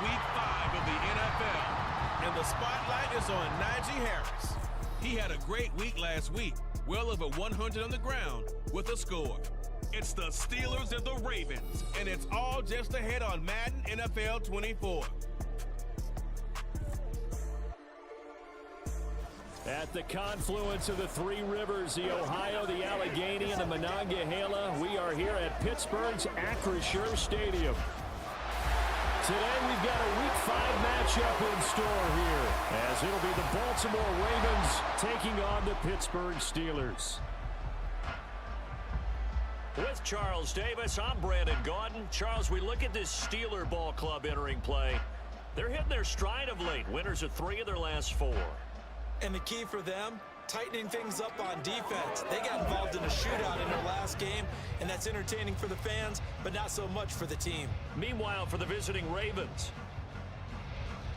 Week 5 of the NFL, and the spotlight is on Najee Harris. He had a great week last week, well over 100 on the ground with a score. It's the Steelers and the Ravens, and it's all just ahead on Madden NFL 24. At the confluence of the three rivers, the Ohio, the Allegheny, and the Monongahela, we are here at Pittsburgh's Acrisure Stadium. Today we've got a Week 5 matchup in store here, as it'll be the Baltimore Ravens taking on the Pittsburgh Steelers. With Charles Davis, I'm Brandon Gaudin. Charles, we look at this Steeler ball club entering play. They're hitting their stride of late. Winners of 3 of their last 4. And the key for them, tightening things up on defense. They got involved in a shootout in their last game, and that's entertaining for the fans, but not so much for the team. Meanwhile, for the visiting Ravens,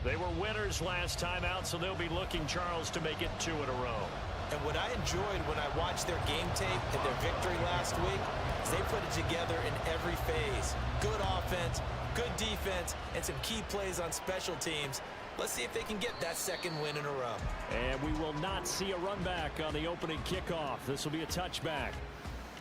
they were winners last time out, so they'll be looking, Charles, to make it 2 in a row. And what I enjoyed when I watched their game tape and their victory last week is they put it together in every phase. Good offense, good defense, and some key plays on special teams. Let's see if they can get that second win in a row. And we will not see a run back on the opening kickoff. This will be a touchback.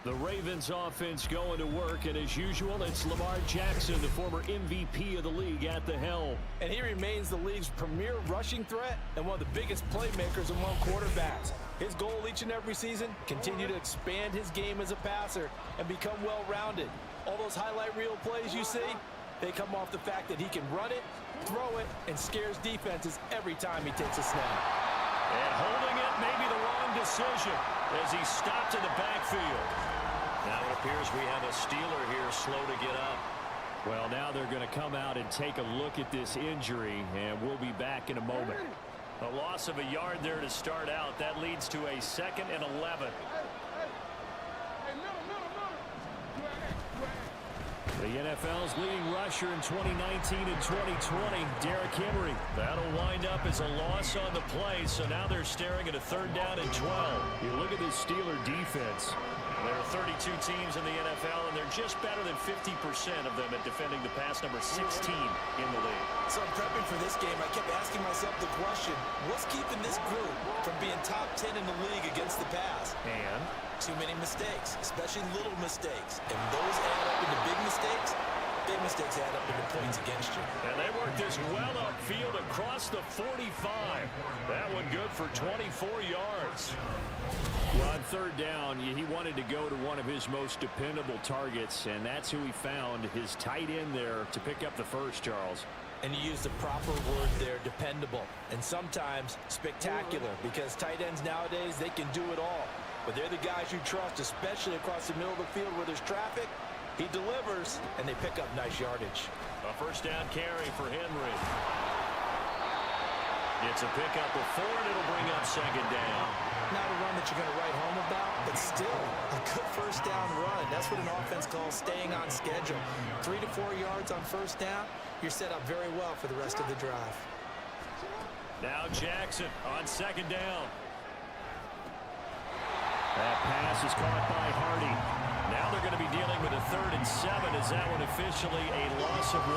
The Ravens offense going to work, and as usual, it's Lamar Jackson, the former MVP of the league, at the helm. And he remains the league's premier rushing threat and one of the biggest playmakers among quarterbacks. His goal each and every season, continue to expand his game as a passer and become well-rounded. All those highlight reel plays you see, they come off the fact that he can run it, throw it, and scares defenses every time he takes a snap. And holding it may be the wrong decision as he stopped in the backfield. Now it appears we have a Steeler here slow to get up. Well, now they're going to come out and take a look at this injury, and we'll be back in a moment. A loss of a yard there to start out. That leads to a 2nd and 11. The NFL's leading rusher in 2019 and 2020, Derrick Henry. That'll wind up as a loss on the play, so now they're staring at a 3rd down and 12. You look at this Steeler defense. There are 32 teams in the NFL, and they're just better than 50% of them at defending the pass, number 16 in the league. So I'm prepping for this game. I kept asking myself the question, what's keeping this group from being top 10 in the league against the pass? And too many mistakes, especially little mistakes. And those add up into big mistakes. Big mistakes add up into points against you. And they worked this well upfield across the 45. That one good for 24 yards. well, on 3rd down, he wanted to go to one of his most dependable targets, and that's who he found, his tight end there, to pick up the first, Charles. And you use the proper word there, dependable. And sometimes spectacular, because tight ends nowadays, they can do it all. But they're the guys you trust, especially across the middle of the field where there's traffic. He delivers, and they pick up nice yardage. A 1st down carry for Henry. It's a pickup of 4, and it'll bring up 2nd down. Not a run that you're going to write home about, but still a good 1st down run. That's what an offense calls staying on schedule. 3 to 4 yards on 1st down, you're set up very well for the rest of the drive. Now Jackson on 2nd down. That pass is caught by Hardy. Now they're going to be dealing with a 3rd and 7. Is that one officially a loss of 1?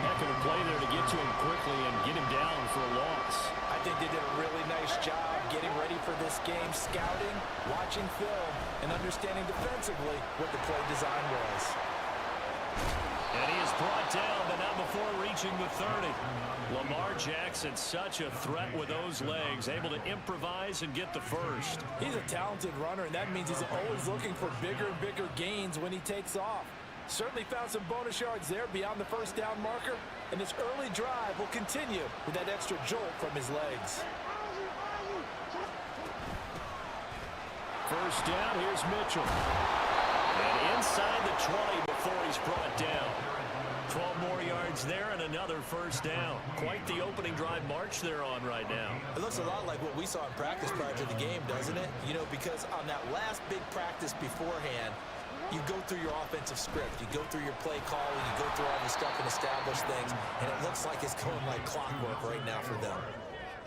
Heck of a play there to get to him quickly and get him down for a loss. I think they did a really nice job getting ready for this game, scouting, watching film, and understanding defensively what the play design was. And he is brought down, but not before reaching the 30. Lamar Jackson, such a threat with those legs, able to improvise and get the first. He's a talented runner, and that means he's always looking for bigger and bigger gains when he takes off. Certainly found some bonus yards there beyond the 1st down marker, and this early drive will continue with that extra jolt from his legs. 1st down, here's Mitchell. And inside the 20 before he's brought down. 12 more yards there and another 1st down. Quite the opening drive march they're on right now. It looks a lot like what we saw in practice prior to the game, doesn't it? You know, because on that last big practice beforehand, you go through your offensive script, you go through your play calling, you go through all the stuff and establish things, and it looks like it's going like clockwork right now for them.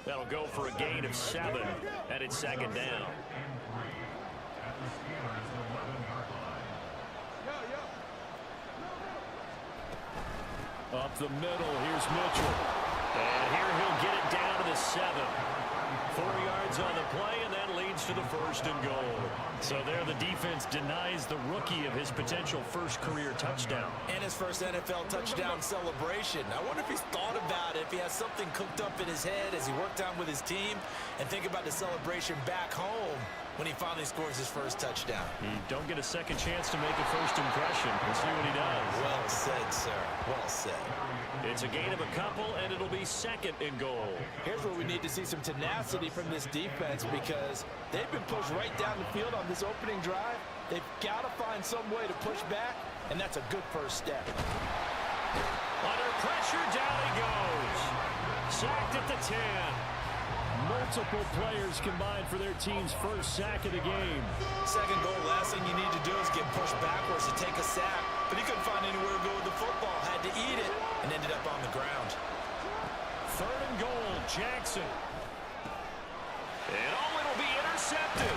That'll go for a gain of 7, and it's 2nd down. Up the middle, here's Mitchell. And here he'll get it down to the 7. 4 yards on the play, and that leads to the 1st and goal. So there the defense denies the rookie of his potential first career touchdown. And his first NFL touchdown celebration. I wonder if he's thought about it, if he has something cooked up in his head as he worked on with his team, and think about the celebration back home when he finally scores his first touchdown. You don't get a second chance to make a first impression. We'll see what he does. Well said, sir. Well said. It's a gain of a couple, and it'll be 2nd and goal. Here's where we need to see some tenacity from this defense, because they've been pushed right down the field on this opening drive. They've got to find some way to push back, and that's a good first step. Under pressure, down he goes. Sacked at the 10. Multiple players combined for their team's first sack of the game. Second goal, last thing you need to do is get pushed backwards to take a sack. But he couldn't find anywhere to go with the football. Had to eat it and ended up on the ground. 3rd and goal, Jackson. And it'll be intercepted.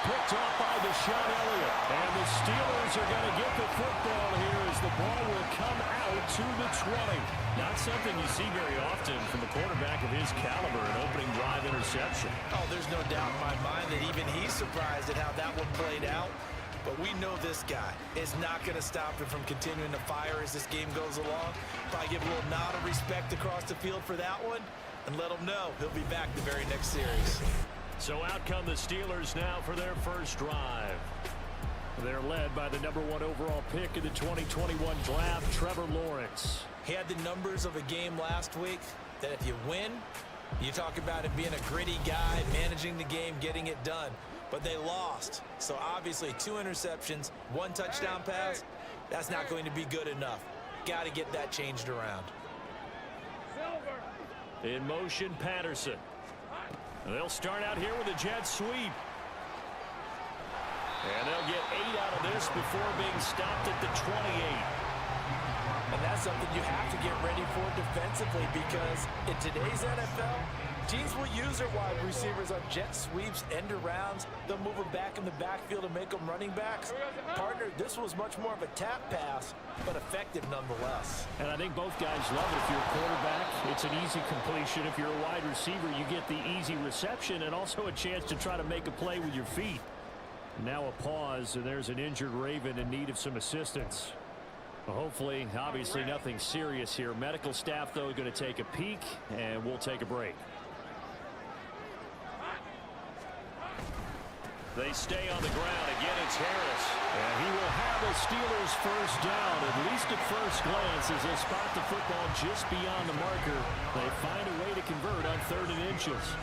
Picked off by Deshaun Elliott. And the Steelers are going to get the football here as the ball will come out to the 20. Not something you see very often from a quarterback of his caliber, an opening drive interception. Oh, there's no doubt in my mind that even he's surprised at how that one played out. But we know this guy is not going to stop him from continuing to fire as this game goes along. Probably give a little nod of respect across the field for that one and let him know he'll be back the very next series. So out come the Steelers now for their first drive. They're led by the #1 overall pick in the 2021 draft, Trevor Lawrence. He had the numbers of a game last week that if you win, you talk about him being a gritty guy, managing the game, getting it done. But they lost. So obviously 2 interceptions, 1 touchdown pass, that's not going to be good enough. Got to get that changed around. In motion, Patterson. They'll start out here with a jet sweep. And they'll get 8 out of this before being stopped at the 28. And that's something you have to get ready for defensively, because in today's NFL, teams will use their wide receivers on jet sweeps, end arounds. They'll move them back in the backfield and make them running backs. Partner, this was much more of a tap pass, but effective nonetheless. And I think both guys love it. If you're a quarterback, it's an easy completion. If you're a wide receiver, you get the easy reception and also a chance to try to make a play with your feet. Now a pause, and there's an injured Raven in need of some assistance. Well, hopefully, obviously nothing serious here. Medical staff, though, going to take a peek, and we'll take a break. They stay on the ground. Again, it's Harris. And he will have the Steelers first down, at least at first glance, as they spot the football just beyond the marker. They find a way to convert on 3rd and inches.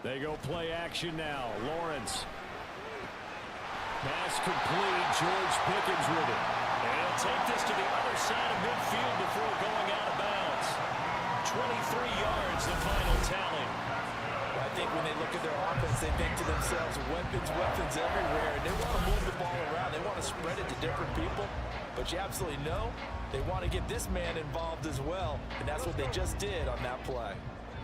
They go play action now. Lawrence. Pass complete. George Pickens with it. And he'll take this to the other side of midfield before going out of bounds. 23 yards, the final tally. I think when they look at their offense, they think to themselves, weapons everywhere. And they want to move the ball around. They want to spread it to different people. But you absolutely know they want to get this man involved as well. And that's what they just did on that play.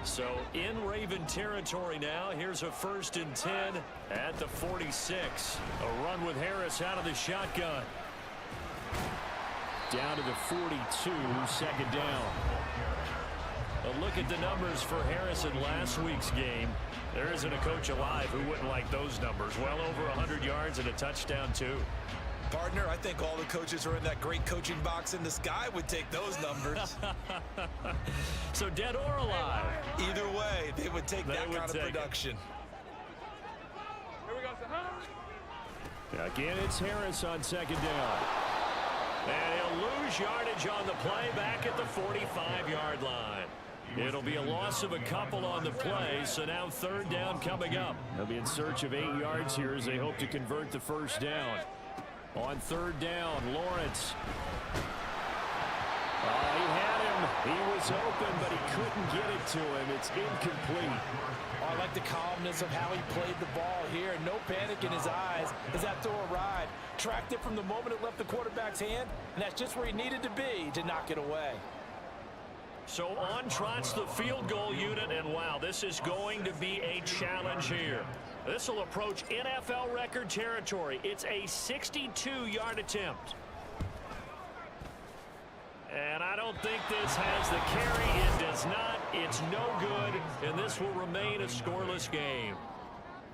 So in Raven territory now. Here's a 1st and 10 at the 46. A run with Harris out of the shotgun. Down to the 42, 2nd down. A look at the numbers for Harris in last week's game. There isn't a coach alive who wouldn't like those numbers. Well over 100 yards and a touchdown, too. Partner, I think all the coaches who are in that great coaching box in the sky would take those numbers. So dead or alive? Either way, they would take that kind of production. Again, it's Harris on 2nd down. And he'll lose yardage on the play back at the 45-yard line. It'll be a loss of a couple on the play, so now 3rd down coming up. They'll be in search of 8 yards here as they hope to convert the first down. On 3rd down, Lawrence. He had him. He was open, but he couldn't get it to him. It's incomplete. I like the calmness of how he played the ball here. No panic in his eyes as that throw arrived. Tracked it from the moment it left the quarterback's hand, and that's just where he needed to be to knock it away. So on trots the field goal unit, and wow, this is going to be a challenge here. This will approach NFL record territory. It's a 62-yard attempt. And I don't think this has the carry. It does not. It's no good, and this will remain a scoreless game.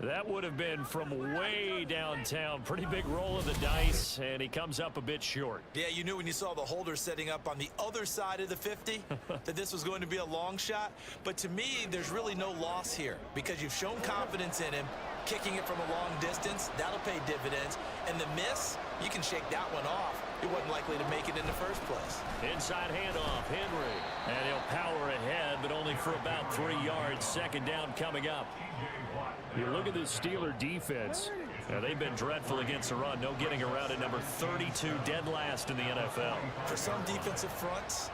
That would have been from way downtown. Pretty big roll of the dice, and he comes up a bit short. Yeah, you knew when you saw the holder setting up on the other side of the 50 that this was going to be a long shot. But to me, there's really no loss here because you've shown confidence in him. Kicking it from a long distance, that'll pay dividends. And the miss, you can shake that one off. It wasn't likely to make it in the first place. Inside handoff, Henry. And he'll power ahead, but only for about 3 yards. Second down coming up. You look at this Steeler defense. They've been dreadful against the run. No getting around at number 32, dead last in the NFL. For some defensive fronts,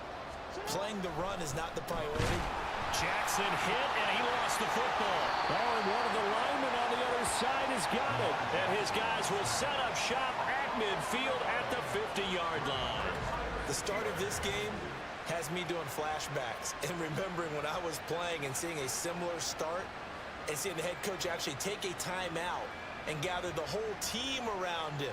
playing the run is not the priority. Jackson hit, and he lost the football. Oh, and one of the linemen on the other side has got it. And his guys will set up shop at midfield at the 50-yard line. The start of this game has me doing flashbacks and remembering when I was playing and seeing a similar start and seeing the head coach actually take a timeout and gather the whole team around him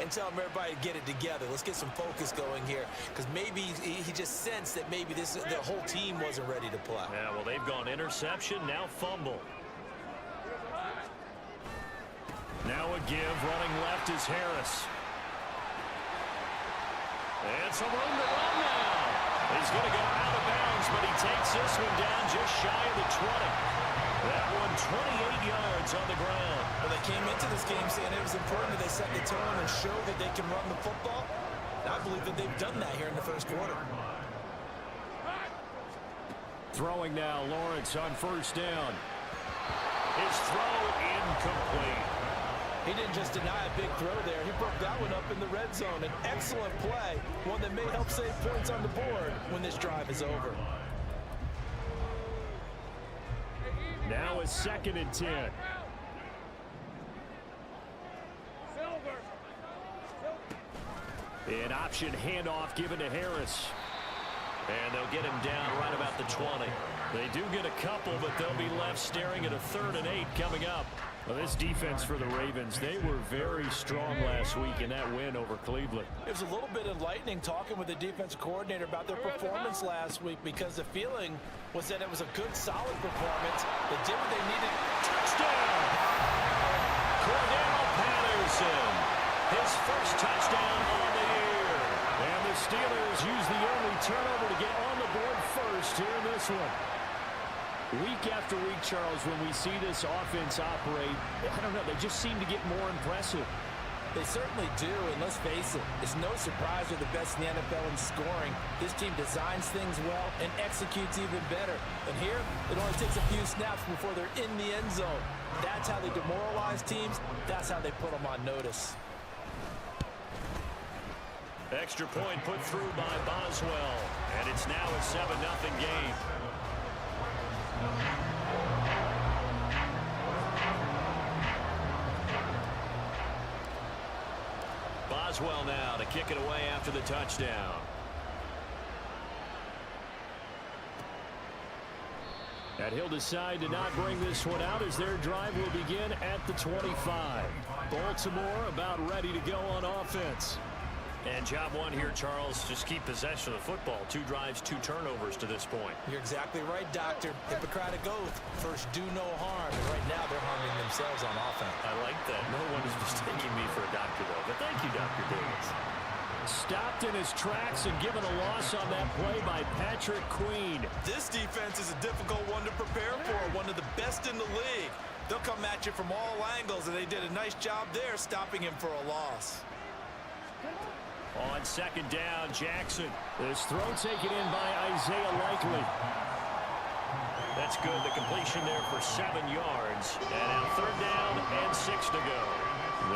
and tell him everybody to get it together. Let's get some focus going here because maybe he just sensed that maybe the whole team wasn't ready to play. Yeah, well, they've gone interception, now fumble. Now a give, running left is Harris. And some room to run now. He's going to go out of bounds, but he takes this one down just shy of the 20. That one 28 yards on the ground. Well, they came into this game saying it was important that they set the tone and show that they can run the football. And I believe that they've done that here in the first quarter. Throwing now, Lawrence on first down. His throw incomplete. He didn't just deny a big throw there. He broke that one up in the red zone. An excellent play, one that may help save points on the board when this drive is over. Now a 2nd and 10. An option handoff given to Harris. And they'll get him down right about the 20. They do get a couple, but they'll be left staring at a 3rd and 8 coming up. Well, this defense for the Ravens, they were very strong last week in that win over Cleveland. It was a little bit enlightening talking with the defensive coordinator about their performance last week because the feeling was that it was a good, solid performance. They did what they needed. Touchdown! Cordell Patterson. His first touchdown on the year. And the Steelers use the only turnover to get on the board first here in this one. Week after week, Charles, when we see this offense operate, I don't know, they just seem to get more impressive. They certainly do, and let's face it, it's no surprise they're the best in the NFL in scoring. This team designs things well and executes even better. And here, it only takes a few snaps before they're in the end zone. That's how they demoralize teams. That's how they put them on notice. Extra point put through by Boswell, and it's now a 7-0 game. Boswell now to kick it away after the touchdown. And he'll decide to not bring this one out as their drive will begin at the 25. Baltimore about ready to go on offense. And job one here, Charles, just keep possession of the football. 2 drives, 2 turnovers to this point. You're exactly right, Doctor. Hippocratic oath. First, do no harm. And right now, they're harming themselves on offense. I like that. No one is mistaking me for a doctor, though. But thank you, Dr. Davis. Stopped in his tracks and given a loss on that play by Patrick Queen. This defense is a difficult one to prepare for. One of the best in the league. They'll come at you from all angles, and they did a nice job there stopping him for a loss. On 2nd down, Jackson. This throw taken in by Isaiah Likely. That's good. The completion there for 7 yards. And now 3rd down and 6 to go.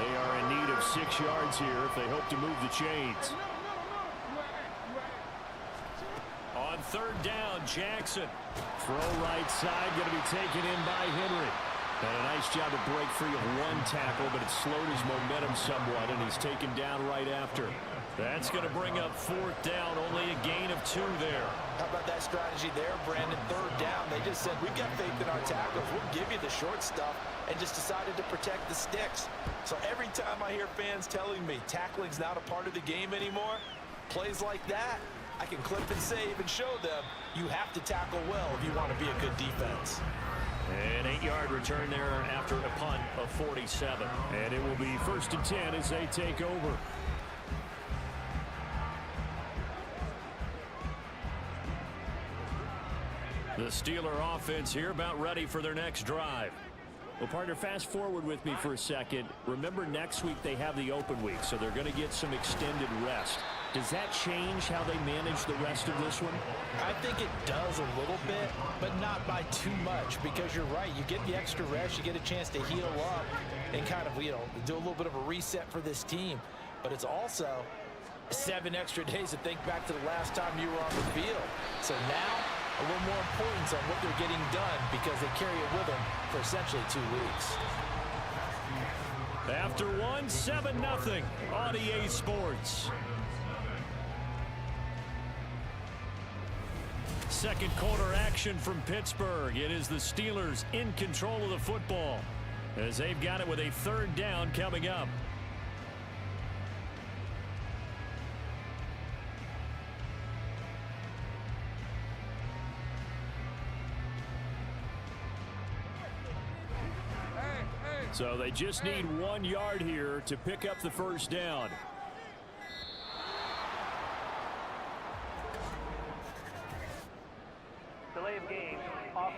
They are in need of 6 yards here if they hope to move the chains. On 3rd down, Jackson. Throw right side, going to be taken in by Henry. And a nice job to break free of 1 tackle, but it slowed his momentum somewhat, and he's taken down right after. That's going to bring up 4th down, only a gain of 2 there. How about that strategy there, Brandon? 3rd down. They just said, we've got faith in our tackles. We'll give you the short stuff, and just decided to protect the sticks. So every time I hear fans telling me tackling's not a part of the game anymore, plays like that, I can clip and save and show them you have to tackle well if you want to be a good defense. An 8-yard return there after a punt of 47. And it will be 1st and 10 as they take over. The Steeler offense here about ready for their next drive. Well, partner, fast forward with me for a second. Remember, next week they have the open week, so they're going to get some extended rest. Does that change how they manage the rest of this one? I think it does a little bit, but not by too much, because you're right. You get the extra rest, you get a chance to heal up and kind of, do a little bit of a reset for this team. But it's also 7 extra days to think back to the last time you were on the field. So now, a little more importance on what they're getting done because they carry it with them for essentially 2 weeks. After 7-0 on EA Sports. Second quarter action from Pittsburgh. It is the Steelers in control of the football as they've got it with a 3rd down coming up. So they just need 1 yard here to pick up the 1st down. Delay of game. Offense.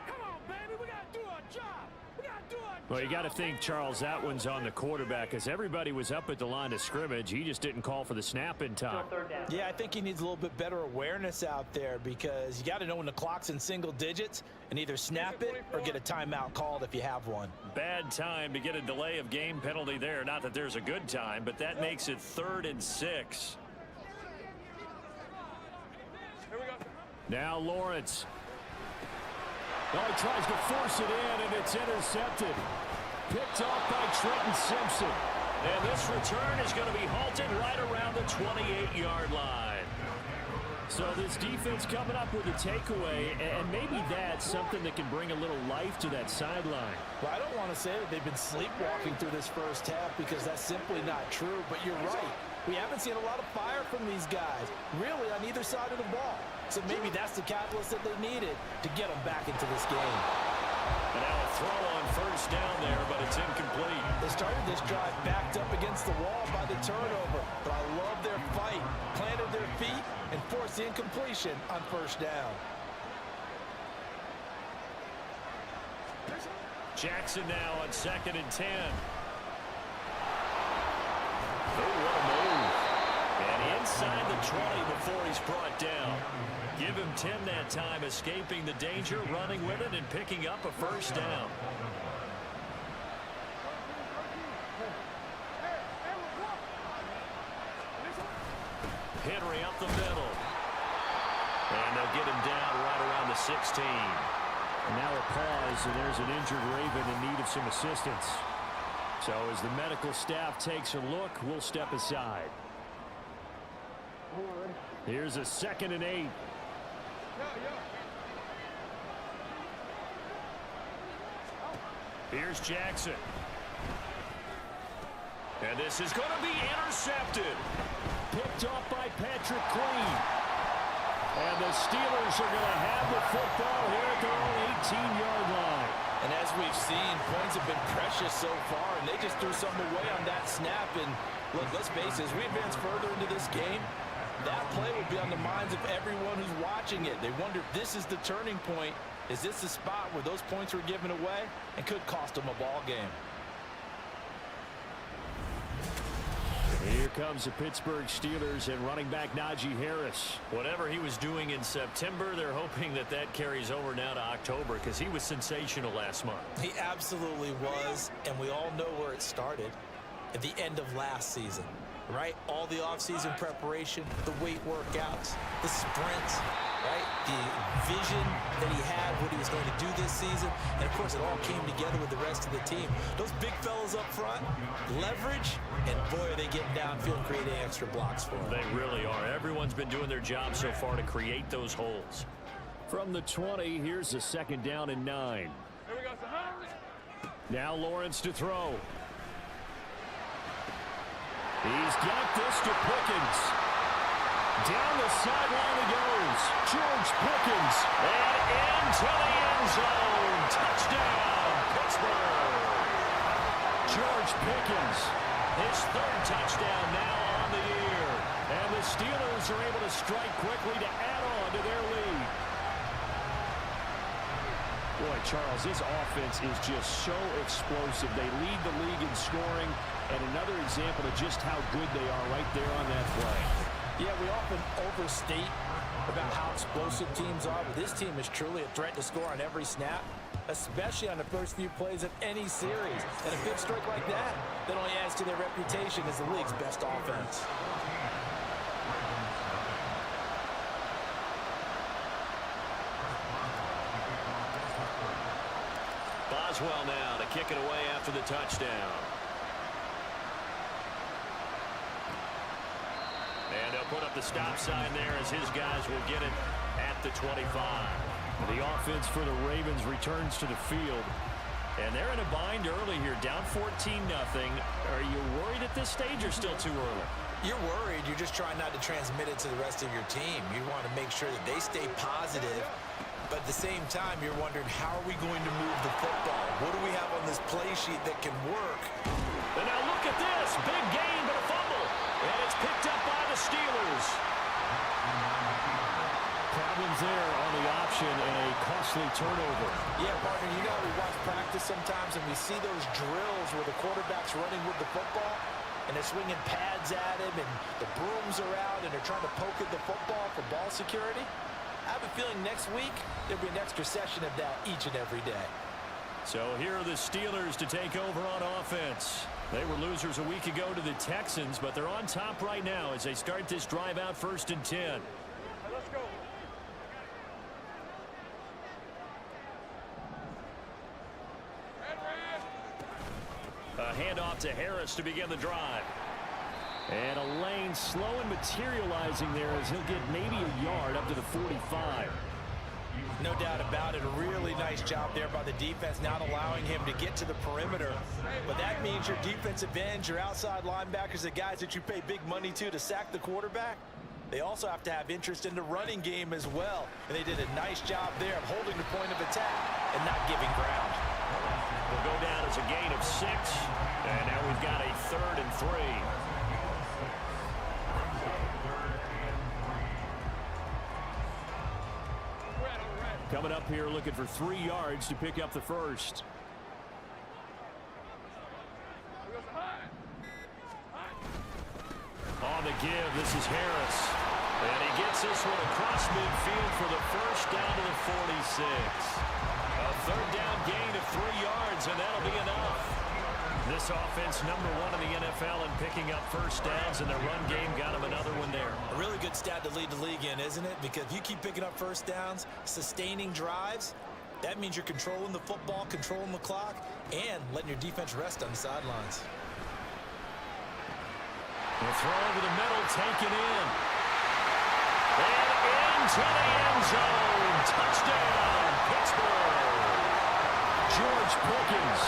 Come on, baby. We got to do our job. We got to do our job. Well, you got to think, Charles, that one's on the quarterback as everybody was up at the line of scrimmage. He just didn't call for the snap in time. Still 3rd down. Yeah, I think he needs a little bit better awareness out there because you got to know when the clock's in single digits and either snap it or get a timeout called if you have one. Bad time to get a delay of game penalty there. Not that there's a good time, but that makes it 3rd and 6. Now Lawrence. Oh, he tries to force it in, and it's intercepted. Picked off by Trenton Simpson. And this return is going to be halted right around the 28-yard line. So this defense coming up with a takeaway, and maybe that's something that can bring a little life to that sideline. Well, I don't want to say that they've been sleepwalking through this first half because that's simply not true, but you're right. We haven't seen a lot of fire from these guys, really, on either side of the ball. So maybe that's the catalyst that they needed to get them back into this game. And now a throw on 1st down there, but it's incomplete. They started this drive backed up against the wall by the turnover, but I love their fight, planted their feet, and forced the incompletion on 1st down. Jackson now on 2nd and 10. Oh, what a move. And inside the 20 before he's brought down. Give him 10 that time, escaping the danger, running with it, and picking up a 1st down. Henry up the middle. And they'll get him down right around the 16. And now a pause, and there's an injured Raven in need of some assistance. So as the medical staff takes a look, we'll step aside. Here's a 2nd and 8. Here's Jackson. And this is going to be intercepted. Picked off by Patrick Queen. And the Steelers are going to have the football here at their own 18-yard line. And as we've seen, points have been precious so far, and they just threw something away on that snap. And look, let's face it, as we advance further into this game, that play will be on the minds of everyone who's watching it. They wonder if this is the turning point. Is this the spot where those points were given away and could cost them a ball game? Here comes the Pittsburgh Steelers and running back Najee Harris. Whatever he was doing in September, they're hoping that that carries over now to October because he was sensational last month. He absolutely was, and we all know where it started at the end of last season, right? All the offseason preparation, the weight workouts, the sprints. right? The vision that he had, what he was going to do this season, and of course it all came together with the rest of the team. Those big fellas up front, leverage, and boy are they getting downfield and creating extra blocks for them. They really are. Everyone's been doing their job so far to create those holes. From the 20, here's a 2nd down and 9. Here we go, Now Lawrence to throw. He's got this to Pickens. Down the sideline he goes. George Pickens. And into the end zone. Touchdown, Pittsburgh. George Pickens. His 3rd touchdown now on the year. And the Steelers are able to strike quickly to add on to their lead. Boy, Charles, this offense is just so explosive. They lead the league in scoring, and another example of just how good they are right there on that play. Yeah, we often overstate about how explosive teams are, but this team is truly a threat to score on every snap, especially on the first few plays of any series. And a big strike like that only adds to their reputation as the league's best offense. Boswell now to kick it away after the touchdown. And they'll put up the stop sign there as his guys will get it at the 25. The offense for the Ravens returns to the field. And they're in a bind early here, down 14-0. Are you worried at this stage or still too early? You're worried. You're just trying not to transmit it to the rest of your team. You want to make sure that they stay positive. But at the same time, you're wondering, how are we going to move the football? What do we have on this play sheet that can work? And now look at this. Big gain, but a fumble. And it's picked up by the Steelers. Problems there on the option and a costly turnover. Yeah, partner, you know we watch practice sometimes and we see those drills where the quarterback's running with the football and they're swinging pads at him and the brooms are out and they're trying to poke at the football for ball security. I have a feeling next week there'll be an extra session of that each and every day. So here are the Steelers to take over on offense. They were losers a week ago to the Texans, but they're on top right now as they start this drive out 1st and 10. Let's go. A handoff to Harris to begin the drive. And a lane slow and materializing there as he'll get maybe a yard up to the 45. No doubt about it. A really nice job there by the defense, not allowing him to get to the perimeter. But that means your defensive ends, your outside linebackers, the guys that you pay big money to sack the quarterback, they also have to have interest in the running game as well. And they did a nice job there of holding the point of attack and not giving ground. Will go down as a gain of 6. And now we've got a 3rd and 3. Coming up here looking for 3 yards to pick up the first. On the give, this is Harris. And he gets this one across midfield for the first down to the 46. A 3rd down gain of 3 yards, and that'll be enough. This offense #1 in the NFL in picking up first downs, and their run game got him another one there. A really good stat to lead the league in, isn't it? Because if you keep picking up first downs, sustaining drives, that means you're controlling the football, controlling the clock, and letting your defense rest on the sidelines. The throw over the middle, taken in. And into the end zone. Touchdown, Pittsburgh. George Pickens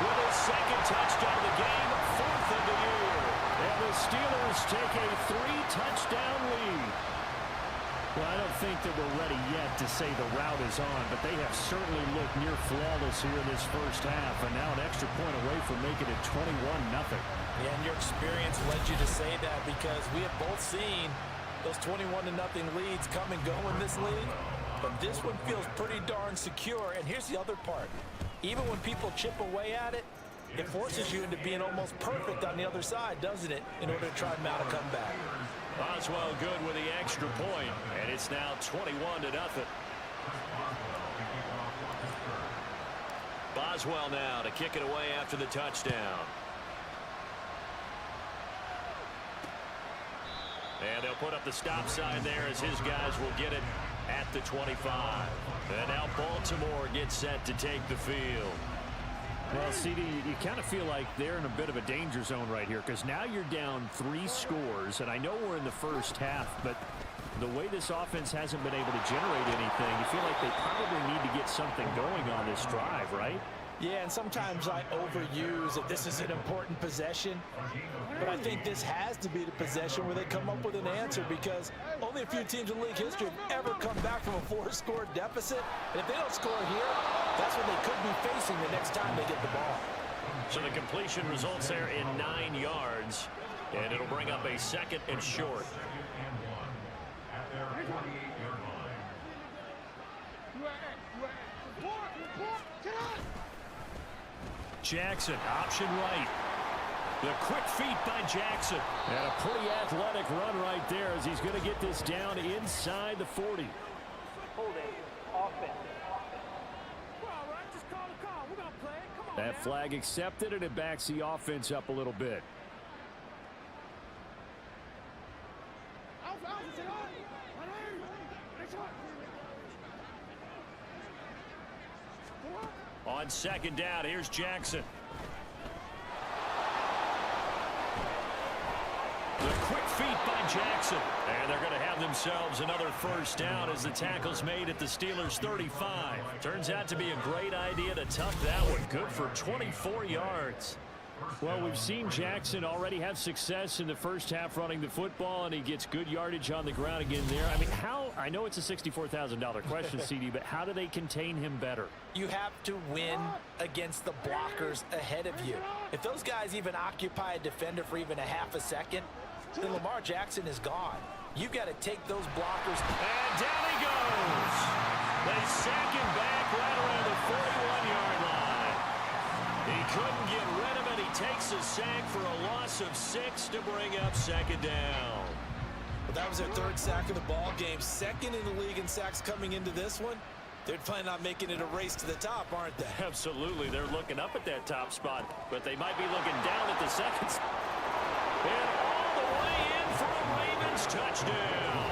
With his 2nd touchdown of the game, 4th of the year. and the Steelers take a 3-touchdown lead. Well, I don't think that we're ready yet to say the route is on, but they have certainly looked near flawless here in this first half, and now an extra point away from making it 21-0. Yeah, and your experience led you to say that because we have both seen those 21-0 leads come and go in this league, but this one feels pretty darn secure. And here's the other part. Even when people chip away at it, it forces you into being almost perfect on the other side, doesn't it, in order to try and mount a comeback. Boswell good with the extra point, and it's now 21-0. Boswell now to kick it away after the touchdown. And they'll put up the stop sign there as his guys will get it at the 25. And now Baltimore gets set to take the field. Well, CD, you kind of feel like they're in a bit of a danger zone right here because now you're down 3 scores, and I know we're in the first half, but the way this offense hasn't been able to generate anything, you feel like they probably need to get something going on this drive, right? Yeah, and sometimes I overuse that this is an important possession, but I think this has to be the possession where they come up with an answer because only a few teams in league history have ever come back from a 4-score deficit. And if they don't score here, that's what they could be facing the next time they get the ball. So the completion results there in 9 yards, and it'll bring up a 2nd and short. Jackson, option right. The quick feet by Jackson. And a pretty athletic run right there as he's going to get this down inside the 40. Holding. Offense. That flag accepted, and it backs the offense up a little bit. On 2nd down, here's Jackson. The quick feet by Jackson. And they're going to have themselves another 1st down as the tackle's made at the Steelers' 35. Turns out to be a great idea to tuck that one. Good for 24 yards. Well, we've seen Jackson already have success in the first half running the football, and he gets good yardage on the ground again there. I mean, I know it's a $64,000 question, CD, but how do they contain him better? You have to win against the blockers ahead of you. If those guys even occupy a defender for even a half a second, then Lamar Jackson is gone. You've got to take those blockers. And down he goes. They sack him back right around the 41-yard line. He couldn't get rid of it. He takes a sack for a loss of 6 to bring up 2nd down. Well, that was their 3rd sack of the ball game. 2nd in the league in sacks coming into this one. They're planning on making it a race to the top, aren't they? Absolutely. They're looking up at that top spot, but they might be looking down at the 2nd. And all the way in for a Ravens touchdown.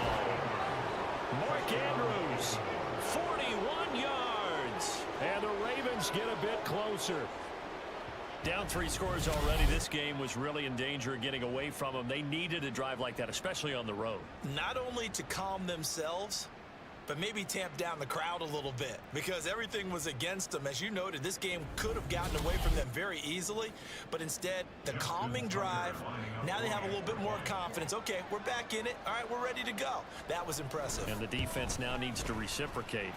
Mark Andrews, 41 yards. And the Ravens get a bit closer. Down 3 scores already. This game was really in danger of getting away from them. They needed a drive like that, especially on the road. Not only to calm themselves, but maybe tamp down the crowd a little bit because everything was against them. As you noted, this game could have gotten away from them very easily, but instead, the calming drive, now they have a little bit more confidence. Okay, we're back in it. All right, we're ready to go. That was impressive. And the defense now needs to reciprocate.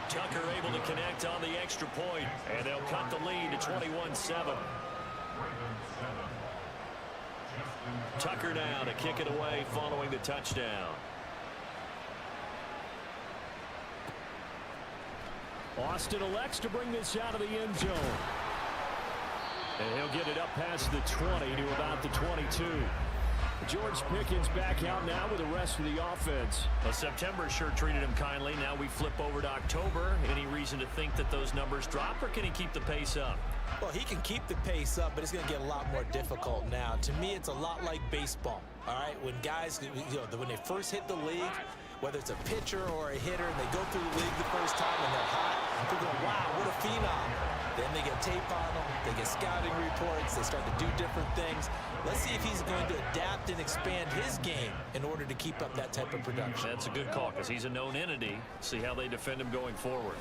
Tucker able to connect on the extra point, and they'll cut the lead to 21-7. Tucker now to kick it away following the touchdown. Austin elects to bring this out of the end zone. And he'll get it up past the 20 to about the 22. George Pickens back out now with the rest of the offense. Well, September sure treated him kindly. Now we flip over to October. Any reason to think that those numbers drop, or can he keep the pace up? Well, he can keep the pace up, but it's going to get a lot more difficult now. To me, it's a lot like baseball, all right? When guys, when they first hit the league, whether it's a pitcher or a hitter, and they go through the league the first time and they're hot, they're going, wow, what a phenom. Then they get tape on them, they get scouting reports, they start to do different things. Let's see if he's going to adapt and expand his game in order to keep up that type of production. That's a good call because he's a known entity. See how they defend him going forward.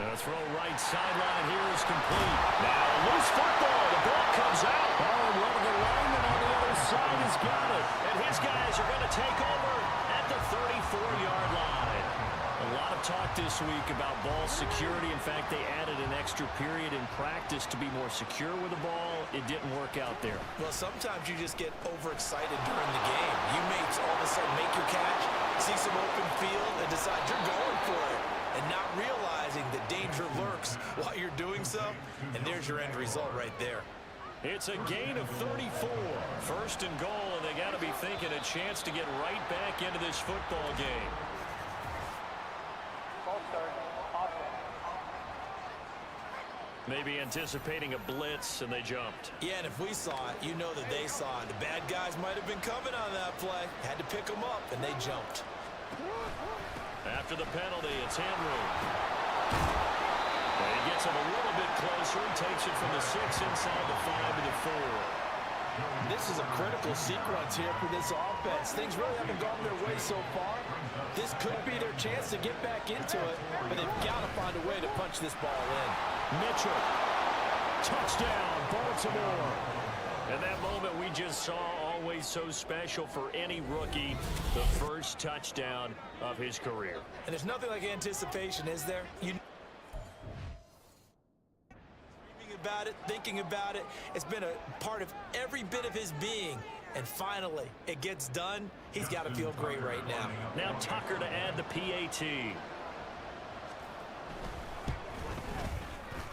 Now the throw right sideline here is complete. Now loose football. The ball comes out. Oh, and one of the linemen on the other side has got it. And his guys are going to take over at the 34-yard line. A lot of talk this week about ball security. In fact, they added an extra period in practice to be more secure with the ball. It didn't work out there. Well, sometimes you just get overexcited during the game. You may all of a sudden make your catch, see some open field, and decide you're going for it, and not realizing the danger lurks while you're doing so. And there's your end result right there. It's a gain of 34. 1st and goal, and they got to be thinking a chance to get right back into this football game. False start. Offense. Maybe anticipating a blitz, and they jumped. Yeah, and if we saw it, you know that they saw it. The bad guys might have been coming on that play. Had to pick them up, and they jumped. After the penalty, it's Henry. And he gets him a little bit closer and takes it from the 6 inside the 5 to the 4. This is a critical sequence here for this offense. Things really haven't gone their way so far. This could be their chance to get back into it, but they've got to find a way to punch this ball in. Mitchell. Touchdown, Baltimore. And that moment we just saw, always so special for any rookie, the first touchdown of his career. And there's nothing like anticipation, is there? About it, thinking about it. It's been a part of every bit of his being. And finally, it gets done. He's got to feel great right now. Now Tucker to add the PAT.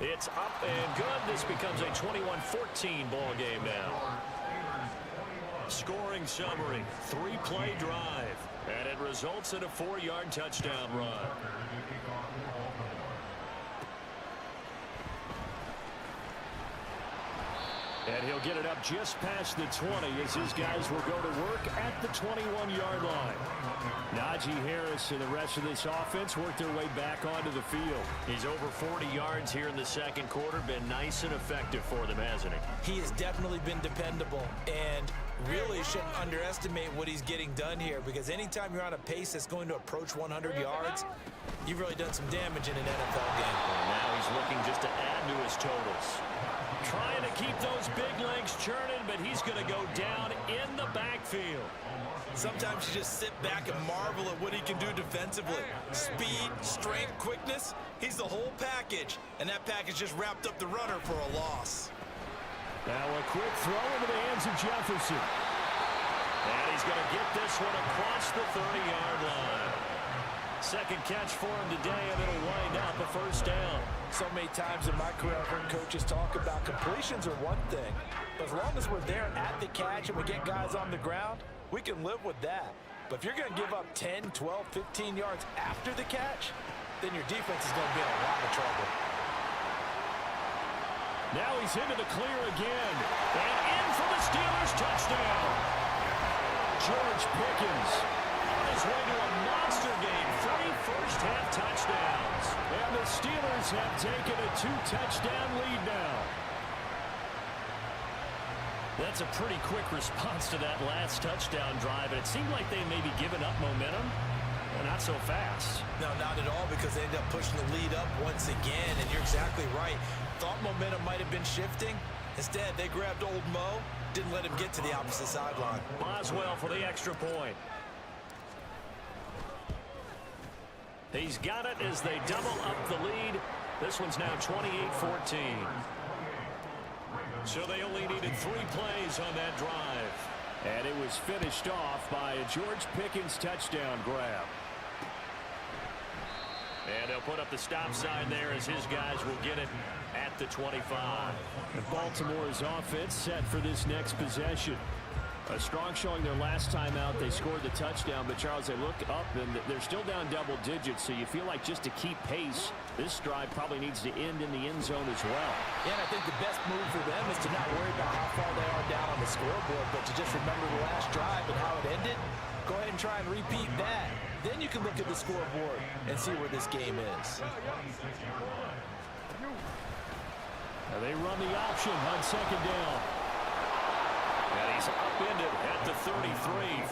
It's up and good. This becomes a 21-14 ball game now. Scoring summary, 3-play drive. And it results in a 4-yard touchdown run. And he'll get it up just past the 20 as his guys will go to work at the 21-yard line. Najee Harris and the rest of this offense work their way back onto the field. He's over 40 yards here in the second quarter. Been nice and effective for them, hasn't he? He has definitely been dependable, and really shouldn't underestimate what he's getting done here, because anytime you're on a pace that's going to approach 100 yards, you've really done some damage in an NFL game. And now he's looking just to add to his totals. Trying to keep those big legs churning, but he's going to go down in the backfield. Sometimes you just sit back and marvel at what he can do defensively. Speed, strength, quickness, he's the whole package. And that package just wrapped up the runner for a loss. Now a quick throw into the hands of Jefferson. And he's going to get this one across the 30-yard line. Second catch for him today, and it'll wind up a first down. So many times in my career, I've heard coaches talk about completions are one thing. But as long as we're there at the catch and we get guys on the ground, we can live with that. But if you're going to give up 10, 12, 15 yards after the catch, then your defense is going to be in a lot of trouble. Now he's into the clear again. And in for the Steelers touchdown. George Pickens on his way to a monster game. 3 first-half touchdowns. And the Steelers have taken a 2-touchdown lead now. That's a pretty quick response to that last touchdown drive. And it seemed like they may be giving up momentum. Not so fast. No, not at all, because they end up pushing the lead up once again. And you're exactly right. Thought momentum might have been shifting. Instead, they grabbed old Mo, didn't let him get to the opposite sideline. Boswell for the extra point. He's got it as they double up the lead. This one's now 28-14. So they only needed 3 plays on that drive. And it was finished off by a George Pickens touchdown grab. And they'll put up the stop sign there as his guys will get it at the 25. And Baltimore's offense set for this next possession. A strong showing their last time out. They scored the touchdown, but Charles, they look up and they're still down double digits, so you feel like just to keep pace, this drive probably needs to end in the end zone as well. Yeah, and I think the best move for them is to not worry about how far they are down on the scoreboard, but to just remember the last drive and how it ended. Go ahead and try and repeat that. Then you can look at the scoreboard and see where this game is. Now they run the option on second down. And he's upended at the 33,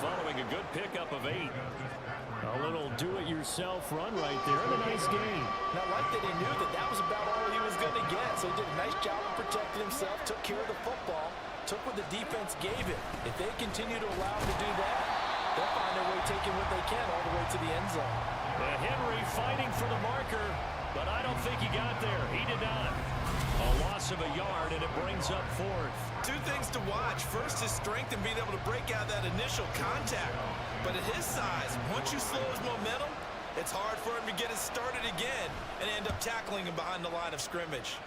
following a good pickup of 8. A little do-it-yourself run right there, and a nice game. Now, like that, he knew that was about all he was going to get, so he did a nice job of protecting himself, took care of the football, took what the defense gave him. If they continue to allow him to do that, they'll find their way taking what they can all the way to the end zone. And Henry fighting for the marker, but I don't think he got there. He did not. A loss of a yard, and it brings up 4th. 2 things to watch. First, his strength and being able to break out that initial contact. But at his size, once you slow his momentum, it's hard for him to get it started again and end up tackling him behind the line of scrimmage.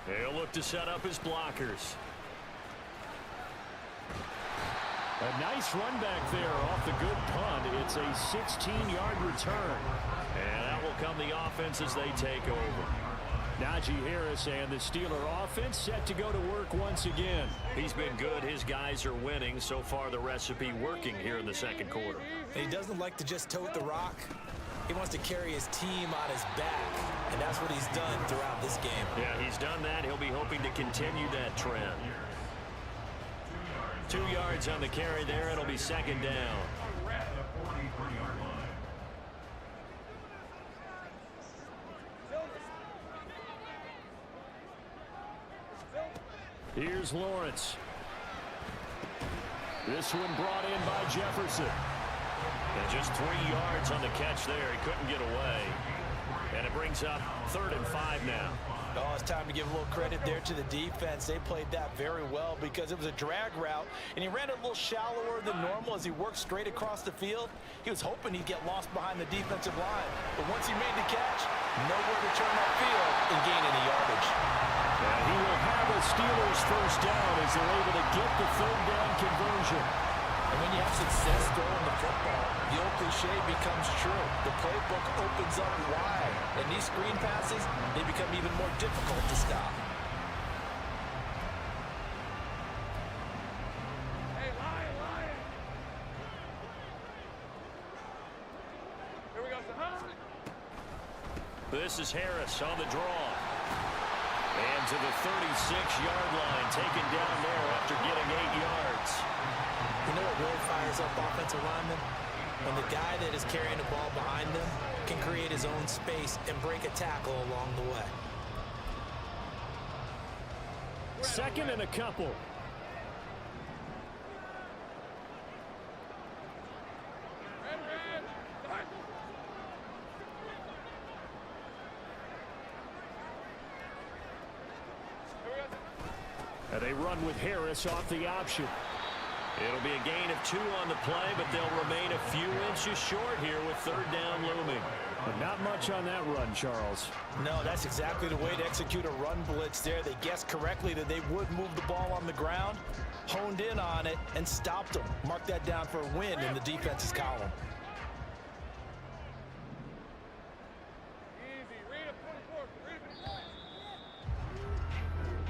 He'll look to set up his blockers. A nice run back there off the good punt. It's a 16-yard return. And that will come the offense as they take over. Najee Harris and the Steeler offense set to go to work once again. He's been good. His guys are winning. So far, the recipe working here in the second quarter. And he doesn't like to just tote the rock. He wants to carry his team on his back, and that's what he's done throughout this game. Yeah, he's done that. He'll be hoping to continue that trend. 2 yards on the carry there. It'll be second down. Here's Lawrence. This one brought in by Jefferson. And just 3 yards on the catch there. He couldn't get away. And it brings up 3rd and 5 now. Oh, it's time to give a little credit there to the defense. They played that very well because it was a drag route, and he ran a little shallower than normal as he worked straight across the field. He was hoping he'd get lost behind the defensive line. But once he made the catch, nowhere to turn upfield and gain any yardage. And he will have a Steelers first down as they're able to get the 3rd down conversion. And when you have success throwing the football, the old cliche becomes true. The playbook opens up wide, and these screen passes, they become even more difficult to stop. Hey, Lion! Here we go, son. This is Harris on the draw. And to the 36-yard line, taken down there after getting 8 yards. You know what really fires up offensive linemen? When the guy that is carrying the ball behind them can create his own space and break a tackle along the way. 2nd and a couple. And they run with Harris off the option. It'll be a gain of 2 on the play, but they'll remain a few inches short here with 3rd down looming. But not much on that run, Charles. No, that's exactly the way to execute a run blitz there. They guessed correctly that they would move the ball on the ground, honed in on it, and stopped them. Mark that down for a win in the defense's column.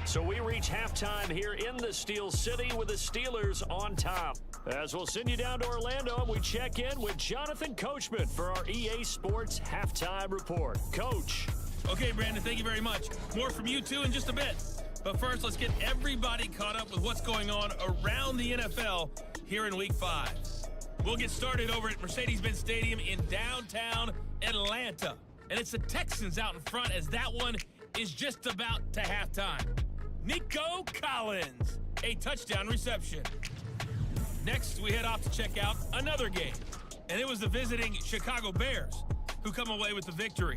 So we reach halftime here in the Steel City with the Steelers on top. As we'll send you down to Orlando, and we check in with Jonathan Coachman for our EA Sports Halftime Report. Coach. Okay, Brandon, thank you very much. More from you two in just a bit. But first, let's get everybody caught up with what's going on around the NFL here in Week 5. We'll get started over at Mercedes-Benz Stadium in downtown Atlanta. And it's the Texans out in front as that one is just about to halftime. Nico Collins, a touchdown reception. Next, we head off to check out another game. And it was the visiting Chicago Bears who come away with the victory.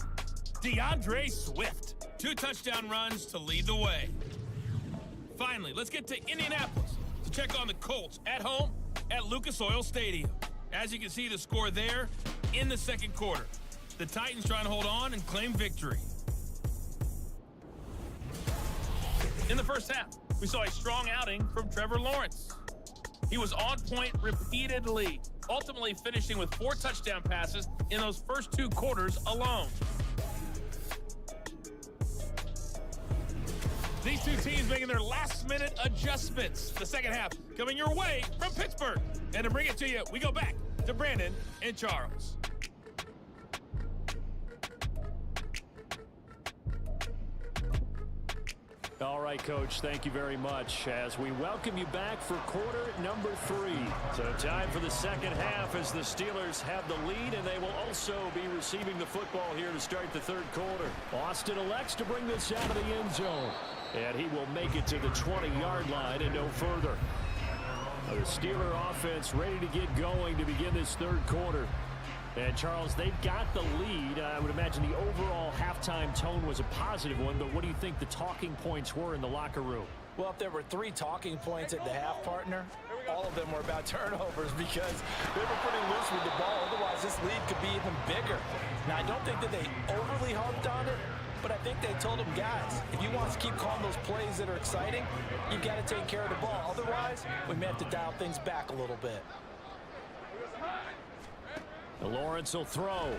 DeAndre Swift, 2 touchdown runs to lead the way. Finally, let's get to Indianapolis to check on the Colts at home at Lucas Oil Stadium. As you can see, the score there in the second quarter. The Titans trying to hold on and claim victory. In the first half, we saw a strong outing from Trevor Lawrence. He was on point repeatedly, ultimately finishing with 4 touchdown passes in those first 2 quarters alone. These two teams making their last-minute adjustments. The second half coming your way from Pittsburgh. And to bring it to you, we go back to Brandon and Charles. All right, Coach, thank you very much as we welcome you back for quarter number 3. So time for the second half as the Steelers have the lead, and they will also be receiving the football here to start the third quarter. Austin elects to bring this out of the end zone, and he will make it to the 20-yard line and no further. The Steeler offense ready to get going to begin this third quarter. And, Charles, they've got the lead. I would imagine the overall halftime tone was a positive one, but what do you think the talking points were in the locker room? Well, if there were 3 talking points at the half, partner, all of them were about turnovers because they were pretty loose with the ball. Otherwise, this lead could be even bigger. Now, I don't think that they overly harped on it, but I think they told them, guys, if you want us to keep calling those plays that are exciting, you've got to take care of the ball. Otherwise, we may have to dial things back a little bit. Lawrence will throw.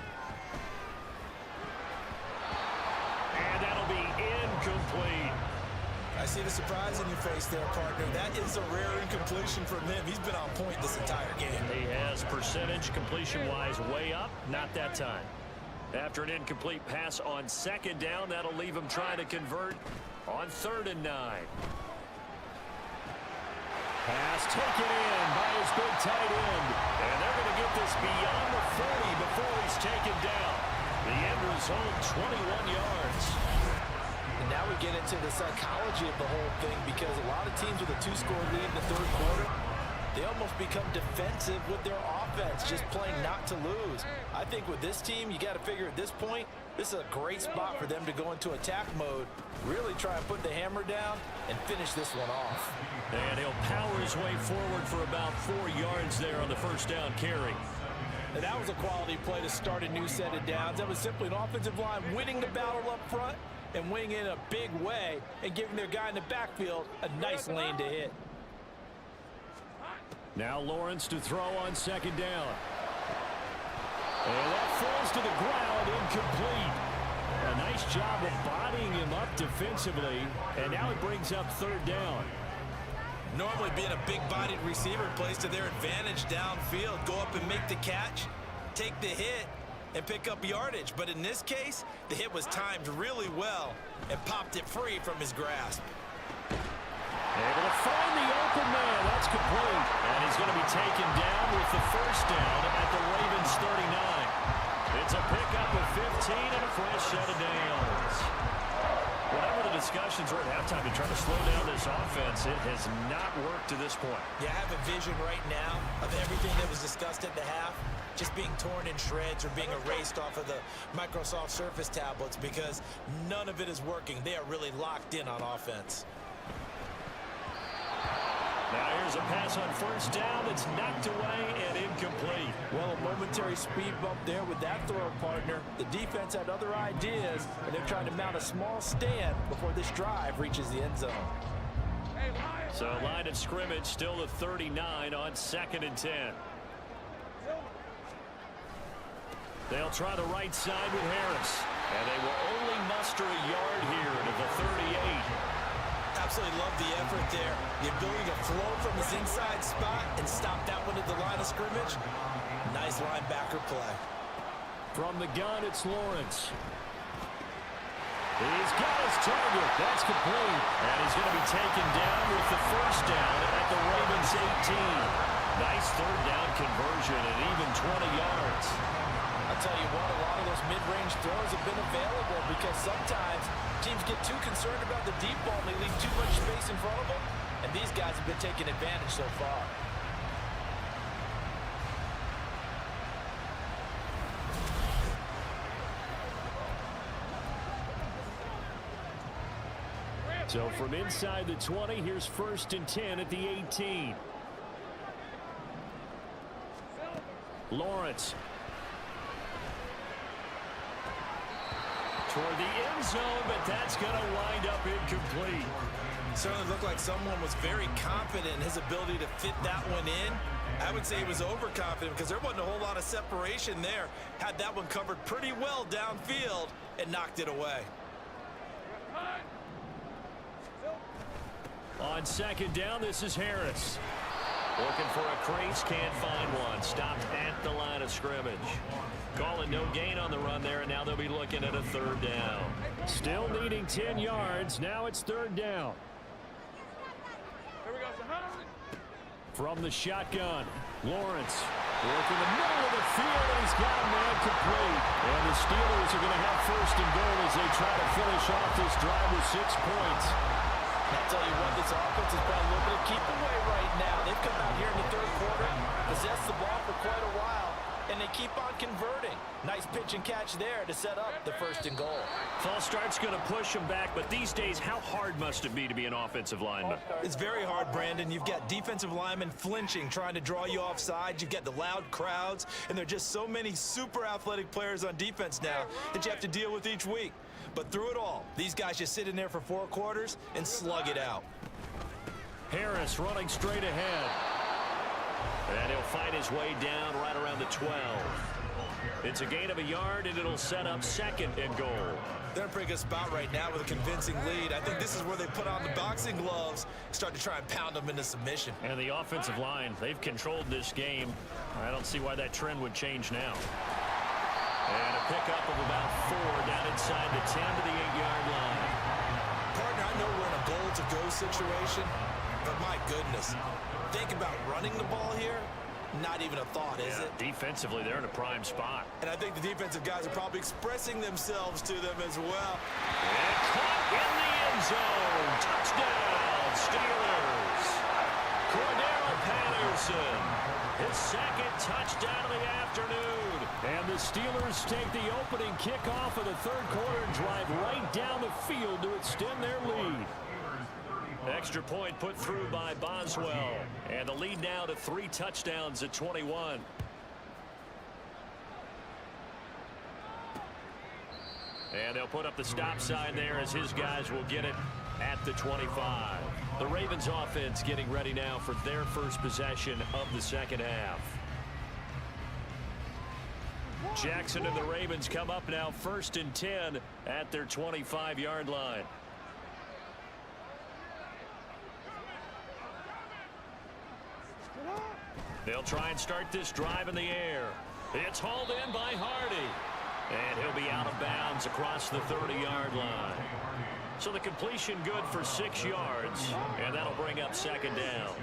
And that'll be incomplete. I see the surprise in your face there, partner. That is a rare incompletion from him. He's been on point this entire game. He has percentage completion-wise way up. Not that time. After an incomplete pass on second down, that'll leave him trying to convert on 3rd and 9. Pass taken in by his big tight end. And they're going to get this beyond the 30 before he's taken down. The end result, 21 yards. And now we get into the psychology of the whole thing, because a lot of teams with a 2-score lead in the 3rd quarter, they almost become defensive with their offense, just playing not to lose. I think with this team, you got to figure at this point, this is a great spot for them to go into attack mode, really try and put the hammer down and finish this one off. And he'll power his way forward for about 4 yards there on the first down carry. And that was a quality play to start a new set of downs. That was simply an offensive line winning the battle up front and winning in a big way and giving their guy in the backfield a nice lane to hit. Now Lawrence to throw on second down. And that falls to the ground, incomplete. A nice job of bodying him up defensively, and now it brings up 3rd down. Normally being a big-bodied receiver plays to their advantage downfield. Go up and make the catch, take the hit, and pick up yardage. But in this case, the hit was timed really well and popped it free from his grasp. Able to find the open man. That's complete. And he's going to be taken down with the first down at the Ravens 39. It's a pickup of 15 and a fresh set of downs. Whatever the discussions were at halftime to try to slow down this offense, it has not worked to this point. Yeah, I have a vision right now of everything that was discussed at the half just being torn in shreds or being erased off of the Microsoft Surface tablets, because none of it is working. They are really locked in on offense. Now here's a pass on first down. It's knocked away and incomplete. Well, a momentary speed bump there with that throw, partner. The defense had other ideas, and they're trying to mount a small stand before this drive reaches the end zone. So line of scrimmage still the 39 on 2nd and 10. They'll try the right side with Harris. And they will only muster a yard here to the 38. Absolutely love the effort there. The ability to flow from his inside spot and stop that one at the line of scrimmage. Nice linebacker play. From the gun, it's Lawrence. He's got his target. That's complete. And he's going to be taken down with the first down at the Ravens 18. Nice 3rd down conversion and even 20 yards. I'll tell you what, a lot of those mid-range throws have been available, because sometimes teams get too concerned about the deep ball and they leave too much space in front of them, and these guys have been taking advantage so far. So from inside the 20, here's 1st and 10 at the 18. Lawrence. Toward the end zone, but that's going to wind up incomplete. Certainly looked like someone was very confident in his ability to fit that one in. I would say he was overconfident, because there wasn't a whole lot of separation there. Had that one covered pretty well downfield and knocked it away. On 2nd down, this is Harris. Looking for a crease, can't find one. Stopped at the line of scrimmage. Calling no gain on the run there, and now they'll be looking at a 3rd down. Still needing 10 yards. Now it's 3rd down. From the shotgun, Lawrence working the middle of the field, and he's got a man complete. And the Steelers are going to have 1st and goal as they try to finish off this drive with 6 points. I'll tell you what, this offense has been a little bit of keep away right now. They've come out here in the 3rd quarter, possessed the ball for quite a while, and they keep on converting. Nice pitch and catch there to set up the 1st and goal. False start's going to push them back, but these days, how hard must it be to be an offensive lineman? It's very hard, Brandon. You've got defensive linemen flinching, trying to draw you off sides. You've got the loud crowds, and there are just so many super athletic players on defense now that you have to deal with each week. But through it all, these guys just sit in there for 4 quarters and slug it out. Harris running straight ahead. And he'll fight his way down right around the 12. It's a gain of a yard, and it'll set up 2nd and goal. They're in a pretty good spot right now with a convincing lead. I think this is where they put on the boxing gloves, start to try and pound them into submission. And the offensive line, they've controlled this game. I don't see why that trend would change now. And a pickup of about 4 down inside the 10 to the 8-yard line. Partner, I know we're in a goal-to-go situation, but my goodness, think about running the ball here. Not even a thought, is it? Defensively, they're in a prime spot. And I think the defensive guys are probably expressing themselves to them as well. And caught in the end zone. Touchdown, Steelers. Cordero Patterson, his 2nd touchdown of the afternoon. And the Steelers take the opening kickoff of the 3rd quarter and drive right down the field to extend their lead. Extra point put through by Boswell. And the lead now to 3 touchdowns at 21. And they'll put up the stop sign there as his guys will get it at the 25. The Ravens offense getting ready now for their first possession of the 2nd half. Jackson and the Ravens come up now 1st and 10 at their 25-yard line. They'll try and start this drive in the air. It's hauled in by Hardy. And he'll be out of bounds across the 30-yard line. So the completion good for 6 yards. And that'll bring up 2nd down.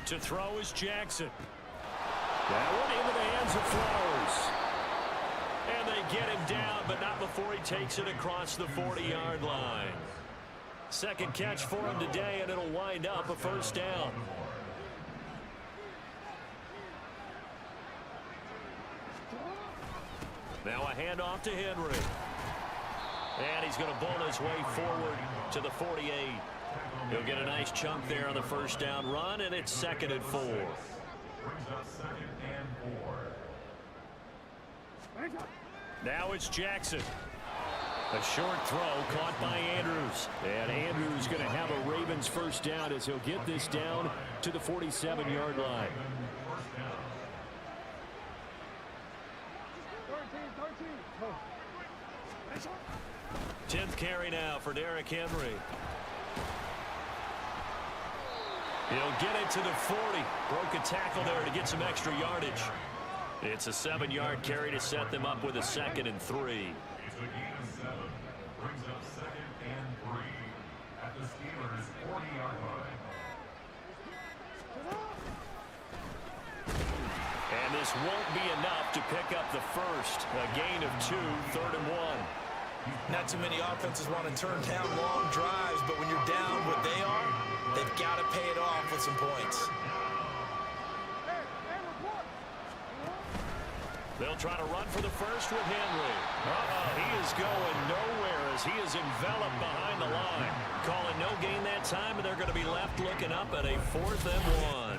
To throw is Jackson. That one into the hands of Flowers. And they get him down, but not before he takes it across the 40-yard line. 2nd catch for him today, and it'll wind up a 1st down. Now a handoff to Henry. And he's going to bull his way forward to the 48. He'll get a nice chunk there on the 1st down run, and it's 2nd and 4. Now it's Jackson. A short throw caught by Andrews. And Andrews going to have a Ravens 1st down as he'll get this down to the 47-yard line. 10th carry now for Derrick Henry. He'll get it to the 40. Broke a tackle there to get some extra yardage. It's a 7-yard carry to set them up with a 2nd and 3. And this won't be enough to pick up the 1st. A gain of 2, 3rd and 1. Not too many offenses want to turn down long drives, but when you're down what they are, they've got to pay it off with some points. They'll try to run for the 1st with Henry. He is going nowhere as he is enveloped behind the line. Calling no gain that time, and they're going to be left looking up at a 4th and 1.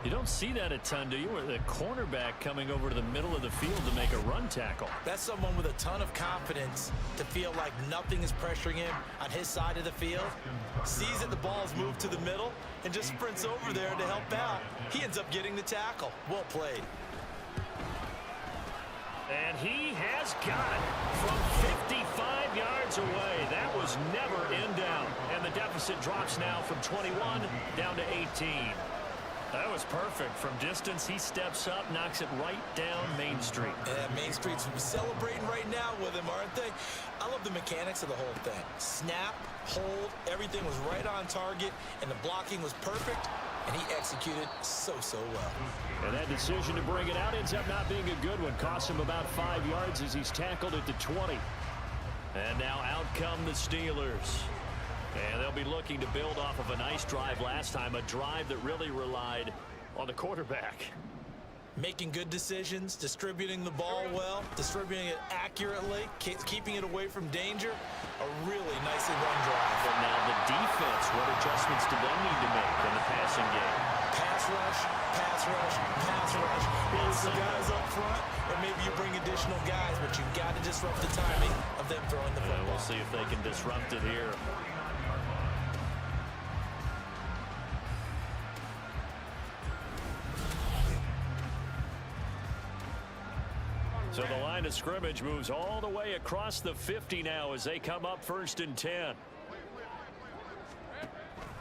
You don't see that a ton, do you? Where the cornerback coming over to the middle of the field to make a run tackle. That's someone with a ton of confidence to feel like nothing is pressuring him on his side of the field. Sees that the ball's moved to the middle and just sprints over there to help out. He ends up getting the tackle. Well played. And he has got it from 55 yards away. That was never in doubt. And the deficit drops now from 21 down to 18. That was perfect. From distance, he steps up, knocks it right down Main Street. Yeah, Main Street's celebrating right now with him, aren't they? I love the mechanics of the whole thing. Snap, hold, everything was right on target, and the blocking was perfect, and he executed so well. And that decision to bring it out ends up not being a good one. Costs him about 5 yards as he's tackled at the 20. And now out come the Steelers. And they'll be looking to build off of a nice drive last time, a drive that really relied on the quarterback. Making good decisions, distributing the ball well, distributing it accurately, keeping it away from danger. A really nicely run drive. But now the defense, what adjustments do they need to make in the passing game? Pass rush, pass rush, pass rush. Maybe some guys up front, or maybe you bring additional guys, but you've got to disrupt the timing of them throwing the football. We'll see if they can disrupt it here. So the line of scrimmage moves all the way across the 50 now as they come up 1st and 10.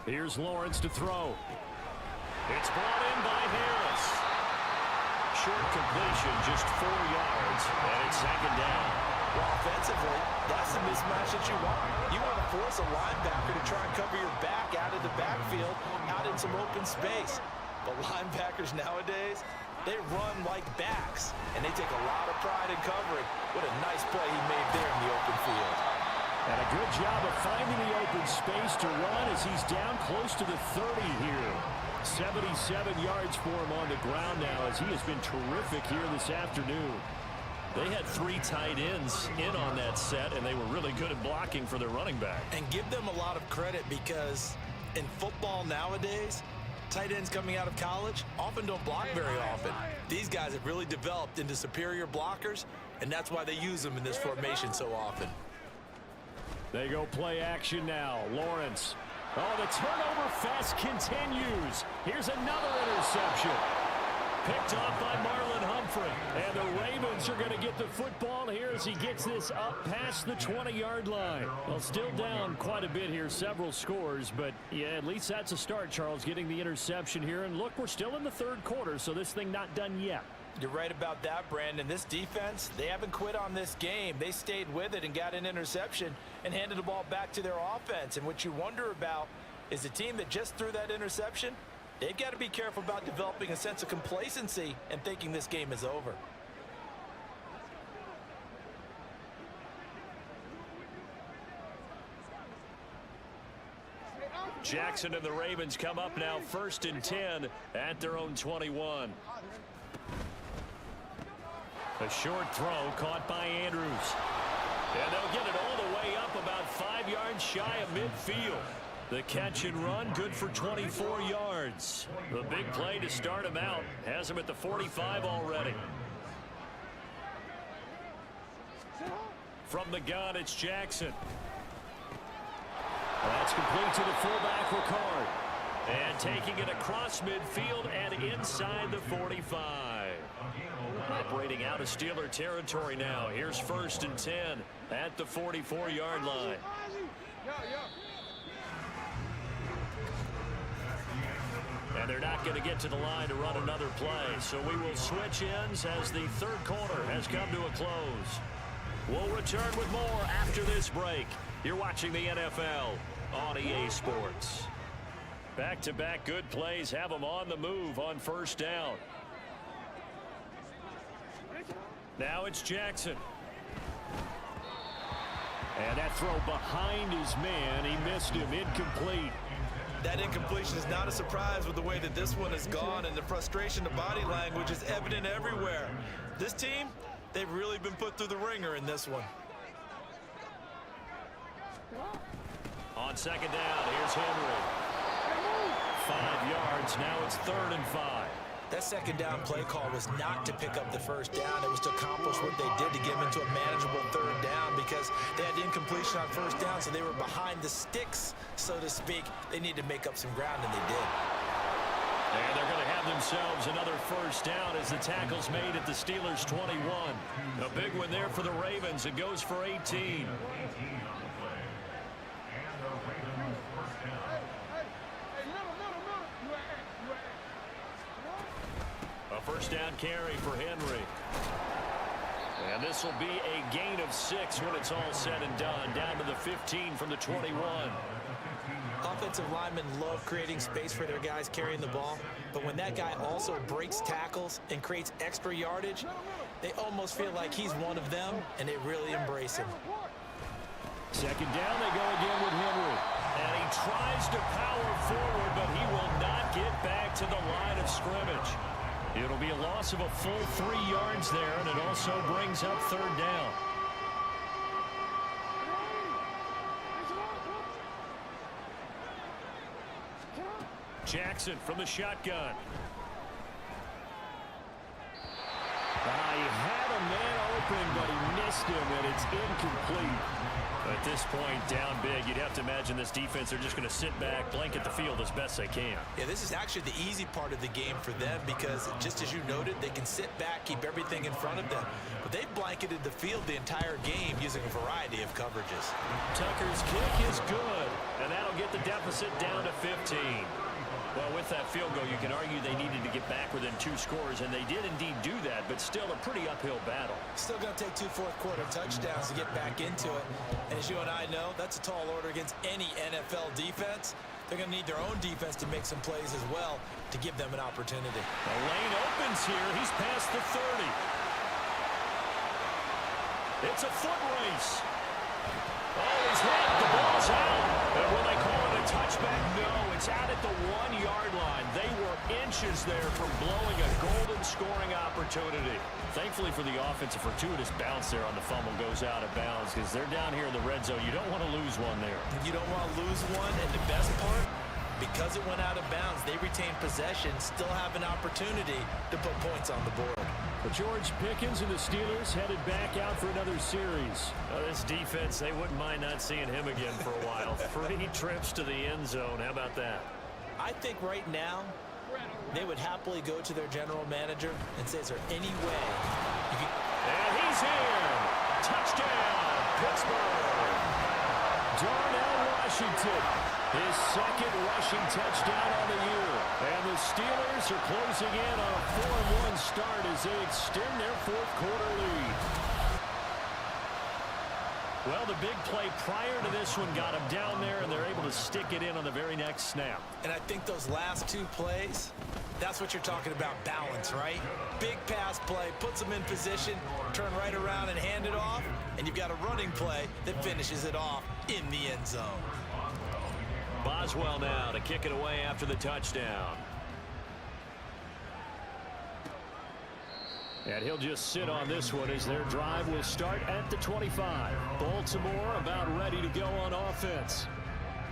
Here's Lawrence to throw. It's brought in by Harris. Short completion, just 4 yards, and it's 2nd down. Well, offensively, that's the mismatch that you want. You want to force a linebacker to try and cover your back out of the backfield, out in some open space. But linebackers nowadays, they run like backs, and they take a lot of pride in covering. What a nice play he made there in the open field. And a good job of finding the open space to run as he's down close to the 30 here. 77 yards for him on the ground now as he has been terrific here this afternoon. They had 3 tight ends in on that set, and they were really good at blocking for their running back. And give them a lot of credit because in football nowadays, tight ends coming out of college often don't block very often. These guys have really developed into superior blockers, and that's why they use them in this formation so often. They go play action now. Lawrence. Oh, the turnover fest continues. Here's another interception. Picked off by Marlon Humphrey. And the Ravens are going to get the football here as he gets this up past the 20-yard line. Well, still down quite a bit here, several scores, but yeah, at least that's a start, Charles, getting the interception here. And look, we're still in the 3rd quarter, so this thing not done yet. You're right about that, Brandon. This defense, they haven't quit on this game. They stayed with it and got an interception and handed the ball back to their offense. And what you wonder about is the team that just threw that interception, they've got to be careful about developing a sense of complacency and thinking this game is over. Jackson and the Ravens come up now 1st and 10 at their own 21. A short throw caught by Andrews. And they'll get it all the way up about 5 yards shy of midfield. The catch and run good for 24 yards. The big play to start him out has him at the 45 already. From the gun, it's Jackson. That's complete to the fullback, Ricard. And taking it across midfield and inside the 45. Operating out of Steeler territory now. Here's 1st and 10 at the 44-yard line. And they're not going to get to the line to run another play. So we will switch ends as the 3rd quarter has come to a close. We'll return with more after this break. You're watching the NFL on EA Sports. Back-to-back good plays have them on the move on 1st down. Now it's Jackson. And that throw behind his man. He missed him. Incomplete. That incompletion is not a surprise with the way that this one has gone, and the frustration of body language is evident everywhere. This team, they've really been put through the ringer in this one. On 2nd down, here's Henry. 5 yards, now it's 3rd and 5. That 2nd down play call was not to pick up the 1st down. It was to accomplish what they did to get them into a manageable 3rd down because they had the incompletion on 1st down, so they were behind the sticks, so to speak. They need to make up some ground, and they did. And they're going to have themselves another 1st down as the tackle's made at the Steelers' 21. A big one there for the Ravens. It goes for 18. A 1st down carry for Henry. And this will be a gain of 6 when it's all said and done. Down to the 15 from the 21. Offensive linemen love creating space for their guys carrying the ball, but when that guy also breaks tackles and creates extra yardage, they almost feel like he's one of them, and they really embrace him. 2nd down, they go again with Henry. And he tries to power forward, but he will not get back to the line of scrimmage. It'll be a loss of a full 3 yards there, and it also brings up 3rd down. Jackson from the shotgun. He had a man open, but he missed him, and it's incomplete. At this point, down big, you'd have to imagine this defense are just going to sit back, blanket the field as best they can. Yeah, this is actually the easy part of the game for them because, just as you noted, they can sit back, keep everything in front of them. But they've blanketed the field the entire game using a variety of coverages. Tucker's kick is good, and that'll get the deficit down to 15. Well, with that field goal, you can argue they needed to get back within 2 scores, and they did indeed do that, but still a pretty uphill battle. Still going to take 2 fourth-quarter touchdowns to get back into it. And as you and I know, that's a tall order against any NFL defense. They're going to need their own defense to make some plays as well to give them an opportunity. The lane opens here. He's past the 30. It's a foot race. Oh, he's hit. The ball's out. And will they call it a touchback? No, it's out at the 1-yard line. They were inches there from blowing a golden scoring opportunity. Thankfully for the offense, a fortuitous bounce there on the fumble goes out of bounds because they're down here in the red zone. You don't want to lose one there. You don't want to lose one, and the best part, because it went out of bounds, they retain possession, still have an opportunity to put points on the board. But George Pickens and the Steelers headed back out for another series. This defense, they wouldn't mind not seeing him again for a while. 3 trips to the end zone. How about that? I think right now they would happily go to their general manager and say, is there any way you can... And he's here. Touchdown, Pittsburgh. Darnell Washington, his second rushing touchdown on the year. And the Steelers are closing in on a 4-1 start as they extend their 4th-quarter lead. Well, the big play prior to this one got him down there, and they're able to stick it in on the very next snap. And I think those last 2 plays, that's what you're talking about, balance, right? Big pass play, puts them in position, turn right around and hand it off, and you've got a running play that finishes it off in the end zone. Boswell now to kick it away after the touchdown. And he'll just sit on this one as their drive will start at the 25. Baltimore about ready to go on offense.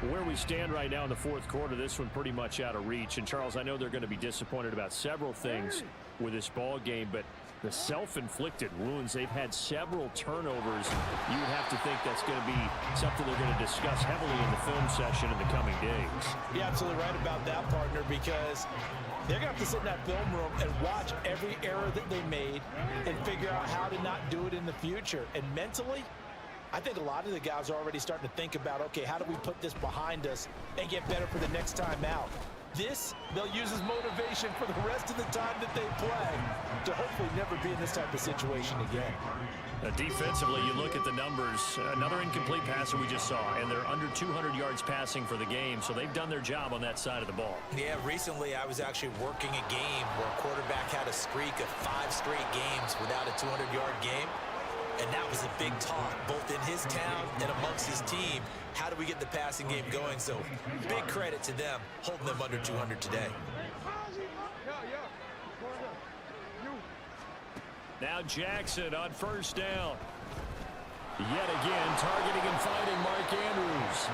Where we stand right now in the 4th quarter, this one pretty much out of reach. And, Charles, I know they're going to be disappointed about several things with this ball game, but the self-inflicted wounds, they've had several turnovers. You would have to think that's going to be something they're going to discuss heavily in the film session in the coming days. You're absolutely right about that, partner, because they're going to have to sit in that film room and watch every error that they made and figure out how to not do it in the future. And mentally, I think a lot of the guys are already starting to think about, okay, how do we put this behind us and get better for the next time out? This, they'll use as motivation for the rest of the time that they play to hopefully never be in this type of situation again. Defensively, you look at the numbers. Another incomplete passer we just saw, and they're under 200 yards passing for the game, so they've done their job on that side of the ball. Yeah, recently I was actually working a game where a quarterback had a streak of 5 straight games without a 200-yard game. And that was a big talk, both in his town and amongst his team. How do we get the passing game going? So big credit to them, holding them under 200 today. Now Jackson on 1st down. Yet again, targeting and finding Mark Andrews.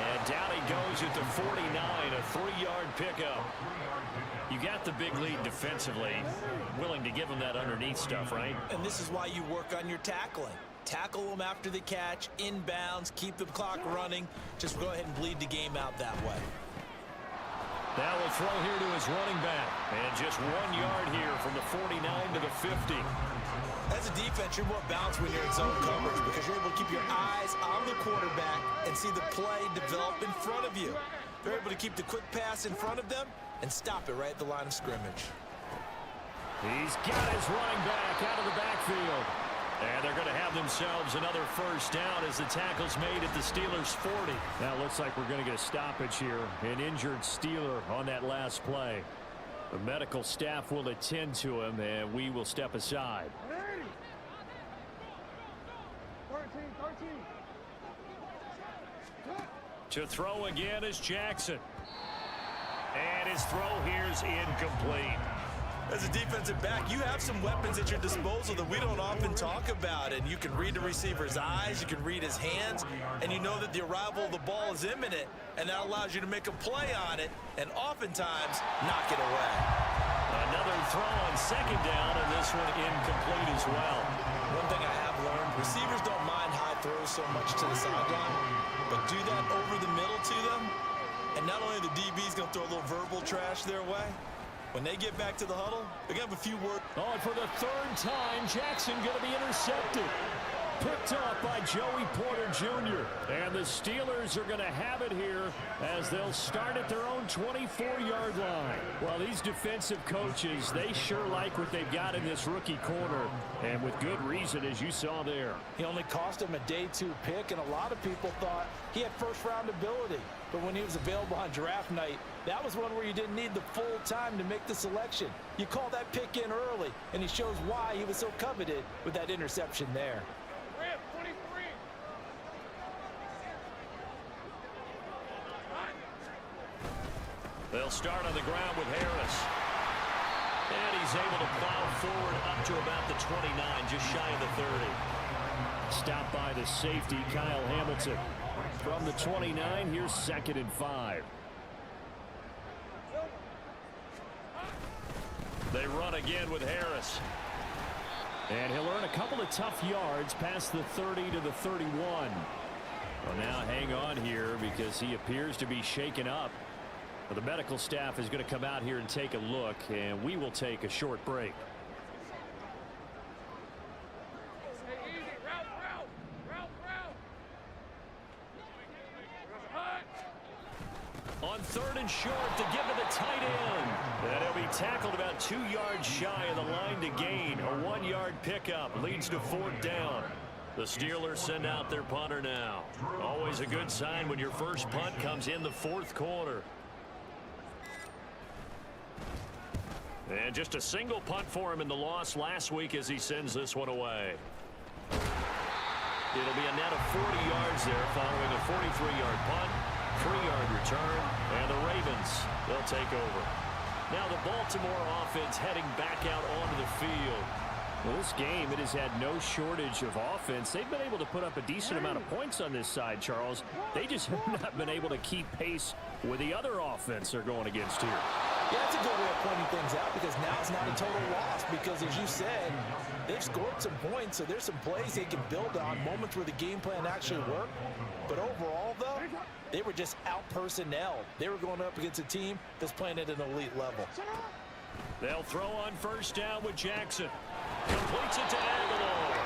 And down he goes at the 49, a 3-yard pickup. You got the big lead defensively, willing to give them that underneath stuff, right? And this is why you work on your tackling. Tackle them after the catch, inbounds, keep the clock running. Just go ahead and bleed the game out that way. Now we'll throw here to his running back. And just 1 yard here from the 49 to the 50. As a defense, you're more balanced when you're in zone coverage because you're able to keep your eyes on the quarterback and see the play develop in front of you. They're able to keep the quick pass in front of them and stop it right at the line of scrimmage. He's got his running back out of the backfield. And they're going to have themselves another 1st down as the tackle's made at the Steelers' 40. Now it looks like we're going to get a stoppage here. An injured Steeler on that last play. The medical staff will attend to him, and we will step aside. 13. To throw again is Jackson. And his throw here's incomplete. As a defensive back, you have some weapons at your disposal that we don't often talk about. And you can read the receiver's eyes, you can read his hands, and you know that the arrival of the ball is imminent, and that allows you to make a play on it and oftentimes knock it away. Another throw on 2nd down, and this one incomplete as well. One thing I have learned Receivers don't mind high throws so much to the sideline, but do that over the middle to them, and not only the DB's going to throw a little verbal trash their way, when they get back to the huddle, they're going to have a few words. Oh, and for the third time, Jackson going to be intercepted. Picked up by Joey Porter Jr. And the Steelers are going to have it here as they'll start at their own 24-yard line. Well, these defensive coaches, they sure like what they've got in this rookie corner, and with good reason, as you saw there. He only cost him a day 2 pick, and a lot of people thought he had first-round ability. But when he was available on draft night, that was one where you didn't need the full time to make the selection. You call that pick in early, and he shows why he was so coveted with that interception there. They'll start on the ground with Harris. And he's able to plow forward up to about the 29, just shy of the 30. Stopped by the safety, Kyle Hamilton. From the 29, here's 2nd and 5. They run again with Harris. And he'll earn a couple of tough yards past the 30 to the 31. Well, now hang on here because he appears to be shaken up. Well, the medical staff is going to come out here and take a look, and we will take a short break. On 3rd and short to give to the tight end. And he'll be tackled about 2 yards shy of the line to gain. A 1-yard pickup leads to 4th down. The Steelers send out their punter now. Always a good sign when your first punt comes in the 4th quarter. And just a single punt for him in the loss last week as he sends this one away. It'll be a net of 40 yards there following a 43-yard punt, 3-yard return, and the Ravens, they'll take over. Now the Baltimore offense heading back out onto the field. Well, this game, it has had no shortage of offense. They've been able to put up a decent amount of points on this side, Charles. They just have not been able to keep pace with the other offense they're going against here. Yeah, that's a good way of pointing things out because now it's not a total loss because, as you said, they've scored some points, so there's some plays they can build on, moments where the game plan actually worked. But overall, though, they were just out-personnel. They were going up against a team that's playing at an elite level. They'll throw on 1st down with Jackson. Completes it to Aguilar.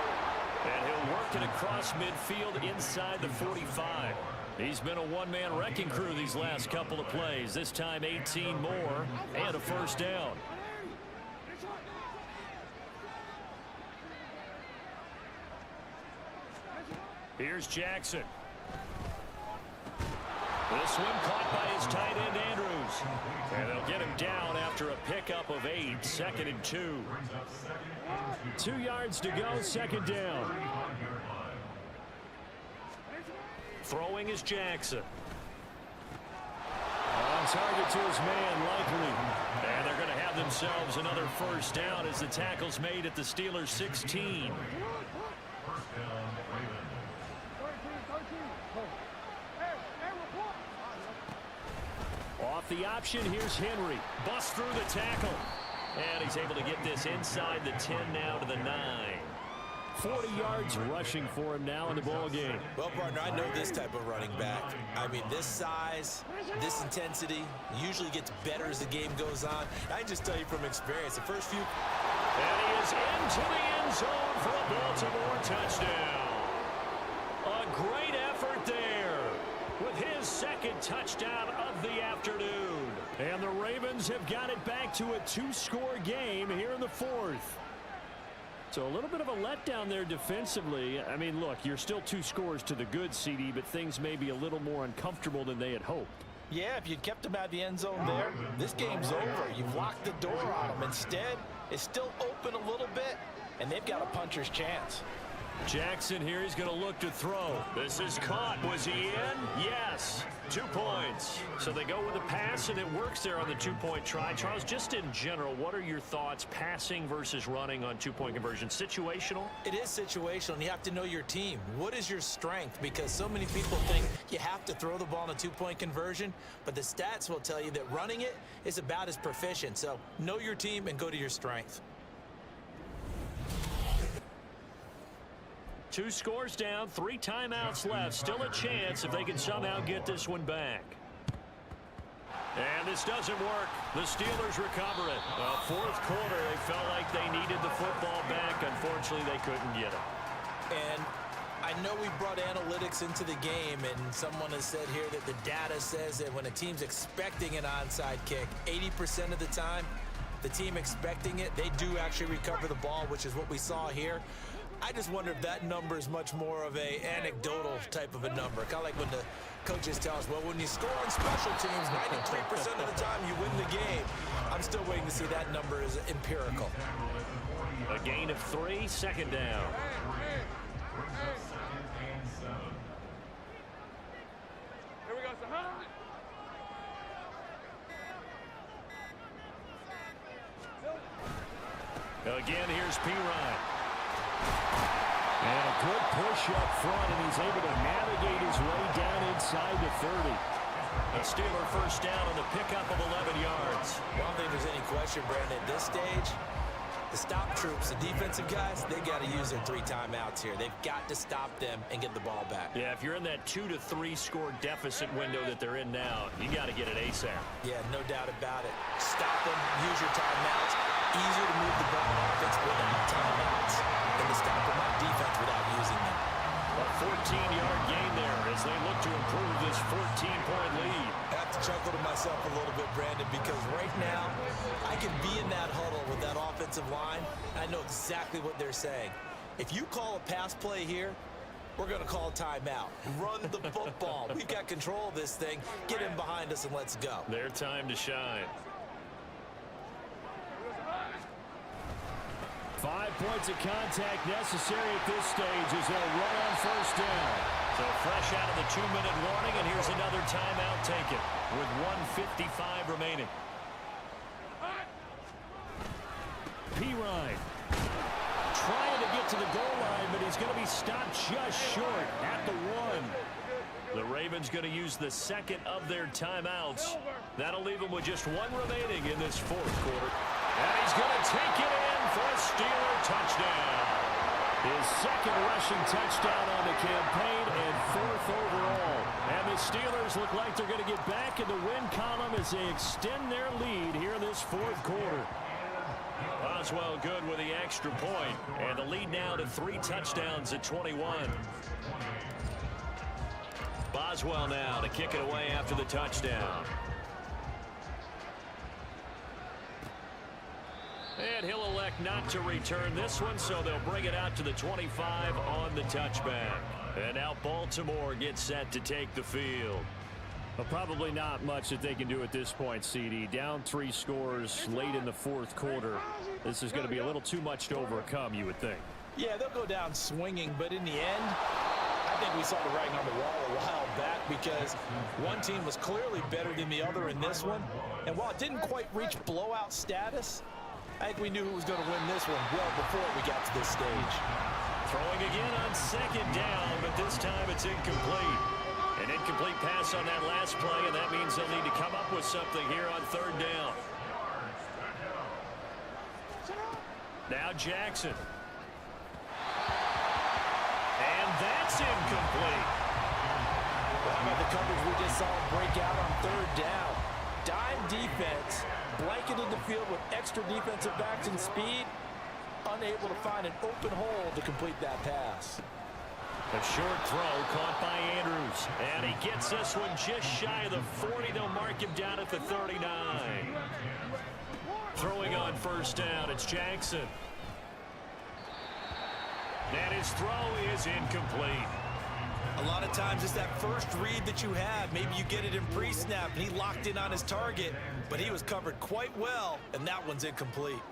And he'll work it across midfield inside the 45. He's been a one-man wrecking crew these last couple of plays. This time 18 more and a 1st down. Here's Jackson. This one caught by his tight end, Andrews. And they'll get him down after a pickup of 8, 2nd and 2. 2 yards to go, 2nd down. Throwing is Jackson. On target to his man, likely. And they're going to have themselves another 1st down as the tackle's made at the Steelers' 16. Off the option, here's Henry. Busts through the tackle. And he's able to get this inside the 10 now to the 9. 40 yards rushing for him now in the ball game. Well, partner, I know this type of running back. I mean, this size, this intensity usually gets better as the game goes on. I can just tell you from experience, the first few... And he is into the end zone for a Baltimore touchdown. A great effort there with his 2nd touchdown of the afternoon. And the Ravens have got it back to a 2-score game here in the 4th. So a little bit of a letdown there defensively. I mean, look, you're still 2 scores to the good, CD, but things may be a little more uncomfortable than they had hoped. Yeah, if you'd kept him out of the end zone there, this game's over. You've locked the door on him. Instead, it's still open a little bit, and they've got a puncher's chance. Jackson here, he's going to look to throw. This is caught. Was he in? Yes. 2 points. So they go with a pass, and it works there on the 2-point try. Charles, just in general, what are your thoughts passing versus running on 2-point conversion? Situational? It is situational, and you have to know your team. What is your strength? Because so many people think you have to throw the ball in a 2-point conversion, but the stats will tell you that running it is about as proficient. So know your team and go to your strength. 2 scores down, 3 timeouts left. Still a chance if they can somehow get this one back. And this doesn't work. The Steelers recover it. Fourth quarter, they felt like they needed the football back. Unfortunately, they couldn't get it. And I know we brought analytics into the game, and someone has said here that the data says that when a team's expecting an onside kick, 80% of the time, the team expecting it, they do actually recover the ball, which is what we saw here. I just wonder if that number is much more of a anecdotal type of a number. Kind of like when the coaches tell us, well, when you score on special teams, 93% of the time you win the game. I'm still waiting to see that number is empirical. A gain of 3, second down. Here we go, son. Again, here's P-Ryan. And a good push up front, and he's able to navigate his way down inside the 30. A Steeler first down on the pickup of 11 yards. I don't think there's any question, Brandon, at this stage, the stop troops, the defensive guys, they got to use their 3 timeouts here. They've got to stop them and get the ball back. Yeah, if you're in that 2 to 3 score deficit window that they're in now, you got to get it ASAP. Yeah, no doubt about it. Stop them, use your timeouts. Easier to move the ball on offense without timeouts than to stop them on defense without using them. A 14-yard gain there as they look to improve this 14-point lead. I have to chuckle to myself a little bit, Brandon, because right now I can be in that huddle with that offensive line, and I know exactly what they're saying. If you call a pass play here, we're going to call a timeout. Run the football. We've got control of this thing. Get in behind us and let's go. Their time to shine. 5 points of contact necessary at this stage as they'll run on first down. So fresh out of the 2-minute warning, and here's another timeout taken with 1:55 remaining. P-Ryan trying to get to the goal line, but he's going to be stopped just short at the 1. The Ravens going to use the second of their timeouts. That'll leave them with just 1 remaining in this fourth quarter. And he's going to take it in for a Steeler touchdown. His second rushing touchdown on the campaign and 4th overall. And the Steelers look like they're going to get back in the win column as they extend their lead here in this fourth quarter. Boswell good with the extra point, and the lead now to 3 touchdowns at 21. Boswell now to kick it away after the touchdown. And he'll elect not to return this one, so they'll bring it out to the 25 on the touchback. And now Baltimore gets set to take the field. Well, probably not much that they can do at this point, CD. Down 3 scores late in the fourth quarter. This is going to be a little too much to overcome, you would think. Yeah, they'll go down swinging, but in the end, I think we saw the writing on the wall a while back because one team was clearly better than the other in this one. And while it didn't quite reach blowout status, I think we knew who was going to win this one well before we got to this stage. Throwing again on second down, but this time it's incomplete. An incomplete pass on that last play, and that means they'll need to come up with something here on third down. Now Jackson. And that's incomplete. How about the coverage we just saw break out on third down? Dime defense, blanketed the field with extra defensive backs and speed, unable to find an open hole to complete that pass. A short throw caught by Andrews. And he gets this one just shy of the 40. They'll mark him down at the 39. Throwing on first down, it's Jackson. And his throw is incomplete. A lot of times it's that first read that you have. Maybe you get it in pre-snap, and he locked in on his target, but he was covered quite well, and that one's incomplete.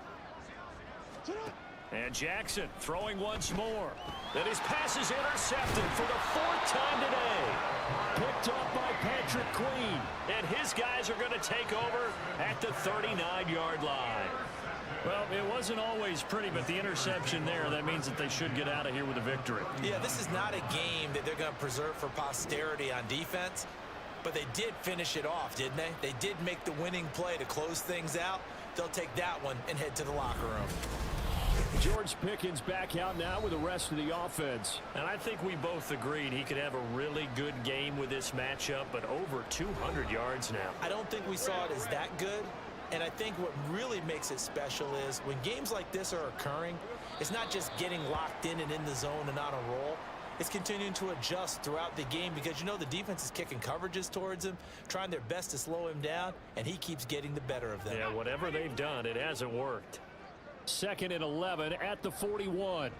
And Jackson throwing once more. Then his pass is intercepted for the 4th time today. Picked up by Patrick Queen. And his guys are going to take over at the 39-yard line. Well, it wasn't always pretty, but the interception there, that means that they should get out of here with a victory. Yeah, this is not a game that they're going to preserve for posterity on defense, but they did finish it off, didn't they? They did make the winning play to close things out. They'll take that one and head to the locker room. George Pickens back out now with the rest of the offense. And I think we both agreed he could have a really good game with this matchup, but over 200 yards now. I don't think we saw it as that good. And I think what really makes it special is when games like this are occurring, it's not just getting locked in and in the zone and on a roll. It's continuing to adjust throughout the game because, you know, the defense is kicking coverages towards him, trying their best to slow him down, and he keeps getting the better of them. Yeah, whatever they've done, it hasn't worked. 2nd and 11 at the 41.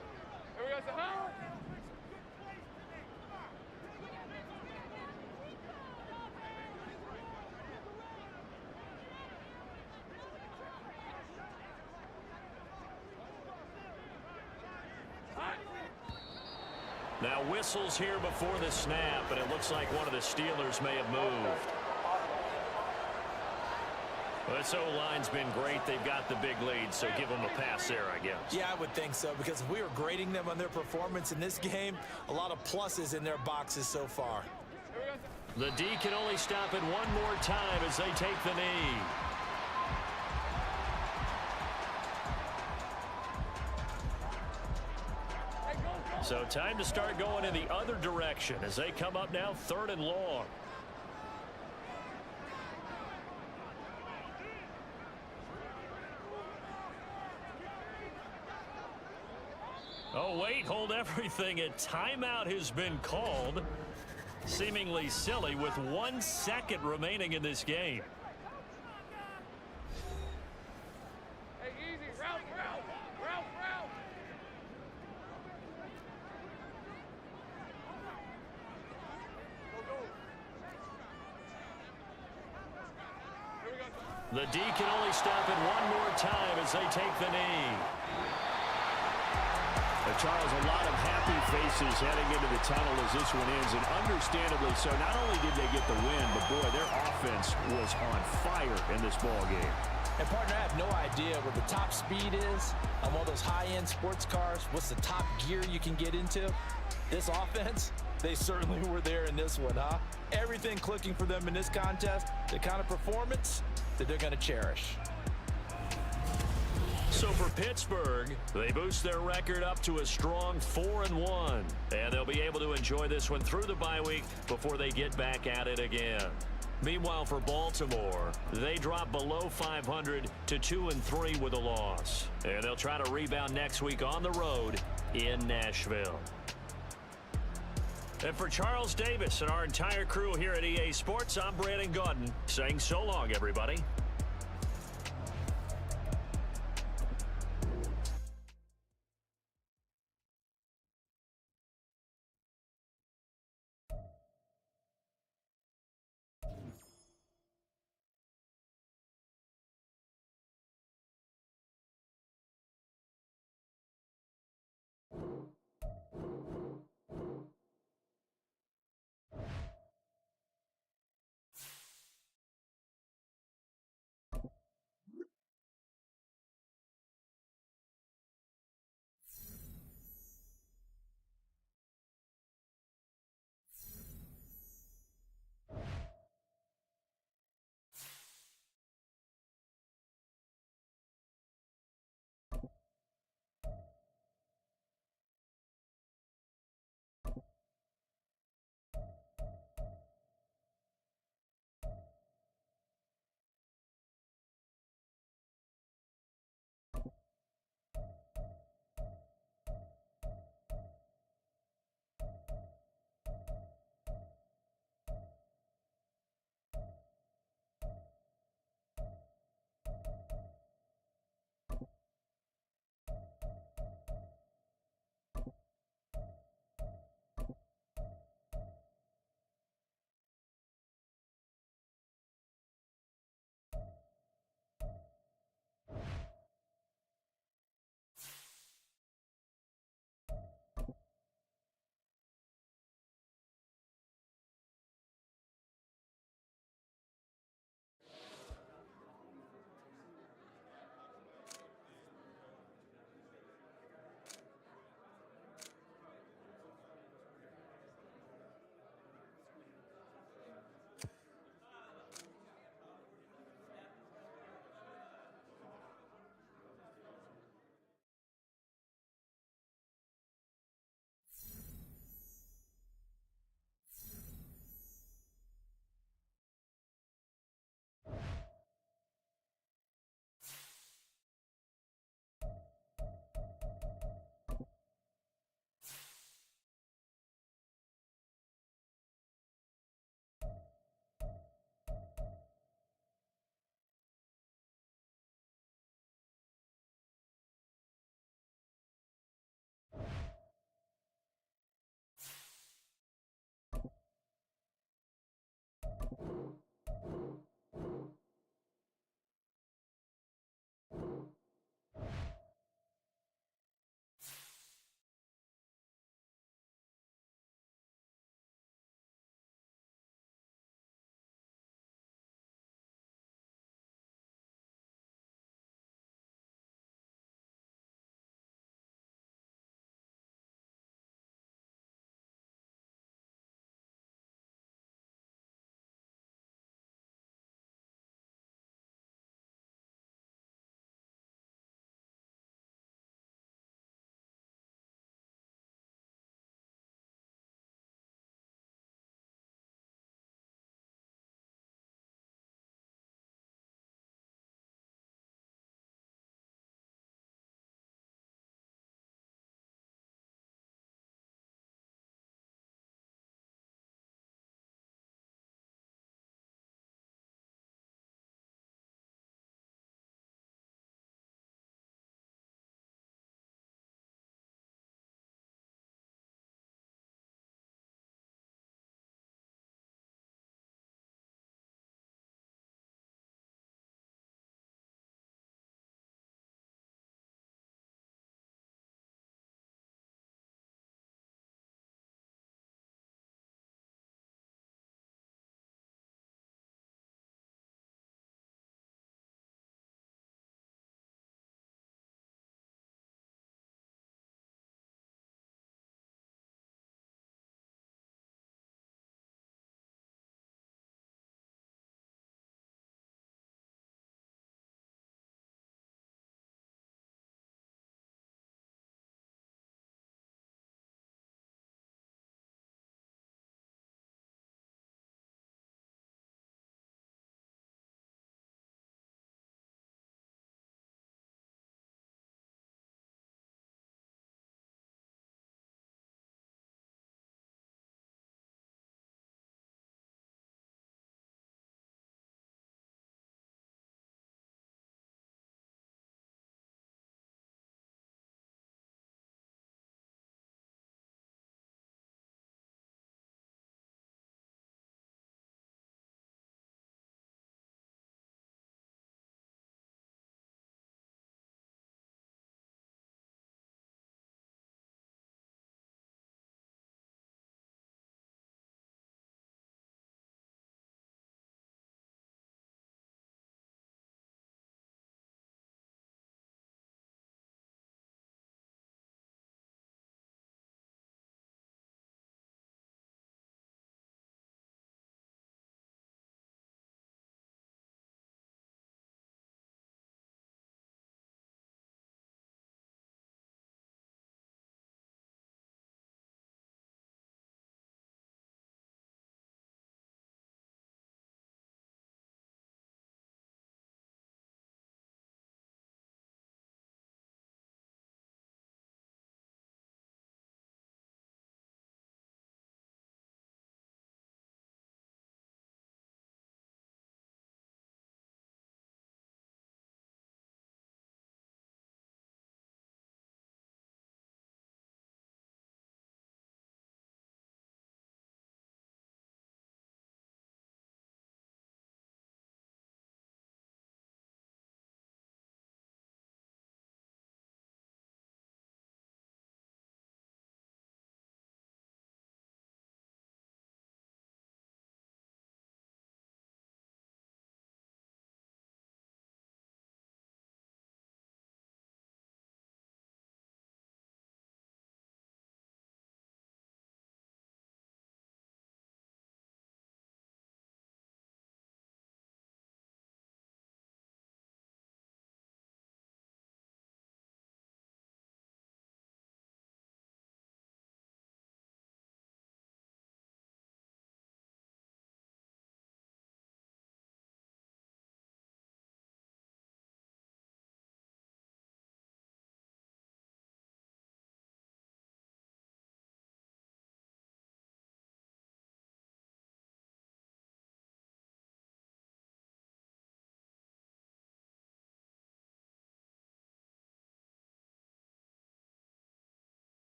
Now whistles here before the snap, and it looks like one of the Steelers may have moved. Well, this O-line's been great. They've got the big lead, so give them a pass there, I guess. Yeah, I would think so, because if we were grading them on their performance in this game, a lot of pluses in their boxes so far. The D can only stop it one more time as they take the knee. So time to start going in the other direction as they come up now 3rd and long. Oh, wait, hold everything. A timeout has been called. Seemingly silly with 1 second remaining in this game. Hey, easy. Route. The D can only stop it one more time as they take the knee. Charles, a lot of happy faces heading into the tunnel as this one ends, and understandably so. Not only did they get the win, but boy, their offense was on fire in this ball game. And partner, I have no idea what the top speed is on one of those high-end sports cars. What's the top gear you can get into? This offense, they certainly were there in this one, huh? Everything clicking for them in this contest, the kind of performance that they're going to cherish. So for Pittsburgh, they boost their record up to a strong 4-1. And they'll be able to enjoy this one through the bye week before they get back at it again. Meanwhile, for Baltimore, they drop below 500 to 2-3 with a loss. And they'll try to rebound next week on the road in Nashville. And for Charles Davis and our entire crew here at EA Sports, I'm Brandon Gaudin saying so long, everybody.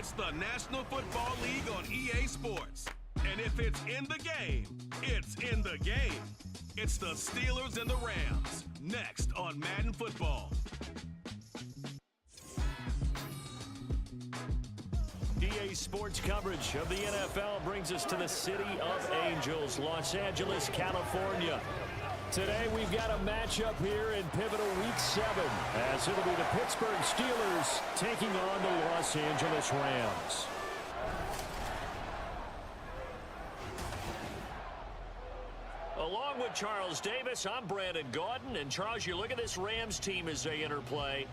It's the National Football League on EA Sports. And if it's in the game, it's in the game. It's the Steelers and the Rams, next on Madden Football. EA Sports coverage of the NFL brings us to the City of Angels, Los Angeles, California. Today we've got a matchup here in pivotal Week 7, as it'll be the Pittsburgh Steelers taking on the Los Angeles Rams. Along with Charles Davis, I'm Brandon Gaudin. And Charles, you look at this Rams team as they interplay.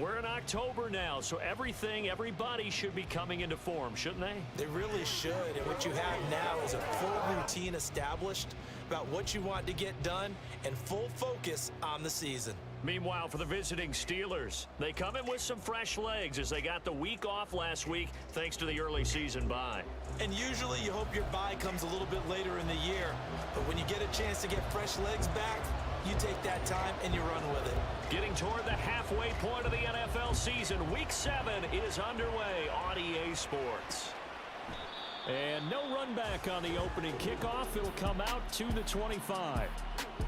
We're in October now, so everybody should be coming into form, shouldn't they? They really should, and what you have now is a full routine established about what you want to get done and full focus on the season. Meanwhile, for the visiting Steelers, they come in with some fresh legs as they got the week off last week thanks to the early season bye. And usually you hope your bye comes a little bit later in the year, but when you get a chance to get fresh legs back, you take that time and you run with it. Getting toward the halfway point of the NFL season, Week 7 is underway on EA Sports. And no run back on the opening kickoff. It'll come out to the 25.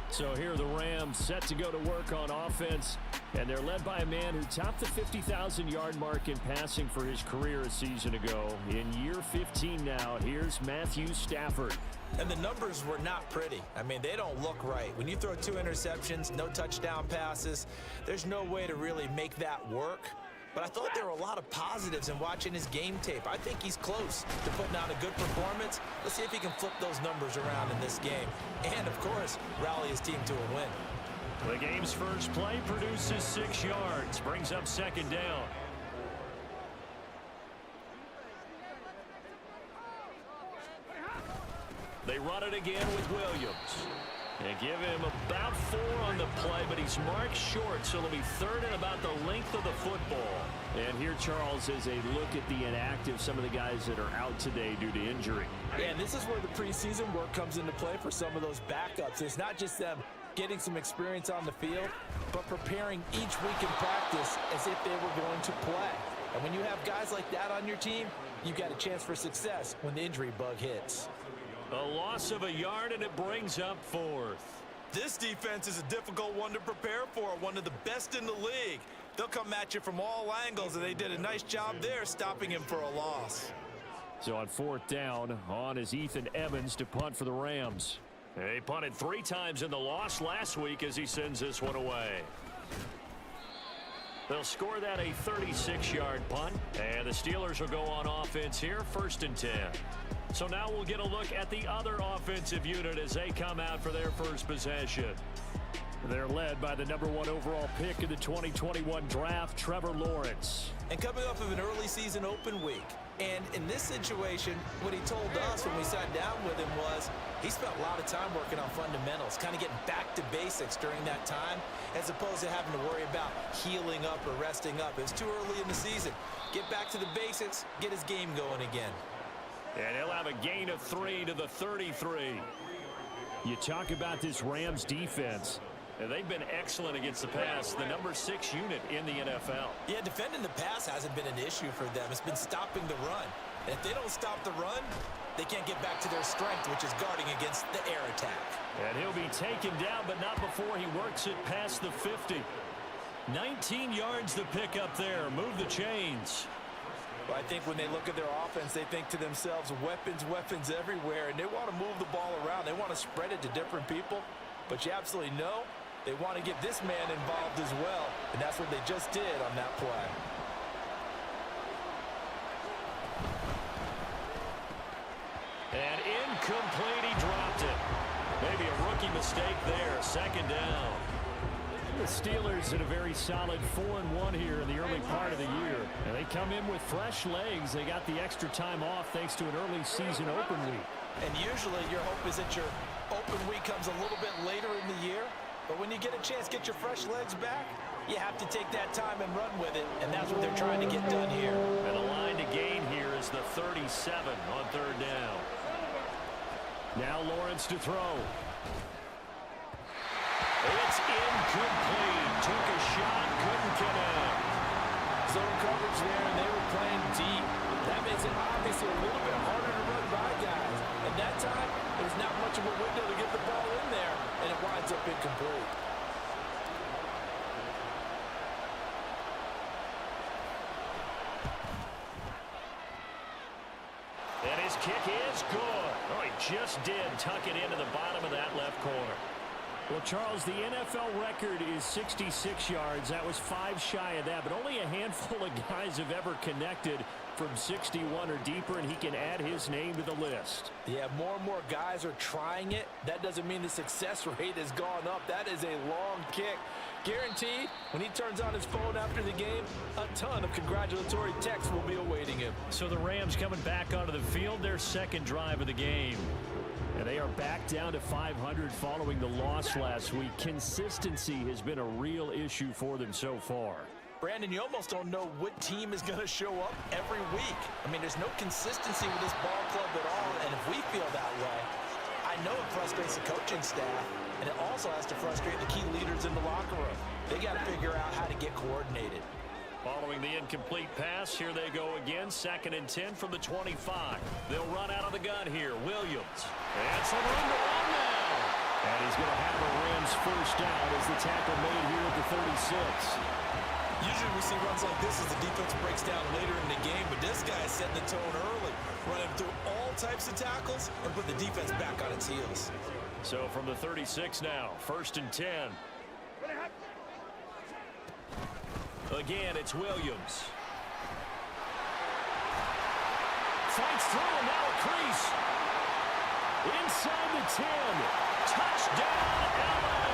So here the Rams set to go to work on offense. And they're led by a man who topped the 50,000-yard mark in passing for his career a season ago. In year 15 now, here's Matthew Stafford. And the numbers were not pretty. I mean, they don't look right. When you throw 2 interceptions, no touchdown passes, there's no way to really make that work. But I thought there were a lot of positives in watching his game tape. I think he's close to putting out a good performance. Let's see if he can flip those numbers around in this game. And, of course, rally his team to a win. The game's first play produces 6 yards, brings up second down. They run it again with Williams. And give him about 4 on the play, but he's marked short, so it'll be third and about the length of the football. And here, Charles, is a look at the inactive, some of the guys that are out today due to injury. Yeah, and this is where the preseason work comes into play for some of those backups. It's not just them getting some experience on the field, but preparing each week in practice as if they were going to play. And when you have guys like that on your team, you've got a chance for success when the injury bug hits. A loss of a yard, and it brings up 4th. This defense is a difficult one to prepare for, one of the best in the league. They'll come at you from all angles, and they did a nice job there stopping him for a loss. So on 4th down, on is Ethan Evans to punt for the Rams. He punted 3 times in the loss last week as he sends this one away. They'll score that a 36-yard punt, and the Steelers will go on offense here, 1st and 10. So now we'll get a look at the other offensive unit as they come out for their first possession. They're led by the number 1 overall pick in the 2021 draft, Trevor Lawrence. And coming off of an early season open week. And in this situation, what he told us when we sat down with him was he spent a lot of time working on fundamentals, kind of getting back to basics during that time, as opposed to having to worry about healing up or resting up. It was too early in the season. Get back to the basics, get his game going again. And he'll have a gain of 3 to the 33. You talk about this Rams defense. And they've been excellent against the pass, the number 6 unit in the NFL. Yeah, defending the pass hasn't been an issue for them. It's been stopping the run. And if they don't stop the run, they can't get back to their strength, which is guarding against the air attack. And he'll be taken down, but not before he works it past the 50. 19 yards to pick up there. Move the chains. Well, I think when they look at their offense, they think to themselves, weapons everywhere, and they want to move the ball around. They want to spread it to different people, but you absolutely know they want to get this man involved as well, and that's what they just did on that play. And incomplete, he dropped it. Maybe a rookie mistake there, 2nd down. The Steelers at a very solid 4-1 here in the early part of the year. And they come in with fresh legs. They got the extra time off thanks to an early season open week. And usually your hope is that your open week comes a little bit later in the year. But when you get a chance to get your fresh legs back, you have to take that time and run with it. And that's what they're trying to get done here. And the line to gain here is the 37 on 3rd down. Now Lawrence to throw. It's incomplete. Took a shot, couldn't connect. Zone coverage there, and they were playing deep. That makes it obviously a little bit harder to run by guys. And that time, there's not much of a window to get the ball in there, and it winds up incomplete. And his kick is good. Oh, he just did tuck it into the bottom of that left corner. Well, Charles, the NFL record is 66 yards. That was 5 shy of that, but only a handful of guys have ever connected from 61 or deeper, and he can add his name to the list. Yeah, more and more guys are trying it. That doesn't mean the success rate has gone up. That is a long kick. Guaranteed, when he turns on his phone after the game, a ton of congratulatory texts will be awaiting him. So the Rams coming back onto the field, their second drive of the game. And they are back down to 500 following the loss last week. Consistency has been a real issue for them so far. Brandon, you almost don't know what team is going to show up every week. I mean, there's no consistency with this ball club at all, and if we feel that way, I know it frustrates the coaching staff, and it also has to frustrate the key leaders in the locker room. They got to figure out how to get coordinated. Following the incomplete pass, here they go again. 2nd and 10 from the 25. They'll run out of the gun here. Williams. And some room to run now. And he's going to have a Rams first down as the tackle made here at the 36. Usually we see runs like this as the defense breaks down later in the game, but this guy is setting the tone early, running through all types of tackles and put the defense back on its heels. So from the 36 now, 1st and 10. Again, it's Williams. Fights through, and now a crease. Inside the 10. Touchdown, LA!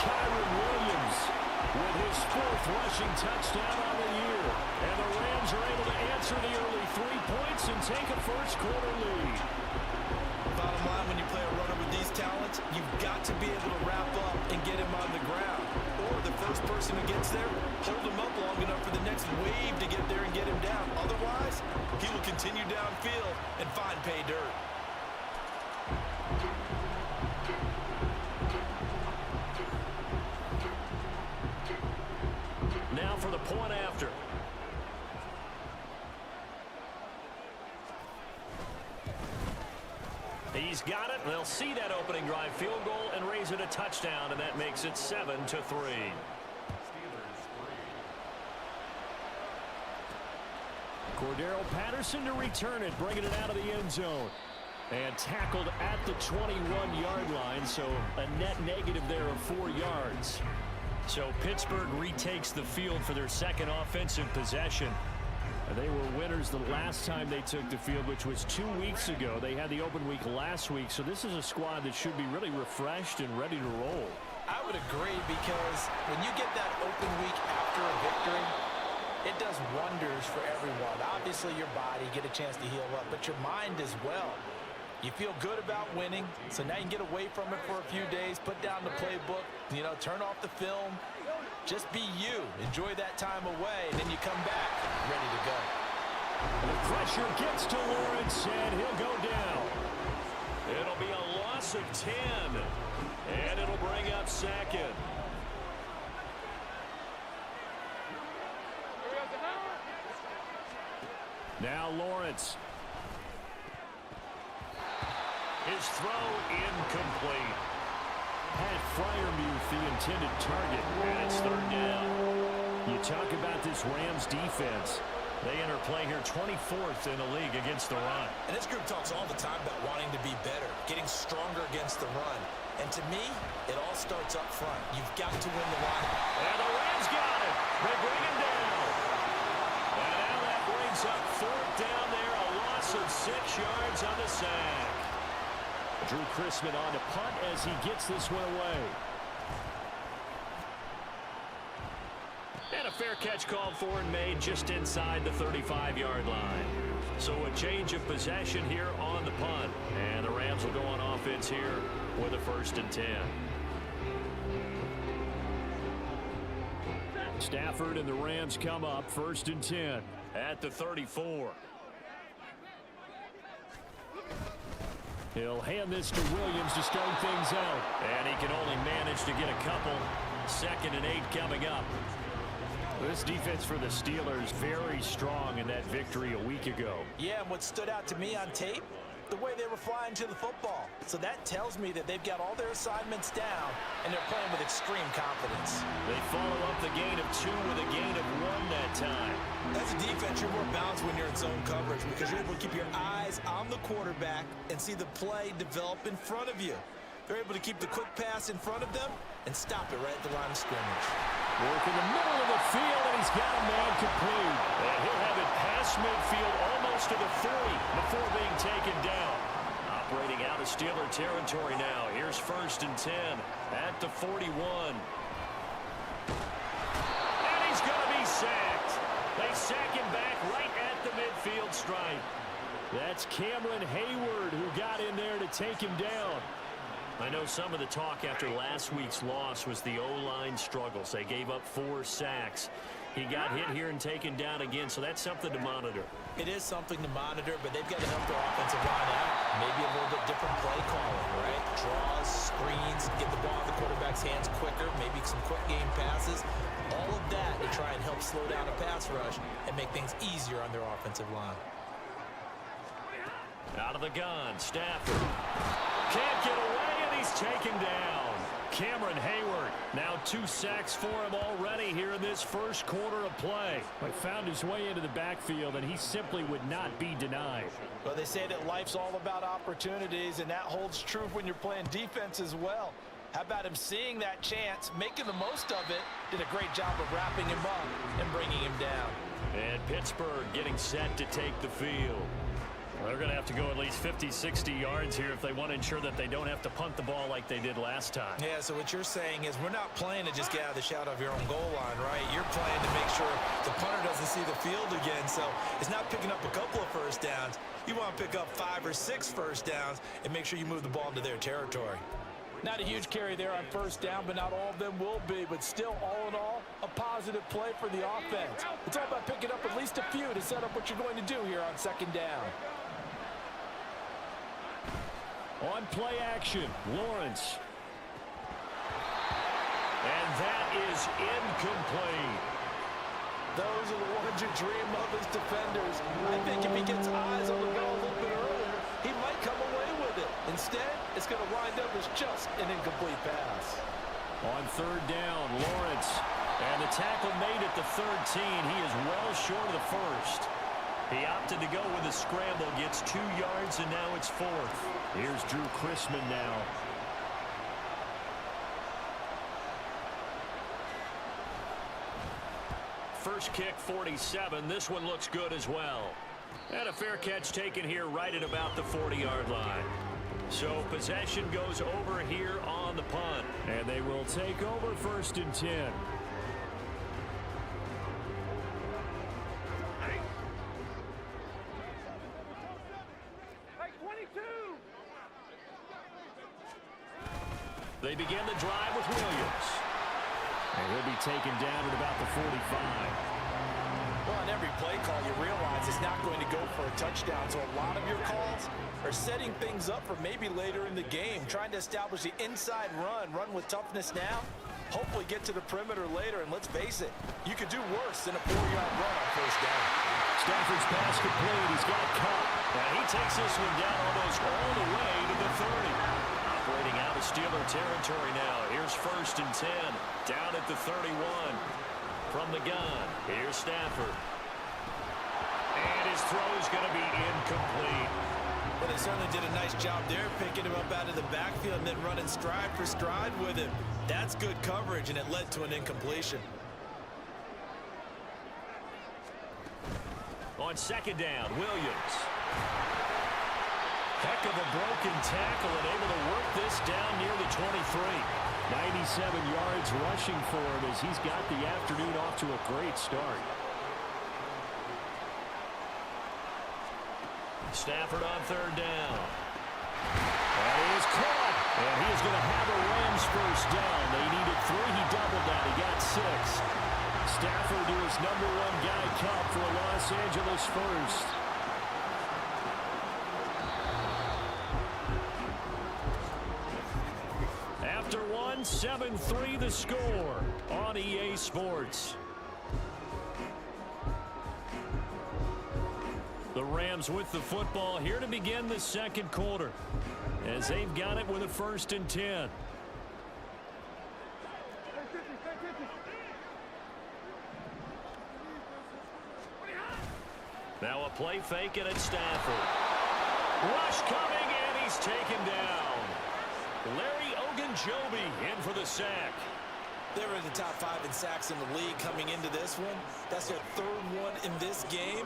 Kyron Williams with his 4th rushing touchdown on the year. And the Rams are able to answer the early 3 points and take a first-quarter lead. Bottom line, when you play a runner with these talents, you've got to be able to wrap up and get him on the ground. Or the first person who gets there, hold him up long enough for the next wave to get there and get him down. Otherwise, he will continue downfield and find pay dirt. Now for the point after. He's got it. They'll see that opening drive field goal and raise it a touchdown, and that makes it 7-3. Cordero Patterson to return it, bringing it out of the end zone. And tackled at the 21-yard line, so a net negative there of 4 yards. So Pittsburgh retakes the field for their second offensive possession. And they were winners the last time they took the field, which was 2 weeks ago. They had the open week last week, so this is a squad that should be really refreshed and ready to roll. I would agree, because when you get that open week after a victory, it does wonders for everyone. Obviously, your body, get a chance to heal up, but your mind as well. You feel good about winning, so now you can get away from it for a few days, put down the playbook, turn off the film. Just be you. Enjoy that time away, and then you come back ready to go. The pressure gets to Lawrence, and he'll go down. It'll be a loss of 10, and it'll bring up 2nd. Now Lawrence. His throw incomplete. Pat Freiermuth, the intended target, and it's 3rd down. You talk about this Rams defense. They enter play here 24th in the league against the run. And this group talks all the time about wanting to be better, getting stronger against the run. And to me, it all starts up front. You've got to win the line. And the Rams got it. They bring him down. And now that brings up 4th down there, a loss of 6 yards on the sack. Drew Chrisman on to punt as he gets this one away. And a fair catch called for and made just inside the 35-yard line. So a change of possession here on the punt. And the Rams will go on offense here with a 1st and 10. Stafford and the Rams come up 1st and 10. At the 34. He'll hand this to Williams to start things out. And he can only manage to get a couple. 2nd and 8 coming up. This defense for the Steelers very strong in that victory a week ago. Yeah, and what stood out to me on tape, the way they were flying to the football. So that tells me that they've got all their assignments down, and they're playing with extreme confidence. They follow up the gain of 2 with a gain of 1 that time. As a defense, you're more balanced when you're in zone coverage because you're able to keep your eyes on the quarterback and see the play develop in front of you. They're able to keep the quick pass in front of them and stop it right at the line of scrimmage. Work in the middle of the field, and he's got a man complete. And he'll have it past midfield almost to the 40 before being taken down. Operating out of Steeler territory now. Here's 1st and 10 at the 41. And he's going to be sacked. They sack him back right at the midfield stripe. That's Cameron Hayward who got in there to take him down. I know some of the talk after last week's loss was the O-line struggles. They gave up 4 sacks. He got hit here and taken down again, so that's something to monitor. It is something to monitor, but they've got to help their offensive line out. Maybe a little bit different play calling, right? Draws, screens, get the ball in the quarterback's hands quicker, maybe some quick game passes. All of that to try and help slow down a pass rush and make things easier on their offensive line. Out of the gun, Stafford. Can't get away, and he's taken down. Cameron Hayward, now 2 sacks for him already here in this first quarter of play. He found his way into the backfield, and he simply would not be denied. Well, they say that life's all about opportunities, and that holds true when you're playing defense as well. How about him seeing that chance, making the most of it, did a great job of wrapping him up and bringing him down. And Pittsburgh getting set to take the field. They're going to have to go at least 50, 60 yards here if they want to ensure that they don't have to punt the ball like they did last time. Yeah, so what you're saying is we're not playing to just get out of the shadow of your own goal line, right? You're playing to make sure the punter doesn't see the field again. So it's not picking up a couple of first downs. You want to pick up 5 or 6 first downs and make sure you move the ball into their territory. Not a huge carry there on first down, but not all of them will be. But still, all in all, a positive play for the offense. It's all about picking up at least a few to set up what you're going to do here on second down. On play action, Lawrence. And that is incomplete. Those are the ones you dream of as defenders. I think if he gets eyes on the ball a little bit earlier, he might come away with it. Instead, it's going to wind up as just an incomplete pass. On third down, Lawrence. And the tackle made at the 13. He is well short of the first. He opted to go with a scramble, gets 2 yards, and now it's 4th. Here's Drew Chrisman now. First kick, 47. This one looks good as well. And a fair catch taken here right at about the 40-yard line. So possession goes over here on the punt. And they will take over 1st and 10. They begin the drive with Williams. And he'll be taken down at about the 45. Well, on every play call, you realize it's not going to go for a touchdown. So a lot of your calls are setting things up for maybe later in the game, trying to establish the inside run with toughness now, hopefully get to the perimeter later. And let's face it, you could do worse than a 4-yard run on first down. Stafford's pass complete. He's got caught. And he takes this one down almost all the way to the 30. Operating out of Steeler territory now. Here's 1st and 10. Down at the 31. From the gun, here's Stafford. And his throw is going to be incomplete. Well, they certainly did a nice job there, picking him up out of the backfield and then running stride for stride with him. That's good coverage, and it led to an incompletion. On second down, Williams. Heck of a broken tackle and able to work this down near the 23. 97 yards rushing for him as he's got the afternoon off to a great start. Stafford on third down. That is caught. And he is going to have a Rams first down. They needed 3. He doubled that. He got 6. Stafford to his #1 guy count for a Los Angeles first. After 1, 7-3 the score on EA Sports. The Rams with the football here to begin the second quarter, as they've got it with a 1st and 10. Now a play fake, and it's Stafford. Rush coming, and he's taken down. Larry Ogunjobi in for the sack. They were in the top 5 in sacks in the league coming into this one. That's their 3rd one in this game.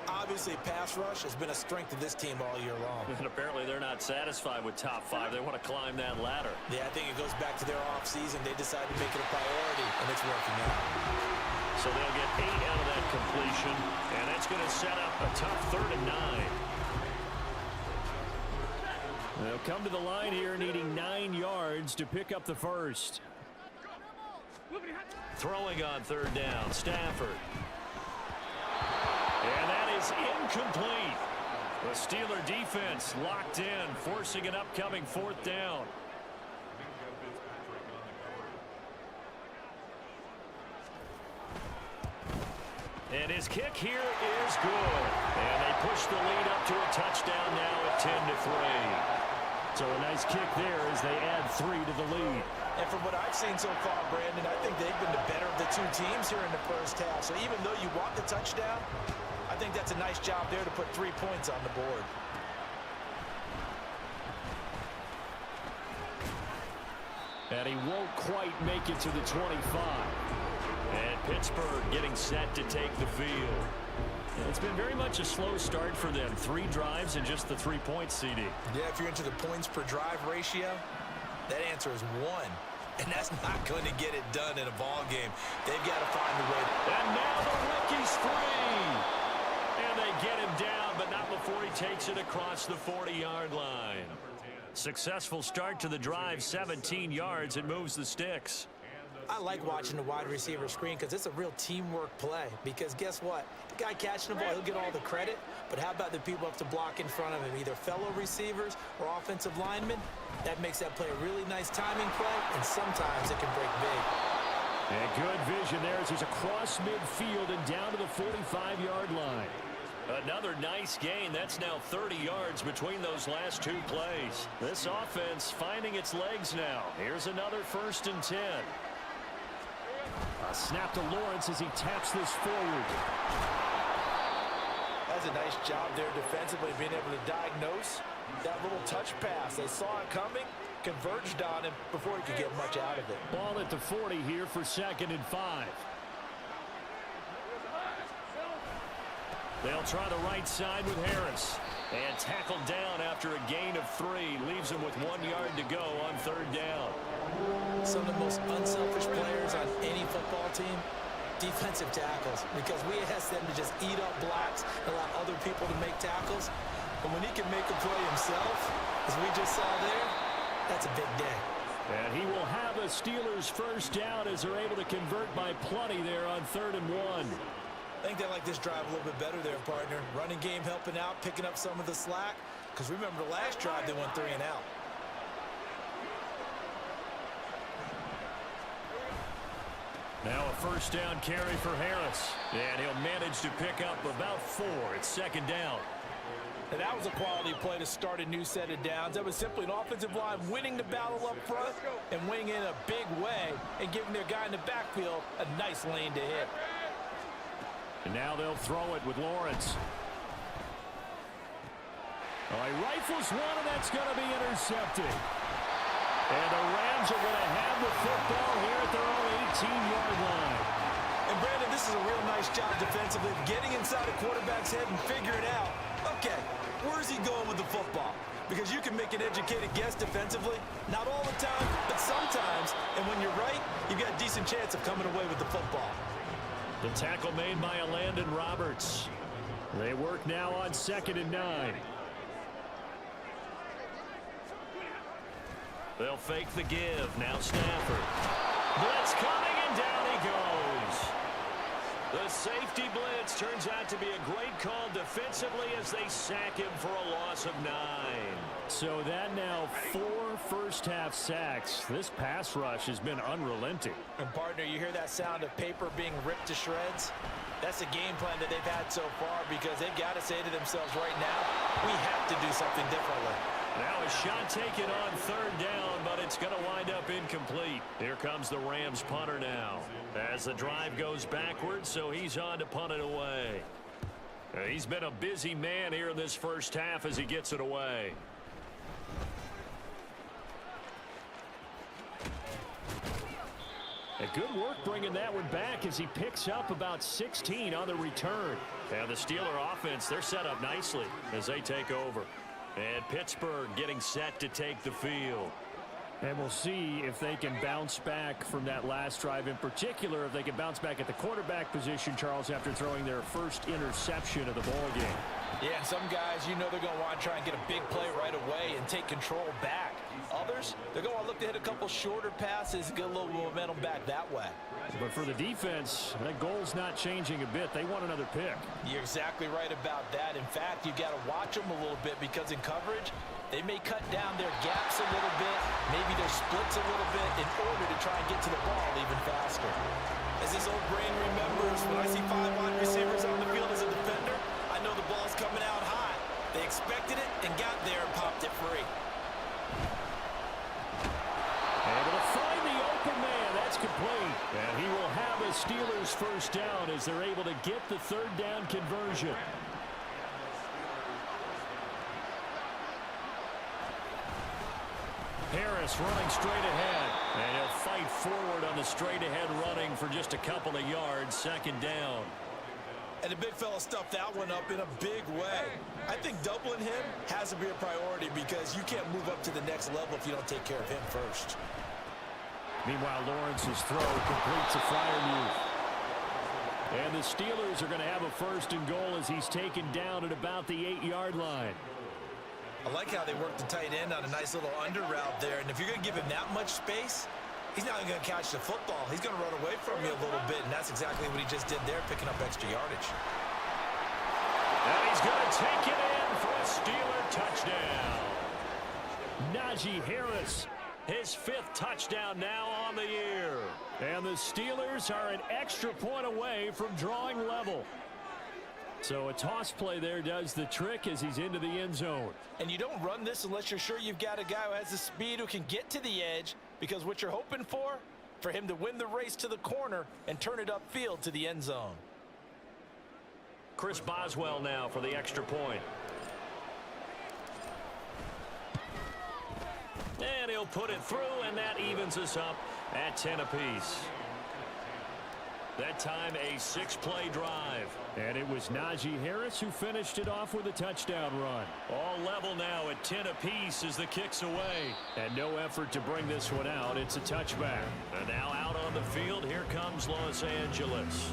Obviously, pass rush has been a strength of this team all year long. And apparently they're not satisfied with top 5. They want to climb that ladder. Yeah, I think it goes back to their offseason. They decided to make it a priority, and it's working out. So they'll get 8 out of that completion, and that's going to set up a tough 3rd and 9. They'll come to the line here needing 9 yards to pick up the first. Throwing on 3rd down, Stafford. And that is incomplete. The Steeler defense locked in, forcing an upcoming 4th down. And his kick here is good. And they push the lead up to a touchdown now at 10-3. So a nice kick there as they add 3 to the lead. And from what I've seen so far, Brandon, I think they've been the better of the 2 teams here in the first half. So even though you want the touchdown, I think that's a nice job there to put 3 points on the board. And he won't quite make it to the 25. And Pittsburgh getting set to take the field. It's been very much a slow start for them. 3 drives and just the 3 points, CD. Yeah, if you're into the points per drive ratio, that answer is 1. And that's not going to get it done in a ball game. They've got to find a way. And now the rookie's free. And they get him down, but not before he takes it across the 40-yard line. Successful start to the drive, 17 yards, and moves the sticks. I like watching the wide receiver screen because it's a real teamwork play. Because guess what? The guy catching the ball, he'll get all the credit. But how about the people have to block in front of him, either fellow receivers or offensive linemen? That makes that play a really nice timing play, and sometimes it can break big. And good vision there as he's across midfield and down to the 45-yard line. Another nice gain. That's now 30 yards between those last 2 plays. This offense finding its legs now. Here's another 1st and 10. A snap to Lawrence as he taps this forward. That's a nice job there defensively, being able to diagnose that little touch pass. They saw it coming, converged on him before he could get much out of it. Ball at the 40 here for 2nd and 5. They'll try the right side with Harris. And tackled down after a gain of 3. Leaves him with 1 yard to go on 3rd down. Some of the most unselfish players on any football team, defensive tackles. Because we ask them to just eat up blocks and allow other people to make tackles. And when he can make a play himself, as we just saw there, that's a big day. And he will have a Steelers 1st down as they're able to convert by plenty there on 3rd and 1. I think they like this drive a little bit better there, partner. Running game helping out, picking up some of the slack. Because remember the last drive, they went 3 and out. Now a 1st down carry for Harris. And he'll manage to pick up about 4. It's 2nd down. And that was a quality play to start a new set of downs. That was simply an offensive line winning the battle up front and winning in a big way and giving their guy in the backfield a nice lane to hit. And now they'll throw it with Lawrence. Oh, he rifles one, and that's going to be intercepted. And the Rams are going to have the football here at their own 18-yard line. And, Brandon, this is a real nice job defensively, getting inside the quarterback's head and figuring out, okay, where's he going with the football? Because you can make an educated guess defensively, not all the time, but sometimes. And when you're right, you've got a decent chance of coming away with the football. The tackle made by Landon Roberts. They work now on 2nd and 9. They'll fake the give. Now Stafford. Blitz coming, and down he goes. The safety blitz turns out to be a great call defensively as they sack him for a loss of 9. So that now 4 first-half sacks. This pass rush has been unrelenting. And partner, you hear that sound of paper being ripped to shreds? That's the game plan that they've had so far because they've got to say to themselves right now, we have to do something differently. Now a shot taken on 3rd down, but it's going to wind up incomplete. Here comes the Rams punter now. As the drive goes backwards, so he's on to punt it away. He's been a busy man here in this first half as he gets it away. Good work bringing that one back as he picks up about 16 on the return. And the Steeler offense, they're set up nicely as they take over. And Pittsburgh getting set to take the field. And we'll see if they can bounce back from that last drive, in particular if they can bounce back at the quarterback position, Charles, after throwing their first interception of the ball game. Yeah, some guys, you know they're going to want to try and get a big play right away and take control back. Others, they're going to want to look to hit a couple shorter passes and get a little momentum back that way. But for the defense, that goal's not changing a bit. They want another pick. You're exactly right about that. In fact, you've got to watch them a little bit because in coverage, they may cut down their gaps a little bit, maybe their splits a little bit in order to try and get to the ball even faster. As this old brain remembers, when I see 5 wide receivers on the field as a defender, I know the ball's coming out high. They expected it and got there and popped it free. Able to find the open man. That's complete. And he will have a Steelers first down as they're able to get the 3rd down conversion. Harris running straight ahead. And he'll fight forward on the straight ahead running for just a couple of yards. 2nd down. And the big fella stuffed that one up in a big way. I think doubling him has to be a priority because you can't move up to the next level if you don't take care of him first. Meanwhile, Lawrence's throw completes a Freiermuth. And the Steelers are going to have a 1st and goal as he's taken down at about the 8-yard line. I like how they work the tight end on a nice little under route there. And if you're going to give him that much space, he's not going to catch the football. He's going to run away from you a little bit, and that's exactly what he just did there, picking up extra yardage. And he's going to take it in for a Steeler touchdown. Najee Harris, his 5th touchdown now on the year. And the Steelers are an extra point away from drawing level. So a toss play there does the trick as he's into the end zone. And you don't run this unless you're sure you've got a guy who has the speed who can get to the edge, because what you're hoping for him to win the race to the corner and turn it upfield to the end zone. Chris Boswell now for the extra point. And he'll put it through, and that evens us up at 10 apiece. That time a 6-play drive. And it was Najee Harris who finished it off with a touchdown run. All level now at 10 apiece as the kick's away. And no effort to bring this one out. It's a touchback. And now out on the field, here comes Los Angeles.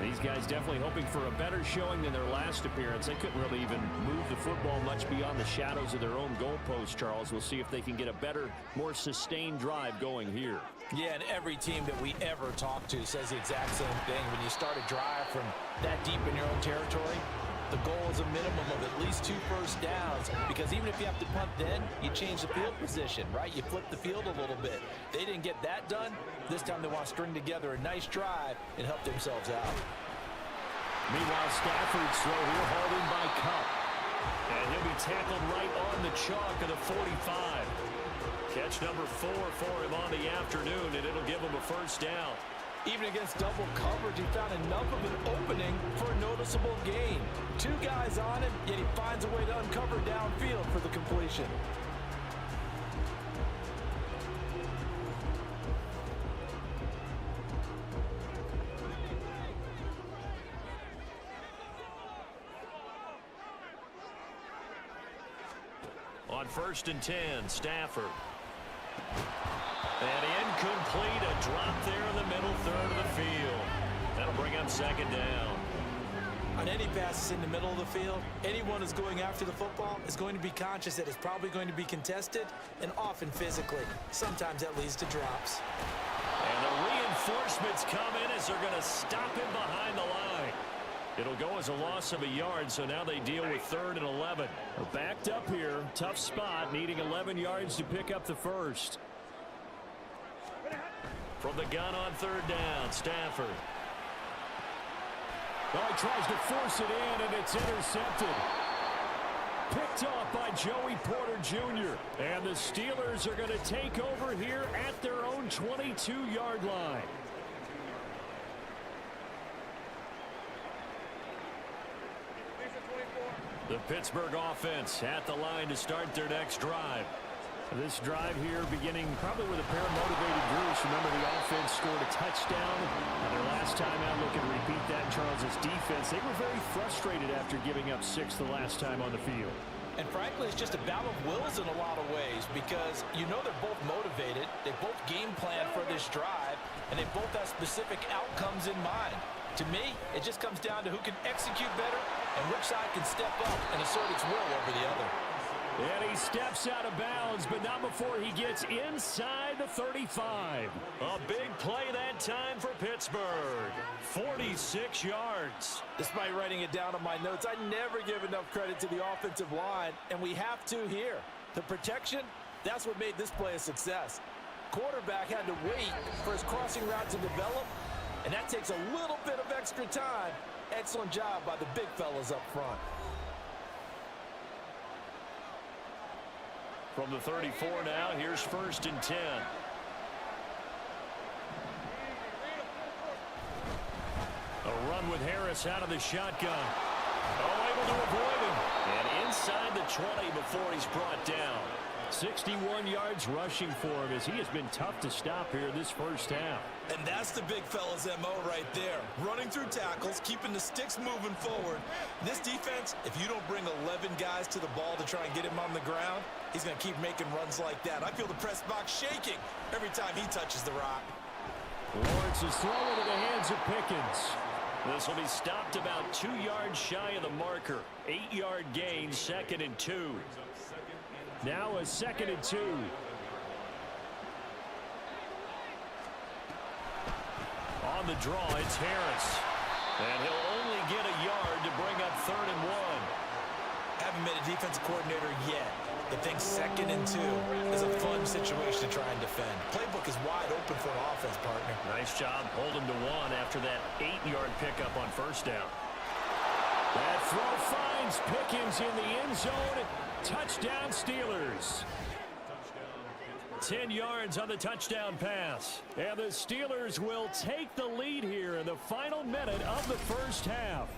These guys definitely hoping for a better showing than their last appearance. They couldn't really even move the football much beyond the shadows of their own goalpost, Charles. We'll see if they can get a better, more sustained drive going here. Yeah, and every team that we ever talk to says the exact same thing. When you start a drive from that deep in your own territory, the goal is a minimum of at least 2 first downs, because even if you have to punt then, you change the field position, right? You flip the field a little bit. They didn't get that done. This time they want to string together a nice drive and help themselves out. Meanwhile, Stafford's throw here hauled in by Cup. And he'll be tackled right on the chalk of the 45. Catch number 4 for him on the afternoon, and it'll give him a first down. Even against double coverage, he found enough of an opening for a noticeable gain. 2 guys on him, yet he finds a way to uncover downfield for the completion. On 1st and 10, Stafford. And incomplete, a drop there in the middle third of the field. That'll bring up 2nd down. On any passes in the middle of the field, anyone who's going after the football is going to be conscious that it's probably going to be contested, and often physically. Sometimes that leads to drops. And a reinforcement Reinforcements come in as they're going to stop him behind the line. It'll go as a loss of a yard, so now they deal with 3rd and 11. They're backed up here. Tough spot, needing 11 yards to pick up the first. From the gun on 3rd down, Stafford. Well, he tries to force it in, and it's intercepted. Picked off by Joey Porter Jr. And the Steelers are going to take over here at their own 22-yard line. The Pittsburgh offense at the line to start their next drive. This drive here beginning probably with a pair of motivated groups. Remember, the offense scored a touchdown. And their last time out, looking to repeat that. Charles' defense, they were very frustrated after giving up 6 the last time on the field. And frankly, it's just a battle of wills in a lot of ways because you know they're both motivated. They both game plan for this drive, and they both have specific outcomes in mind. To me, it just comes down to who can execute better and which side can step up and assert its will over the other. And he steps out of bounds, but not before he gets inside the 35. A big play that time for Pittsburgh. 46 yards. Despite writing it down on my notes, I never give enough credit to the offensive line, and we have to here. The protection, that's what made this play a success. Quarterback had to wait for his crossing route to develop, and that takes a little bit of extra time. Excellent job by the big fellas up front. From the 34 now, here's 1st and 10. A run with Harris out of the shotgun. Oh, able to avoid him. And inside the 20 before he's brought down. 61 yards rushing for him as he has been tough to stop here this first half. And that's the big fella's MO right there. Running through tackles, keeping the sticks moving forward. This defense, if you don't bring 11 guys to the ball to try and get him on the ground, he's going to keep making runs like that. I feel the press box shaking every time he touches the rock. Lawrence is throwing to the hands of Pickens. This will be stopped about 2 yards shy of the marker. 8-yard gain, 2nd and 2. Now a 2nd and 2. On the draw, it's Harris. And he'll only get a yard to bring up 3rd and 1. Haven't been a defensive coordinator yet. But think 2nd and 2 is a fun situation to try and defend. Playbook is wide open for an offense, partner. Nice job holding to 1 after that 8-yard pickup on 1st down. That throw finds Pickens in the end zone. Touchdown Steelers. 10 yards on the touchdown pass. And the Steelers will take the lead here in the final minute of the first half.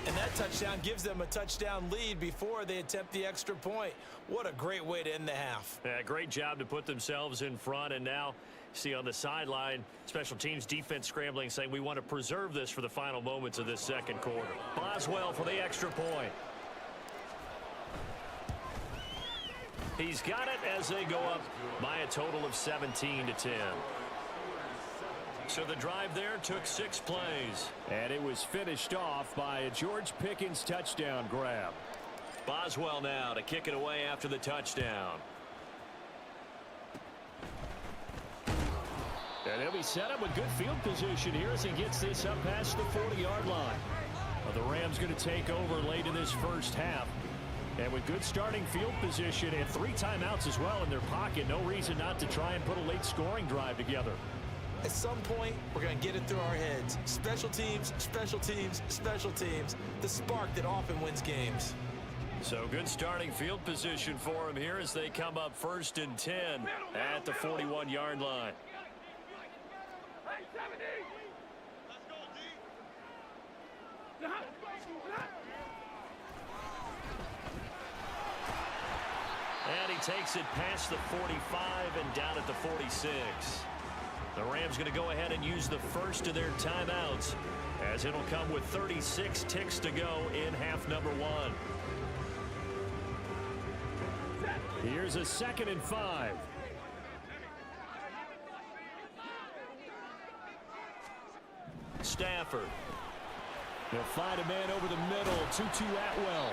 And that touchdown gives them a touchdown lead before they attempt the extra point. What a great way to end the half. Yeah, great job to put themselves in front. And now, see on the sideline, special teams defense scrambling, saying we want to preserve this for the final moments of this second quarter. Boswell for the extra point. He's got it as they go up by a total of 17-10. So the drive there took 6 plays. And it was finished off by a George Pickens touchdown grab. Boswell now to kick it away after the touchdown. And he'll be set up with good field position here as he gets this up past the 40-yard line. Well, the Rams going to take over late in this first half. And with good starting field position and 3 timeouts as well in their pocket, no reason not to try and put a late scoring drive together. At some point, we're going to get it through our heads. Special teams, special teams, special teams. The spark that often wins games. So good starting field position for him here as they come up 1st and 10 at the 41-yard line. Hey, 70! Let's go, D! And he takes it past the 45 and down at the 46. The Rams going to go ahead and use the first of their timeouts as it'll come with 36 ticks to go in half number 1. Here's a 2nd and 5. Stafford. They'll find a man over the middle. 2-2 Atwell.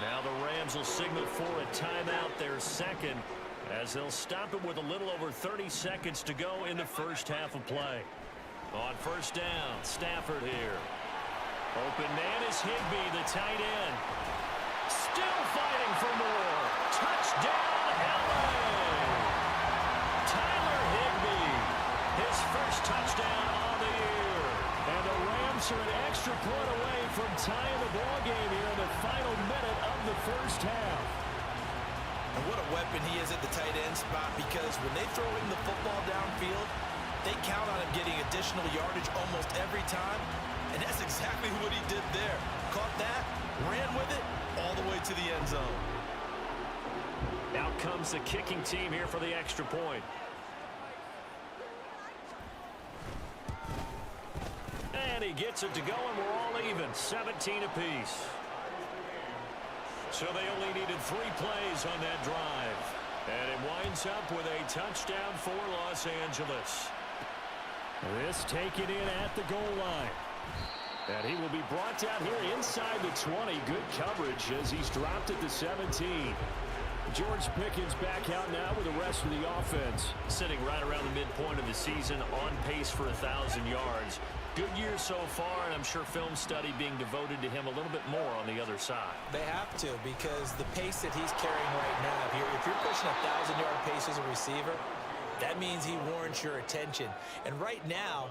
Now the Rams will signal for a timeout, their second, as they'll stop it with a little over 30 seconds to go in the first half of play. On first down, Stafford here. Open man is Higbee, the tight end. Still fighting for more. Touchdown, LA! Tyler Higbee, his first touchdown on the year. And the Rams are an extra point away from tying the ball game here in the final minute of the first half. And what a weapon he is at the tight end spot, because when they throw him the football downfield, they count on him getting additional yardage almost every time. And that's exactly what he did there. Caught that, ran with it, all the way to the end zone. Out comes the kicking team here for the extra point. And he gets it to go, and we're all even, 17 apiece. So they only needed 3 plays on that drive. And it winds up with a touchdown for Los Angeles. This taken in at the goal line. And he will be brought down here inside the 20. Good coverage as he's dropped at the 17. George Pickens back out now with the rest of the offense. Sitting right around the midpoint of the season, on pace for 1,000 yards. Good year so far, and I'm sure film study being devoted to him a little bit more on the other side. They have to, because the pace that he's carrying right now, if you're pushing 1,000-yard pace as a receiver, that means he warrants your attention. And right now,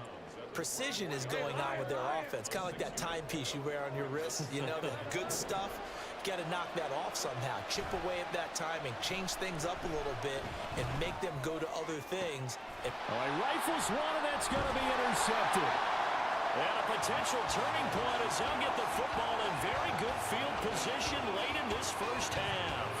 precision is going on with their offense. Kind of like that timepiece you wear on your wrist. You know, the good stuff. You got to knock that off somehow. Chip away at that timing. Change things up a little bit and make them go to other things. He rifles one, and that's going to be intercepted. And a potential turning point as he'll get the football in very good field position late in this first half.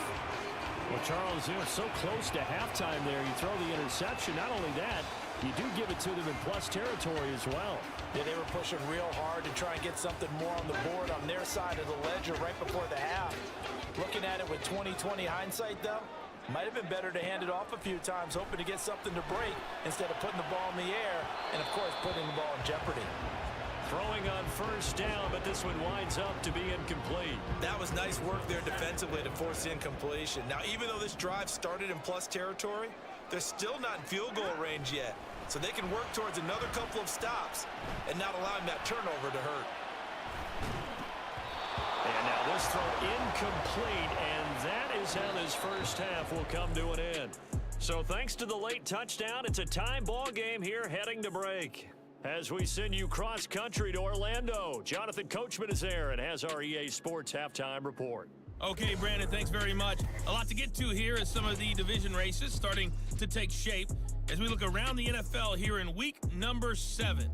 Well, Charles, so close to halftime there. You throw the interception. Not only that, you do give it to them in plus territory as well. Yeah, they were pushing real hard to try and get something more on the board on their side of the ledger right before the half. Looking at it with 20/20 hindsight, though, might have been better to hand it off a few times, hoping to get something to break instead of putting the ball in the air and, of course, putting the ball in jeopardy. Throwing on first down, but this one winds up to be incomplete. That was nice work there defensively to force the incompletion. Now, even though this drive started in plus territory, they're still not in field goal range yet. So they can work towards another couple of stops and not allowing that turnover to hurt. And now this throw incomplete, and that is how this first half will come to an end. So thanks to the late touchdown, it's a tie ball game here heading to break. As we send you cross-country to Orlando, Jonathan Coachman is there and has our EA Sports Halftime Report. Okay, Brandon, thanks very much. A lot to get to here as some of the division races starting to take shape as we look around the NFL here in week number 7.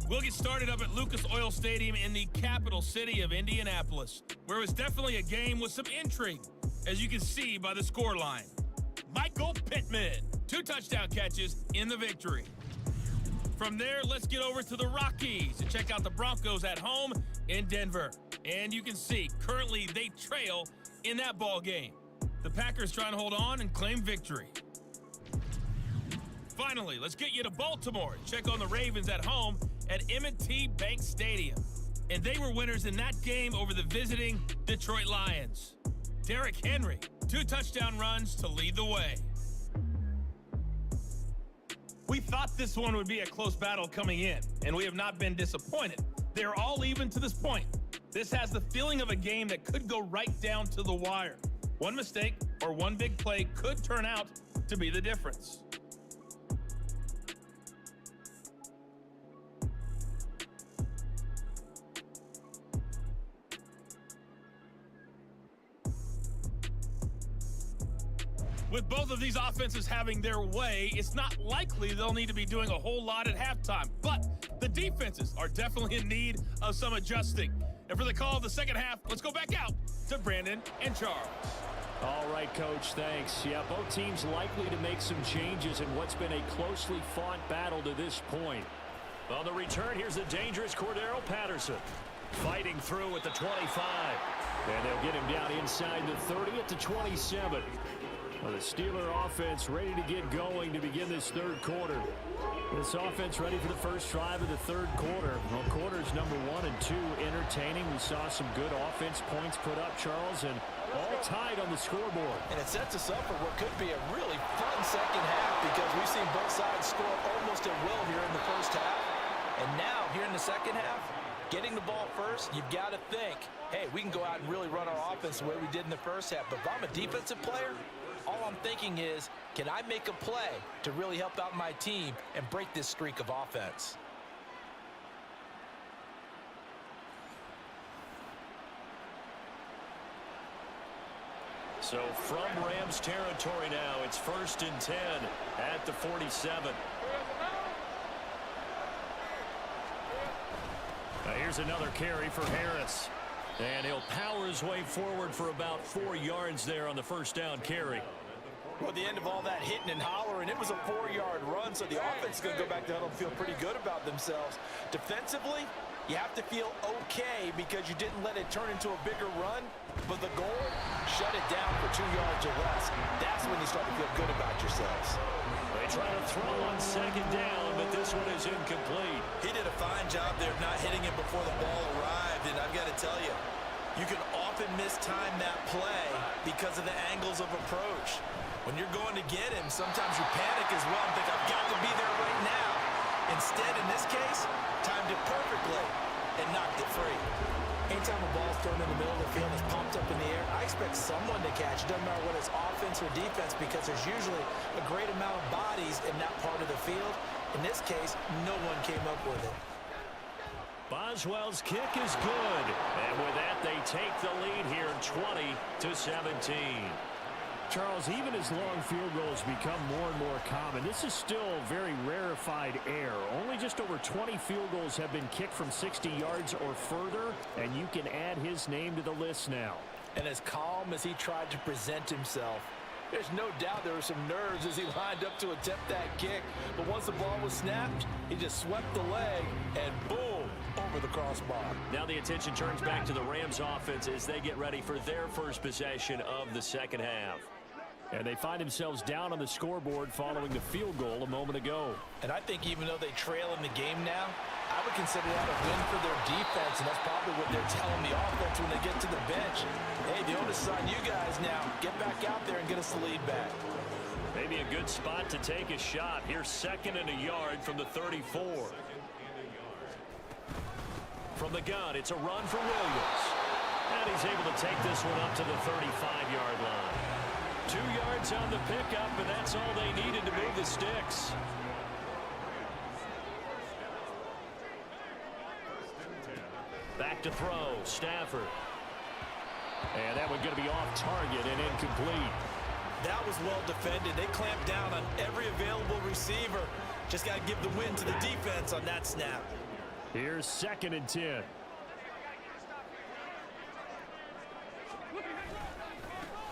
We'll get started up at Lucas Oil Stadium in the capital city of Indianapolis, where it was definitely a game with some intrigue, as you can see by the scoreline. Michael Pittman, 2 touchdown catches in the victory. From there, let's get over to the Rockies and check out the Broncos at home in Denver. And you can see, currently they trail in that ball game. The Packers trying to hold on and claim victory. Finally, let's get you to Baltimore and check on the Ravens at home at M&T Bank Stadium. And they were winners in that game over the visiting Detroit Lions. Derrick Henry, 2 touchdown runs to lead the way. We thought this one would be a close battle coming in, and we have not been disappointed. They're all even to this point. This has the feeling of a game that could go right down to the wire. One mistake or one big play could turn out to be the difference. With both of these offenses having their way, it's not likely they'll need to be doing a whole lot at halftime. But the defenses are definitely in need of some adjusting. And for the call of the second half, let's go back out to Brandon and Charles. All right, Coach, thanks. Yeah, both teams likely to make some changes in what's been a closely fought battle to this point. On the return, here's the dangerous Cordero Patterson. Fighting through at the 25. And they'll get him down inside the 30 at the 27. Well, the Steeler offense ready to get going to begin this third quarter. This offense ready for the first drive of the third quarter. Well, quarters number 1 and 2 entertaining. We saw some good offense points put up, Charles, and All tied on the scoreboard. And it sets us up for what could be a really fun second half because we've seen both sides score almost at will here in the first half. And now, here in the second half, getting the ball first, you've got to think, hey, we can go out and really run our offense the way we did in the first half. But if I'm a defensive player, all I'm thinking is, can I make a play to really help out my team and break this streak of offense? So from Rams territory now, it's 1st and 10 at the 47. Here's another carry for Harris. And he'll power his way forward for about 4 yards there on the first down carry. Well, at the end of all that hitting and hollering, it was a 4-yard run, so the offense is going to go back to huddle and feel pretty good about themselves. Defensively, you have to feel okay because you didn't let it turn into a bigger run, but the goal, shut it down for 2 yards or less. That's when you start to feel good about yourselves. They try to throw on second down, but this one is incomplete. He did a fine job there of not hitting it before the ball arrived, and I've got to tell you, you can often mistime that play because of the angles of approach. When you're going to get him, sometimes you panic as well and think, I've got to be there right now. Instead, in this case, timed it perfectly and knocked it free. Anytime a ball's thrown in the middle of the field and it's popped up in the air, I expect someone to catch. It doesn't matter whether it's offense or defense because there's usually a great amount of bodies in that part of the field. In this case, no one came up with it. Boswell's kick is good. And with that, they take the lead here 20-17. Charles, even as long field goals become more and more common, this is still very rarefied air. Only just over 20 field goals have been kicked from 60 yards or further, and you can add his name to the list now. And as calm as he tried to present himself, there's no doubt there were some nerves as he lined up to attempt that kick. But once the ball was snapped, he just swept the leg, and boom, over the crossbar. Now the attention turns back to the Rams offense as they get ready for their first possession of the second half. And they find themselves down on the scoreboard following the field goal a moment ago. And I think even though they trail in the game now, I would consider that a win for their defense, and that's probably what they're telling the offense when they get to the bench. Hey, the onus is on you guys now. Get back out there and get us the lead back. Maybe a good spot to take a shot. Here's 2nd and a yard from the 34. From the gun, it's a run for Williams. And he's able to take this one up to the 35-yard line. 2 yards on the pickup, and that's all they needed to move the sticks. Back to throw, Stafford. And that one going to be off target and incomplete. That was well defended. They clamped down on every available receiver. Just got to give the win to the defense on that snap. Here's 2nd and 10.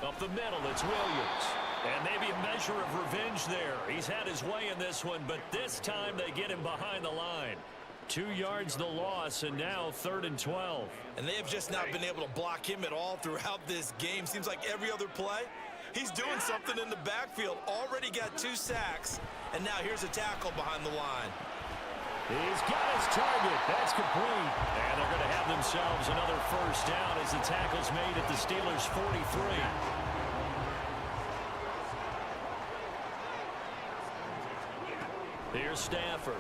Up the middle, it's Williams. And maybe a measure of revenge there. He's had his way in this one, but this time they get him behind the line. 2 yards the loss, and now 3rd and 12. And they have just not been able to block him at all throughout this game. Seems like every other play, he's doing something in the backfield. Already got 2 sacks, and now here's a tackle behind the line. He's got his target. That's complete. And they're going to have themselves another first down as the tackle's made at the Steelers' 43. Here's Stafford.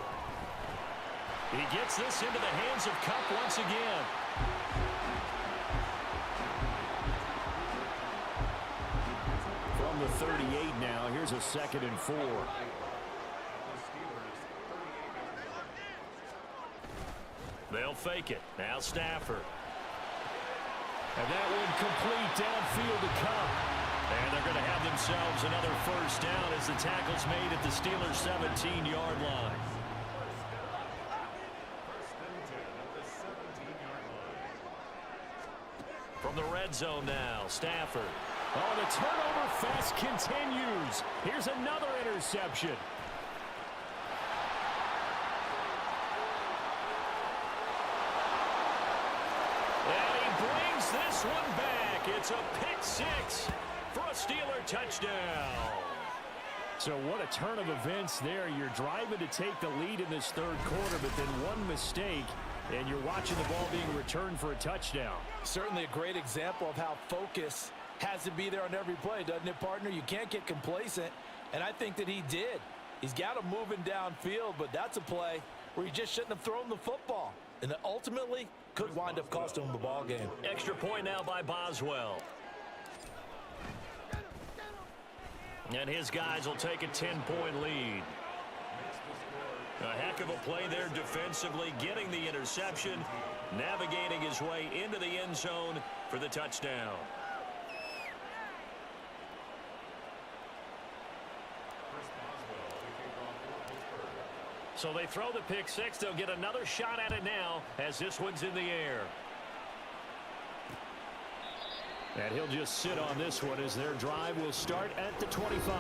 He gets this into the hands of Kupp once again. From the 38 now, here's a 2nd and 4. They'll fake it. Now Stafford. And that one complete downfield to Kupp. And they're going to have themselves another first down as the tackle's made at the Steelers' 17-yard line. From the red zone now, Stafford. Oh, the turnover fest continues. Here's another interception. And he brings this one back. It's a pick 6 for a Steeler touchdown. So what a turn of events there. You're driving to take the lead in this 3rd quarter, but then one mistake, and you're watching the ball being returned for a touchdown. Certainly a great example of how focus has to be there on every play, doesn't it, partner? You can't get complacent, and I think that he did. He's got him moving downfield, but that's a play where he just shouldn't have thrown the football, and that ultimately could wind up costing him the ball game. Extra point now by Boswell. And his guys will take a 10-point lead. A heck of a play there defensively, getting the interception, navigating his way into the end zone for the touchdown. So they throw the pick six. They'll get another shot at it now as this one's in the air. And he'll just sit on this one as their drive will start at the 25.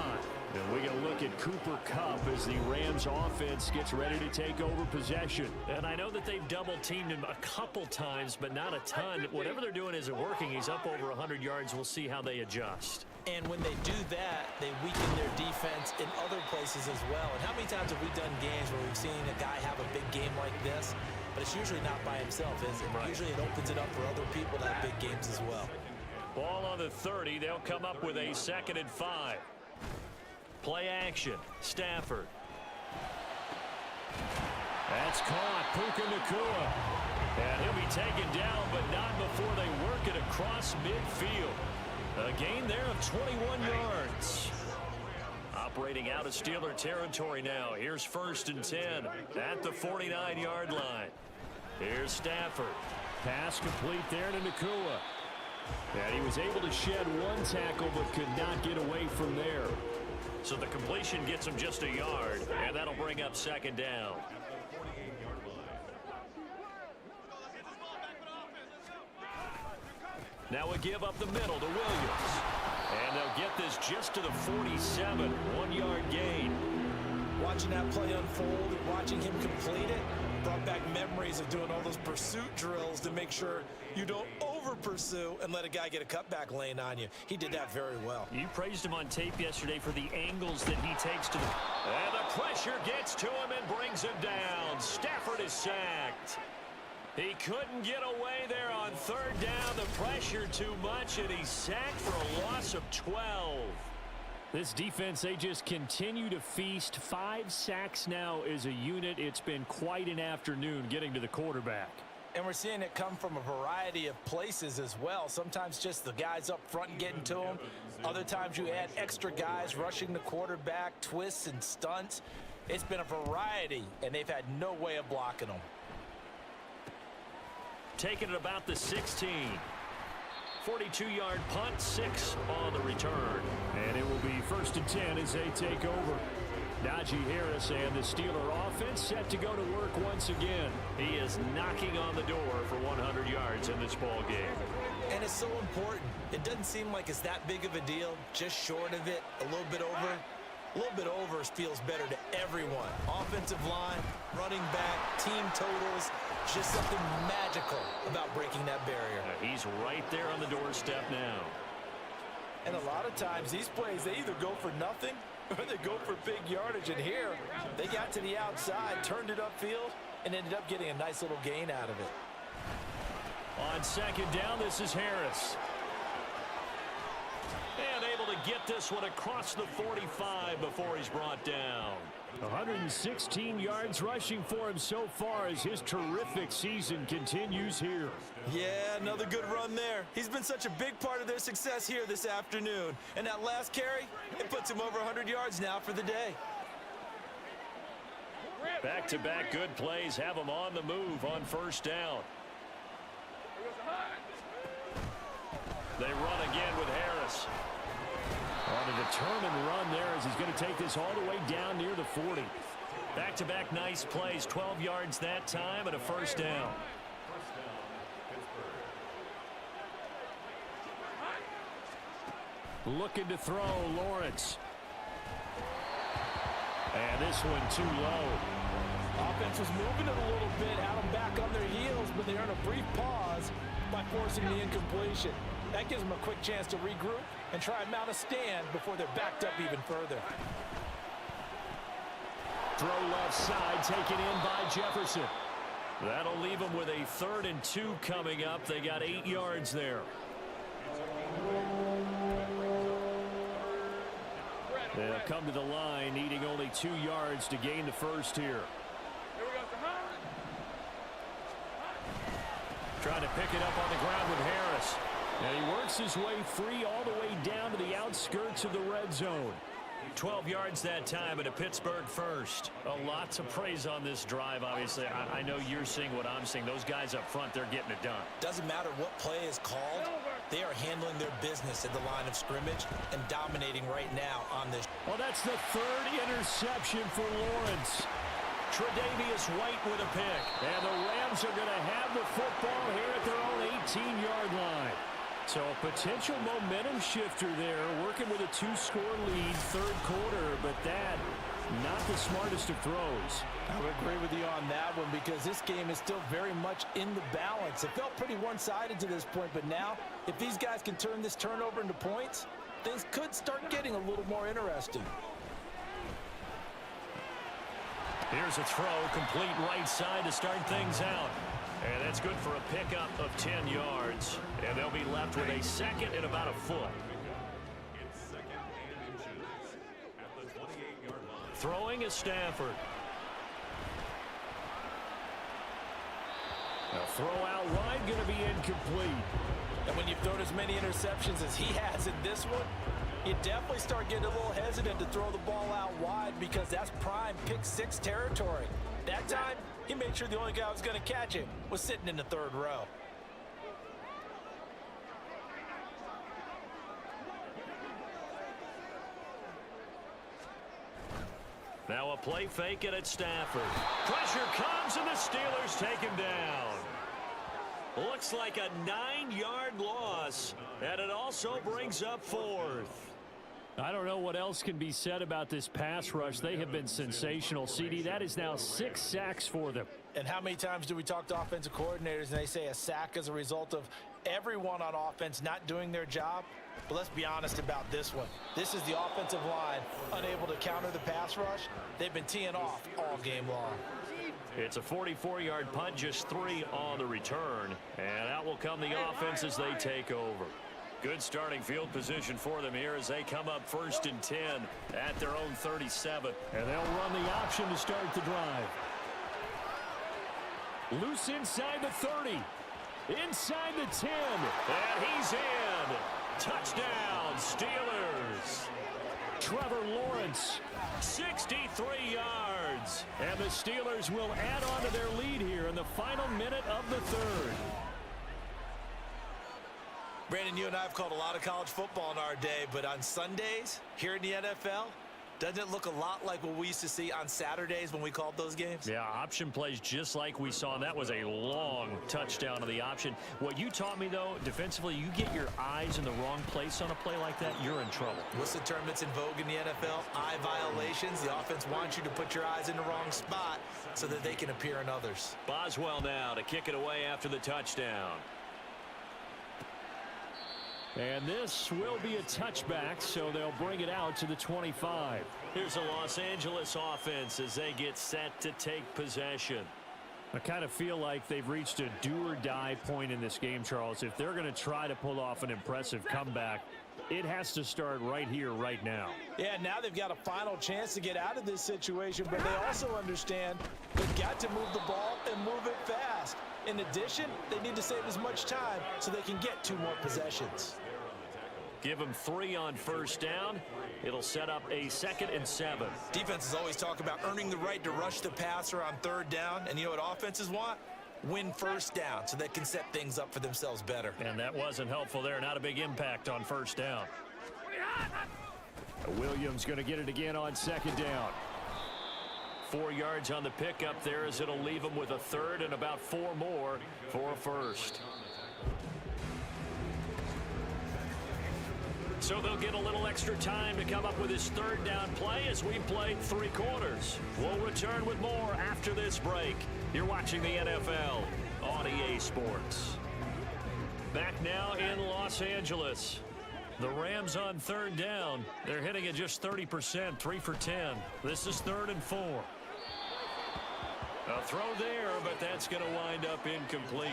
And we can look at Cooper Kupp as the Rams offense gets ready to take over possession. And I know that they've double-teamed him a couple times, but not a ton. Whatever they're doing isn't working. He's up over 100 yards. We'll see how they adjust. And when they do that, they weaken their defense in other places as well. And how many times have we done games where we've seen a guy have a big game like this, but it's usually not by himself, is it? Right. Usually it opens it up for other people to have big games as well. Ball on the 30. They'll come up with a 2nd and 5. Play action. Stafford. That's caught. Puka Nacua. And he'll be taken down, but not before they work it across midfield. A gain there of 21 yards. Operating out of Steeler territory now. Here's 1st and 10 at the 49-yard line. Here's Stafford. Pass complete there to Nacua. And he was able to shed one tackle but could not get away from there. So the completion gets him just a yard, and that'll bring up 2nd down. Now a give up the middle to Williams. And they'll get this just to the 47, 1-yard gain. Watching that play unfold and watching him complete it brought back memories of doing all those pursuit drills to make sure you don't over-pursue and let a guy get a cutback lane on you. He did that very well. You praised him on tape yesterday for the angles that he takes to the... And the pressure gets to him and brings him down. Stafford is sacked. He couldn't get away there on 3rd down. The pressure too much, and he's sacked for a loss of 12. This defense, they just continue to feast. 5 sacks now as a unit. It's been quite an afternoon getting to the quarterback. And we're seeing it come from a variety of places as well. Sometimes just the guys up front getting to him. Other times you add extra guys rushing the quarterback, twists and stunts. It's been a variety, and they've had no way of blocking them. Taking it about the 16. 42-yard punt, 6 on the return. And it will be 1st and 10 as they take over. Najee Harris and the Steeler offense set to go to work once again. He is knocking on the door for 100 yards in this ball game. And it's so important. It doesn't seem like it's that big of a deal. Just short of it, a little bit over. A little bit over feels better to everyone. Offensive line, running back, team totals. Just something magical about breaking that barrier. He's right there on the doorstep now. And a lot of times these plays, they either go for nothing or they go for big yardage. And here, they got to the outside, turned it upfield, and ended up getting a nice little gain out of it. On 2nd down, this is Harris. And able to get this one across the 45 before he's brought down. 116 yards rushing for him so far as his terrific season continues here. Yeah, another good run there. He's been such a big part of their success here this afternoon. And that last carry, it puts him over 100 yards now for the day. Back-to-back good plays have him on the move on 1st down. They run again with Harris. On a determined run there as he's going to take this all the way down near the 40. Back-to-back nice plays, 12 yards that time and a 1st down. Looking to throw, Lawrence. And this one too low. Offense was moving it a little bit, had them back on their heels, but they earned a brief pause by forcing the incompletion. That gives them a quick chance to regroup and try and mount a stand before they're backed up even further. Throw left side, taken in by Jefferson. That'll leave them with a 3rd and 2 coming up. They got 8 yards there. They'll come to the line, needing only 2 yards to gain the first here. Trying to pick it up on the ground with Harris. And he works his way free all the way down to the outskirts of the red zone. 12 yards that time, and a Pittsburgh first. A lot to praise on this drive, obviously. I know you're seeing what I'm seeing. Those guys up front, they're getting it done. Doesn't matter what play is called. They are handling their business at the line of scrimmage and dominating right now on this. Well, that's the 3rd interception for Lawrence. Tre'Davious White with a pick. And the Rams are going to have the football here at their own 18-yard line. So a potential momentum shifter there, working with a 2-score lead, 3rd quarter, but that, not the smartest of throws. I would agree with you on that one because this game is still very much in the balance. It felt pretty one-sided to this point, but now, if these guys can turn this turnover into points, things could start getting a little more interesting. Here's a throw, complete right side to start things out. And that's good for a pickup of 10 yards. And they'll be left with a 2nd and about a foot. Throwing is Stafford. A throw out wide, going to be incomplete. And when you've thrown as many interceptions as he has in this one, you definitely start getting a little hesitant to throw the ball out wide because that's prime pick-6 territory. That time, he made sure the only guy who was going to catch it was sitting in the 3rd row. Now a play fake it at Stafford. Pressure comes and the Steelers take him down. Looks like a 9-yard loss, and it also brings up 4th. I don't know what else can be said about this pass rush. They have been sensational, CD. That is now 6 sacks for them. And how many times do we talk to offensive coordinators and they say a sack is a result of everyone on offense not doing their job? But let's be honest about this one. This is the offensive line unable to counter the pass rush. They've been teeing off all game long. It's a 44-yard punt, just 3 on the return. And out will come the offense as they take over. Good starting field position for them here as they come up 1st and 10 at their own 37. And they'll run the option to start the drive. Loose inside the 30. Inside the 10. And he's in. Touchdown, Steelers. Trevor Lawrence. 63 yards. And the Steelers will add on to their lead here in the final minute of the 3rd. Brandon, you and I have called a lot of college football in our day, but on Sundays here in the NFL, doesn't it look a lot like what we used to see on Saturdays when we called those games? Yeah, option plays just like we saw, and that was a long touchdown of the option. What you taught me, though, defensively, you get your eyes in the wrong place on a play like that, you're in trouble. What's the term that's in vogue in the NFL? Eye violations. The offense wants you to put your eyes in the wrong spot so that they can appear in others. Boswell now to kick it away after the touchdown. And this will be a touchback, so they'll bring it out to the 25. Here's a Los Angeles offense as they get set to take possession. I kind of feel like they've reached a do-or-die point in this game, Charles. If they're going to try to pull off an impressive comeback, it has to start right here, right now. Yeah, now they've got a final chance to get out of this situation, but they also understand they've got to move the ball and move it fast. In addition, they need to save as much time so they can get 2 more possessions. Give them 3 on 1st down. It'll set up a 2nd and 7. Defenses always talk about earning the right to rush the passer on 3rd down. And you know what offenses want? Win 1st down so they can set things up for themselves better. And that wasn't helpful there. Not a big impact on 1st down. Williams going to get it again on 2nd down. 4 yards on the pickup there as it'll leave them with a 3rd and about 4 more for a 1st. So they'll get a little extra time to come up with his 3rd down play as we've played 3 quarters. We'll return with more after this break. You're watching the NFL on EA Sports. Back now in Los Angeles. The Rams on 3rd down. They're hitting at just 30%, 3 for 10. This is 3rd and 4. A throw there, but that's going to wind up incomplete.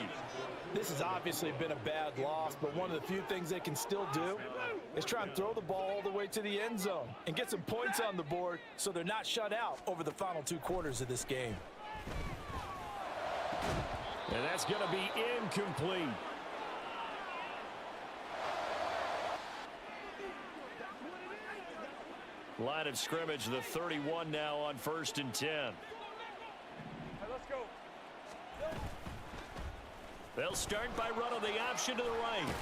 This has obviously been a bad loss, but one of the few things they can still do is try and throw the ball all the way to the end zone and get some points on the board so they're not shut out over the final 2 quarters of this game. And that's going to be incomplete. Line of scrimmage, the 31 now on 1st and 10. Let's go. They'll start by running the option to the right.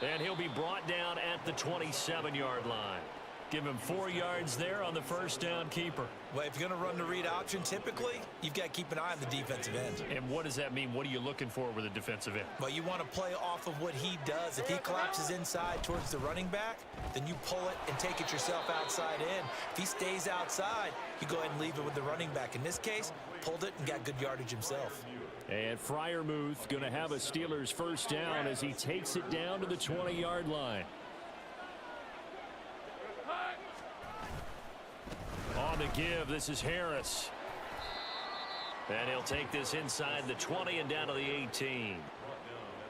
And he'll be brought down at the 27-yard line. Give him 4 yards there on the first down keeper. Well, if you're going to run the read option, typically, you've got to keep an eye on the defensive end. And what does that mean? What are you looking for with a defensive end? Well, you want to play off of what he does. If he collapses inside towards the running back, then you pull it and take it yourself outside in. If he stays outside, you go ahead and leave it with the running back. In this case, pulled it and got good yardage himself. And Freiermuth going to have a Steelers first down as he takes it down to the 20-yard line. On the give, this is Harris. And he'll take this inside the 20 and down to the 18.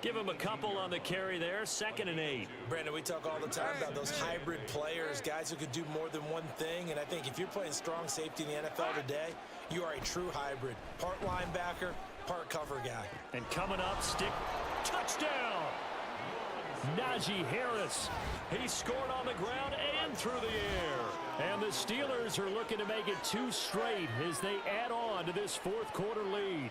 Give him a couple on the carry there, 2nd and 8. Brandon, we talk all the time about those hybrid players, guys who could do more than one thing. And I think if you're playing strong safety in the NFL today, you are a true hybrid. Part linebacker, part cover guy. And coming up, stick, touchdown! Najee Harris. He scored on the ground and through the air. And the Steelers are looking to make it 2 straight as they add on to this 4th quarter lead.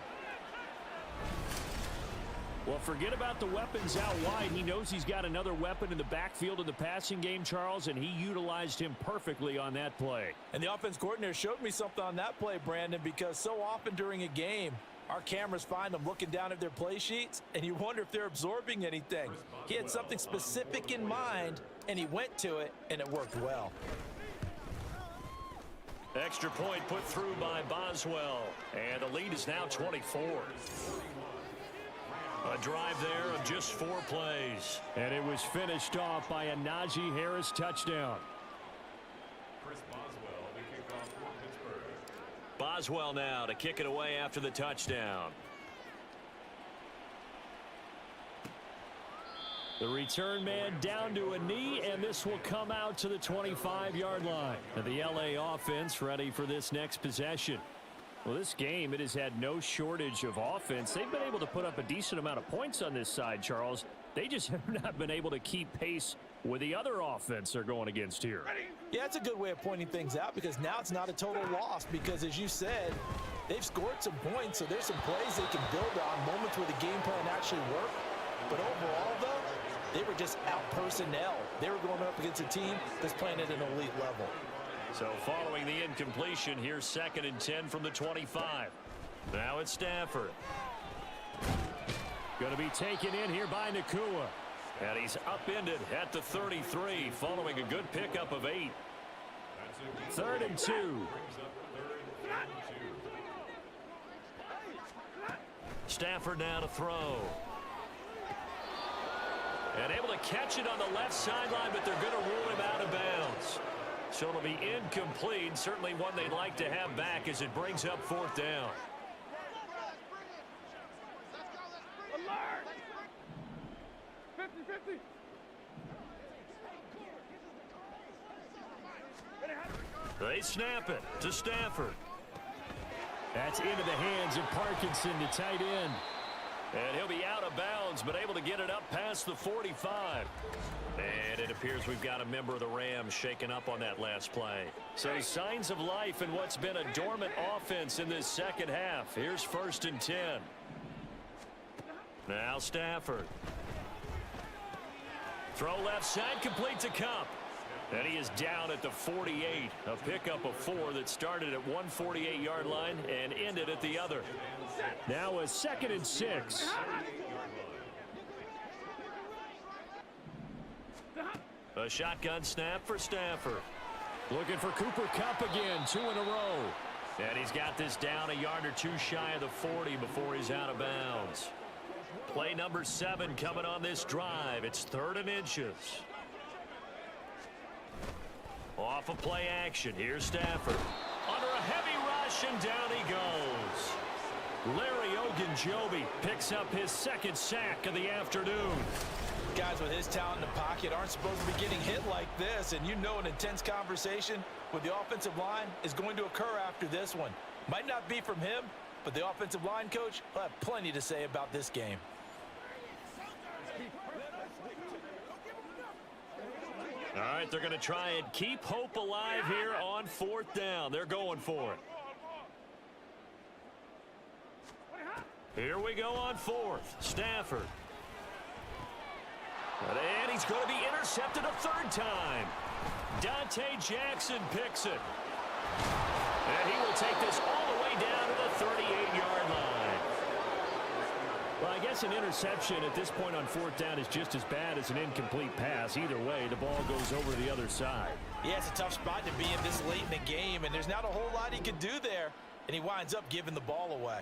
Well, forget about the weapons out wide. He knows he's got another weapon in the backfield in the passing game, Charles, and he utilized him perfectly on that play. And the offense coordinator showed me something on that play, Brandon, because so often during a game, our cameras find them looking down at their play sheets, and you wonder if they're absorbing anything. He had something specific in mind, and he went to it, and it worked well. Extra point put through by Boswell. And the lead is now 24. A drive there of just 4 plays. And it was finished off by a Najee Harris touchdown. Boswell now to kick it away after the touchdown. The return man down to a knee, and this will come out to the 25-yard line. And the LA offense ready for this next possession. Well, this game, it has had no shortage of offense. They've been able to put up a decent amount of points on this side, Charles. They just have not been able to keep pace with the other offense they're going against here. Yeah, it's a good way of pointing things out because now it's not a total loss because, as you said, they've scored some points, so there's some plays they can build on, moments where the game plan actually worked. But overall, though, they were just out personnel. They were going up against a team that's playing at an elite level. So following the incompletion, here's 2nd and 10 from the 25. Now it's Stafford. Going to be taken in here by Nakua. And he's upended at the 33 following a good pickup of 8. 3rd and 2. Stafford now to throw. And able to catch it on the left sideline, but they're going to rule him out of bounds. So it'll be incomplete. Certainly one they'd like to have back as it brings up 4th down. Alert! 50-50. They snap it to Stafford. That's into the hands of Parkinson, the tight end. And he'll be out of bounds, but able to get it up past the 45. And it appears we've got a member of the Rams shaken up on that last play. So signs of life in what's been a dormant offense in this second half. Here's 1st and 10. Now Stafford. Throw left side, complete to Cup. And he is down at the 48. A pickup of 4 that started at 148-yard line and ended at the other. Now a 2nd and 6. A shotgun snap for Stafford. Looking for Cooper Kupp again, 2 in a row. And he's got this down a yard or 2 shy of the 40 before he's out of bounds. Play number 7 coming on this drive. It's 3rd and inches. Off of play action. Here's Stafford. Under a heavy rush, and down he goes. Larry Ogunjobi picks up his second sack of the afternoon. Guys with his talent in the pocket aren't supposed to be getting hit like this, and you know an intense conversation with the offensive line is going to occur after this one. Might not be from him, but the offensive line coach will have plenty to say about this game. All right, they're going to try and keep hope alive here on fourth down. They're going for it. Here we go on fourth. Stafford. And he's going to be intercepted a third time. Dante Jackson picks it. And he will take this all the way down to the 38-yard line. Well, I guess an interception at this point on fourth down is just as bad as an incomplete pass. Either way, the ball goes over to the other side. Yeah, it's a tough spot to be in this late in the game, and there's not a whole lot he can do there, and he winds up giving the ball away.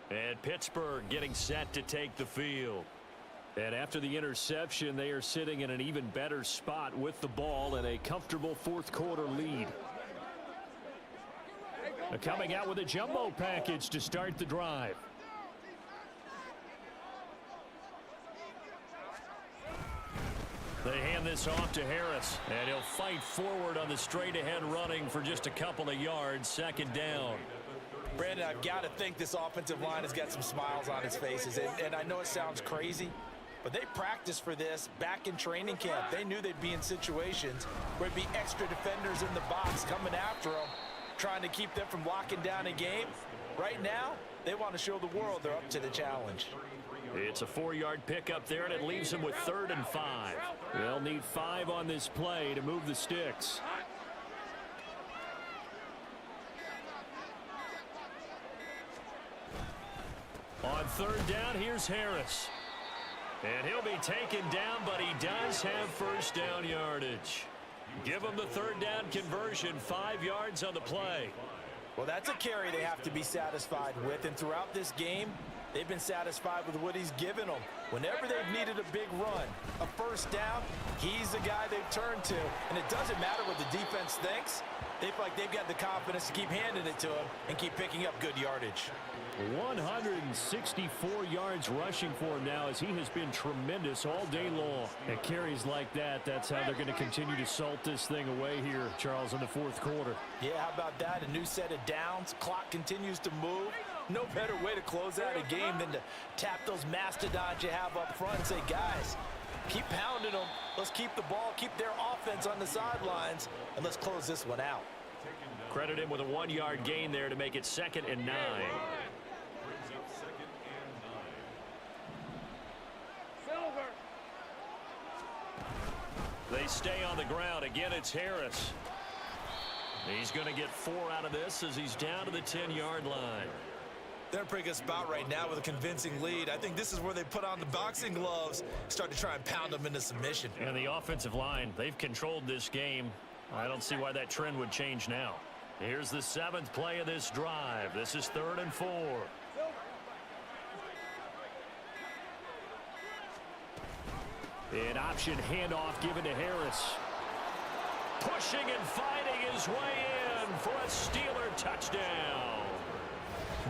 And Pittsburgh getting set to take the field. And after the interception, they are sitting in an even better spot with the ball and a comfortable fourth quarter lead. Coming out with a jumbo package to start the drive. They hand this off to Harris, and he'll fight forward on the straight-ahead running for just a couple of yards, second down. Brandon, I've got to think this offensive line has got some smiles on its faces, and I know it sounds crazy, but they practiced for this back in training camp. They knew they'd be in situations where it'd be extra defenders in the box coming after them, trying to keep them from locking down a game. Right now, they want to show the world they're up to the challenge. It's a 4-yard pickup there, and it leaves them with 3rd and 5. They'll need 5 on this play to move the sticks. On 3rd down, here's Harris. And he'll be taken down, but he does have first down yardage. Give him the 3rd down conversion, 5 yards on the play. Well, that's a carry they have to be satisfied with, and throughout this game, they've been satisfied with what he's given them. Whenever they've needed a big run, a first down, he's the guy they've turned to. And it doesn't matter what the defense thinks. They feel like they've got the confidence to keep handing it to him and keep picking up good yardage. 164 yards rushing for him now, as he has been tremendous all day long. And carries like that, that's how they're going to continue to salt this thing away here, Charles, in the fourth quarter. Yeah, how about that? A new set of downs. Clock continues to move. No better way to close out a game than to tap those mastodons you have up front and say, guys, keep pounding them. Let's keep the ball, keep their offense on the sidelines, and let's close this one out. Credit him with a 1-yard gain there to make it 2nd and 9. They stay on the ground. Again, it's Harris. He's going to get 4 out of this as he's down to the 10-yard line. They're in a pretty good spot right now with a convincing lead. I think this is where they put on the boxing gloves, start to try and pound them into submission. And the offensive line, they've controlled this game. I don't see why that trend would change now. Here's the 7th play of this drive. This is 3rd and 4. An option handoff given to Harris. Pushing and fighting his way in for a Steeler touchdown.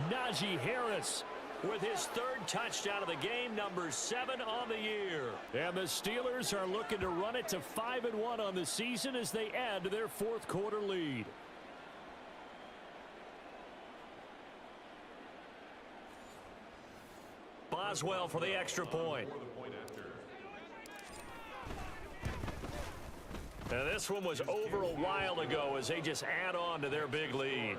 Najee Harris with his 3rd touchdown of the game, number 7 on the year. And the Steelers are looking to run it to 5-1 on the season as they add to their fourth quarter lead. Boswell for the extra point. And this one was over a while ago as they just add on to their big lead.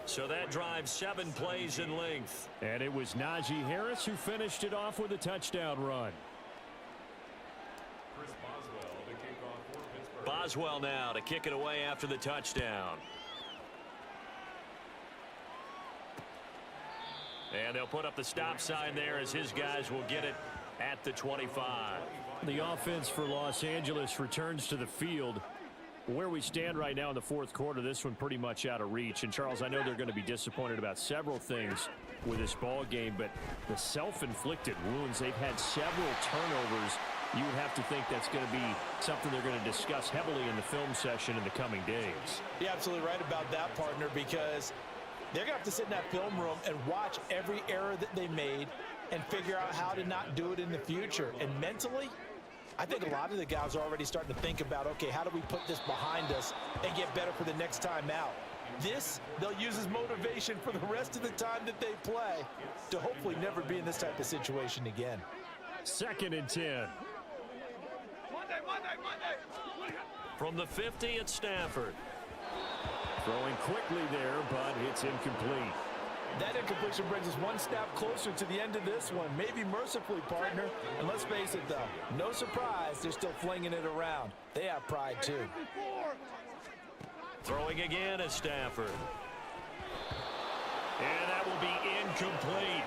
So that drives 7 plays in length. And it was Najee Harris who finished it off with a touchdown run. Boswell now to kick it away after the touchdown. And they'll put up the stop sign there as his guys will get it at the 25. The offense for Los Angeles returns to the field. Where we stand right now in the fourth quarter, this one pretty much out of reach. And, Charles, I know they're going to be disappointed about several things with this ball game, but the self-inflicted wounds, they've had several turnovers. You would have to think that's going to be something they're going to discuss heavily in the film session in the coming days. You're absolutely right about that, partner, because they're going to have to sit in that film room and watch every error that they made and figure out how to not do it in the future. And mentally, I think a lot of the guys are already starting to think about, okay, how do we put this behind us and get better for the next time out? This, they'll use as motivation for the rest of the time that they play to hopefully never be in this type of situation again. 2nd and 10. From the 50, it's Stafford. Throwing quickly there, but it's incomplete. That incompletion brings us one snap closer to the end of this one. Maybe mercifully, partner. And let's face it, though, no surprise, they're still flinging it around. They have pride, too. Throwing again is Stafford. And that will be incomplete.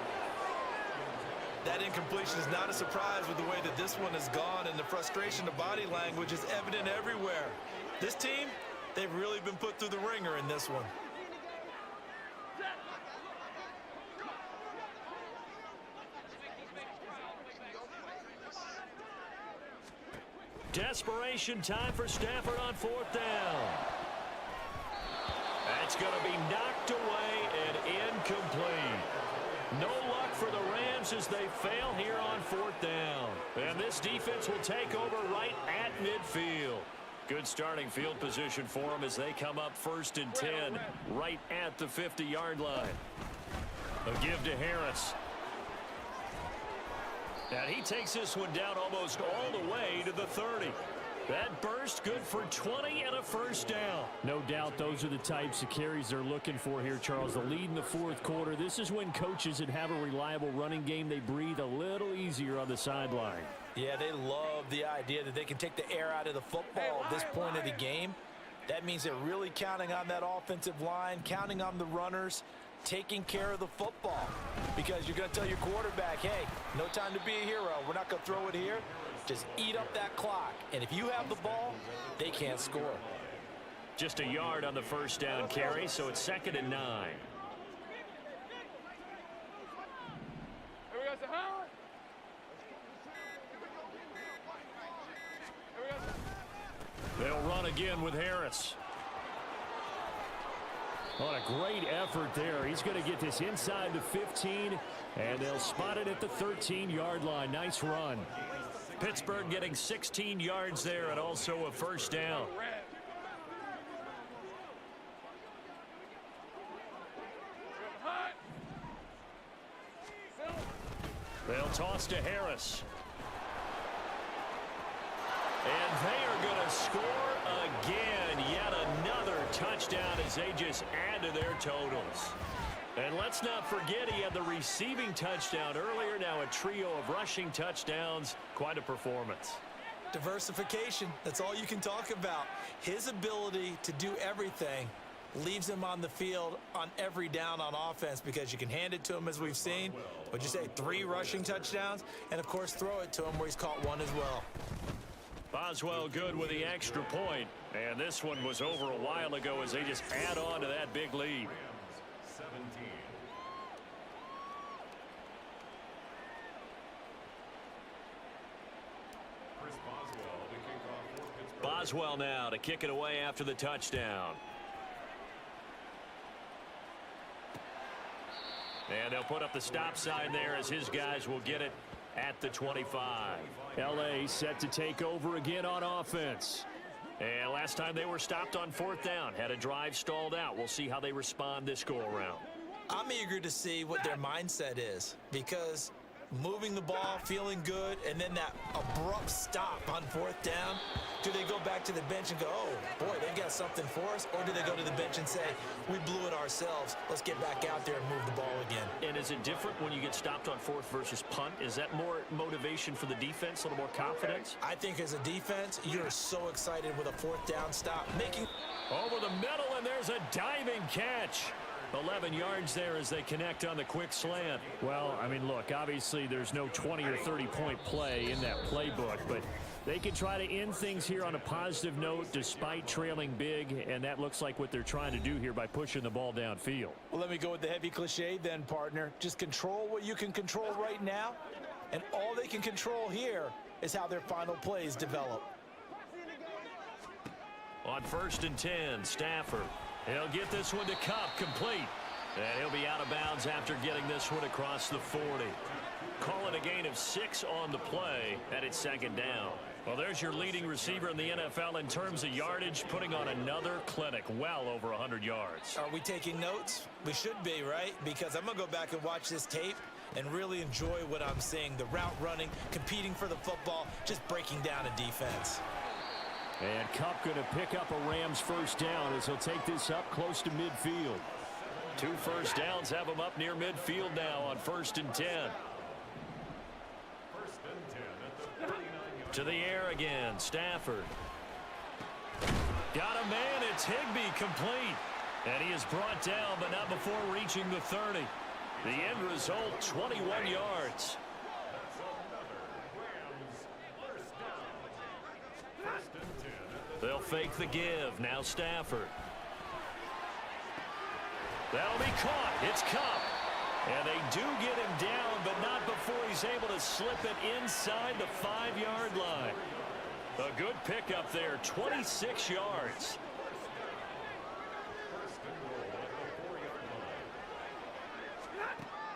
That incompletion is not a surprise with the way that this one has gone, and the frustration of body language is evident everywhere. This team, they've really been put through the ringer in this one. Desperation time for Stafford on 4th down. That's going to be knocked away and incomplete. No luck for the Rams as they fail here on 4th down. And this defense will take over right at midfield. Good starting field position for them as they come up 1st and 10 right at the 50-yard line. A give to Harris. And he takes this one down almost all the way to the 30. That burst good for 20 and a 1st down. No doubt those are the types of carries they're looking for here, Charles. The lead in the fourth quarter. This is when coaches that have a reliable running game, they breathe a little easier on the sideline. Yeah, they love the idea that they can take the air out of the football at this point of the game. That means they're really counting on that offensive line, counting on the runners, taking care of the football. Because you're going to tell your quarterback, hey, no time to be a hero. We're not going to throw it here. Just eat up that clock. And if you have the ball, they can't score. Just a yard on the 1st down carry, so it's 2nd and 9. They'll run again with Harris. What a great effort there. He's going to get this inside the 15, and they'll spot it at the 13-yard line. Nice run. Pittsburgh getting 16 yards there and also a 1st down. They'll toss to Harris. And they are going to score again. Yet another touchdown as they just add to their totals. And let's not forget he had the receiving touchdown earlier. Now a trio of rushing touchdowns. Quite a performance. Diversification, that's all you can talk about. His ability to do everything leaves him on the field on every down on offense because you can hand it to him as we've seen. Would you say 3 rushing touchdowns? And, of course, throw it to him where he's caught 1 as well. Boswell good with the extra point. And this one was over a while ago as they just add on to that big lead. Boswell now to kick it away after the touchdown. And they'll put up the stop sign there as his guys will get it at the 25. L.A. set to take over again on offense. And last time they were stopped on 4th down. Had a drive stalled out. We'll see how they respond this go-around. I'm eager to see what their mindset is because moving the ball, feeling good, and then that abrupt stop on 4th down, do they go back to the bench and go, oh, boy, they've got something for us? Or do they go to the bench and say, we blew it ourselves. Let's get back out there and move the ball again. And is it different when you get stopped on 4th versus punt? Is that more motivation for the defense, a little more confidence? I think as a defense, you're so excited with a 4th down stop. Over the middle, and there's a diving catch. 11 yards there as they connect on the quick slant. Well, I mean, look, obviously there's no 20 or 30 point play in that playbook, but They can try to end things here on a positive note despite trailing big, and that looks like what they're trying to do here by pushing the ball downfield. Well, let me go with the heavy cliche then, partner. Just control what you can control right now, and all they can control here is how their final plays develop. On 1st and 10, Stafford. He'll get this one to Cup, complete. And he'll be out of bounds after getting this one across the 40. Call it a gain of 6 on the play, and it's 2nd down. Well, there's your leading receiver in the NFL in terms of yardage, putting on another clinic, well over 100 yards. Are we taking notes? We should be, right? Because I'm going to go back and watch this tape and really enjoy what I'm seeing. The route running, competing for the football, just breaking down a defense. And Kupp going to pick up a Rams first down as he'll take this up close to midfield. 2 first downs have him up near midfield now on 1st and 10. To the air again, Stafford. Got a man, it's Higbee, complete. And he is brought down, but not before reaching the 30. The end result, 21 yards. They'll fake the give. Now Stafford. That'll be caught. It's Kupp. And they do get him down, but not before he's able to slip it inside the 5-yard line. A good pickup there, 26 yards.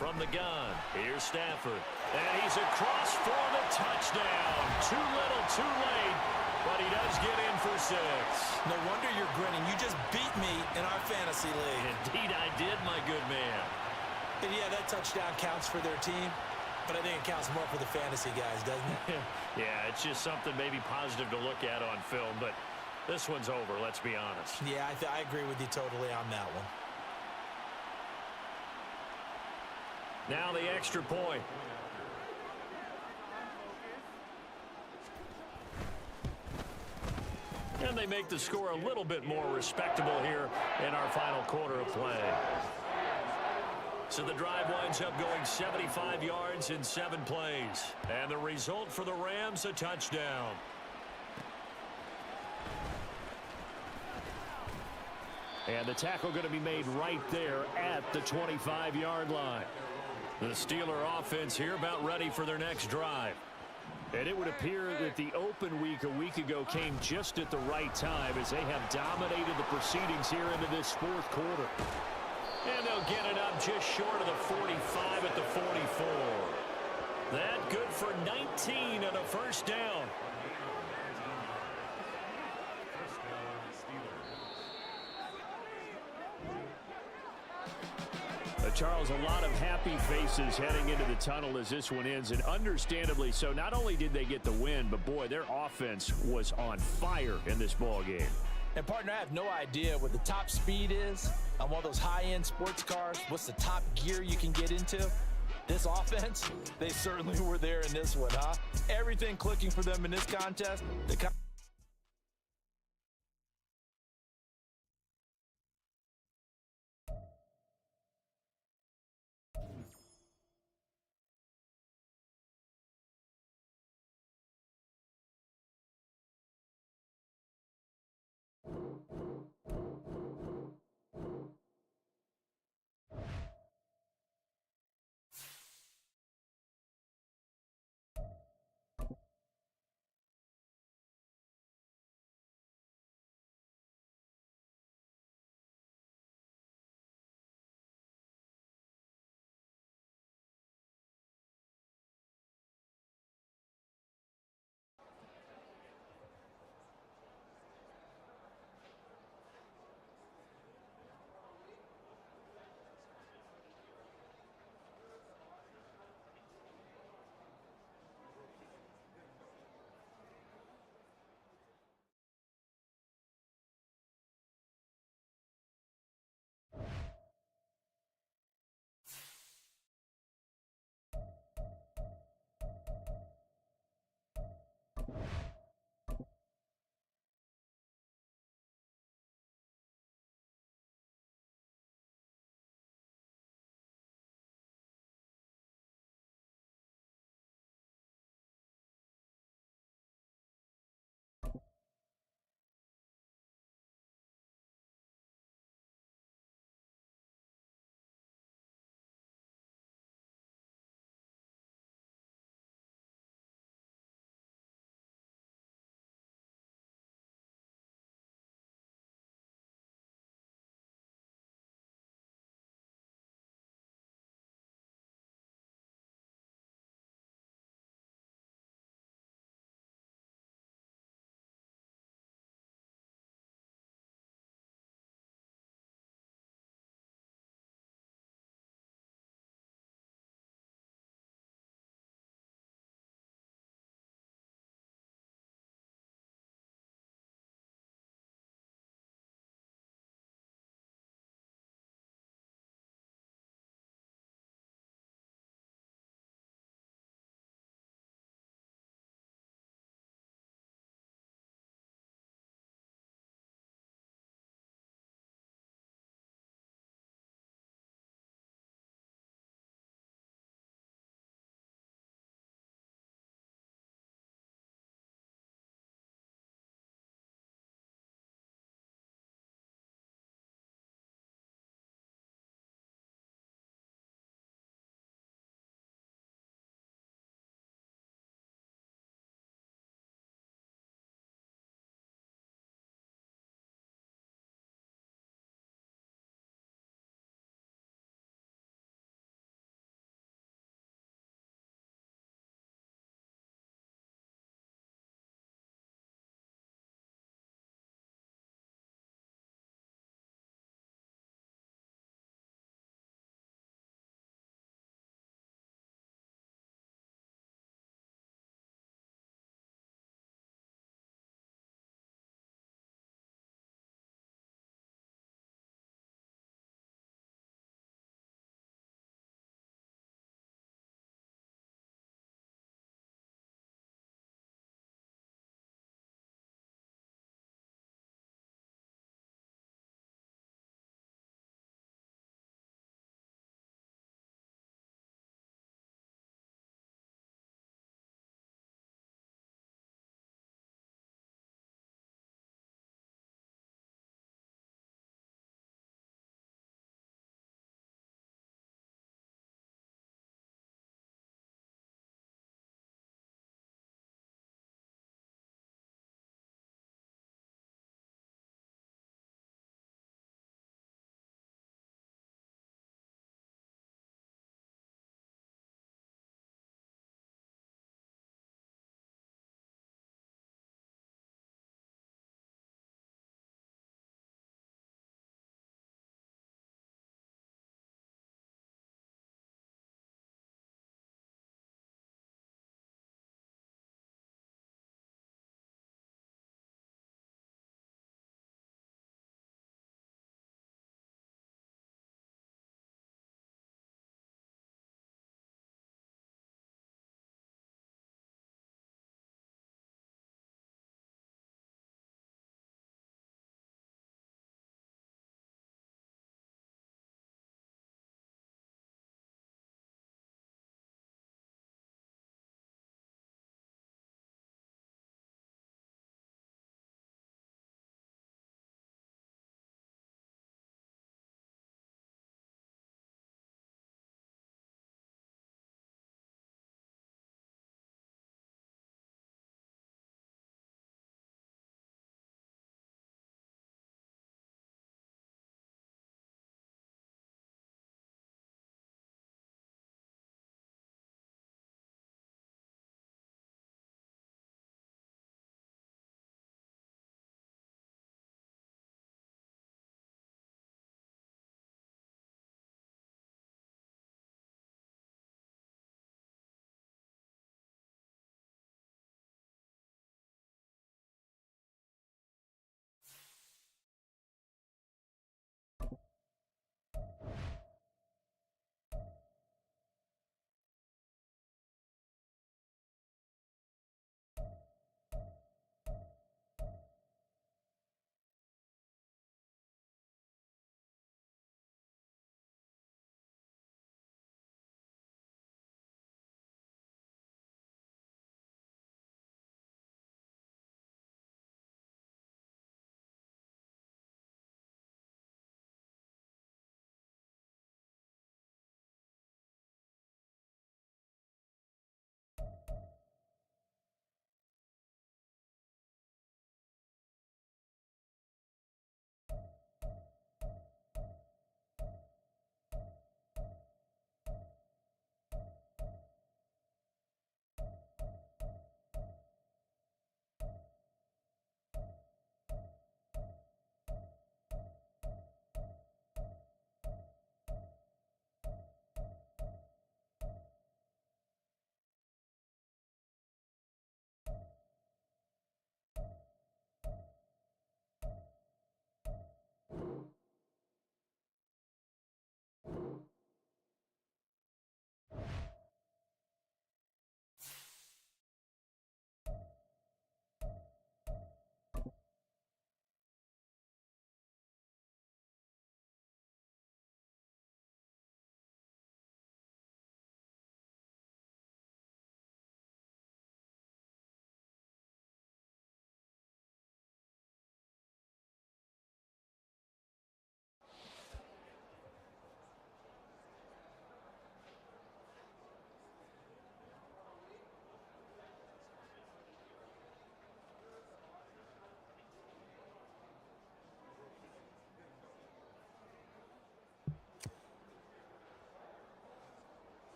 From the gun, here's Stafford. And he's across for the touchdown. Too little, too late, but he does get in for 6. No wonder you're grinning. You just beat me in our fantasy league. Indeed I did, my good man. And yeah, that touchdown counts for their team, but I think it counts more for the fantasy guys, doesn't it? Yeah, it's just something maybe positive to look at on film, but this one's over, let's be honest. Yeah, I agree with you totally on that one. Now the extra point. And they make the score a little bit more respectable here in our final quarter of play. So the drive winds up going 75 yards in 7 plays. And the result for the Rams, a touchdown. And the tackle going to be made right there at the 25-yard line. The Steeler offense here about ready for their next drive. And it would appear that the open week a week ago came just at the right time as they have dominated the proceedings here into this 4th quarter. And they'll get it up just short of the 45 at the 44. That good for 19 and a first down. Charles, a lot of happy faces heading into the tunnel as this one ends, and understandably so. Not only did they get the win, but boy, their offense was on fire in this ball game. And partner, I have no idea what the top speed is on one of those high-end sports cars. What's the top gear you can get into? This offense, they certainly were there in this one, huh? Everything clicking for them in this contest.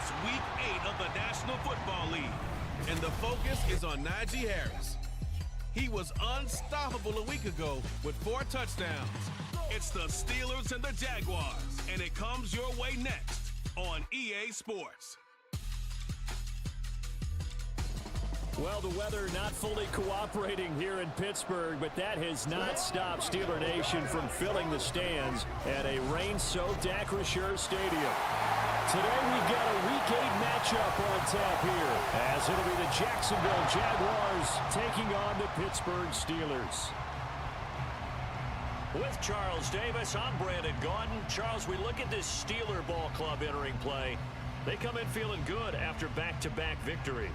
It's Week 8 of the National Football League, and the focus is on Najee Harris. He was unstoppable a week ago with 4 touchdowns. It's the Steelers and the Jaguars, and it comes your way next on EA Sports. Well, the weather not fully cooperating here in Pittsburgh, but that has not stopped Steeler Nation from filling the stands at a rain-soaked Acrisure Stadium. Today we've got a Week 8 matchup on tap here, as it'll be the Jacksonville Jaguars taking on the Pittsburgh Steelers. With Charles Davis, I'm Brandon Gaudin. Charles, we look at this Steeler ball club entering play. They come in feeling good after back-to-back victories.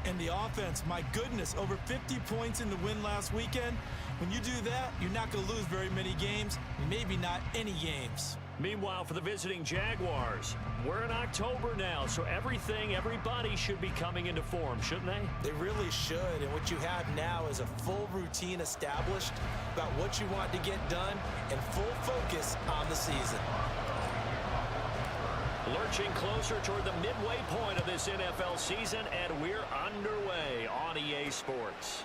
And the offense, my goodness, over 50 points in the win last weekend. When you do that, you're not going to lose very many games, maybe not any games. Meanwhile, for the visiting Jaguars, we're in October now, so everybody should be coming into form, shouldn't they? They really should, and what you have now is a full routine established about what you want to get done and full focus on the season. Lurching closer toward the midway point of this NFL season, and we're underway on EA Sports.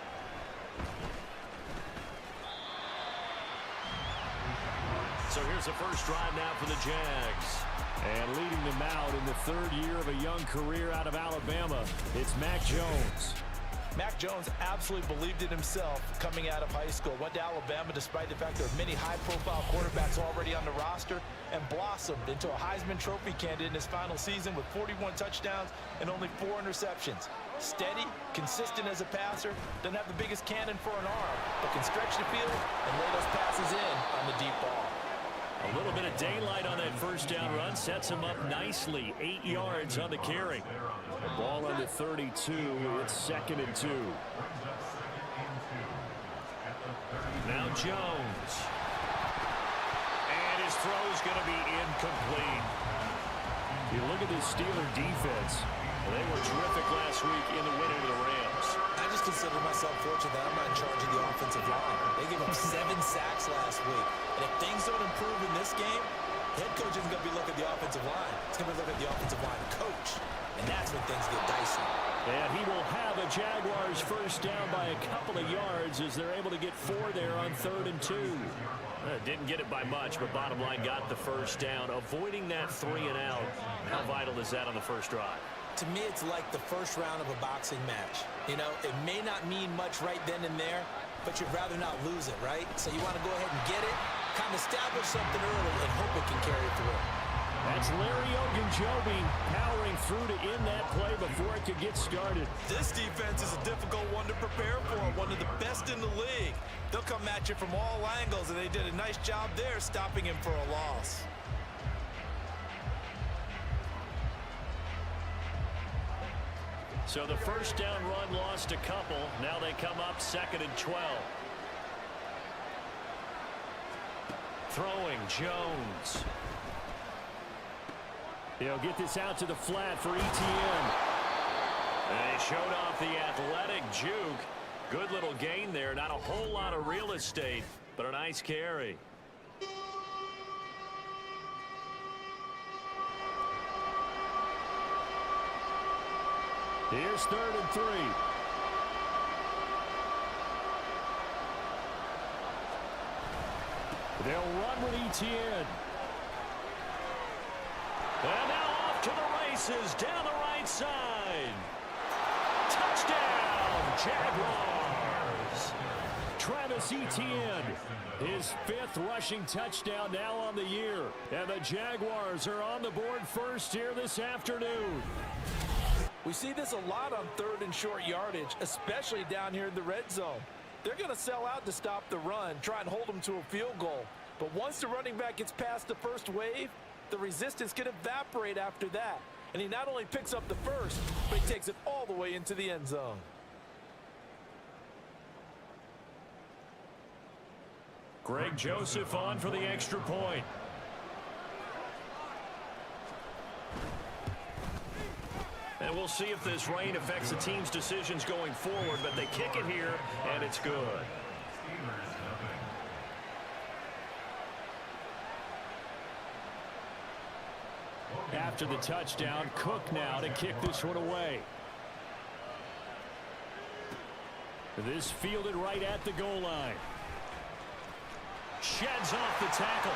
So here's the first drive now for the Jags. And leading them out in the 3rd year of a young career out of Alabama, it's Mac Jones. Mac Jones absolutely believed in himself coming out of high school. Went to Alabama despite the fact there are many high-profile quarterbacks already on the roster, and blossomed into a Heisman Trophy candidate in his final season with 41 touchdowns and only 4 interceptions. Steady, consistent as a passer, doesn't have the biggest cannon for an arm, but can stretch the field and lay those passes in on the deep ball. A little bit of daylight on that first down run sets him up nicely. 8 yards on the carry. Ball under 32. It's 2nd and 2. Now Jones. And his throw's going to be incomplete. You look at this Steeler defense. They were terrific last week in the win over the Rams. I just consider myself fortunate that I'm not in charge of the offensive line. They gave up 7 sacks last week. And if things don't improve in this game, head coach isn't going to be looking at the offensive line. He's going to be looking at the offensive line coach. And that's when things get dicey. And he will have a Jaguars first down by a couple of yards as they're able to get 4 there on 3rd and 2. Didn't get it by much, but bottom line, got the first down. Avoiding that 3 and out. How vital is that on the first drive? To me, it's like the first round of a boxing match. You know, it may not mean much right then and there, but you'd rather not lose it, right? So you want to go ahead and get it, kind of establish something early, and hope it can carry through. That's Larry Ogunjobi powering through to end that play before it could get started. This defense is a difficult one to prepare for, one of the best in the league. They'll come at you from all angles, and they did a nice job there stopping him for a loss. So the first down run lost a couple. Now they come up 2nd and 12. Throwing Jones. He'll get this out to the flat for ETN. They showed off the athletic juke. Good little gain there. Not a whole lot of real estate, but a nice carry. Here's 3rd and 3. They'll run with ETN. And now off to the races down the right side. Touchdown, Jaguars. Travis Etienne, his 5th rushing touchdown now on the year. And the Jaguars are on the board first here this afternoon. We see this a lot on 3rd and short yardage, especially down here in the red zone. They're going to sell out to stop the run, try and hold them to a field goal. But once the running back gets past the first wave, the resistance can evaporate after that. And he not only picks up the first, but he takes it all the way into the end zone. Greg Joseph on for the extra point. And we'll see if this rain affects the team's decisions going forward, but they kick it here, and it's good. After the touchdown, Cook now to kick this one away. This fielded right at the goal line. Sheds off the tackle.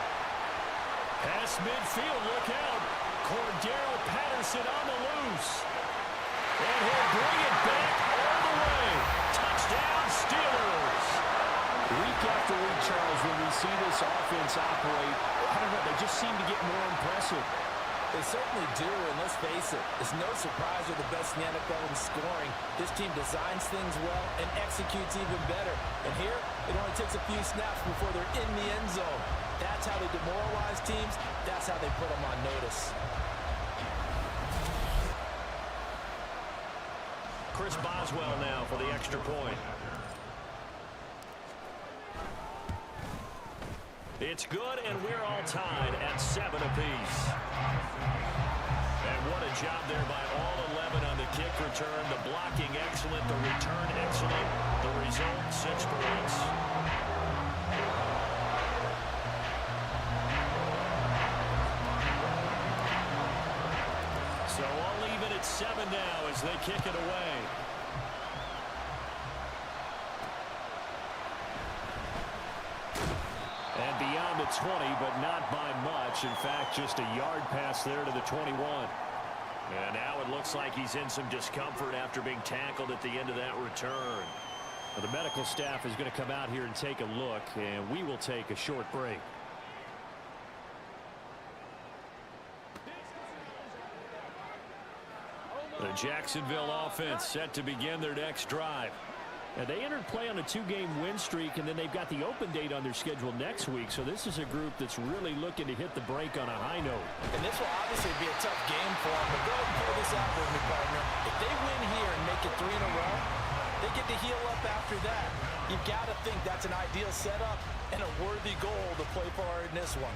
Pass midfield, look out. Cordero Patterson on the loose. And he'll bring it back all the way. Touchdown, Steelers. Week after week, Charles, when we see this offense operate, I don't know, they just seem to get more impressive. They certainly do, and let's face it, it's no surprise they're the best in the NFL in scoring. This team designs things well and executes even better. And here, it only takes a few snaps before they're in the end zone. That's how they demoralize teams. That's how they put them on notice. Chris Boswell now for the extra point. It's good, and we're all tied at 7 apiece. And what a job there by all 11 on the kick return. The blocking excellent, the return excellent. The result, 6 points. So all even at 7 now as they kick it away. And beyond the 20, but not by much. In fact, just a yard pass there to the 21. And now it looks like he's in some discomfort after being tackled at the end of that return. Well, the medical staff is going to come out here and take a look, and we will take a short break. The Jacksonville offense set to begin their next drive. Now, they entered play on a 2-game win streak, and then they've got the open date on their schedule next week. So this is a group that's really looking to hit the break on a high note. And this will obviously be a tough game for them, but go ahead and pull this out with me, partner. If they win here and make it 3 in a row, they get to heal up after that. You've got to think that's an ideal setup and a worthy goal to play for in this one.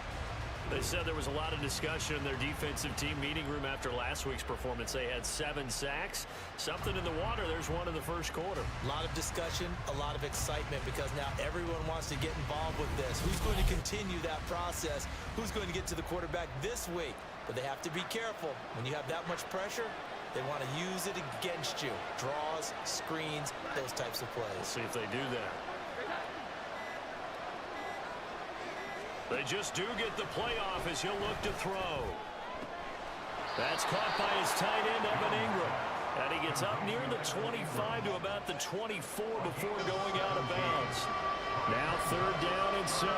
They said there was a lot of discussion in their defensive team meeting room after last week's performance. They had 7 sacks. Something in the water. There's one in the first quarter. A lot of discussion, a lot of excitement because now everyone wants to get involved with this. Who's going to continue that process? Who's going to get to the quarterback this week? But they have to be careful. When you have that much pressure, they want to use it against you. Draws, screens, those types of plays. We'll see if they do that. They just do get the playoff as he'll look to throw. That's caught by his tight end, Evan Ingram. And he gets up near the 25 to about the 24 before going out of bounds. Now 3rd down and 7.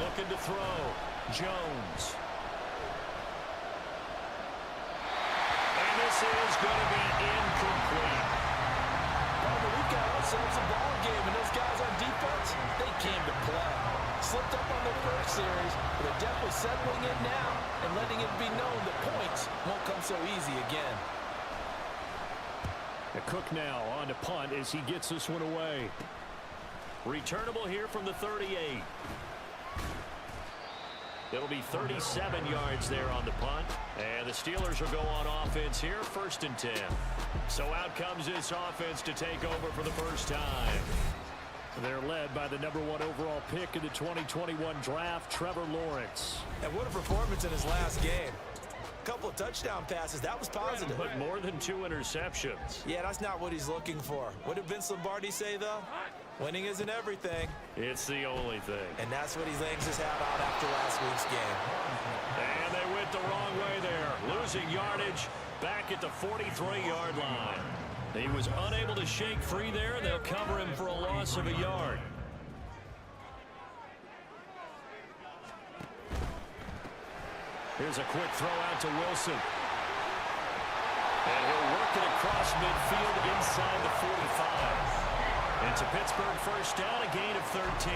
Looking to throw. Jones. And this is going to be incomplete. We've got ourselves a ball game, and those guys on defense, they came to play. Slipped up on their first series, but they're definitely settling in now and letting it be known that points won't come so easy again. The Cook now on to punt as he gets this one away. Returnable here from the 38. It'll be 37 yards there on the punt. And the Steelers will go on offense here, 1st and 10. So out comes this offense to take over for the first time. They're led by the number 1 overall pick in the 2021 draft, Trevor Lawrence. And what a performance in his last game. A couple of touchdown passes, that was positive. But more than 2 interceptions. Yeah, that's not what he's looking for. What did Vince Lombardi say, though? Winning isn't everything. It's the only thing. And that's what he hangs his hat on after last week's game. And they went the wrong way there. Losing yardage back at the 43-yard line. He was unable to shake free there. They'll cover him for a loss of a yard. Here's a quick throw out to Wilson. And he'll work it across midfield inside the 45. It's a Pittsburgh first down, a gain of 13.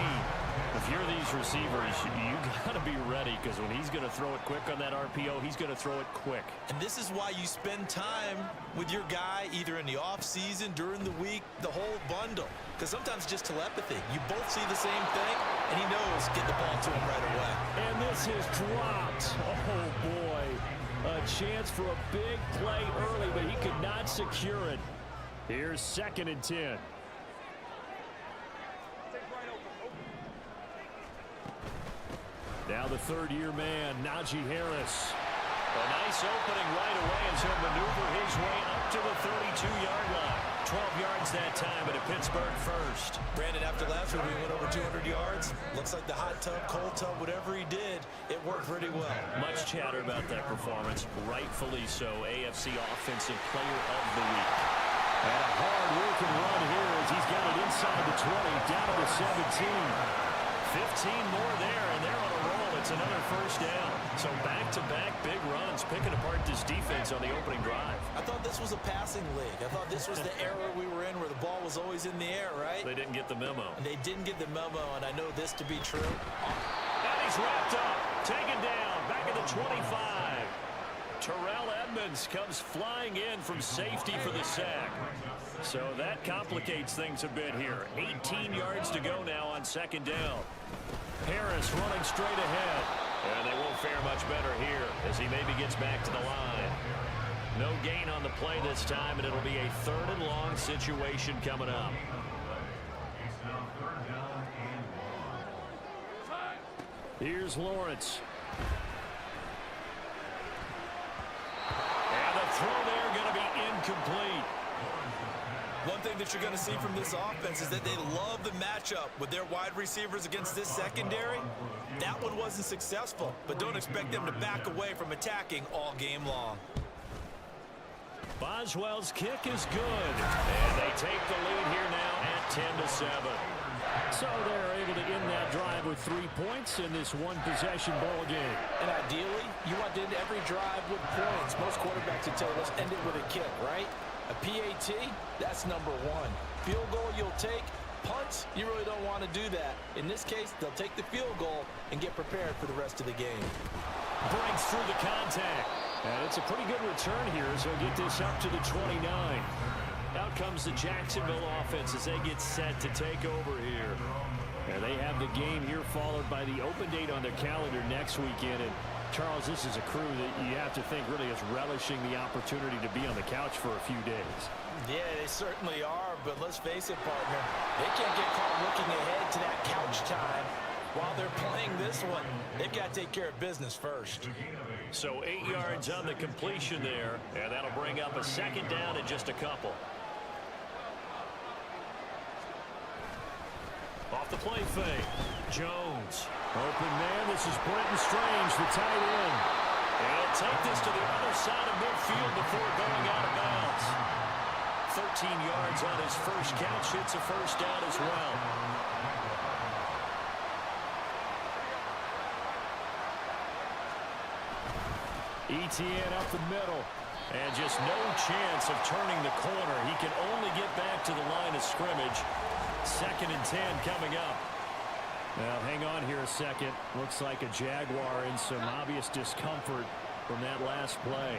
If you're these receivers, you got to be ready because when he's going to throw it quick on that RPO, he's going to throw it quick. And this is why you spend time with your guy either in the offseason, during the week, the whole bundle. Because sometimes it's just telepathy. You both see the same thing, and he knows get the ball to him right away. And this is dropped. Oh, boy. A chance for a big play early, but he could not secure it. Here's 2nd and 10. Now the third-year man, Najee Harris. A nice opening right away as he'll maneuver his way up to the 32-yard line. 12 yards that time at a Pittsburgh first. Brandon, after last week, we went over 200 yards. Looks like the hot tub, cold tub, whatever he did, it worked pretty well. Much chatter about that performance. Rightfully so. AFC Offensive Player of the Week. And a hard-working run here as he's got it inside the 20, down to the 17. 15 more there, and they're on a roll. It's another first down. So back-to-back big runs, picking apart this defense on the opening drive. I thought this was a passing league. I thought this was the era we were in where the ball was always in the air, right? They didn't get the memo. And they didn't get the memo, and I know this to be true. And he's wrapped up, taken down, back at the 25. Terrell Edmonds comes flying in from safety for the sack. So that complicates things a bit here. 18 yards to go now on second down. Harris running straight ahead. And they won't fare much better here as he maybe gets back to the line. No gain on the play this time, and it'll be a third and long situation coming up. Here's Lawrence. And the throw there going to be incomplete. One thing that you're going to see from this offense is that they love the matchup with their wide receivers against this secondary. That one wasn't successful, but don't expect them to back away from attacking all game long. Boswell's kick is good, and they take the lead here now at 10-7. So they're able to end that drive with 3 points in this one-possession ball game. And ideally, you want to end every drive with points. Most quarterbacks would tell you, let's end it with a kick, right? A PAT, that's number one. Field goal you'll take. Punts, you really don't want to do that. In this case, they'll take the field goal and get prepared for the rest of the game. Breaks through the contact. And it's a pretty good return here, so get this up to the 29. Out comes the Jacksonville offense as they get set to take over here. And they have the game here followed by the open date on their calendar next weekend. And Charles, this is a crew that you have to think really is relishing the opportunity to be on the couch for a few days. Yeah, they certainly are, but let's face it, partner. They can't get caught looking ahead to that couch time while they're playing this one. They've got to take care of business first. So 8 yards on the completion there, and that'll bring up a second down in just a couple. Off the play fake. Jones. Open man, this is Brenton Strange, the tight end. And he'll take this to the other side of midfield before going out of bounds. 13 yards on his first catch. It's a first down as well. ETN up the middle. And just no chance of turning the corner. He can only get back to the line of scrimmage. 2nd and 10 coming up. Now, hang on here a second. Looks like a Jaguar in some obvious discomfort from that last play.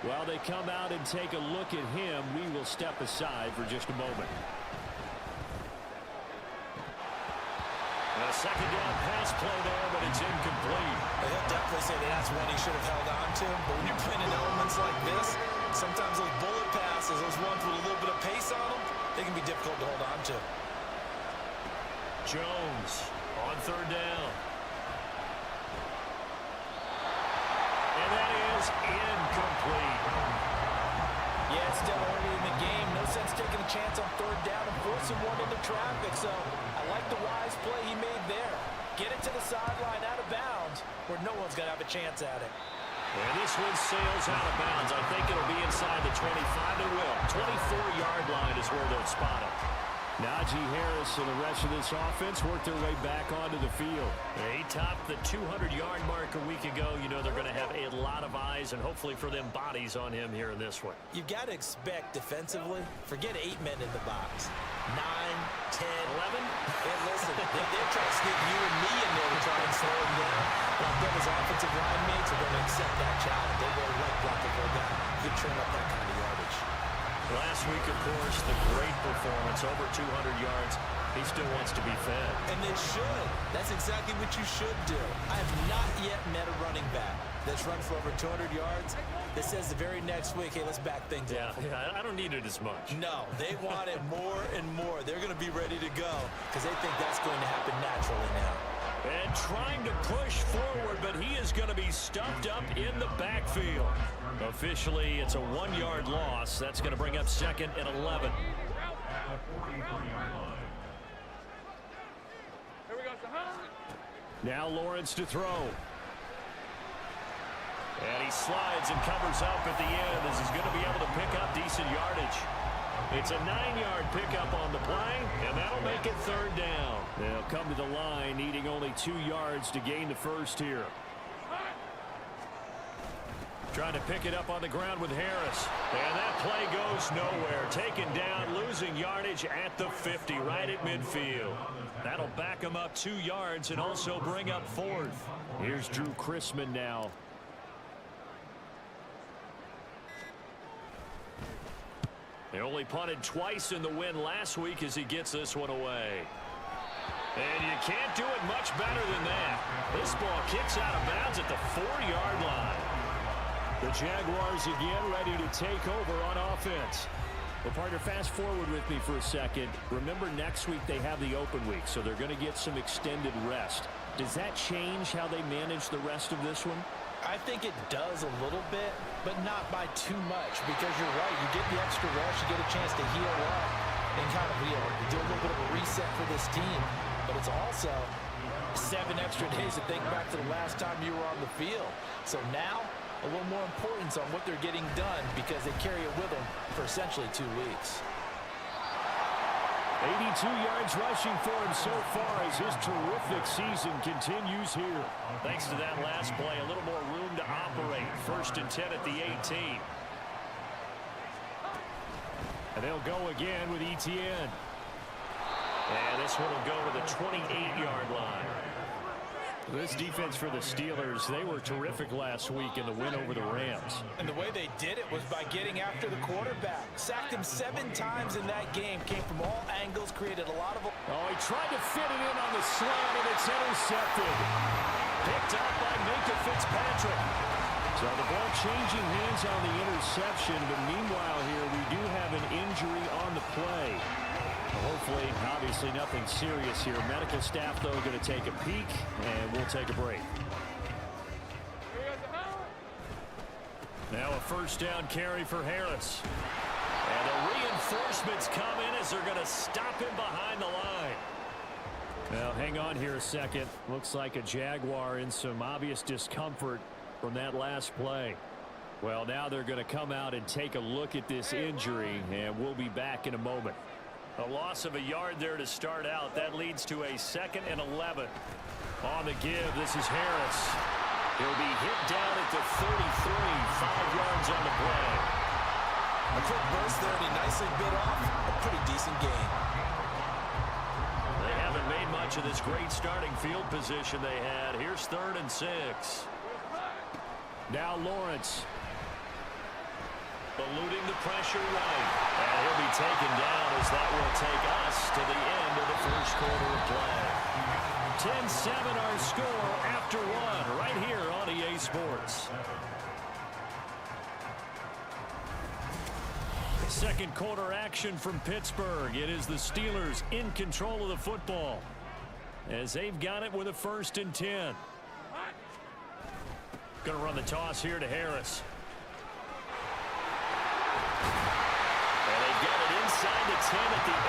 While they come out and take a look at him, we will step aside for just a moment. A second down pass play there, but it's incomplete. He'll definitely say that that's one he should have held on to. But when you're playing in elements like this, sometimes those bullet passes, those ones with a little bit of pace on them, they can be difficult to hold on to. Jones on third down. And that is incomplete. Yeah, it's still early in the game. No sense taking a chance on third down and forcing one into traffic. So I like the wise play he made there. Get it to the sideline out of bounds where no one's going to have a chance at it. And this one sails out of bounds. I think it'll be inside the 25. It will. 24-yard line is where they'll spot it. Najee Harris and the rest of this offense work their way back onto the field. He topped the 200-yard mark a week ago. You know they're going to have a lot of eyes and hopefully for them bodies on him here in this one. You've got to expect defensively, forget 8 men in the box. 9, 10, 11. Hey, listen, they're trying to sneak you and me in there to try and slow him down. But I bet his offensive line mates are going to accept that challenge. They really like blocking for a guy who can turn up that kind of yardage. Last week, of course, the great performance, over 200 yards. He still wants to be fed. And they should. That's exactly what you should do. I have not yet met a running back that's run for over 200 yards that says the very next week, hey, let's back things up. Yeah, I don't need it as much. No, they want it more and more. They're going to be ready to go because they think that's going to happen naturally now. And trying to push forward, but he is going to be stuffed up in the backfield. Officially, it's a 1-yard loss. That's going to bring up 2nd and 11. Now Lawrence to throw. And he slides and covers up at the end as he's going to be able to pick up decent yardage. It's a 9-yard pickup on the play, and that'll make it 3rd down. They'll come to the line, needing only 2 yards to gain the first here. Trying to pick it up on the ground with Harris. And that play goes nowhere. Taken down, losing yardage at the 50, right at midfield. That'll back him up 2 yards and also bring up 4th. Here's Drew Chrisman now. They only punted twice in the win last week as he gets this one away. And you can't do it much better than that. This ball kicks out of bounds at the 4-yard line. The Jaguars again ready to take over on offense. Well, partner, fast forward with me for a second. Remember, next week they have the open week, so they're going to get some extended rest. Does that change how they manage the rest of this one? I think it does a little bit, but not by too much, because you're right. You get the extra rest, you get a chance to heal up and kind of do a little bit of a reset for this team. But it's also 7 extra days to think back to the last time you were on the field. So now, a little more importance on what they're getting done because they carry it with them for essentially 2 weeks. 82 yards rushing for him so far as his terrific season continues here. Thanks to that last play, a little more room to operate. 1st and 10 at the 18. And they'll go again with Etienne. And this one will go to the 28-yard line. This defense for the Steelers, they were terrific last week in the win over the Rams. And the way they did it was by getting after the quarterback. Sacked him 7 times in that game. Came from all angles, created a lot of... Oh, he tried to fit it in on the slant, and it's intercepted. Picked up by Minka Fitzpatrick. So the ball changing hands on the interception, but meanwhile here, we do have an injury on the play. Hopefully, obviously nothing serious here. Medical staff, though, going to take a peek, and we'll take a break. Now a 1st down carry for Harris. And the reinforcements come in as they're going to stop him behind the line. Well, hang on here a second. Looks like a Jaguar in some obvious discomfort from that last play. Well, now they're going to come out and take a look at this injury, and we'll be back in a moment. A loss of a yard there to start out. That leads to a 2nd and 11. On the give, this is Harris. He'll be hit down at the 33, 5 yards on the play. A quick burst there, and he nicely bit off a pretty decent gain. They haven't made much of this great starting field position they had. Here's 3rd and 6. Now Lawrence. Eluding the pressure right. And he'll be taken down as that will take us to the end of the 1st quarter of play. 10-7 our score after 1 right here on EA Sports. 2nd quarter action from Pittsburgh. It is the Steelers in control of the football as they've got it with a 1st and 10. Going to run the toss here to Harris. Inside the 10 at the 8.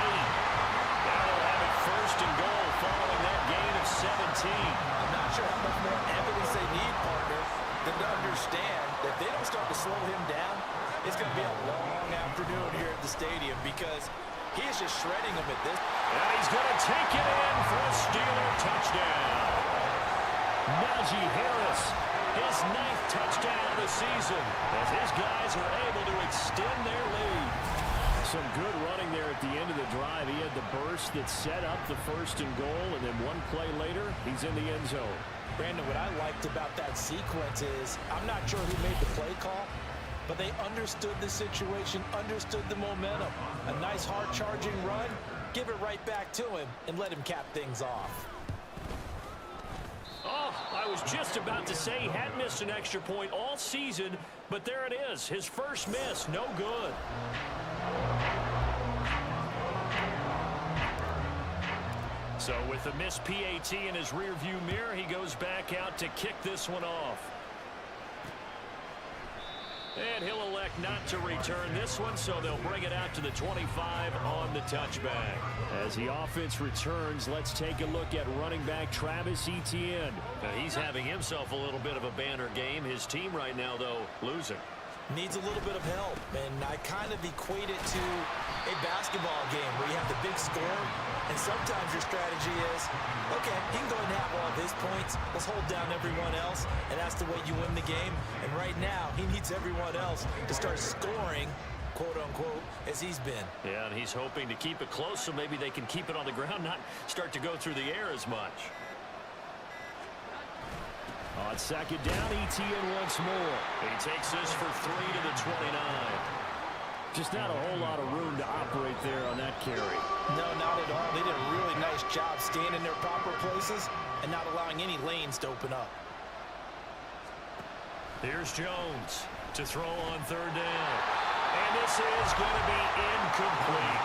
Now they'll have it 1st and goal following that gain of 17. I'm not sure how much more evidence they need, partner, than to understand that if they don't start to slow him down, it's going to be a long afternoon here at the stadium because he is just shredding them at this. And he's going to take it in for a Steeler touchdown. Najee Harris, his 9th touchdown of the season as his guys are able to extend their lead. some good running there at the end of the drive. He had the burst that set up the 1st and goal, and then one play later, he's in the end zone. Brandon, what I liked about that sequence is, I'm not sure who made the play call, but they understood the situation, understood the momentum. A nice hard-charging run, give it right back to him, and let him cap things off. Oh, I was just about to say he hadn't missed an extra point all season, but there it is. His first miss, no good. So with the missed PAT in his rearview mirror, he goes back out to kick this one off. And he'll elect not to return this one, so they'll bring it out to the 25 on the touchback. As the offense returns, let's take a look at running back Travis Etienne. He's having himself a little bit of a banner game. His team right now, though, losing. Needs a little bit of help, and I kind of equate it to a basketball game where you have the big score, and sometimes your strategy is, okay, he can go ahead and have all of his points. Let's hold down everyone else, and that's the way you win the game. And right now, he needs everyone else to start scoring, quote-unquote, as he's been. Yeah, and he's hoping to keep it close so maybe they can keep it on the ground, not start to go through the air as much. On second down, Etienne once more. He takes this for 3 to the 29. Just not a whole lot of room to operate there on that carry. No, not at all. They did a really nice job staying in their proper places and not allowing any lanes to open up. Here's Jones to throw on third down. And this is going to be incomplete.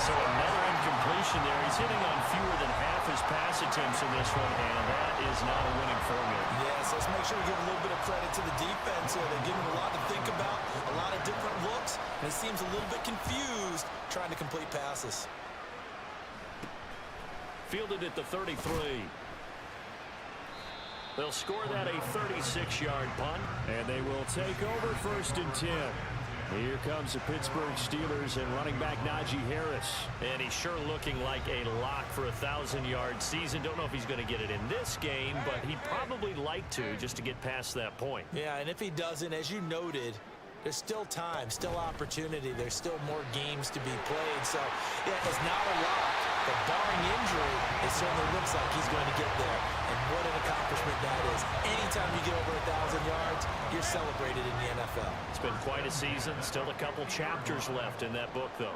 So another incompletion there. He's hitting on fewer than half his pass attempts in this one, and that is not a winning formula. Yes, let's make sure we give a little bit of credit to the defense here. They're giving him a lot to think about, a lot of different looks, and he seems a little bit confused trying to complete passes. Fielded at the 33. They'll score that a 36-yard punt. And they will take over 1st and 10. Here comes the Pittsburgh Steelers and running back Najee Harris. And he's sure looking like a lock for a 1,000-yard season. Don't know if he's going to get it in this game, but he'd probably like to just to get past that point. Yeah, and if he doesn't, as you noted, there's still time, still opportunity. There's still more games to be played. So, yeah, it's not a lock, but barring injury, it certainly looks like he's going to get there. And what an accomplishment that is. Anytime you get over 1,000 yards, you're celebrated in the NFL. It's been quite a season. Still a couple chapters left in that book, though.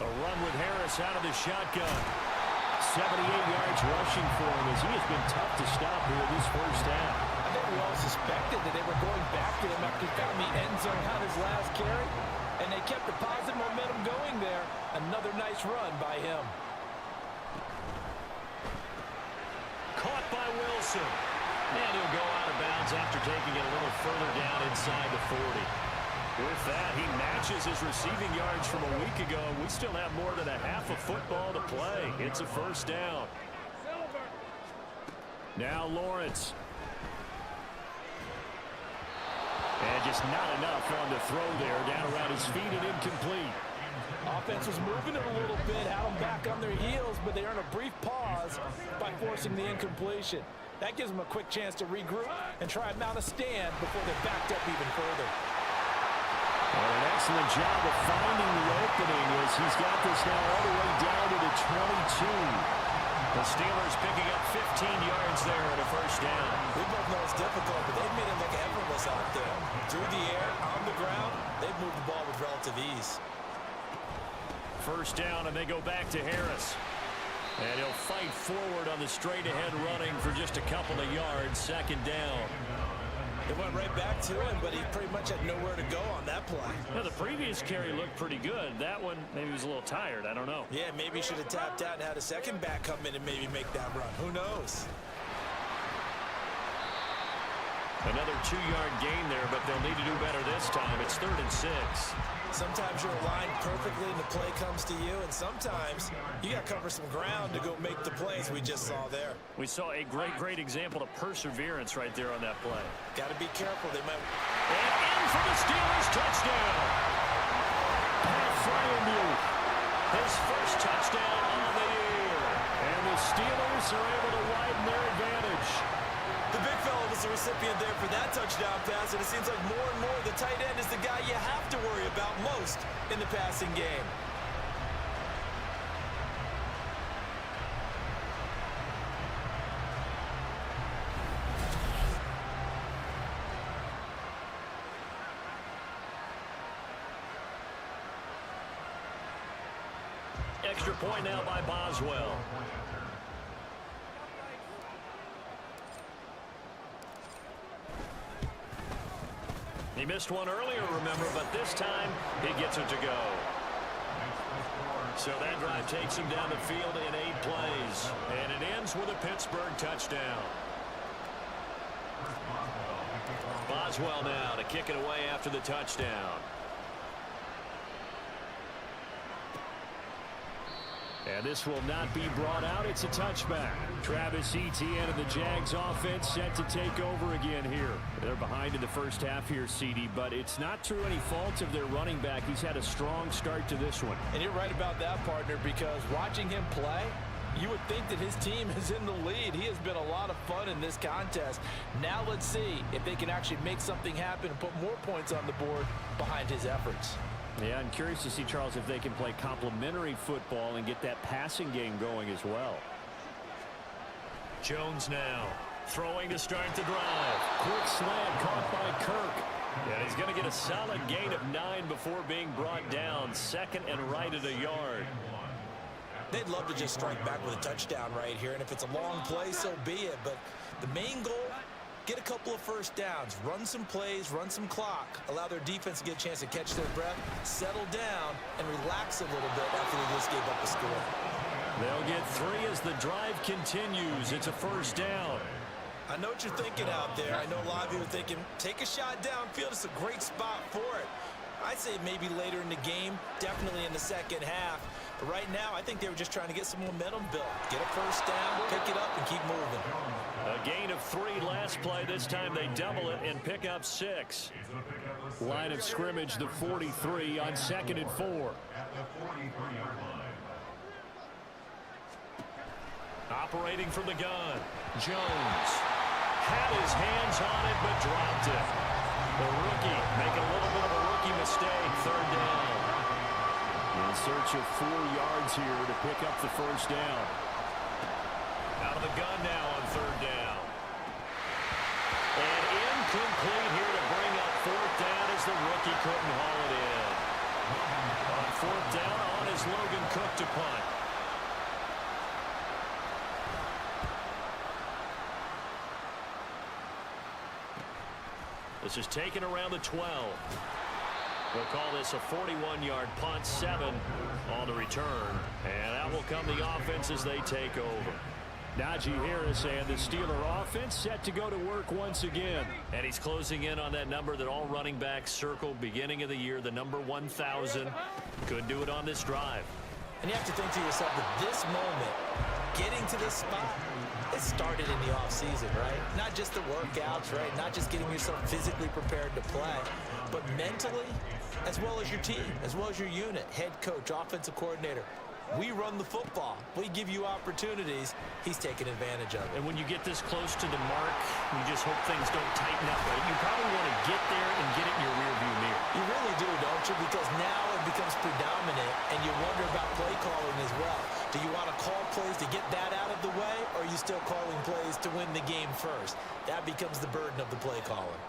A run with Harris out of the shotgun. 78 yards rushing for him as he has been tough to stop here this first half. I think we all suspected that they were going back to him after he found the end zone on his last carry, and they kept the positive momentum going there. Another nice run by him. Caught by Wilson. And he'll go out of bounds after taking it a little further down inside the 40. With that, he matches his receiving yards from a week ago. We still have more than a half of football to play. It's a first down. Now Lawrence. And just not enough on the throw there. Down around his feet and incomplete. Offense was moving it a little bit, had them back on their heels, but they earn a brief pause by forcing the incompletion. That gives them a quick chance to regroup and try and mount a stand before they're backed up even further. Well, an excellent job of finding the opening as he's got this now all the way down to the 22. The Steelers picking up 15 yards there at a first down. We both know it's difficult, but they've made it look effortless out there. Through the air, on the ground, they've moved the ball with relative ease. First down, and they go back to Harris. And he'll fight forward on the straight-ahead running for just a couple of yards. Second down. They went right back to him, but he pretty much had nowhere to go on that play. Now, the previous carry looked pretty good. That one, maybe he was a little tired. I don't know. Yeah, maybe he should have tapped out and had a second back come in and maybe make that run. Who knows? Another 2-yard gain there, but they'll need to do better this time. It's 3rd and 6. Sometimes you're aligned perfectly and the play comes to you, and sometimes you got to cover some ground to go make the plays we just saw there. We saw a great example of perseverance right there on that play. Got to be careful. They might... And in for the Steelers, touchdown. Pat Fryermuth. His first touchdown on the year. And the Steelers are able to widen their advantage. The big fella was the recipient there for that touchdown pass, and it seems like more and more the tight end is the guy you have to worry about most in the passing game. Extra point now by Boswell. He missed one earlier, remember, but this time he gets it to go. So that drive takes him down the field in 8 plays. And it ends with a Pittsburgh touchdown. Boswell now to kick it away after the touchdown. And this will not be brought out. It's a touchback. Travis Etienne and the Jags offense set to take over again here. They're behind in the first half here, CD, but it's not through any fault of their running back. He's had a strong start to this one. And you're right about that, partner, because watching him play, you would think that his team is in the lead. He has been a lot of fun in this contest. Now let's see if they can actually make something happen and put more points on the board behind his efforts. Yeah, I'm curious to see, Charles, if they can play complementary football and get that passing game going as well. Jones now throwing to start the drive. Quick slant caught by Kirk. And he's going to get a solid gain of 9 before being brought down. Second and right at a yard. They'd love to just strike back with a touchdown right here, and if it's a long play, so be it. But the main goal, get a couple of first downs, run some plays, run some clock, allow their defense to get a chance to catch their breath, settle down, and relax a little bit after they just gave up a score. They'll get 3 as the drive continues. It's a first down. I know what you're thinking out there. I know a lot of you are thinking, take a shot downfield. It's a great spot for it. I'd say maybe later in the game, definitely in the second half. But right now, I think they were just trying to get some momentum built. Get a first down, pick it up, and keep moving. A gain of 3 last play. This time they double it and pick up 6. Line of scrimmage, the 43 on 2nd and 4. Operating from the gun. Jones had his hands on it but dropped it. The rookie making a little bit of a rookie mistake. Third down. In search of 4 yards here to pick up the first down. Out of the gun now on third down. And incomplete here to bring up 4th down as the rookie couldn't haul it in. On 4th down on is Logan Cook to punt. This is taken around the 12. We'll call this a 41-yard punt, 7 on the return. And that will come the offense as they take over. Najee Harris and the Steeler offense set to go to work once again. And he's closing in on that number that all running backs circled beginning of the year, the number 1,000. Could do it on this drive. And you have to think to yourself that this moment, getting to this spot, it started in the offseason, right? Not just the workouts, right? Not just getting yourself physically prepared to play, but mentally, as well as your team, as well as your unit, head coach, offensive coordinator. We run the football. We give you opportunities. He's taking advantage of it. And when you get this close to the mark, you just hope things don't tighten up. Right? You probably want to get there and get it in your rearview mirror. You really do, don't you? Because now it becomes predominant, and you wonder about play calling as well. Do you want to call plays to get that out of the way, or are you still calling plays to win the game first? That becomes the burden of the play calling.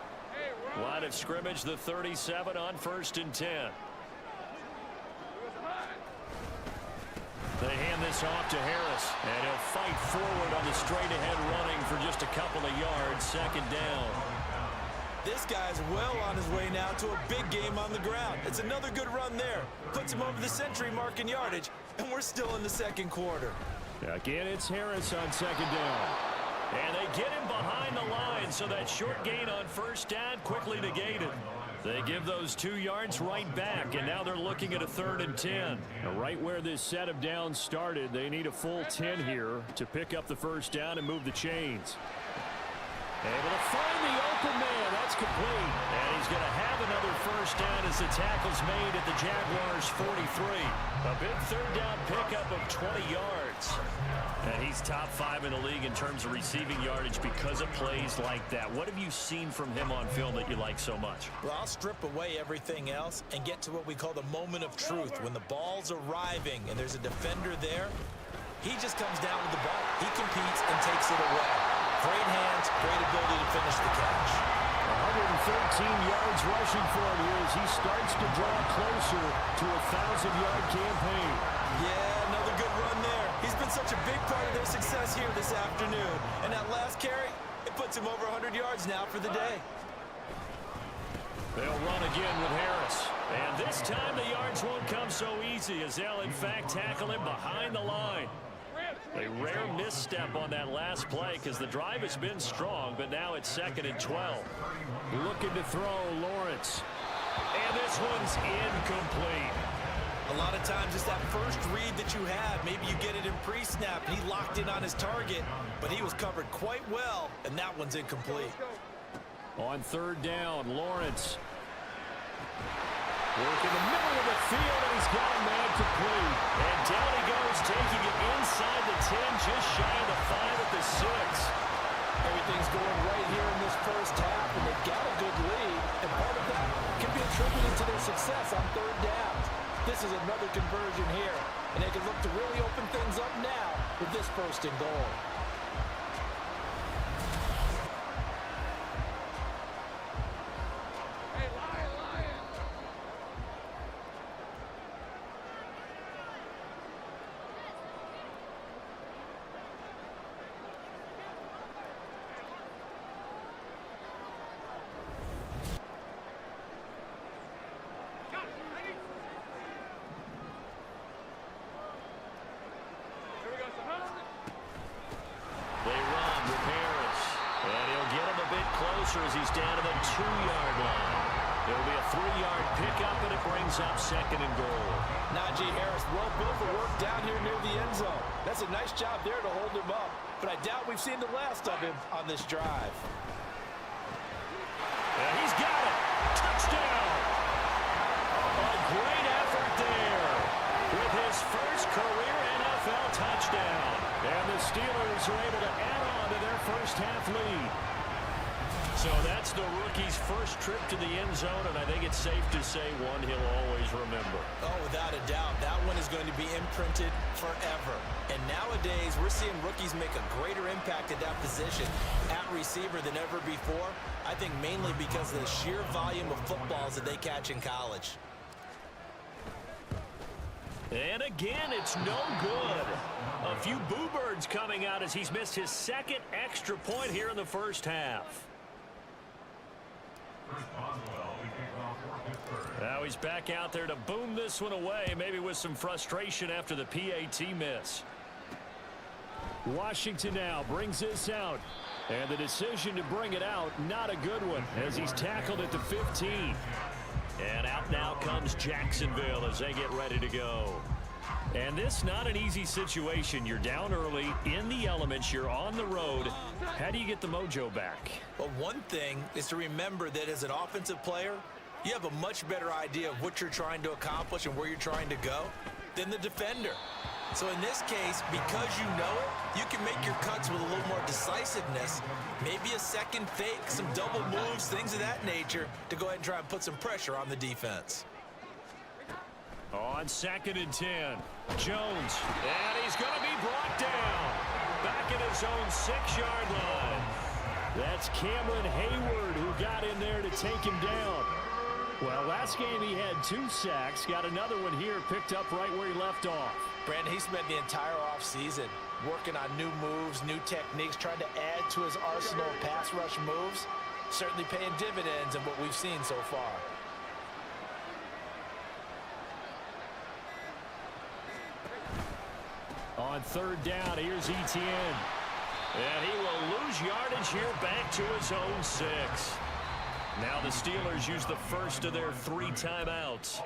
Line of scrimmage, the 37 on 1st and 10. They hand this off to Harris, and he'll fight forward on the straight-ahead running for just a couple of yards. 2nd down. This guy's well on his way now to a big game on the ground. It's another good run there. Puts him over the century mark in yardage, and we're still in the second quarter. Again, it's Harris on 2nd down. And they get him behind the line, so that short gain on 1st down quickly negated. They give those 2 yards right back, and now they're looking at a 3rd and 10. Now, right where this set of downs started, they need a full 10 here to pick up the first down and move the chains. Able to find the open man. That's complete. And he's going to have another first down as the tackle's made at the Jaguars' 43. A big 3rd down pickup of 20 yards. And he's top 5 in the league in terms of receiving yardage because of plays like that. What have you seen from him on film that you like so much? Well, I'll strip away everything else and get to what we call the moment of truth. When the ball's arriving and there's a defender there, he just comes down with the ball. He competes and takes it away. Great hands, great ability to finish the catch. 113 yards rushing for him here as he starts to draw closer to a 1,000-yard campaign. Yeah, another good run there. He's been such a big part of their success here this afternoon. And that last carry, it puts him over 100 yards now for the day. They'll run again with Harris. And this time the yards won't come so easy as they'll, in fact, tackle him behind the line. A rare misstep on that last play because the drive has been strong, but now it's 2nd and 12. Looking to throw, Lawrence. And this one's incomplete. A lot of times it's that first read that you have. Maybe you get it in pre-snap, and he locked in on his target, but he was covered quite well, and that one's incomplete. On 3rd down, Lawrence. Work in the middle of the field, and he's got a man complete. And down he goes, taking it inside the 10, just shy of the 5 at the 6. Everything's going right here in this first half, and they've got a good lead, and part of that can be attributed to their success on 3rd down. This is another conversion here, and they can look to really open things up now with this 1st and goal. As he's down to the 2-yard line. It'll be a 3-yard pickup, and it brings up 2nd and goal. Najee Harris, well built for work down here near the end zone. That's a nice job there to hold him up, but I doubt we've seen the last of him on this drive. And he's got it. Touchdown. A great effort there with his first career NFL touchdown. And the Steelers are able to add on to their first half lead. So that's the rookie's first trip to the end zone, and I think it's safe to say one he'll always remember. Oh, without a doubt. That one is going to be imprinted forever. And nowadays, we're seeing rookies make a greater impact at that position at receiver than ever before. I think mainly because of the sheer volume of footballs that they catch in college. And again, it's no good. A few boo birds coming out as he's missed his 2nd extra point here in the first half. Now he's back out there to boom this one away, maybe with some frustration after the PAT miss. Washington now brings this out. And the decision to bring it out, not a good one, as he's tackled at the 15. And out now comes Jacksonville as they get ready to go. And this not an easy situation. You're down early, in the elements, you're on the road. How do you get the mojo back? Well, one thing is to remember that as an offensive player, you have a much better idea of what you're trying to accomplish and where you're trying to go than the defender. So in this case, because you know it, you can make your cuts with a little more decisiveness, maybe a second fake, some double moves, things of that nature, to go ahead and try and put some pressure on the defense. On 2nd and 10, Jones, and he's going to be brought down back at his own 6-yard line. That's Cameron Hayward who got in there to take him down. Well, last game he had 2 sacks, got another one here, picked up right where he left off. Brandon, he spent the entire offseason working on new moves, new techniques, trying to add to his arsenal of pass rush moves. Certainly paying dividends in what we've seen so far. On 3rd down, here's Etienne. And he will lose yardage here back to his own 6. Now the Steelers use the first of their 3 timeouts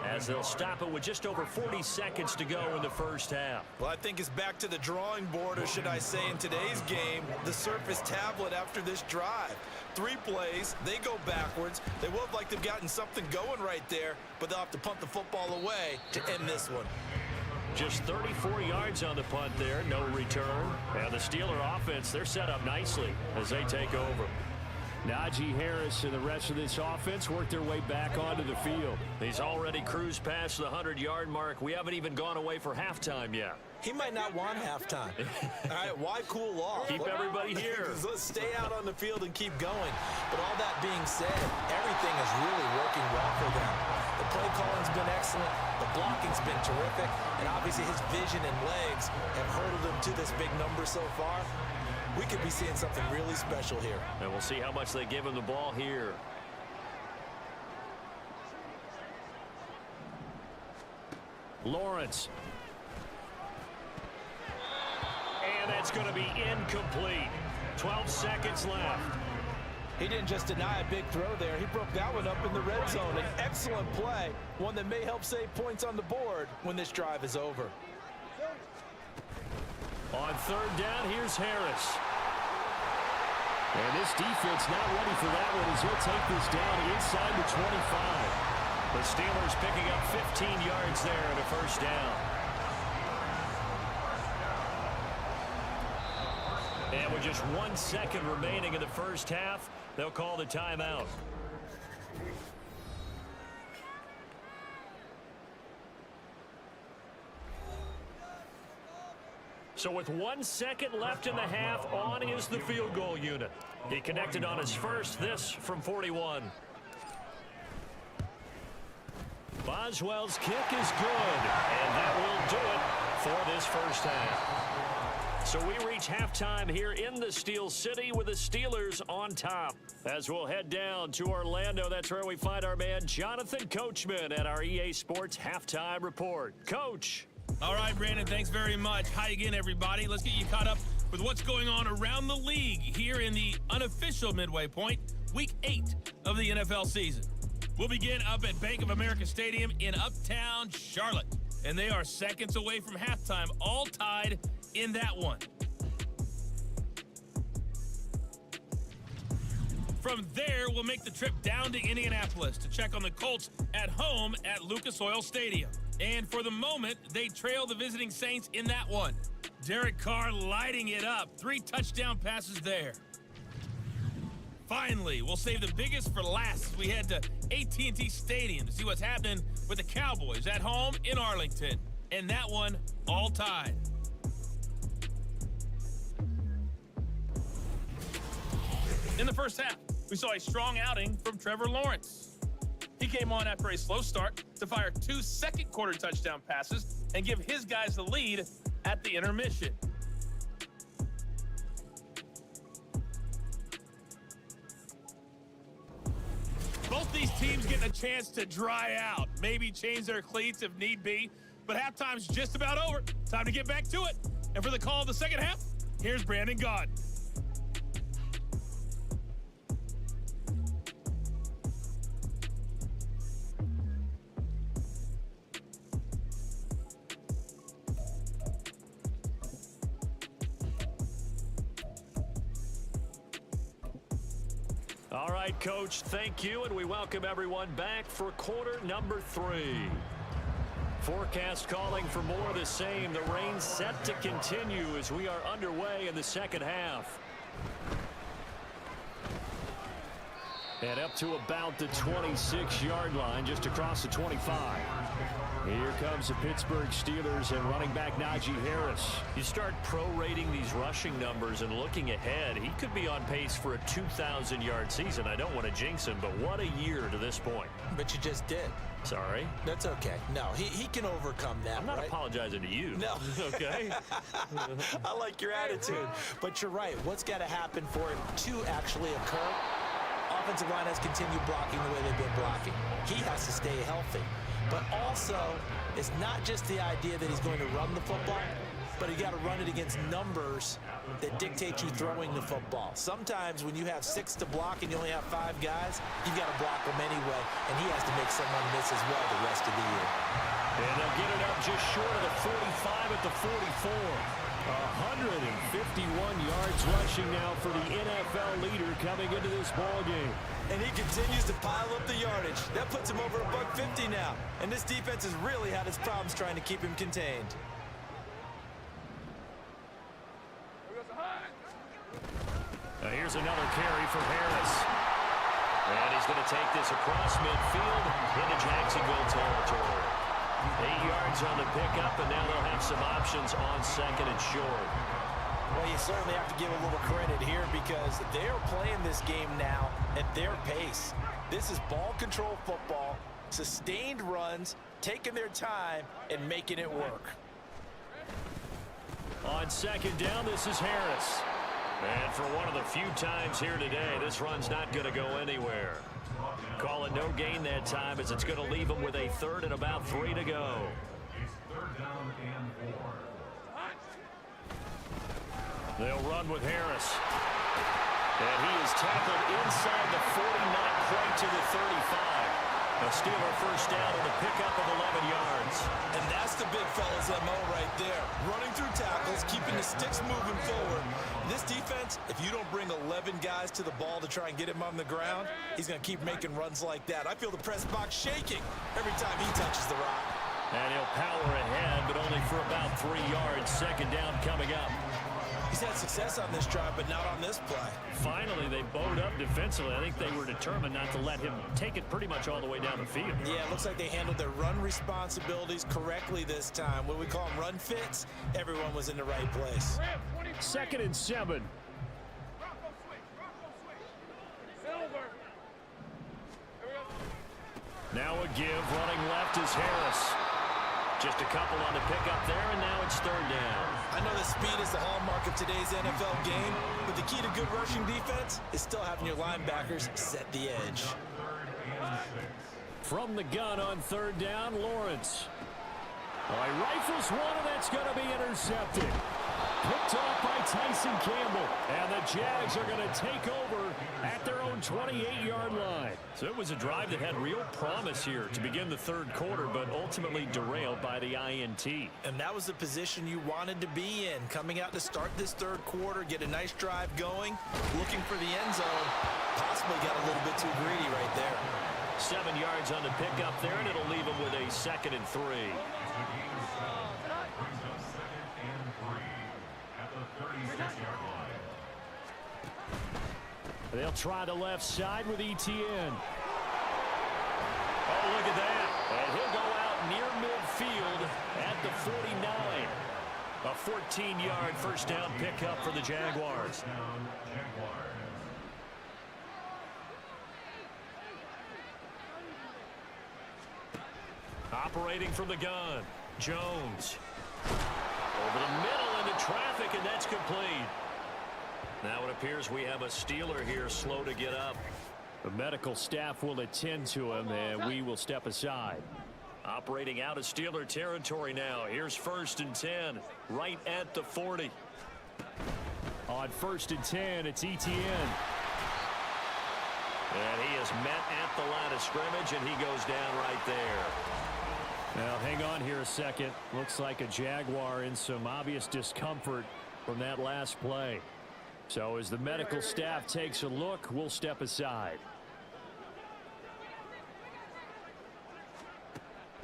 as they'll stop it with just over 40 seconds to go in the first half. Well, I think it's back to the drawing board, or should I say in today's game, the Surface tablet after this drive. 3 plays, they go backwards. They will have like they've gotten something going right there, but they'll have to punt the football away to end this one. Just 34 yards on the punt there, no return. And the Steeler offense, they're set up nicely as they take over. Najee Harris and the rest of this offense work their way back onto the field. He's already cruised past the 100-yard mark. We haven't even gone away for halftime yet. He might not want halftime. All right, why cool off? Keep everybody here. Let's stay out on the field and keep going. But all that being said, everything is really working well for them. The play calling's been excellent. The blocking's been terrific. And obviously his vision and legs have hurdled him to this big number so far. We could be seeing something really special here. And we'll see how much they give him the ball here. Lawrence. And that's going to be incomplete. 12 seconds left. He didn't just deny a big throw there. He broke that one up in the red zone. An excellent play, one that may help save points on the board when this drive is over. On third down, here's Harris. And this defense not ready for that one as he'll take this down inside the 25. The Steelers picking up 15 yards there and a first down. And with just 1 second remaining in the first half, they'll call the timeout. So with 1 second left in the half, on is the field goal unit. He connected on his first, this from 41. Boswell's kick is good. And that will do it for this first half. So we reach halftime here in the Steel City with the Steelers on top. As we'll head down to Orlando, that's where we find our man Jonathan Coachman at our EA Sports Halftime Report. Coach. All right, Brandon, thanks very much. Hi again, everybody. Let's get you caught up with what's going on around the league here in the unofficial midway point, Week 8 of the NFL season. We'll begin up at Bank of America Stadium in Uptown Charlotte. And they are seconds away from halftime, all tied in that one. From there, we'll make the trip down to Indianapolis to check on the Colts at home at Lucas Oil Stadium. And for the moment, they trail the visiting Saints in that one. Derek Carr lighting it up. 3 touchdown passes there. Finally, we'll save the biggest for last as we head to AT&T Stadium to see what's happening with the Cowboys at home in Arlington. And that one all tied. In the first half, we saw a strong outing from Trevor Lawrence. He came on after a slow start to fire 2 second-quarter touchdown passes and give his guys the lead at the intermission. Both these teams getting a chance to dry out, maybe change their cleats if need be, but halftime's just about over. Time to get back to it. And for the call of the second half, here's Brandon Gaudin. All right, Coach, thank you, and we welcome everyone back for quarter number 3. Forecast calling for more of the same. The rain set to continue as we are underway in the second half. And up to about the 26-yard line, just across the 25. Here comes the Pittsburgh Steelers and running back Najee Harris. You start prorating these rushing numbers and looking ahead, he could be on pace for a 2,000-yard season. I don't want to jinx him, but what a year to this point. But you just did. Sorry? That's okay. No, he can overcome that, I'm not right? apologizing to you. No. Okay? I like your attitude. But you're right. What's got to happen for it to actually occur? Offensive line has continued blocking the way they've been blocking. He has to stay healthy. But also, it's not just the idea that he's going to run the football, but you got to run it against numbers that dictate you throwing the football. Sometimes when you have 6 to block and you only have 5 guys, you've got to block them anyway, and he has to make someone miss as well the rest of the year. And they'll get it up just short of the 45 at the 44. 151 yards rushing now for the NFL leader coming into this ball game. And he continues to pile up the yardage. That puts him over $150 now. And this defense has really had its problems trying to keep him contained. Now here's another carry for Harris. And he's going to take this across midfield into Jacksonville territory. 8 yards on the pickup, and now they'll have some options on second and short. Well, you certainly have to give a little credit here because they're playing this game now at their pace. This is ball control football, sustained runs, taking their time, and making it work. On second down, this is Harris. And for one of the few times here today, this run's not going to go anywhere. Call it no gain that time as it's going to leave them with a third and about 3 to go. They'll run with Harris. And he is tackled inside the 40, not quite to the 35. A Steeler first down and a pickup of 11 yards. And that's the big fella's MO right there. Running through tackles, keeping the sticks moving forward. This defense, if you don't bring 11 guys to the ball to try and get him on the ground, he's going to keep making runs like that. I feel the press box shaking every time he touches the rock. And he'll power ahead, but only for about 3 yards. Second down coming up. He's had success on this drive, but not on this play. Finally, they bowed up defensively. I think they were determined not to let him take it pretty much all the way down the field. Yeah, it looks like they handled their run responsibilities correctly this time. What we call them run fits, everyone was in the right place. 2nd and 7. Now a give, running left is Harris. Just a couple on the pickup there, and now it's 3rd down. I know that speed is the hallmark of today's NFL game, but the key to good rushing defense is still having your linebackers set the edge. From the gun on 3rd down, Lawrence. All right, rifles one, and that's going to be intercepted. Picked off by Tyson Campbell. And the Jags are going to take over at their own 28-yard line. So it was a drive that had real promise here to begin the 3rd quarter, but ultimately derailed by the INT. And that was the position you wanted to be in. Coming out to start this 3rd quarter, get a nice drive going, looking for the end zone. Possibly got a little bit too greedy right there. 7 yards on the pickup there, and it'll leave him with a 2nd and 3. They'll try the left side with ETN. Oh, look at that. And he'll go out near midfield at the 49. A 14-yard first down pickup for the Jaguars. Operating from the gun, Jones. Over the middle into traffic, and that's complete. Now it appears we have a Steeler here slow to get up. The medical staff will attend to him, and we will step aside. Operating out of Steeler territory now. Here's 1st and 10, right at the 40. On 1st and 10, it's ETN. And he is met at the line of scrimmage, and he goes down right there. Now, hang on here a second. Looks like a Jaguar in some obvious discomfort from that last play. So as the medical staff takes a look, we'll step aside.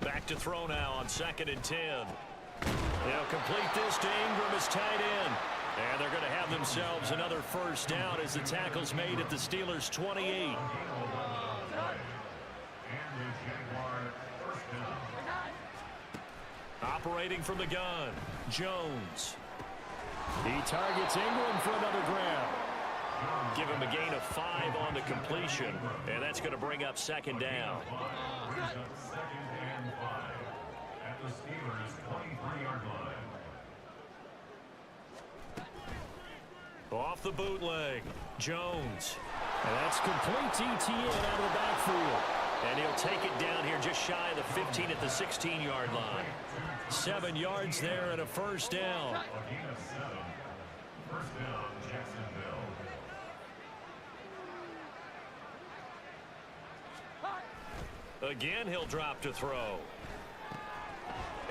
Back to throw now on 2nd and 10. They'll complete this to Ingram as tight end. And they're going to have themselves another first down as the tackle's made at the Steelers' 28. Operating from the gun, Jones. He targets Ingram for another grab. Give him a gain of 5 on the completion, and that's going to bring up 2nd down. Off the bootleg, Jones. And that's complete to ETN out of the backfield. And he'll take it down here just shy of the 15 at the 16-yard line. 7 yards there and a first down. Again, he'll drop to throw.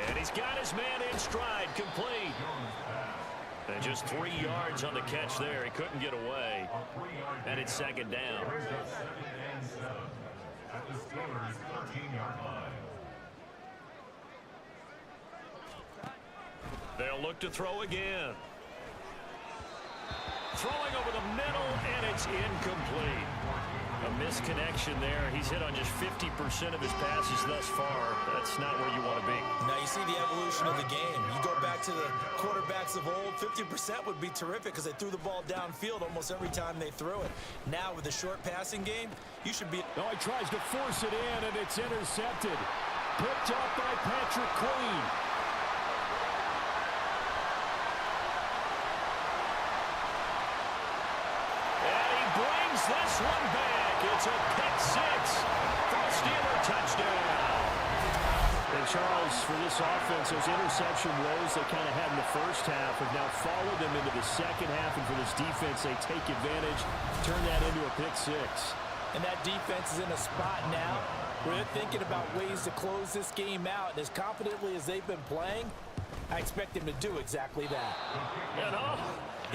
And he's got his man in stride, complete. And just 3 yards on the catch there. He couldn't get away. And it's 2nd down. At the Steelers' 13-yard line. They'll look to throw again. Throwing over the middle, and it's incomplete. A misconnection there. He's hit on just 50% of his passes thus far. That's not where you want to be. Now you see the evolution of the game. You go back to the quarterbacks of old, 50% would be terrific because they threw the ball downfield almost every time they threw it. Now with the short passing game, you should be... Oh, he tries to force it in, and it's intercepted. Picked up by Patrick Queen. And he brings this one back. It's a pick 6 for a Steeler touchdown. They've Charles, for this offense, those interception woes they kind of had in the first half have now followed them into the second half, and for this defense, they take advantage, turn that into a pick six. And that defense is in a spot now where they're thinking about ways to close this game out, and as confidently as they've been playing, I expect him to do exactly that. And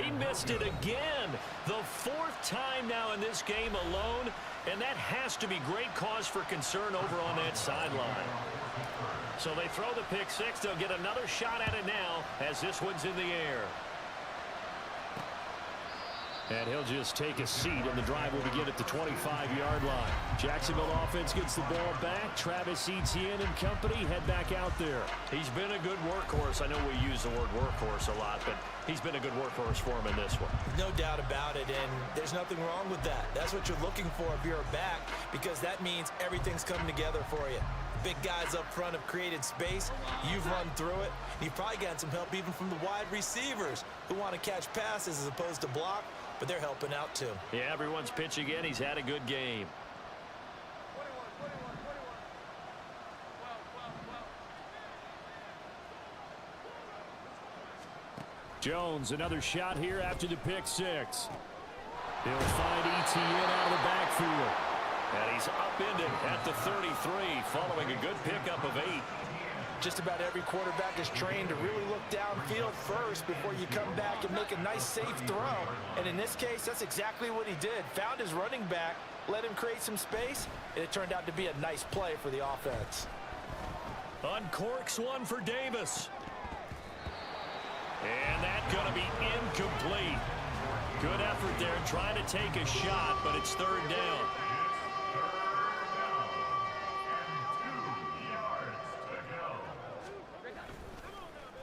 he missed it again. The fourth time now in this game alone, and that has to be great cause for concern over on that sideline. So they throw the pick six. They'll get another shot at it now as this one's in the air. And he'll just take a seat, and the drive will begin at the 25-yard line. Jacksonville offense gets the ball back. Travis Etienne and company head back out there. He's been a good workhorse. I know we use the word workhorse a lot, but he's been a good workhorse for him in this one. No doubt about it, and there's nothing wrong with that. That's what you're looking for if you're a back, because that means everything's coming together for you. The big guys up front have created space. You've run through it. You've probably gotten some help even from the wide receivers who want to catch passes as opposed to block, but they're helping out too. Yeah, everyone's pitching in. He's had a good game. Jones, another shot here after the pick six. He'll find Etienne out of the backfield. And he's upended at the 33 following a good pickup of 8. Just about every quarterback is trained to really look downfield first before you come back and make a nice, safe throw. And in this case, that's exactly what he did. Found his running back, let him create some space, and it turned out to be a nice play for the offense. Uncorks one for Davis. And that's going to be incomplete. Good effort there trying to take a shot, but it's third down.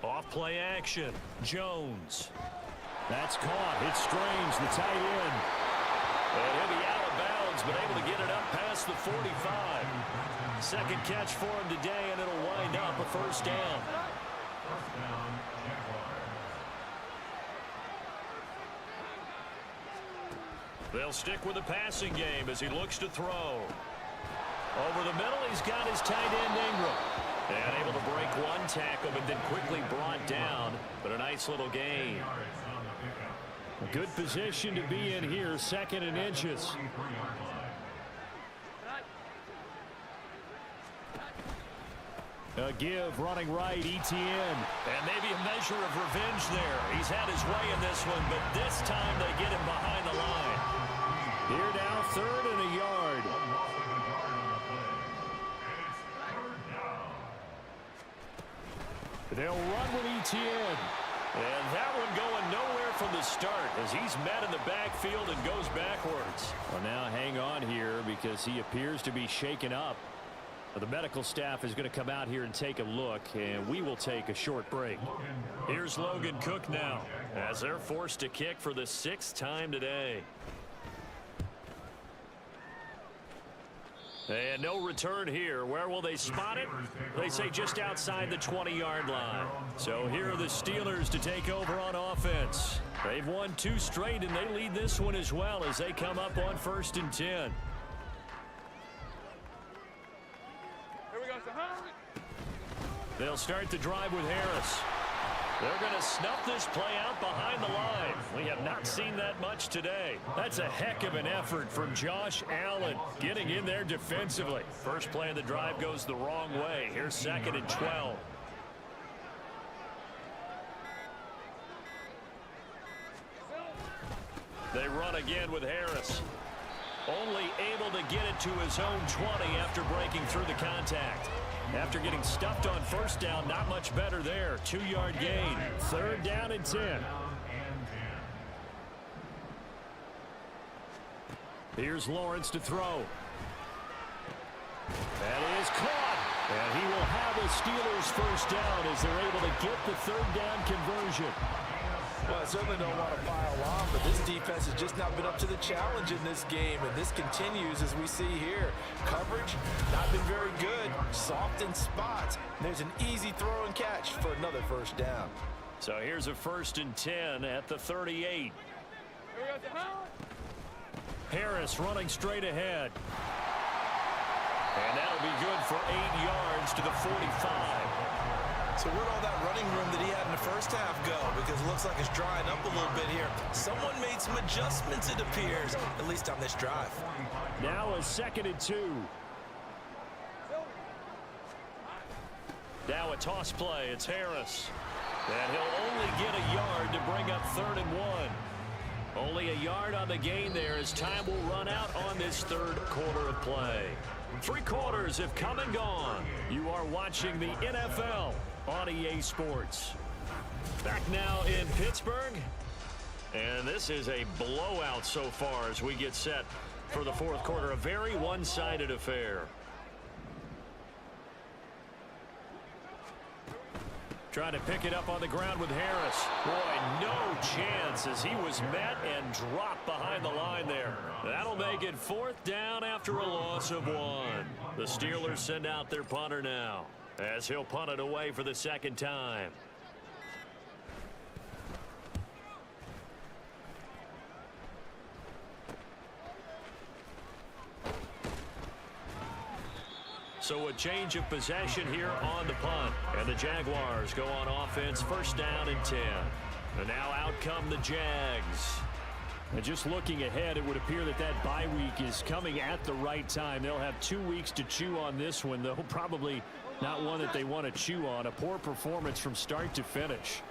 Off play action. Jones. That's caught. It's Strange, the tight end. And he'll be out of bounds, but able to get it up past the 45. Second catch for him today, and it'll wind up a first down. They'll stick with the passing game as he looks to throw. Over the middle, he's got his tight end Ingram. And able to break one tackle, but then quickly brought down. But a nice little gain. Good position to be in here, second and inches. A give, running right, Etienne. And maybe a measure of revenge there. He's had his way in this one, but this time they get him behind the line. Here now, third and a yard. They'll run with Etienne. And that one going nowhere from the start as he's met in the backfield and goes backwards. Well, now hang on here because he appears to be shaken up. The medical staff is going to come out here and take a look, and we will take a short break. Here's Logan Cook now as they're forced to kick for the 6th time today. And no return here. Where will they spot it? They say just outside the 20-yard line. So here are the Steelers to take over on offense. They've won 2 straight, and they lead this one as well as they come up on 1st and 10. Here we go, They'll start the drive with Harris. They're going to snuff this play out behind the line. We have not seen that much today. That's a heck of an effort from Josh Allen getting in there defensively. First play of the drive goes the wrong way. Here's 2nd and 12. They run again with Harris. Only able to get it to his own 20 after breaking through the contact. After getting stuffed on 1st down, not much better there. 2-yard gain. 3rd down and 10. Here's Lawrence to throw. That is caught. And he will have a Steelers 1st down as they're able to get the 3rd down conversion. Well, I certainly don't want to pile on, but this defense has just not been up to the challenge in this game, and this continues as we see here. Coverage, not been very good, soft in spots. And there's an easy throw and catch for another 1st down. So here's a 1st and 10 at the 38. Harris running straight ahead. And that'll be good for 8 yards to the 45. So where'd all that running room that he had in the first half go? Because it looks like it's drying up a little bit here. Someone made some adjustments, it appears, at least on this drive. Now a 2nd and 2. Now a toss play. It's Harris. And he'll only get a yard to bring up 3rd and 1. Only a yard on the gain there as time will run out on this 3rd quarter of play. 3 quarters have come and gone. You are watching the NFL on EA Sports. Back now in Pittsburgh. And this is a blowout so far as we get set for the 4th quarter. A very one-sided affair. Trying to pick it up on the ground with Harris. Boy, no chance as he was met and dropped behind the line there. That'll make it 4th down after a loss of 1. The Steelers send out their punter now as he'll punt it away for the 2nd time. So a change of possession here on the punt. And the Jaguars go on offense, 1st down and 10. And now out come the Jags. And just looking ahead, it would appear that that bye week is coming at the right time. They'll have 2 weeks to chew on this one, though probably not one that they want to chew on. A poor performance from start to finish.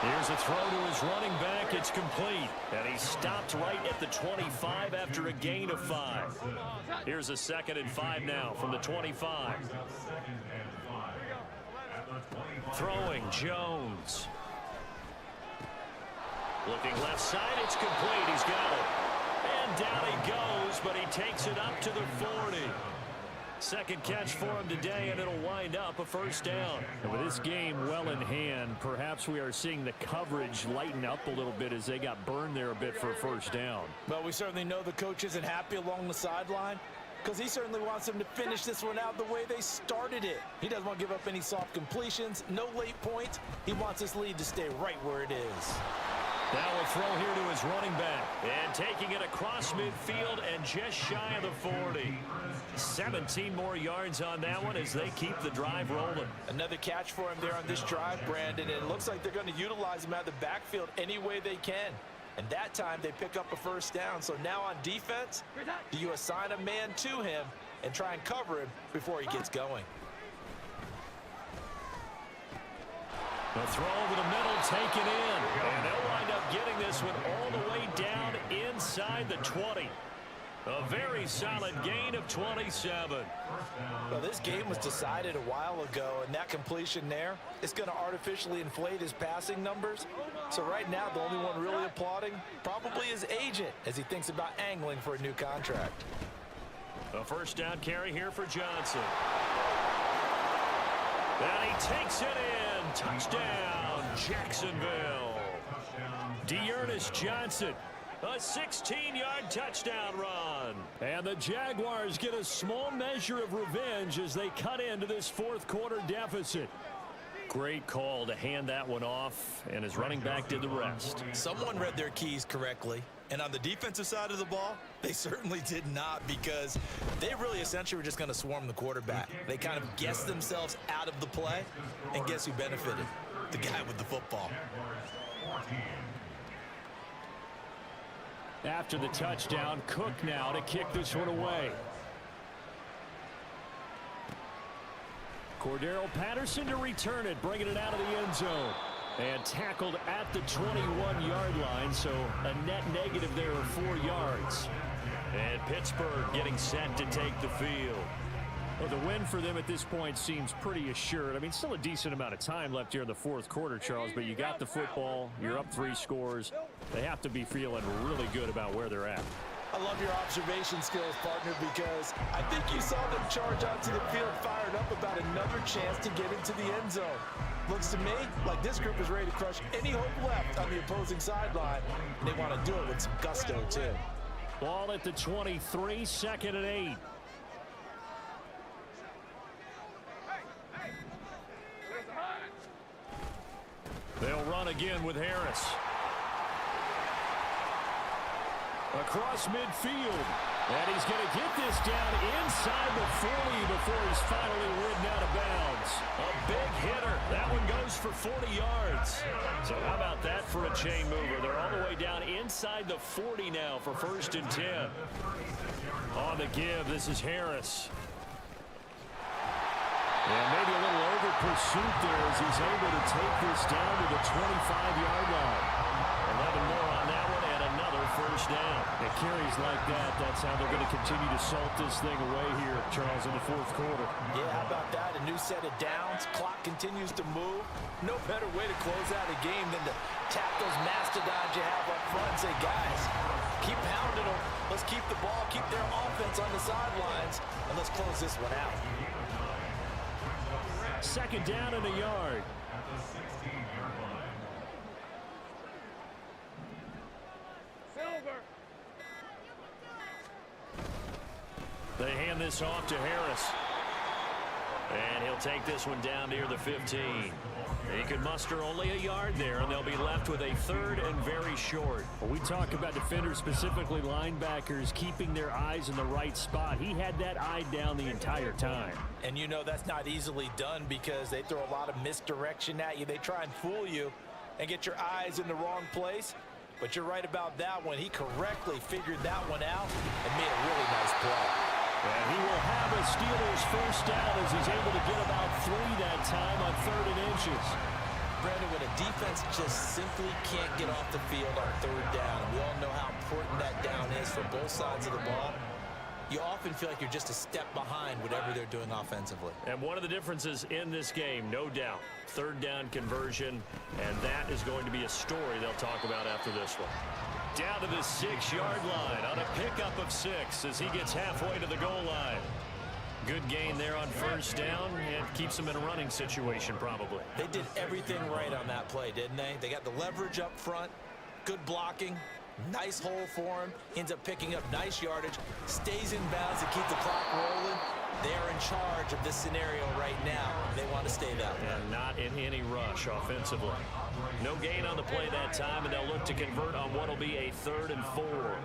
Here's a throw to his running back. It's complete. And he stopped right at the 25 after a gain of 5. Here's a 2nd and 5 now from the 25. Throwing Jones. Looking left side. It's complete. He's got it. And down he goes, but he takes it up to the 40. 2nd catch for him today, and it'll wind up a 1st down. And with this game well in hand, perhaps we are seeing the coverage lighten up a little bit as they got burned there a bit for a 1st down. Well, we certainly know the coach isn't happy along the sideline because he certainly wants them to finish this one out the way they started it. He doesn't want to give up any soft completions, no late points. He wants this lead to stay right where it is. Now a throw here to his running back. And taking it across midfield and just shy of the 40. 17 more yards on that one as they keep the drive rolling. Another catch for him there on this drive, Brandon. And it looks like they're going to utilize him out of the backfield any way they can. And that time they pick up a 1st down. So now on defense, do you assign a man to him and try and cover him before he gets going? The throw over the middle taken in. And they'll wind up getting this one all the way down inside the 20. A very solid gain of 27. Well, this game was decided a while ago, and that completion there is going to artificially inflate his passing numbers. So right now, the only one really applauding probably his agent as he thinks about angling for a new contract. A 1st down carry here for Johnson. And he takes it in. Touchdown, Jacksonville. Dearness Johnson. A 16-yard touchdown run. And the Jaguars get a small measure of revenge as they cut into this 4th quarter deficit. Great call to hand that one off, and his running back did the rest. Someone read their keys correctly. And on the defensive side of the ball, they certainly did not, because they really essentially were just going to swarm the quarterback. They kind of guessed themselves out of the play, and guess who benefited? The guy with the football. After the touchdown, Cook now to kick this one away. Cordero Patterson to return it, bringing it out of the end zone. And tackled at the 21-yard line, so a net negative there of 4 yards. And Pittsburgh getting set to take the field. Well, the win for them at this point seems pretty assured. I mean, still a decent amount of time left here in the 4th quarter, Charles, but you got the football, you're up 3 scores. They have to be feeling really good about where they're at. I love your observation skills, partner, because I think you saw them charge onto the field fired up about another chance to get into the end zone. Looks to me like this group is ready to crush any hope left on the opposing sideline. They want to do it with some gusto, too. Ball at the 23, 2nd and 8. They'll run again with Harris. Across midfield. And he's going to get this down inside the 40 before he's finally ridden out of bounds. A big hitter. That one goes for 40 yards. So how about that for a chain mover? They're all the way down inside the 40 now for 1st and 10. On the give, this is Harris. And maybe a little over pursuit there as he's able to take this down to the 25-yard line. 11 more on that one and another 1st down. It carries like that. That's how they're going to continue to salt this thing away here, Charles, in the 4th quarter. Yeah, how about that? A new set of downs. Clock continues to move. No better way to close out a game than to tap those mastodons you have up front and say, guys, keep pounding them. Let's keep the ball, keep their offense on the sidelines, and let's close this one out. 2nd down and a yard. They hand this off to Harris. And he'll take this one down near the 15. He could muster only a yard there, and they'll be left with a 3rd and very short. When we talk about defenders, specifically linebackers, keeping their eyes in the right spot, he had that eye down the entire time. And you know that's not easily done because they throw a lot of misdirection at you. They try and fool you and get your eyes in the wrong place. But you're right about that one. He correctly figured that one out and made a really nice play. And he will have a Steelers 1st down as he's able to get about 3 that time on 3rd and inches. Brandon, when a defense just simply can't get off the field on 3rd down, and we all know how important that down is for both sides of the ball, you often feel like you're just a step behind whatever they're doing offensively. And one of the differences in this game, no doubt, 3rd down conversion, and that is going to be a story they'll talk about after this one. Down to the 6-yard line on a pickup of 6 as he gets halfway to the goal line. Good gain there on 1st down and keeps him in a running situation probably. They did everything right on that play, didn't they? They got the leverage up front, good blocking, nice hole for him, ends up picking up nice yardage, stays in bounds to keep the clock rolling. They're in charge of this scenario right now. They want to stay that way. And not in any rush offensively. No gain on the play that time, and they'll look to convert on what will be a 3rd and 4.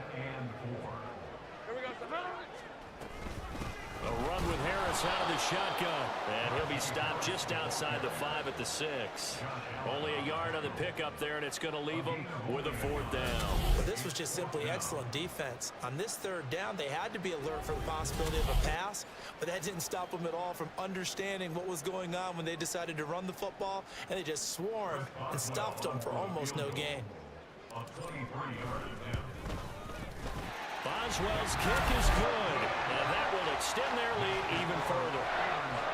A run with Harris out of the shotgun. And he'll be stopped just outside the 5 at the 6. Only a yard on the pickup there, and it's going to leave him with a 4th down. But this was just simply excellent defense. On this 3rd down, they had to be alert for the possibility of a pass, but that didn't stop them at all from understanding what was going on when they decided to run the football, and they just swarmed and stuffed them for almost no gain. Boswell's kick is good, and that will extend their lead even further.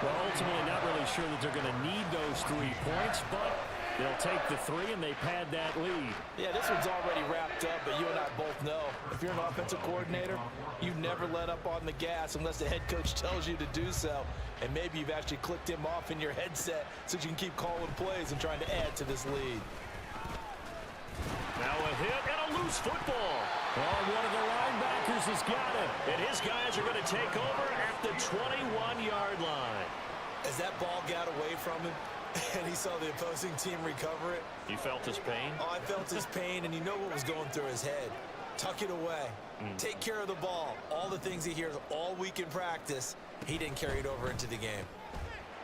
Well, ultimately, not really sure that they're going to need those 3 points, but they'll take the 3 and they pad that lead. Yeah, this one's already wrapped up, but you and I both know if you're an offensive coordinator, you never let up on the gas unless the head coach tells you to do so. And maybe you've actually clicked him off in your headset so you can keep calling plays and trying to add to this lead. Now a hit and a loose football. Oh, one of the linebackers has got it. And his guys are going to take over at the 21-yard line. As that ball got away from him and he saw the opposing team recover it. You felt his pain? Oh, I felt his pain, and you know what was going through his head. Tuck it away. Take care of the ball. All the things he hears all week in practice, he didn't carry it over into the game.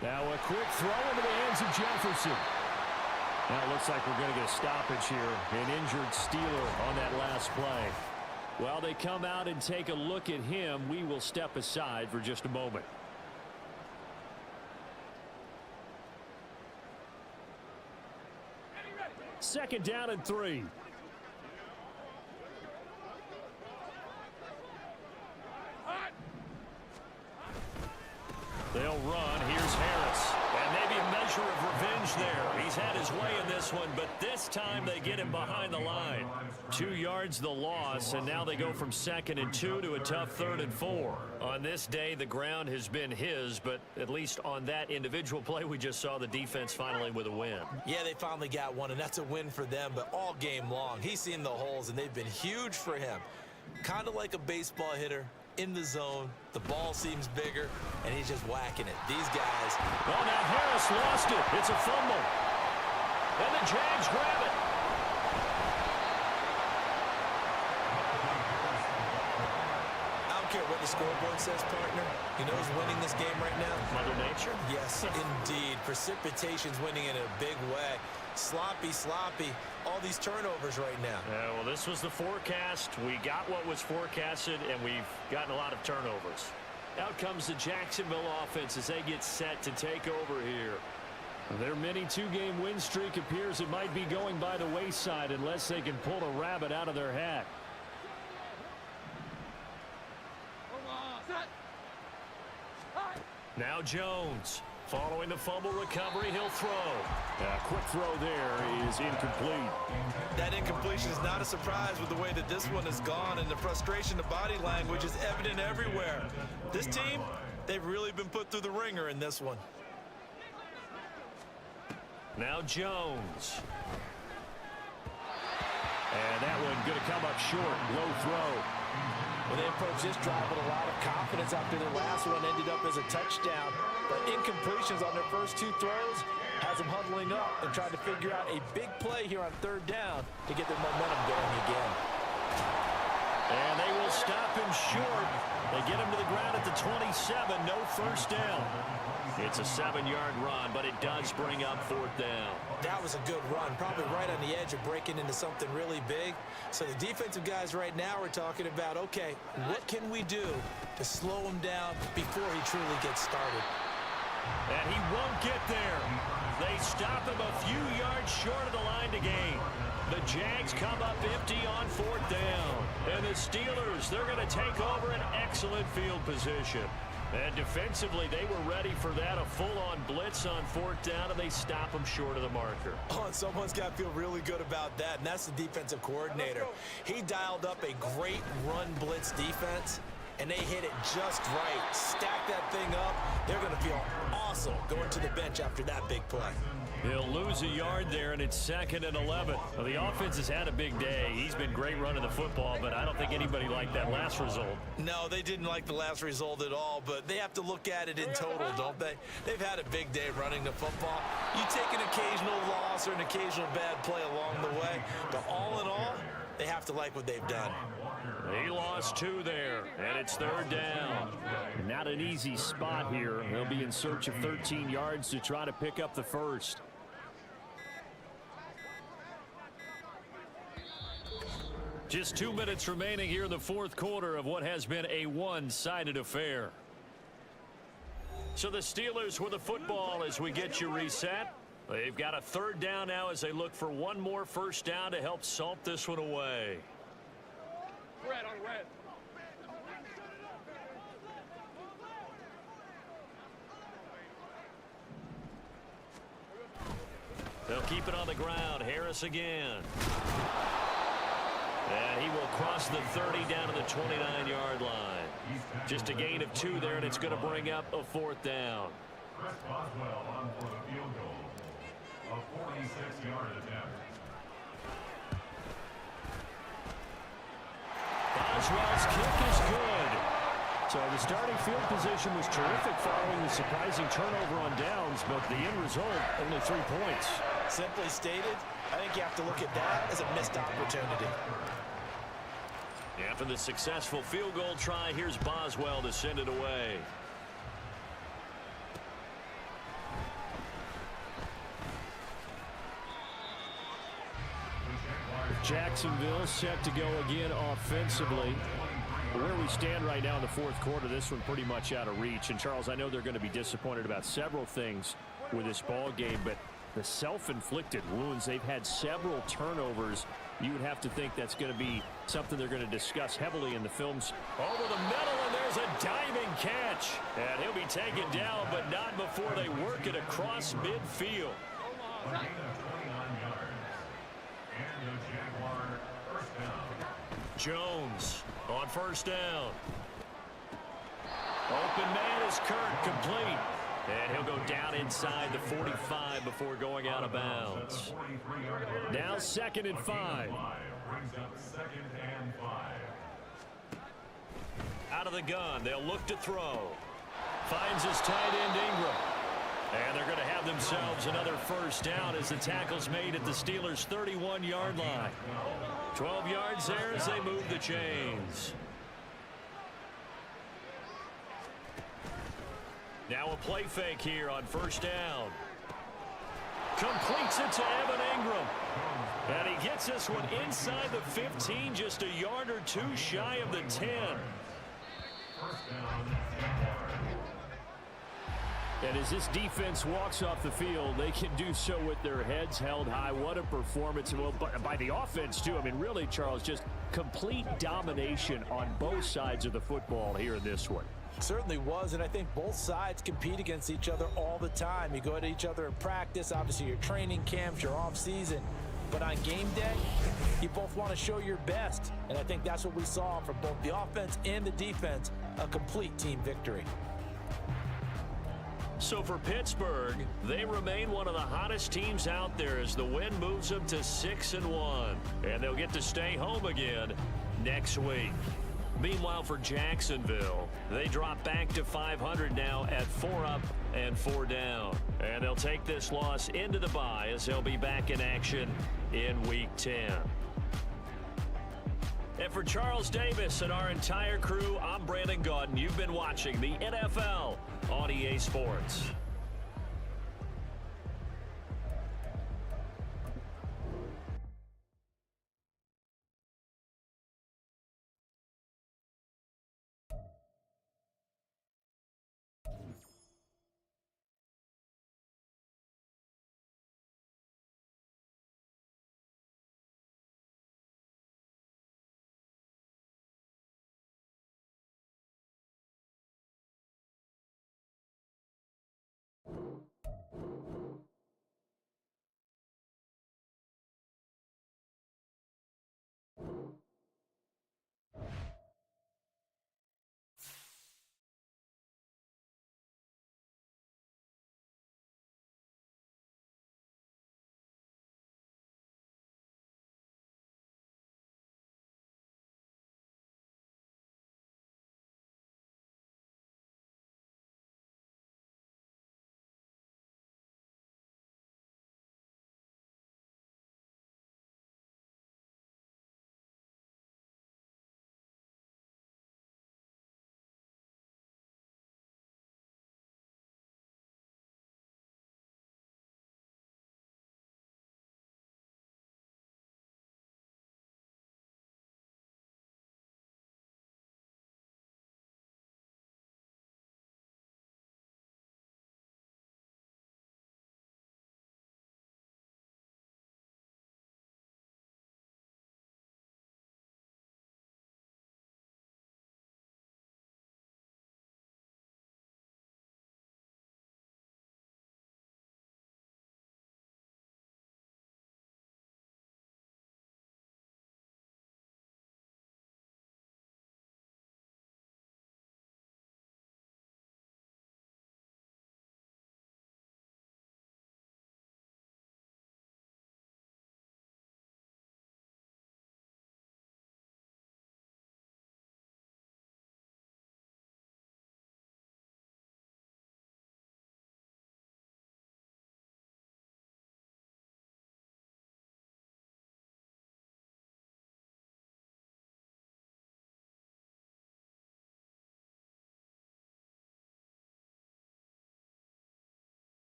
Now a quick throw into the hands of Jefferson. Now it looks like we're going to get a stoppage here. An injured Steeler on that last play. While they come out and take a look at him, we will step aside for just a moment. Second down and 3. They'll run. Here's Harris. And maybe a measure of revenge there. He's had his way in this one, but this time they get him behind the line. 2 yards the loss, and now they go from 2nd and 2 to a tough 3rd and 4. On this day, the ground has been his, but at least on that individual play, we just saw the defense finally with a win. Yeah, they finally got one, and that's a win for them, but all game long, he's seen the holes, and they've been huge for him. Kind of like a baseball hitter. In the zone, the ball seems bigger, and he's just whacking it. These guys. Well, now Harris lost it. It's a fumble. And the Jags grab it. scoreboard says, partner? You know who's winning this game right now? Mother Nature? Yes, indeed. Precipitation's winning in a big way. Sloppy, sloppy. All these turnovers right now. Yeah, well, this was the forecast. We got what was forecasted, and we've gotten a lot of turnovers. Out comes the Jacksonville offense as they get set to take over here. Their mini two-game win streak appears it might be going by the wayside unless they can pull a rabbit out of their hat. Now Jones. Following the fumble recovery, he'll throw. Quick throw there is incomplete. That incompletion is not a surprise with the way that this one has gone, and the frustration, the body language is evident everywhere. This team, they've really been put through the ringer in this one. Now Jones. And that one going to come up short. Low throw. Well, they approached this drive with a lot of confidence after their last one ended up as a touchdown. But incompletions on their first two throws has them huddling up and trying to figure out a big play here on third down to get their momentum going again. And they will stop him short. They get him to the ground at the 27. No first down. It's a 7-yard run, but it does bring up fourth down. That was a good run, probably right on the edge of breaking into something really big. So the defensive guys right now are talking about, okay, what can we do to slow him down before he truly gets started? And he won't get there. They stop him a few yards short of the line to gain. The Jags come up empty on fourth down. And the Steelers, they're going to take over an excellent field position. And defensively, they were ready for that, a full-on blitz on fourth down, and they stop them short of the marker. Oh, and someone's got to feel really good about that, and that's the defensive coordinator. He dialed up a great run blitz defense, and they hit it just right. Stack that thing up. They're going to feel awesome going to the bench after that big play. He'll lose a yard there, and it's 2nd and 11. Well, the offense has had a big day. He's been great running the football, but I don't think anybody liked that last result. No, they didn't like the last result at all, but they have to look at it in total, don't they? They've had a big day running the football. You take an occasional loss or an occasional bad play along the way, but all in all, they have to like what they've done. He lost 2 there, and it's third down. Not an easy spot here. They'll be in search of 13 yards to try to pick up the first. Just 2 minutes remaining here in the fourth quarter of what has been a one-sided affair. So the Steelers with the football as we get you reset. They've got a third down now as they look for one more first down to help salt this one away. Red on red. They'll keep it on the ground. Harris again. And he will cross the 30 down to the 29-yard line. Just a gain of 2 there, and it's going to bring up a fourth down. Boswell on for the field goal. A 46-yard attempt. Boswell's kick is good. So the starting field position was terrific following the surprising turnover on downs, but the end result, only 3 points. Simply stated, I think you have to look at that as a missed opportunity. After the successful field goal try, here's Boswell to send it away. Jacksonville set to go again offensively. Where we stand right now in the fourth quarter, this one pretty much out of reach. And Charles, I know they're going to be disappointed about several things with this ball game, but the self-inflicted wounds, they've had several turnovers. You would have to think that's going to be something they're going to discuss heavily in the films. Over the middle, and there's a diving catch. And he'll be taken down, but not before they work it across midfield. Jones on first down. Open man is Kirk, complete. And he'll go down inside the 45 before going out of bounds. Now 2nd and 5. Out of the gun, they'll look to throw. Finds his tight end Ingram. And they're going to have themselves another first down as the tackle's made at the Steelers' 31-yard line. 12 yards there as they move the chains. Now a play fake here on first down. Completes it to Evan Ingram. And he gets this one inside the 15, just a yard or two shy of the 10. And as this defense walks off the field, they can do so with their heads held high. What a performance. Well, by the offense, too. I mean, really, Charles, just complete domination on both sides of the football here in this one. Certainly was, and I think both sides compete against each other all the time. You go at each other in practice, obviously your training camps, your off season, but on game day, you both want to show your best, and I think that's what we saw from both the offense and the defense, a complete team victory. So for Pittsburgh, they remain one of the hottest teams out there as the win moves them to 6-1, and they'll get to stay home again next week. Meanwhile, for Jacksonville, they drop back to 500 now at 4 up and 4 down. And they'll take this loss into the bye as they'll be back in action in Week 10. And for Charles Davis and our entire crew, I'm Brandon Gaudin. You've been watching the NFL on EA Sports.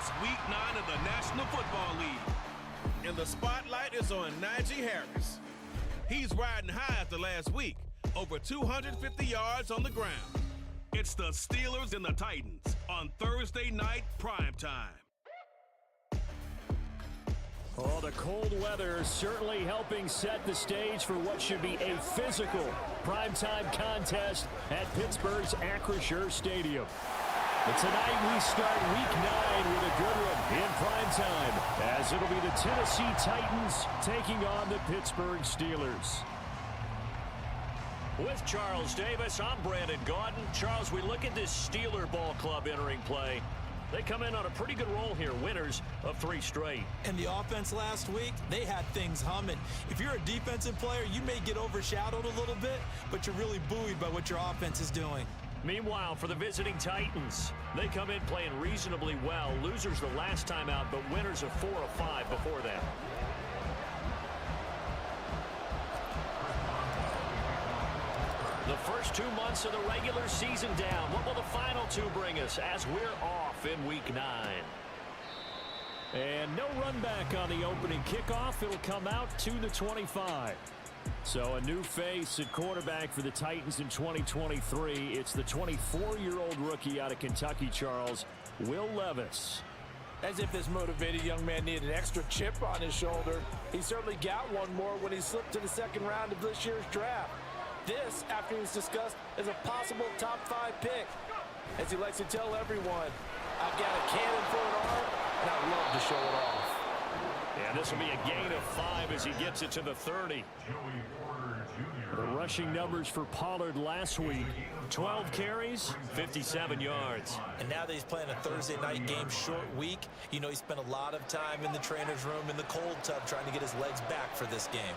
It's Week 9 of the National Football League, and the spotlight is on Najee Harris. He's riding high after last week, over 250 yards on the ground. It's the Steelers and the Titans on Thursday night primetime. Oh, the cold weather certainly helping set the stage for what should be a physical primetime contest at Pittsburgh's Acrisure Stadium. But tonight we start Week 9 with a good one in primetime, as it'll be the Tennessee Titans taking on the Pittsburgh Steelers. With Charles Davis, I'm Brandon Gaudin. Charles, we look at this Steeler ball club entering play. They come in on a pretty good roll here, winners of 3 straight. And the offense last week, they had things humming. If you're a defensive player, you may get overshadowed a little bit, but you're really buoyed by what your offense is doing. Meanwhile, for the visiting Titans, they come in playing reasonably well. Losers the last time out, but winners of 4 of 5 before that. The first 2 months of the regular season down. What will the final 2 bring us as we're off in Week 9? And no run back on the opening kickoff. It'll come out to the 25. So a new face at quarterback for the Titans in 2023. It's the 24-year-old rookie out of Kentucky, Charles, Will Levis. As if this motivated young man needed an extra chip on his shoulder. He certainly got one more when he slipped to the second round of this year's draft. This, after he was discussed as a possible top 5 pick. As he likes to tell everyone, I've got a cannon for an arm, and I'd love to show it off. And this will be a gain of 5 as he gets it to the 30. The rushing numbers for Pollard last week. 12 carries, 57 yards. And now that he's playing a Thursday night game short week, you know he spent a lot of time in the trainer's room in the cold tub trying to get his legs back for this game.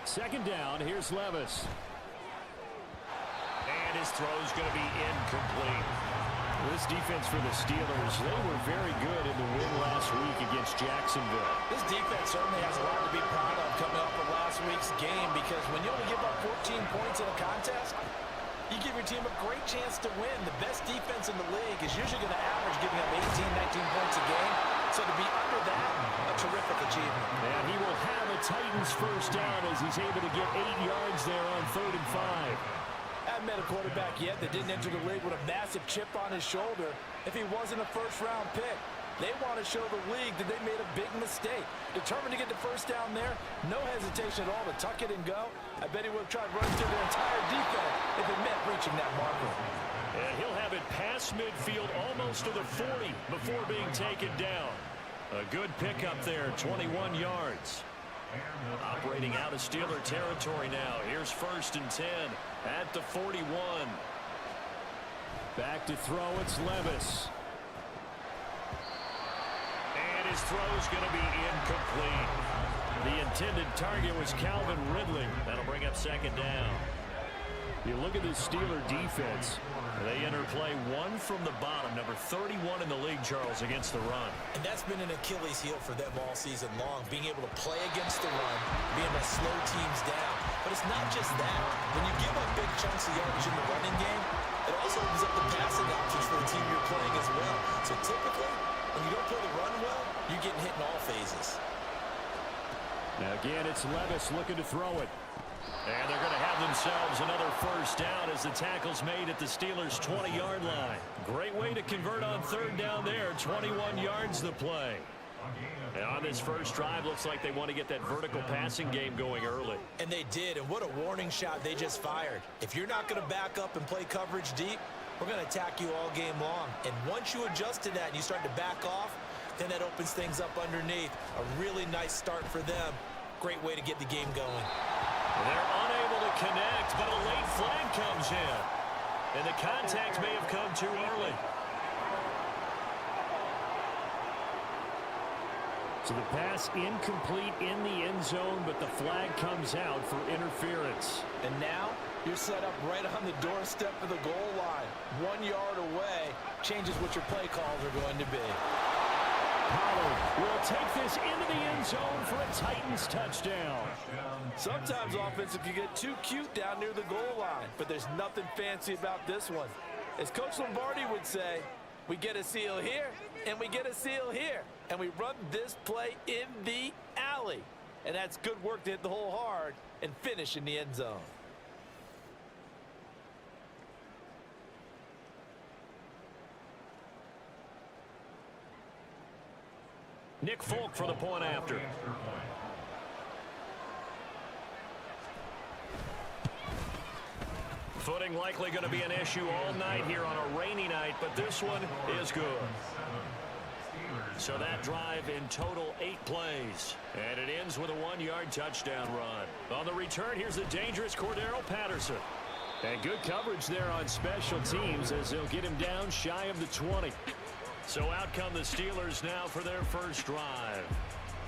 Second down, here's Levis. And his throw's going to be incomplete. This defense for the Steelers, they were very good in the win last week against Jacksonville. This defense certainly has a lot to be proud of coming off of last week's game, because when you only give up 14 points in a contest, you give your team a great chance to win. The best defense in the league is usually going to average giving up 18, 19 points a game. So to be under that, a terrific achievement. And he will have a Titans first down as he's able to get 8 yards there on 3rd and 5. I haven't met a quarterback yet that didn't enter the league with a massive chip on his shoulder if he wasn't a first-round pick. They want to show the league that they made a big mistake. Determined to get the first down there, no hesitation at all to tuck it and go. I bet he would have tried running through their entire defense if it meant reaching that marker. And he'll have it past midfield almost to the 40 before being taken down. A good pickup there, 21 yards. Operating out of Steeler territory now. Here's 1st and 10 at the 41. Back to throw, it's Levis. And his throw's going to be incomplete. The intended target was Calvin Ridley. That'll bring up 2nd down. You look at this Steeler defense. They enter play 1 from the bottom, number 31 in the league, Charles, against the run. And that's been an Achilles heel for them all season long, being able to play against the run, being able to slow teams down. But it's not just that. When you give up big chunks of yardage in the running game, it also opens up the passing options for the team you're playing as well. So typically, when you don't play the run well, you're getting hit in all phases. Now again, it's Levis looking to throw it. And they're going to have themselves another first down as the tackle's made at the Steelers' 20-yard line. Great way to convert on 3rd down there. 21 yards the play. And on this first drive, looks like they want to get that vertical passing game going early. And they did, and what a warning shot they just fired. If you're not going to back up and play coverage deep, we're going to attack you all game long. And once you adjust to that and you start to back off, then that opens things up underneath. A really nice start for them. Great way to get the game going. They're unable to connect, but a late flag comes in. And the contact may have come too early. So the pass incomplete in the end zone, but the flag comes out for interference. And now you're set up right on the doorstep of the goal line. 1 yard away changes what your play calls are going to be. Pollard will take this into the end zone for a Titans touchdown. Sometimes offenses can get too cute down near the goal line, but there's nothing fancy about this one. As Coach Lombardi would say, We get a seal here, and we get a seal here. And we run this play in the alley. And that's good work to hit the hole hard and finish in the end zone. Nick Folk for the point after. Footing likely going to be an issue all night here on a rainy night, but this one is good. So that drive in total 8 plays. And it ends with a 1-yard touchdown run. On the return, here's the dangerous Cordero Patterson. And good coverage there on special teams as they'll get him down shy of the 20. So out come the Steelers now for their first drive.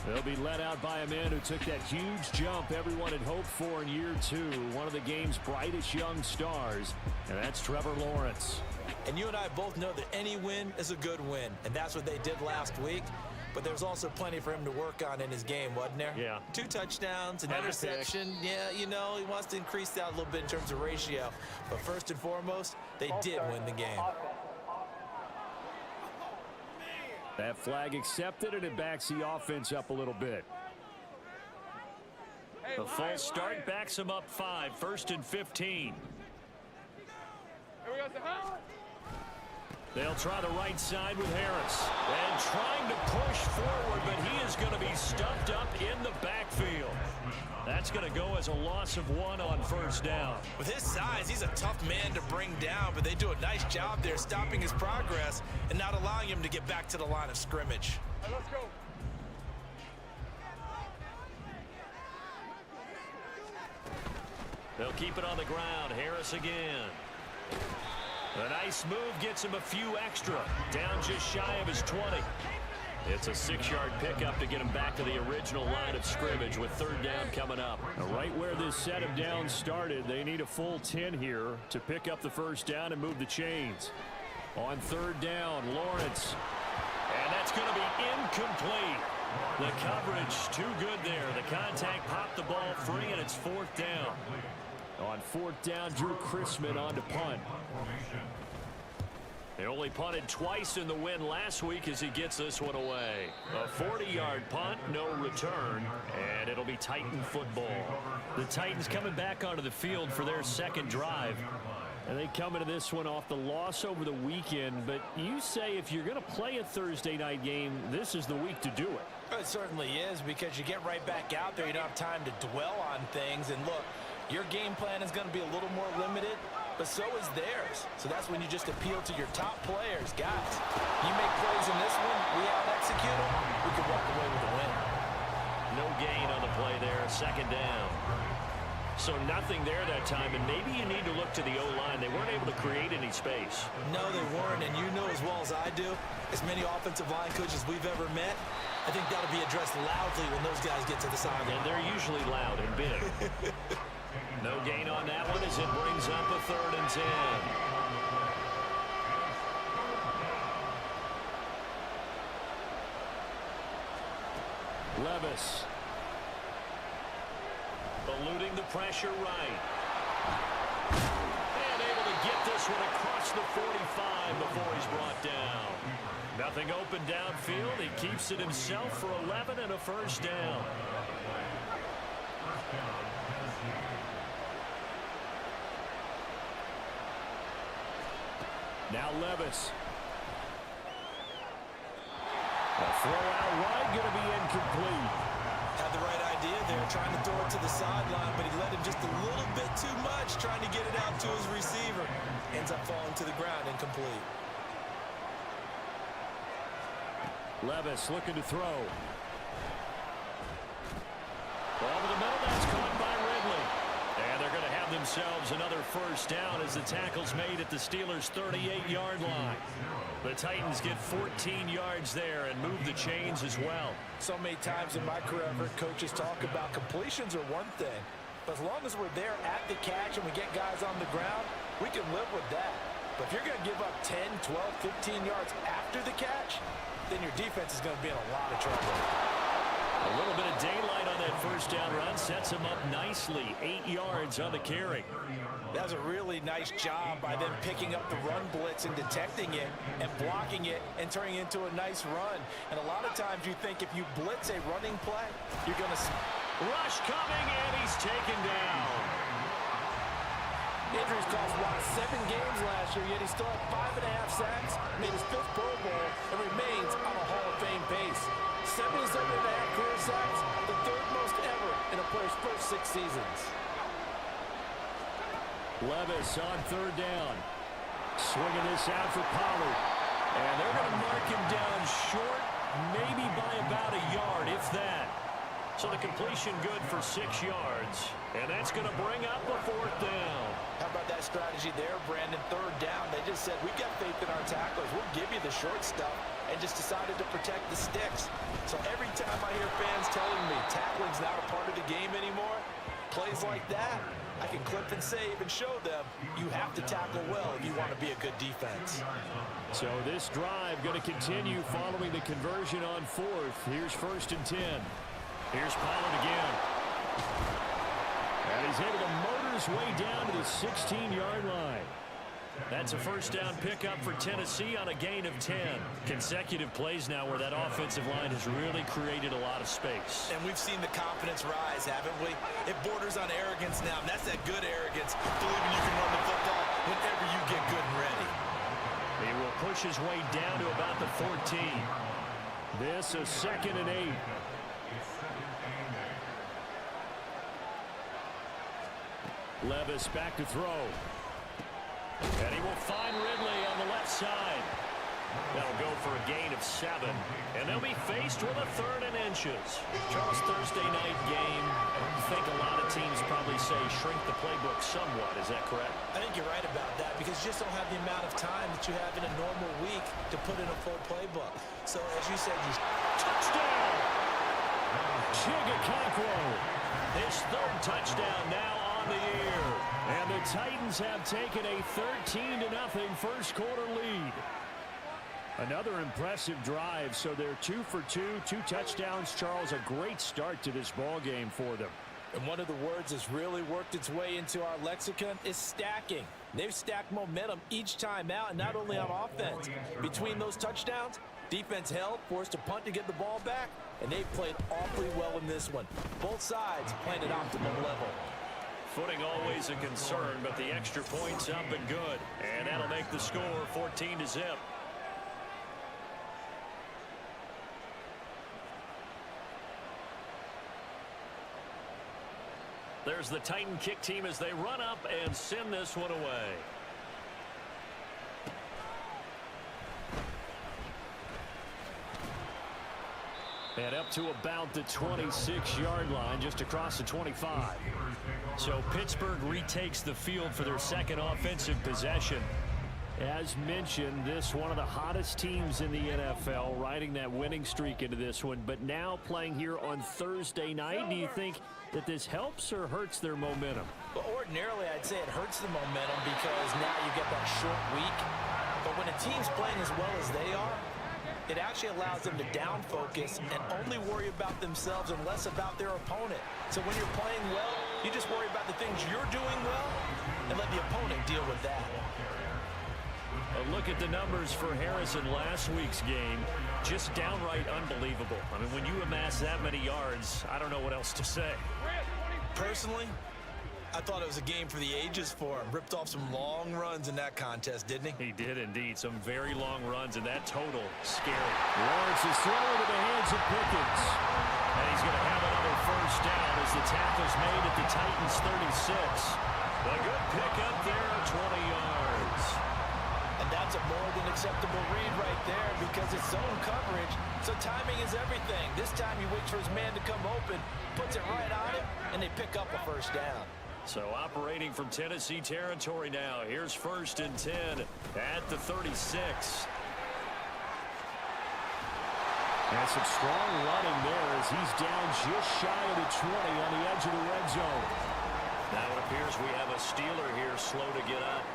They'll be led out by a man who took that huge jump everyone had hoped for in year 2. One of the game's brightest young stars, and that's Trevor Lawrence. And you and I both know that any win is a good win, and that's what they did last week. But there's also plenty for him to work on in his game, wasn't there? Yeah. 2 touchdowns, an interception. Yeah, you know, he wants to increase that a little bit in terms of ratio. But first and foremost, they did win the game. That flag accepted, and it backs the offense up a little bit. The full start backs him up 5, 1st and 15. They'll try the right side with Harris. And trying to push forward, but he is going to be stuffed up in the backfield. That's going to go as a loss of 1 on first down. With his size, he's a tough man to bring down, but they do a nice job there stopping his progress and not allowing him to get back to the line of scrimmage. Let's go. They'll keep it on the ground. Harris again. A nice move gets him a few extra. Down just shy of his 20. It's a 6-yard pickup to get him back to the original line of scrimmage with 3rd down coming up. Right where this set of downs started, they need a full 10 here to pick up the first down and move the chains. On 3rd down, Lawrence. And that's going to be incomplete. The coverage too good there. The contact popped the ball free, and it's 4th down. On 4th down, Drew Chrisman on to punt. They only punted twice in the win last week as he gets this one away. A 40-yard punt, no return, and it'll be Titan football. The Titans coming back onto the field for their 2nd drive. And they come into this one off the loss over the weekend. But you say if you're going to play a Thursday night game, this is the week to do it. It certainly is, because you get right back out there. You don't have time to dwell on things. And look, your game plan is going to be a little more limited, but so is theirs. So that's when you just appeal to your top players. Guys, you make plays in this one, we out-execute them, we can walk away with a win. No gain on the play there, 2nd down. So nothing there that time, and maybe you need to look to the O-line. They weren't able to create any space. No, they weren't, and you know as well as I do, as many offensive line coaches we've ever met, I think that'll be addressed loudly when those guys get to the sideline. And they're usually loud and big. No gain on that one as it brings up a 3rd and 10. Levis. Eluding the pressure right. And able to get this one across the 45 before he's brought down. Nothing open downfield. He keeps it himself for 11 and a 1st down. Now Levis. A throw out wide, going to be incomplete. Had the right idea there, trying to throw it to the sideline, but he let him just a little bit too much, trying to get it out to his receiver. Ends up falling to the ground, incomplete. Levis looking to throw. Over the middle, that's caught by Ridley. And they're going to have themselves another 1st down as the tackle's made at the Steelers' 38-yard line. The Titans get 14 yards there and move the chains as well. So many times in my career, I've heard coaches talk about completions are one thing, but as long as we're there at the catch and we get guys on the ground, we can live with that. But if you're going to give up 10, 12, 15 yards after the catch, then your defense is going to be in a lot of trouble. A little bit of daylight on that 1st first down run sets him up nicely. 8 yards on the carry. That was a really nice job by them picking up the run blitz and detecting it and blocking it and turning it into a nice run. And a lot of times you think if you blitz a running play, you're going to... Rush coming, and he's taken down. Injuries cost Watt 7 games last year, yet he still had 5.5 sacks, made his 5th Pro Bowl, and remains on a Hall of Fame pace. 77.5 career sacks, the 3rd most ever in a player's first 6 seasons. Levis on 3rd down. Swinging this out for Pollard. And they're going to mark him down short, maybe by about a yard, if that. So the completion good for 6 yards. And that's going to bring up a 4th down. How about that strategy there, Brandon? 3rd down. They just said, we've got faith in our tacklers. We'll give you the short stuff, and just decided to protect the sticks. So every time I hear fans telling me tackling's not a part of the game anymore, plays like that, I can clip and save and show them you have to tackle well if you want to be a good defense. So this drive going to continue following the conversion on 4th. Here's 1st and 10. Here's Pollard again. And he's able to motor his way down to the 16-yard line. That's a first down pickup for Tennessee on a gain of 10. Consecutive plays now where that offensive line has really created a lot of space. And we've seen the confidence rise, haven't we? It borders on arrogance now, and that's that good arrogance, believing you can run the football whenever you get good and ready. He will push his way down to about the 14. This a 2nd and 8. Levis back to throw. And he will find Ridley on the left side. That'll go for a gain of 7. And they'll be faced with a 3rd and inches. Charles, Thursday night game, I think a lot of teams probably say shrink the playbook somewhat. Is that correct? I think you're right about that because you just don't have the amount of time that you have in a normal week to put in a full playbook. So, as you said, you... Touchdown! Chigakonkwo. His 3rd touchdown now on the year. And the Titans have taken a 13-0 first quarter lead. Another impressive drive, so they're 2 for 2, 2 touchdowns. Charles, a great start to this ball game for them. And one of the words that's really worked its way into our lexicon is stacking. They've stacked momentum each time out, and not only on offense. Between those touchdowns, defense held, forced a punt to get the ball back, and they've played awfully well in this one. Both sides playing at optimum level. Footing always a concern, but the extra point's up and good. And that'll make the score 14-0. There's the Titan kick team as they run up and send this one away. And up to about the 26-yard line, just across the 25. So Pittsburgh retakes the field for their 2nd offensive possession. As mentioned, this one of the hottest teams in the NFL, riding that winning streak into this one, but now playing here on Thursday night. Do you think that this helps or hurts their momentum? Well, ordinarily, I'd say it hurts the momentum because now you get that short week. But when a team's playing as well as they are, it actually allows them to down focus and only worry about themselves and less about their opponent. So when you're playing well, you just worry about the things you're doing well and let the opponent deal with that. A look at the numbers for Harris in last week's game. Just downright unbelievable. I mean, when you amass that many yards, I don't know what else to say. Personally, I thought it was a game for the ages for him. Ripped off some long runs in that contest, didn't he? He did indeed. Some very long runs, and that total, scary. Lawrence is throwing into the hands of Pickens. And he's going to have another first down as the tackle's made at the Titans' 36. A good pickup there, 20 yards. And that's a more than acceptable read right there because it's zone coverage, so timing is everything. This time he waits for his man to come open, puts it right on him, and they pick up a first down. So operating from Tennessee territory now. Here's 1st and 10 at the 36. And some strong running there as he's down just shy of the 20 on the edge of the red zone. Now it appears we have a Steeler here slow to get up.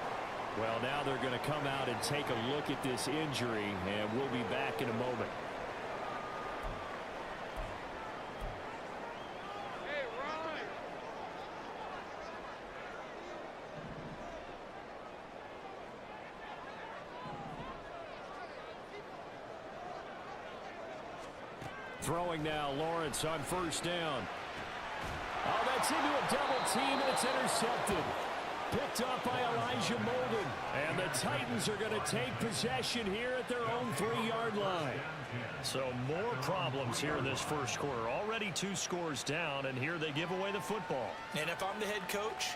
Well, now they're going to come out and take a look at this injury, and we'll be back in a moment. Throwing now, Lawrence on first down. Oh, that's into a double team, and it's intercepted. Picked up by Elijah Molden. And the Titans are going to take possession here at their own 3-yard line. So more problems here in this first quarter. Already 2 scores down, and here they give away the football. And if I'm the head coach,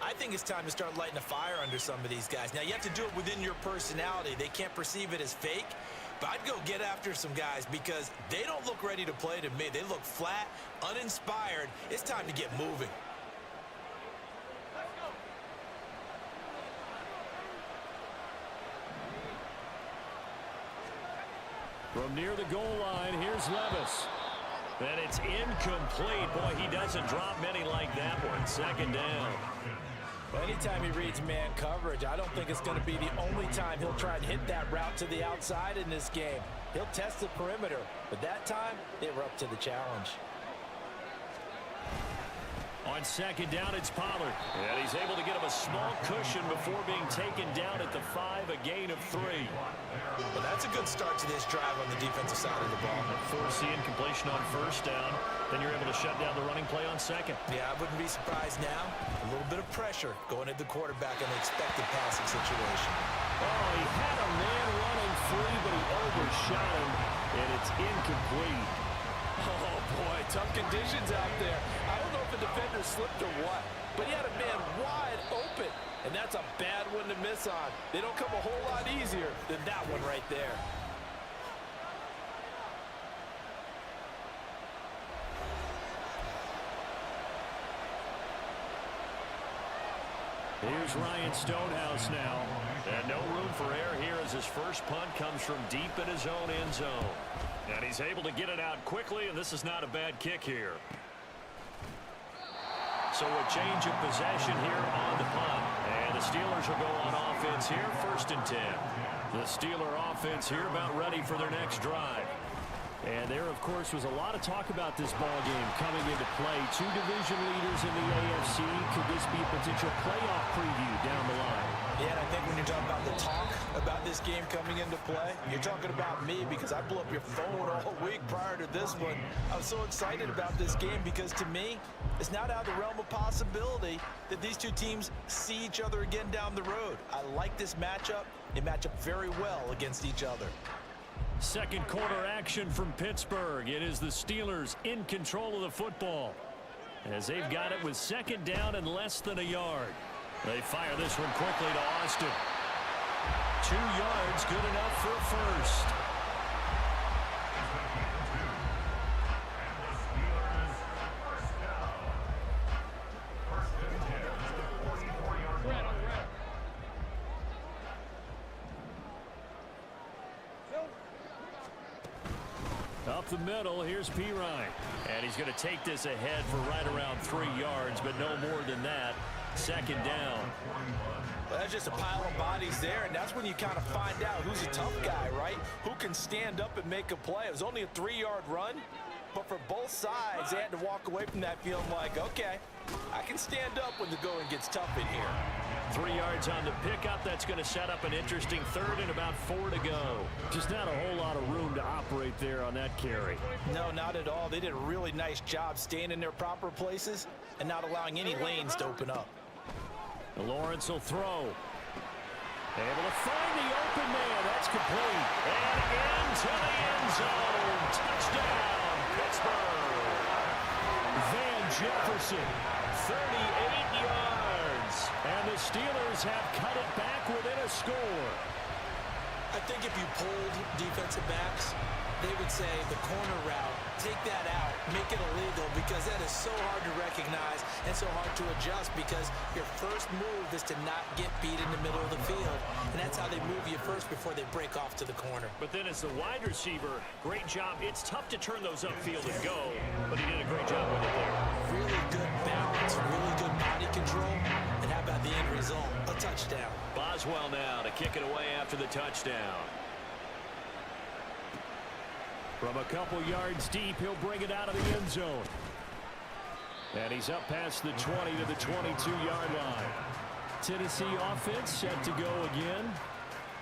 I think it's time to start lighting a fire under some of these guys. Now, you have to do it within your personality. They can't perceive it as fake. But I'd go get after some guys because they don't look ready to play to me. They look flat, uninspired. It's time to get moving. From near the goal line, here's Levis. And it's incomplete. Boy, he doesn't drop many like that one. Second down. Well, anytime he reads man coverage, I don't think it's going to be the only time he'll try and hit that route to the outside in this game. He'll test the perimeter, but that time, they were up to the challenge. On second down, it's Pollard. And he's able to get him a small cushion before being taken down at the 5, a gain of 3. Well, that's a good start to this drive on the defensive side of the ball. Force the incompletion on first down. Then you're able to shut down the running play on second. Yeah, I wouldn't be surprised now. A little bit of pressure going at the quarterback in the expected passing situation. Oh, he had a man running free, but he overshot him, and it's incomplete. Oh, boy, tough conditions out there. I don't know if the defender slipped or what, but he had a man wide open, and that's a bad one to miss on. They don't come a whole lot easier than that one right there. Here's Ryan Stonehouse now. And no room for error here as his first punt comes from deep in his own end zone. And he's able to get it out quickly, and this is not a bad kick here. So a change of possession here on the punt. And the Steelers will go on offense here, 1st and 10. The Steeler offense here about ready for their next drive. And there, of course, was a lot of talk about this ball game coming into play. 2 division leaders in the AFC. Could this be a potential playoff preview down the line? Yeah, and I think when you're talking about the talk about this game coming into play, you're talking about me because I blew up your phone all week prior to this one. I was so excited about this game because to me, it's not out of the realm of possibility that these two teams see each other again down the road. I like this matchup. They match up very well against each other. Second quarter action from Pittsburgh. It is the Steelers in control of the football as they've got it with second down and less than a yard. They fire this one quickly to Austin. 2 yards, good enough for a first. Up the middle, here's Pirine. And he's going to take this ahead for right around 3 yards, but no more than that. Second down. Well, that's just a pile of bodies there, and that's when you kind of find out who's a tough guy, right? Who can stand up and make a play. It was only a 3-yard run, but for both sides, they had to walk away from that feeling like, okay, I can stand up when the going gets tough in here. 3 yards on the pickup. That's going to set up an interesting third and about 4 to go. Just not a whole lot of room to operate there on that carry. No, not at all. They did a really nice job staying in their proper places and not allowing any lanes to open up. Lawrence will throw. Able to find the open man. That's complete. And again to the end zone. Touchdown, Pittsburgh. Van Jefferson, 38 yards. And the Steelers have cut it back within a score. I think if you polled defensive backs, they would say the corner route, take that out, make it illegal, because that is so hard to recognize and so hard to adjust because your first move is to not get beat in the middle of the field. And that's how they move you first before they break off to the corner. But then as the wide receiver, great job. It's tough to turn those upfield and go, but he did a great job with it there. Really good balance, really good body control. And how about the end result? A touchdown. Boswell now to kick it away after the touchdown. From a couple yards deep, he'll bring it out of the end zone. And he's up past the 20 to the 22-yard line. Tennessee offense set to go again.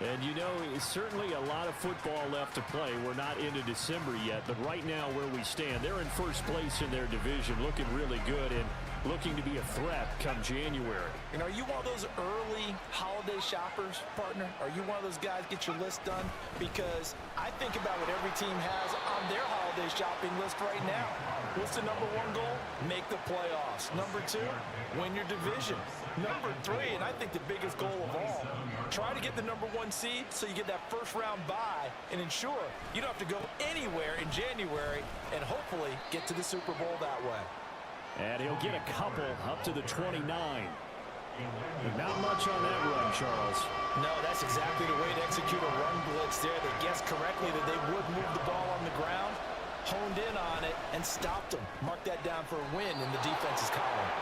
And you know, it's certainly a lot of football left to play. We're not into December yet, but right now where we stand, they're in first place in their division, looking really good and looking to be a threat come January. And are you one of those early holiday shoppers, partner? Are you one of those guys get your list done? Because I think about what every team has on their holiday shopping list right now. What's the number one goal? Make the playoffs. Number two, win your division. Number three, and I think the biggest goal of all, try to get the number one seed so you get that first round bye and ensure you don't have to go anywhere in January and hopefully get to the Super Bowl that way. And he'll get a couple up to the 29. Not much on that run, Charles. No, that's exactly the way to execute a run blitz there. They guessed correctly that they would move the ball on the ground, honed in on it, and stopped them. Mark that down for a win in the defense's column.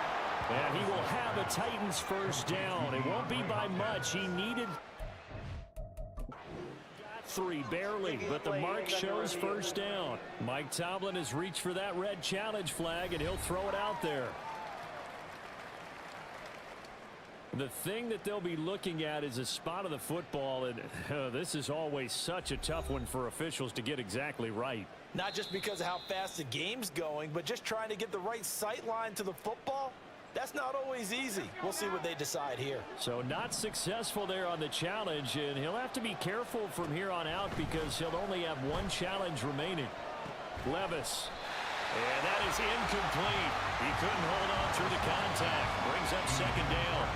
And he will have a Titans first down. It won't be by much. He needed 3, barely, but the mark shows first down. Mike Tomlin has reached for that red challenge flag, and he'll throw it out there. The thing that they'll be looking at is a spot of the football, and this is always such a tough one for officials to get exactly right. Not just because of how fast the game's going, but just trying to get the right sight line to the football. That's not always easy. We'll see what they decide here. So not successful there on the challenge, and he'll have to be careful from here on out because he'll only have one challenge remaining. Levis. And that is incomplete. He couldn't hold on through the contact. Brings up second down.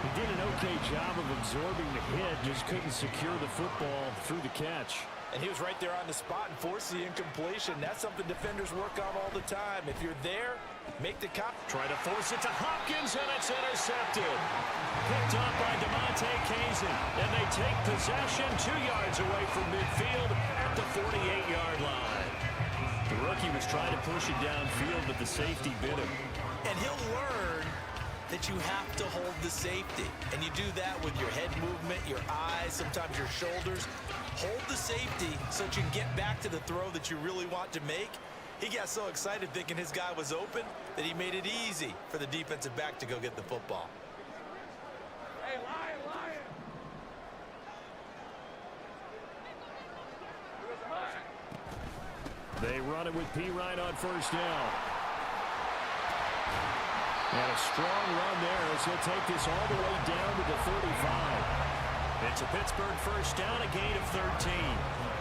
He did an okay job of absorbing the hit, just couldn't secure the football through the catch. And he was right there on the spot and forced the incompletion. That's something defenders work on all the time. If you're there, make the cut. Try to force it to Hopkins, and it's intercepted. Picked up by DeMonte Kazin, and they take possession 2 yards away from midfield at the 48-yard line. The rookie was trying to push it downfield, but the safety bit him. And he'll learn that you have to hold the safety. And you do that with your head movement, your eyes, sometimes your shoulders. Hold the safety so that you can get back to the throw that you really want to make. He got so excited thinking his guy was open that he made it easy for the defensive back to go get the football. Hey, Lion, Lion! They run it with P. Ryan on first down. And a strong run there as he'll take this all the way down to the 35. It's a Pittsburgh first down, a gain of 13.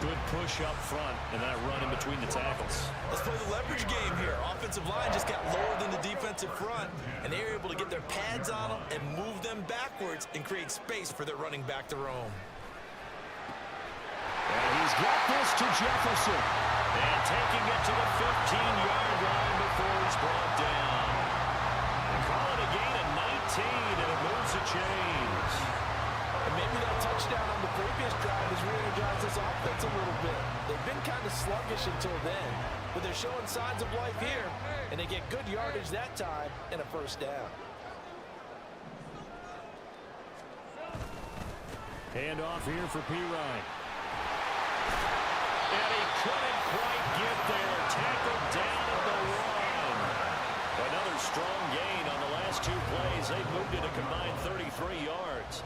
Good push up front, and that run in between the tackles. Let's play the leverage game here. Offensive line just got lower than the defensive front, and they were able to get their pads on them and move them backwards and create space for their running back to roam. And he's got this to Jefferson. And taking it to the 15-yard line before he's brought down. They call it a gain of 19, and it moves the chains. And maybe that touchdown on the previous drive has re-energized this offense a little bit. They've been kind of sluggish until then, but they're showing signs of life here, and they get good yardage that time and a first down. Hand off here for P. Ryan. And he couldn't quite get there. Tackled down at the run. Another strong gain on the last 2 plays. They've moved it a combined 33 yards.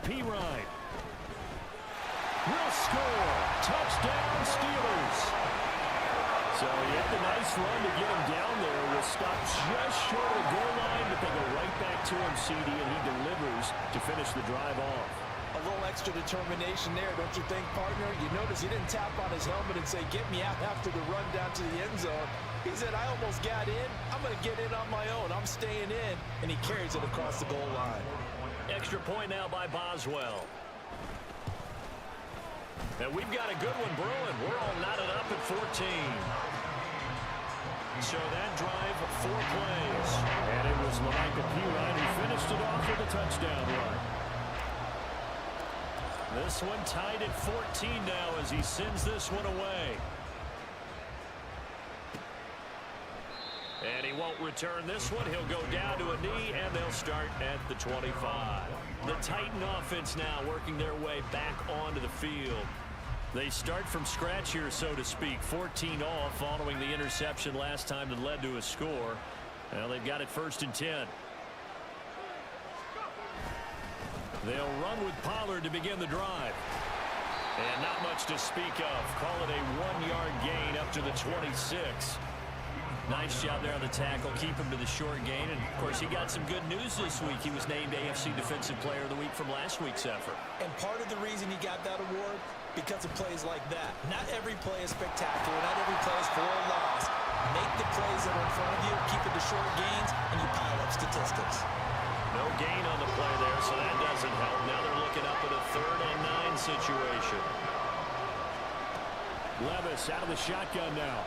P. Ryan will score. Touchdown, Steelers. So he had the nice run to get him down there. Was stopped just short of the goal line, but they go right back to him, CD, and he delivers to finish the drive off. A little extra determination there, don't you think, partner? You notice he didn't tap on his helmet and say, get me out after the run down to the end zone. He said, I almost got in. I'm going to get in on my own. I'm staying in. And he carries it across the goal line. Extra point now by Boswell. And we've got a good one brewing. We're all knotted up at 14. So that drive, 4 plays. And it was Michael P. Ryan who finished it off with a touchdown run. This one tied at 14 now as he sends this one away. And he won't return this one. He'll go down to a knee, and they'll start at the 25. The Titan offense now working their way back onto the field. They start from scratch here, so to speak. 14 all following the interception last time that led to a score. Well, they've got it 1st and 10. They'll run with Pollard to begin the drive. And not much to speak of. Call it a 1-yard gain up to the 26. Nice job there on the tackle. Keep him to the short gain. And, of course, he got some good news this week. He was named AFC Defensive Player of the Week from last week's effort. And part of the reason he got that award, because of plays like that. Not every play is spectacular. Not every play is for a loss. Make the plays that are in front of you, keep it to short gains, and you pile up statistics. No gain on the play there, so that doesn't help. Now they're looking up at a 3rd and 9 situation. Levis out of the shotgun now.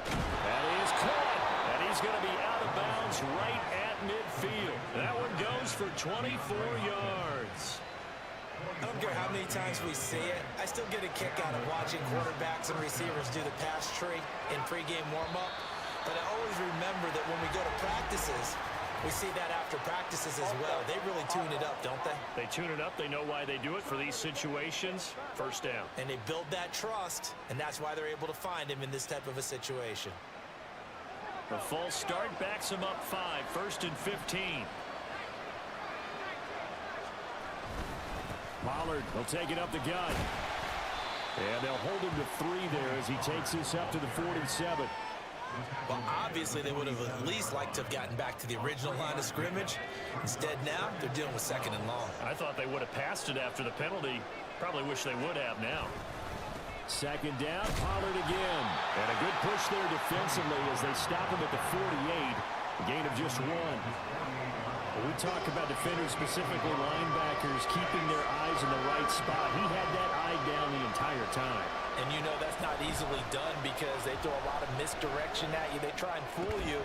That is caught, and he's going to be out of bounds right at midfield. That one goes for 24 yards. I don't care how many times we see it. I still get a kick out of watching quarterbacks and receivers do the pass tree in pregame warm-up. But I always remember that when we go to practices, we see that after practices as well. They really tune it up, don't they? They tune it up. They know why they do it for these situations. First down. And they build that trust, and that's why they're able to find him in this type of a situation. The false start backs him up 5. 1st and 15. Pollard will take it up the gut. And they'll hold him to 3 there as he takes this up to the 47. Well, obviously, they would have at least liked to have gotten back to the original line of scrimmage. Instead, now, they're dealing with 2nd and long. I thought they would have passed it after the penalty. Probably wish they would have now. 2nd down, Pollard again. And a good push there defensively as they stop him at the 48. A gain of just 1. We talk about defenders, specifically linebackers, keeping their eyes in the right spot. He had that eye down the entire time. And you know that's not easily done because they throw a lot of misdirection at you. They try and fool you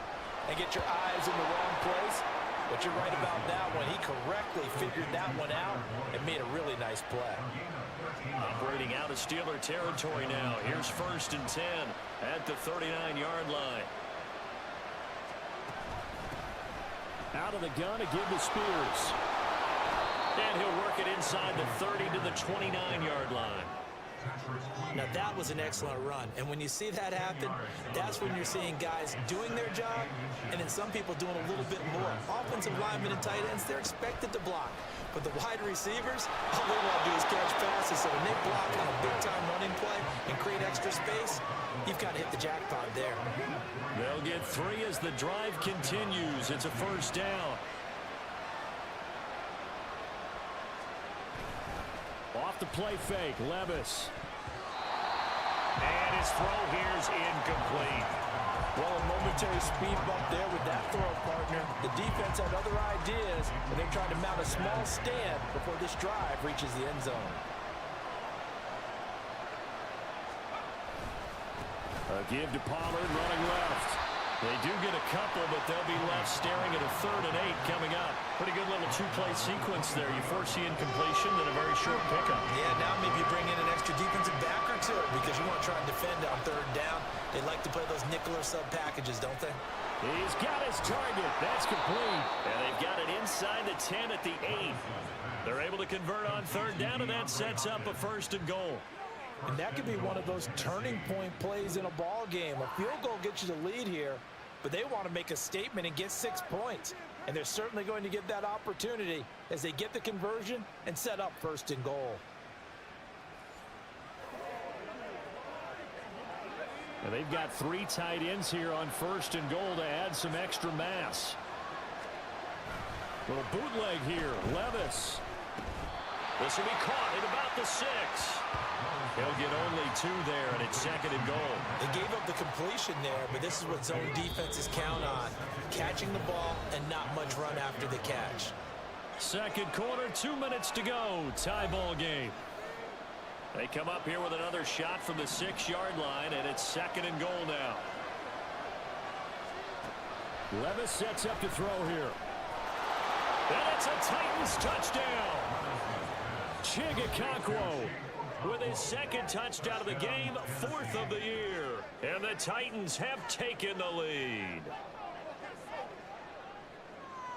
and get your eyes in the wrong place. But you're right about that one. He correctly figured that one out and made a really nice play. Operating out of Steeler territory now. Here's 1st and 10 at the 39-yard line. Out of the gun to give to Spears. And he'll work it inside the 30 to the 29-yard line. Now, that was an excellent run. And when you see that happen, that's when you're seeing guys doing their job and then some people doing a little bit more. Offensive linemen and tight ends, they're expected to block. But the wide receivers, all they want to do is catch passes. So when they block on a big-time running play and create extra space, you've got to hit the jackpot there. They'll get 3 as the drive continues. It's a 1st down. Off the play fake, Levis. And his throw here's incomplete. Well, a momentary speed bump there with that throw, partner. The defense had other ideas, and they're trying to mount a small stand before this drive reaches the end zone. A give to Pollard running left. They do get a couple, but they'll be left staring at a 3rd and 8 coming up. Pretty good little 2-play sequence there. You foresee incompletion, then a very short pickup. Yeah, now maybe you bring in an extra defensive back or two because you want to try and defend on 3rd down. They like to play those nickel or sub packages, don't they? He's got his target. That's complete. And they've got it inside the 10 at the 8. They're able to convert on 3rd down, and that sets up a 1st and goal. And that could be one of those turning point plays in a ball game. A field goal gets you the lead here, but they want to make a statement and get 6 points. And they're certainly going to get that opportunity as they get the conversion and set up 1st and goal. And they've got 3 tight ends here on 1st and goal to add some extra mass. Little bootleg here, Levis. This will be caught at about the 6. He'll get only 2 there, and it's 2nd and goal. They gave up the completion there, but this is what zone defenses count on. Catching the ball and not much run after the catch. 2nd quarter, 2 minutes to go. Tie ball game. They come up here with another shot from the 6-yard line, and it's 2nd and goal now. Levis sets up to throw here. And it's a Titans touchdown. Chigakonkwo with his 2nd touchdown of the game, 4th of the year. And the Titans have taken the lead.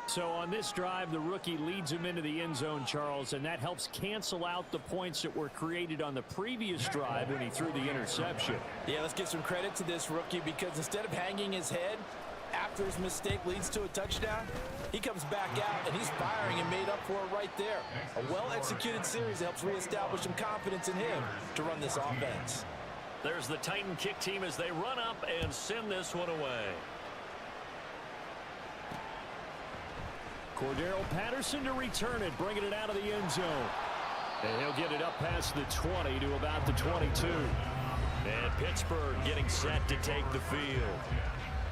So on this drive, the rookie leads him into the end zone, Charles, and that helps cancel out the points that were created on the previous drive when he threw the interception. Yeah, let's give some credit to this rookie because instead of hanging his head, after after his mistake leads to a touchdown, he comes back out, and he's firing and made up for it right there. A well-executed series helps reestablish some confidence in him to run this offense. There's the Titan kick team as they run up and send this one away. Cordero Patterson to return it, bringing it out of the end zone. And he'll get it up past the 20 to about the 22. And Pittsburgh getting set to take the field.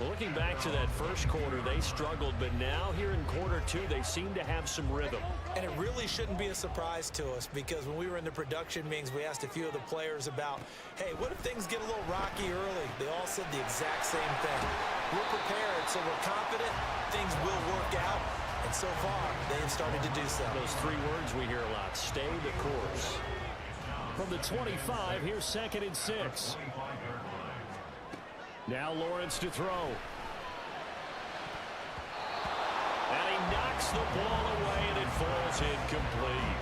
Looking back to that first quarter, they struggled, but now here in quarter two, they seem to have some rhythm. And it really shouldn't be a surprise to us, because when we were in the production meetings, we asked a few of the players about, hey, what if things get a little rocky early? They all said the exact same thing. We're prepared, so we're confident things will work out. And so far, they have started to do so. Those three words we hear a lot: stay the course. From the 25, here's 2nd and 6. Now Lawrence to throw. And he knocks the ball away, and it falls incomplete.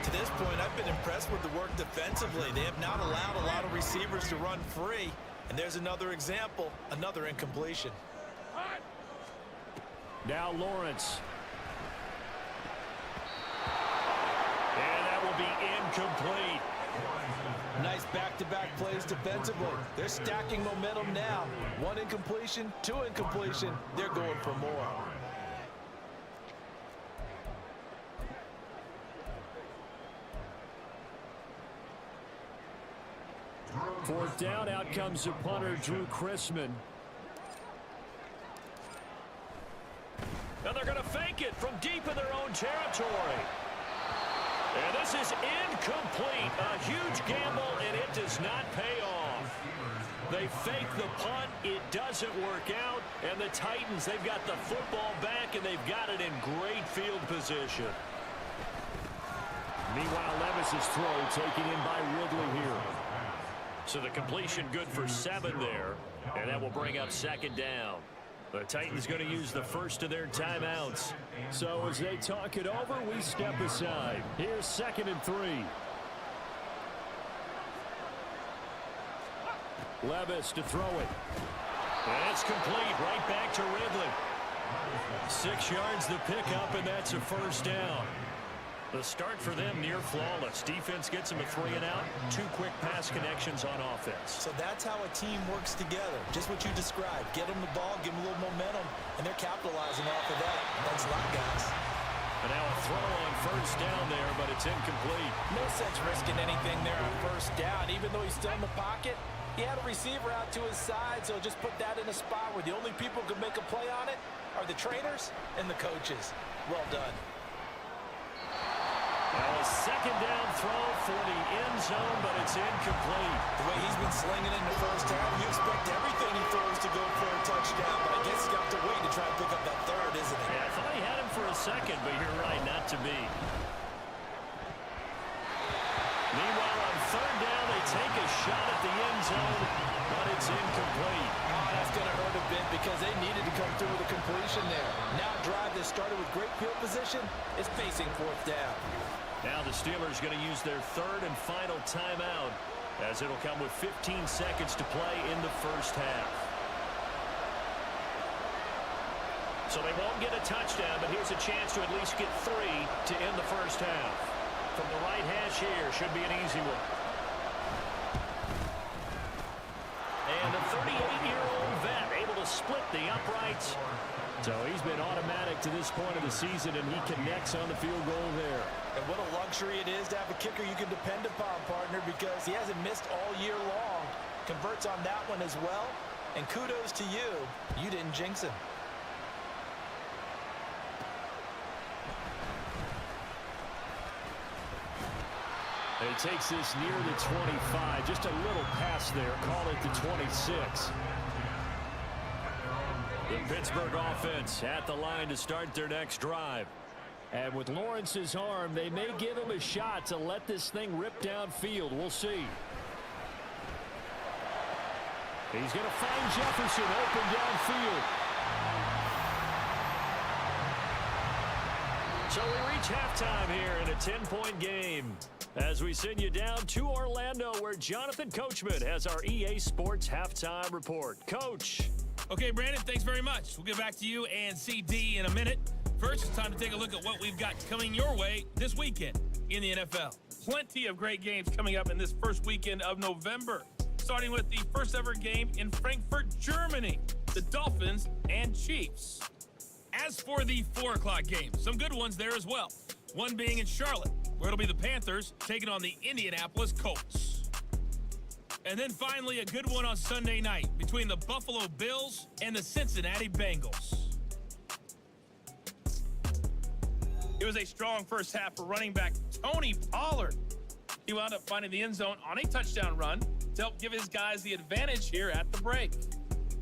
To this point, I've been impressed with the work defensively. They have not allowed a lot of receivers to run free. And there's another example, another incompletion. Now Lawrence. And that will be incomplete. Nice back-to-back plays defensively. They're stacking momentum now. 1 incompletion, 2 incompletion. They're going for more. Fourth down, out comes the punter, Drew Chrisman. And they're going to fake it from deep in their own territory. And this is incomplete. A huge gamble, and it does not pay off. They fake the punt. It doesn't work out. And the Titans, they've got the football back, and they've got it in great field position. Meanwhile, Levis's throw taken in by Ridley here. So the completion good for 7 there. And that will bring up 2nd down. The Titans going to use the first of their timeouts. So as they talk it over, we step aside. Here's 2nd and 3. Levis to throw it. And it's complete. Right back to Ridley. 6 yards the pickup, and that's a first down. The start for them near flawless. Defense gets them a 3 and out. 2 quick pass connections on offense. So that's how a team works together. Just what you described. Get them the ball, give them a little momentum, and they're capitalizing off of that. Thanks a lot, guys. And now a throw on first down there, but it's incomplete. No sense risking anything there on first down. Even though he's still in the pocket, he had a receiver out to his side, so just put that in a spot where the only people who can make a play on it are the trainers and the coaches. Well done. Now a 2nd down throw for the end zone, but it's incomplete. The way he's been slinging in the first half, you expect everything he throws to go for a touchdown, but I guess he's got to wait to try and pick up that 3rd, isn't he? Yeah, I thought he had him for a second, but you're right, not to be. Meanwhile, on 3rd down, they take a shot at the end zone, but it's incomplete. Oh, that's going to hurt a bit because they needed to come through with a completion there. Now a drive that started with great field position is facing 4th down. Now the Steelers going to use their 3rd and final timeout, as it'll come with 15 seconds to play in the first half. So they won't get a touchdown, but here's a chance to at least get 3 to end the first half. From the right hash here, should be an easy one. And the 38-year-old vet able to split the uprights. So he's been automatic to this point of the season, and he connects on the field goal there. And what a luxury it is to have a kicker you can depend upon, partner, because he hasn't missed all year long. Converts on that one as well. And kudos to you. You didn't jinx him. And he takes this near the 25. Just a little pass there. Call it the 26. The Pittsburgh offense at the line to start their next drive. And with Lawrence's arm, they may give him a shot to let this thing rip downfield. We'll see. He's going to find Jefferson open downfield. So we reach halftime here in a 10-point game as we send you down to Orlando, where Jonathan Coachman has our EA Sports halftime report. Coach. Okay, Brandon, thanks very much. We'll get back to you and CD in a minute. First, it's time to take a look at what we've got coming your way this weekend in the NFL. Plenty of great games coming up in this first weekend of November, starting with the first ever game in Frankfurt, Germany, the Dolphins and Chiefs. As for the 4 o'clock game, some good ones there as well. One being in Charlotte, where it'll be the Panthers taking on the Indianapolis Colts. And then finally, a good one on Sunday night between the Buffalo Bills and the Cincinnati Bengals. It was a strong first half for running back Tony Pollard. He wound up finding the end zone on a touchdown run to help give his guys the advantage here at the break.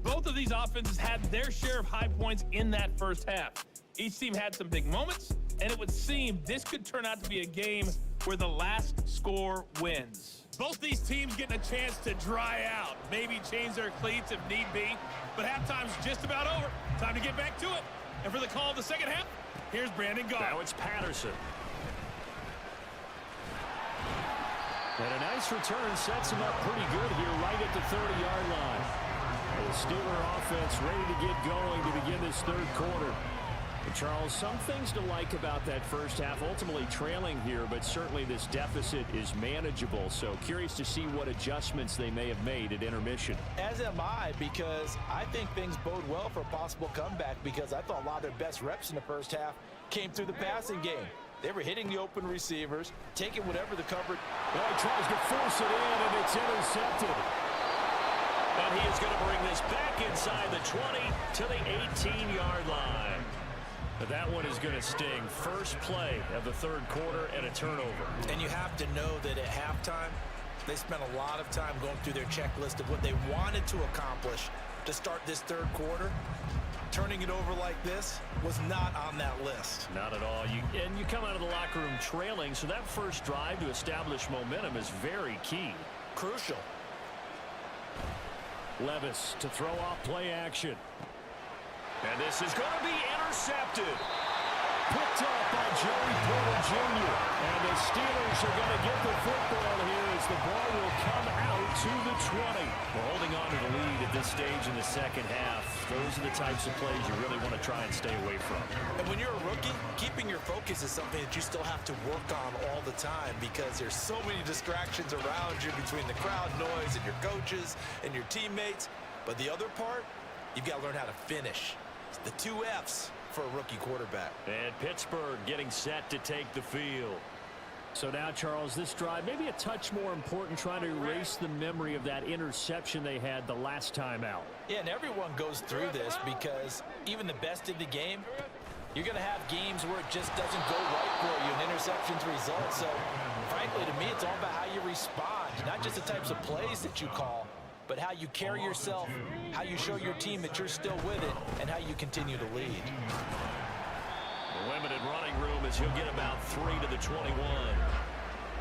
Both of these offenses had their share of high points in that first half. Each team had some big moments, and it would seem this could turn out to be a game where the last score wins. Both these teams getting a chance to dry out, maybe change their cleats if need be, but halftime's just about over. Time to get back to it. And for the call of the second half, here's Brandon Goff. Now it's Patterson. And a nice return sets him up pretty good here right at the 30-yard line. The Steeler offense ready to get going to begin this third quarter. And Charles, some things to like about that first half, ultimately trailing here, but certainly this deficit is manageable. So curious to see what adjustments they may have made at intermission. As am I, because I think things bode well for a possible comeback, because I thought a lot of their best reps in the first half came through the passing game. They were hitting the open receivers, taking whatever the coverage. Well, he tries to force it in, and it's intercepted. And he is going to bring this back inside the 20 to the 18-yard line. But that one is going to sting. First play of the third quarter and a turnover. And you have to know that at halftime, they spent a lot of time going through their checklist of what they wanted to accomplish to start this third quarter. Turning it over like this was not on that list. Not at all. And you come out of the locker room trailing, so that first drive to establish momentum is very key. Crucial. Levis to throw off play action. And this is going to be intercepted. Picked up by Joey Porter Jr. And the Steelers are going to get the football here as the ball will come out to the 20. We're holding on to the lead at this stage in the second half. Those are the types of plays you really want to try and stay away from. And when you're a rookie, keeping your focus is something that you still have to work on all the time, because there's so many distractions around you between the crowd noise and your coaches and your teammates. But the other part, you've got to learn how to finish. It's the 2 F's for a rookie quarterback. And Pittsburgh getting set to take the field. So now, Charles, this drive maybe a touch more important, trying to erase the memory of that interception they had the last time out. Yeah, and everyone goes through this, because even the best in the game, you're going to have games where it just doesn't go right for you, and interceptions result. So, frankly, to me, it's all about how you respond, not just the types of plays that you call, but how you carry yourself, how you show your team that you're still with it, and how you continue to lead. Limited running room as he'll get about 3 to the 21.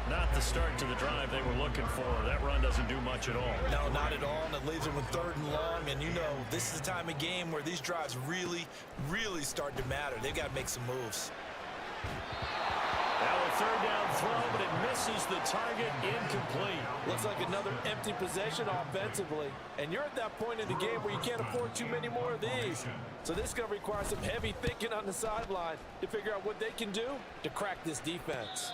Not the start to the drive they were looking for. That run doesn't do much at all. No, not at all, and it leaves them with 3rd and long. And you know, this is the time of game where these drives really, really start to matter. They've got to make some moves. Now a 3rd down throw, but it misses the target, incomplete. Looks like another empty possession offensively. And you're at that point in the game where you can't afford too many more of these. So this is going to require some heavy thinking on the sideline to figure out what they can do to crack this defense.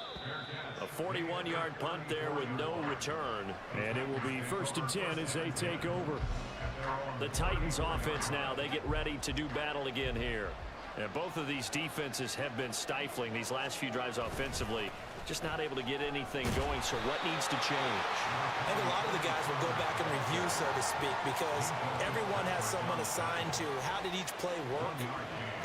A 41-yard punt there with no return. And it will be 1st and 10 as they take over. The Titans offense now, they get ready to do battle again here. And both of these defenses have been stifling these last few drives offensively. Just not able to get anything going, so what needs to change? I think a lot of the guys will go back and review, so to speak, because everyone has someone assigned to how did each play work.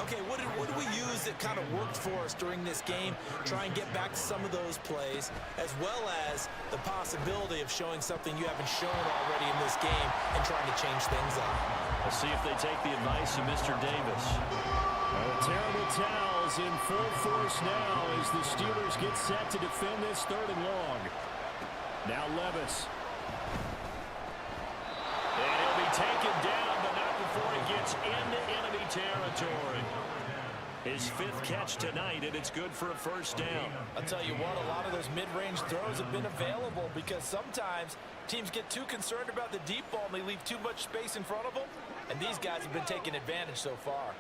Okay, what did we use that kind of worked for us during this game? Try and get back to some of those plays, as well as the possibility of showing something you haven't shown already in this game and trying to change things up. We'll see if they take the advice of Mr. Davis. Terrible towels in full force now as the Steelers get set to defend this 3rd and long. Now Levis. And he'll be taken down, but not before he gets into enemy territory. His his 5th catch tonight, and it's good for a first down. I'll tell you what, a lot of those mid-range throws have been available because sometimes teams get too concerned about the deep ball and they leave too much space in front of them, and these guys have been taking advantage so far.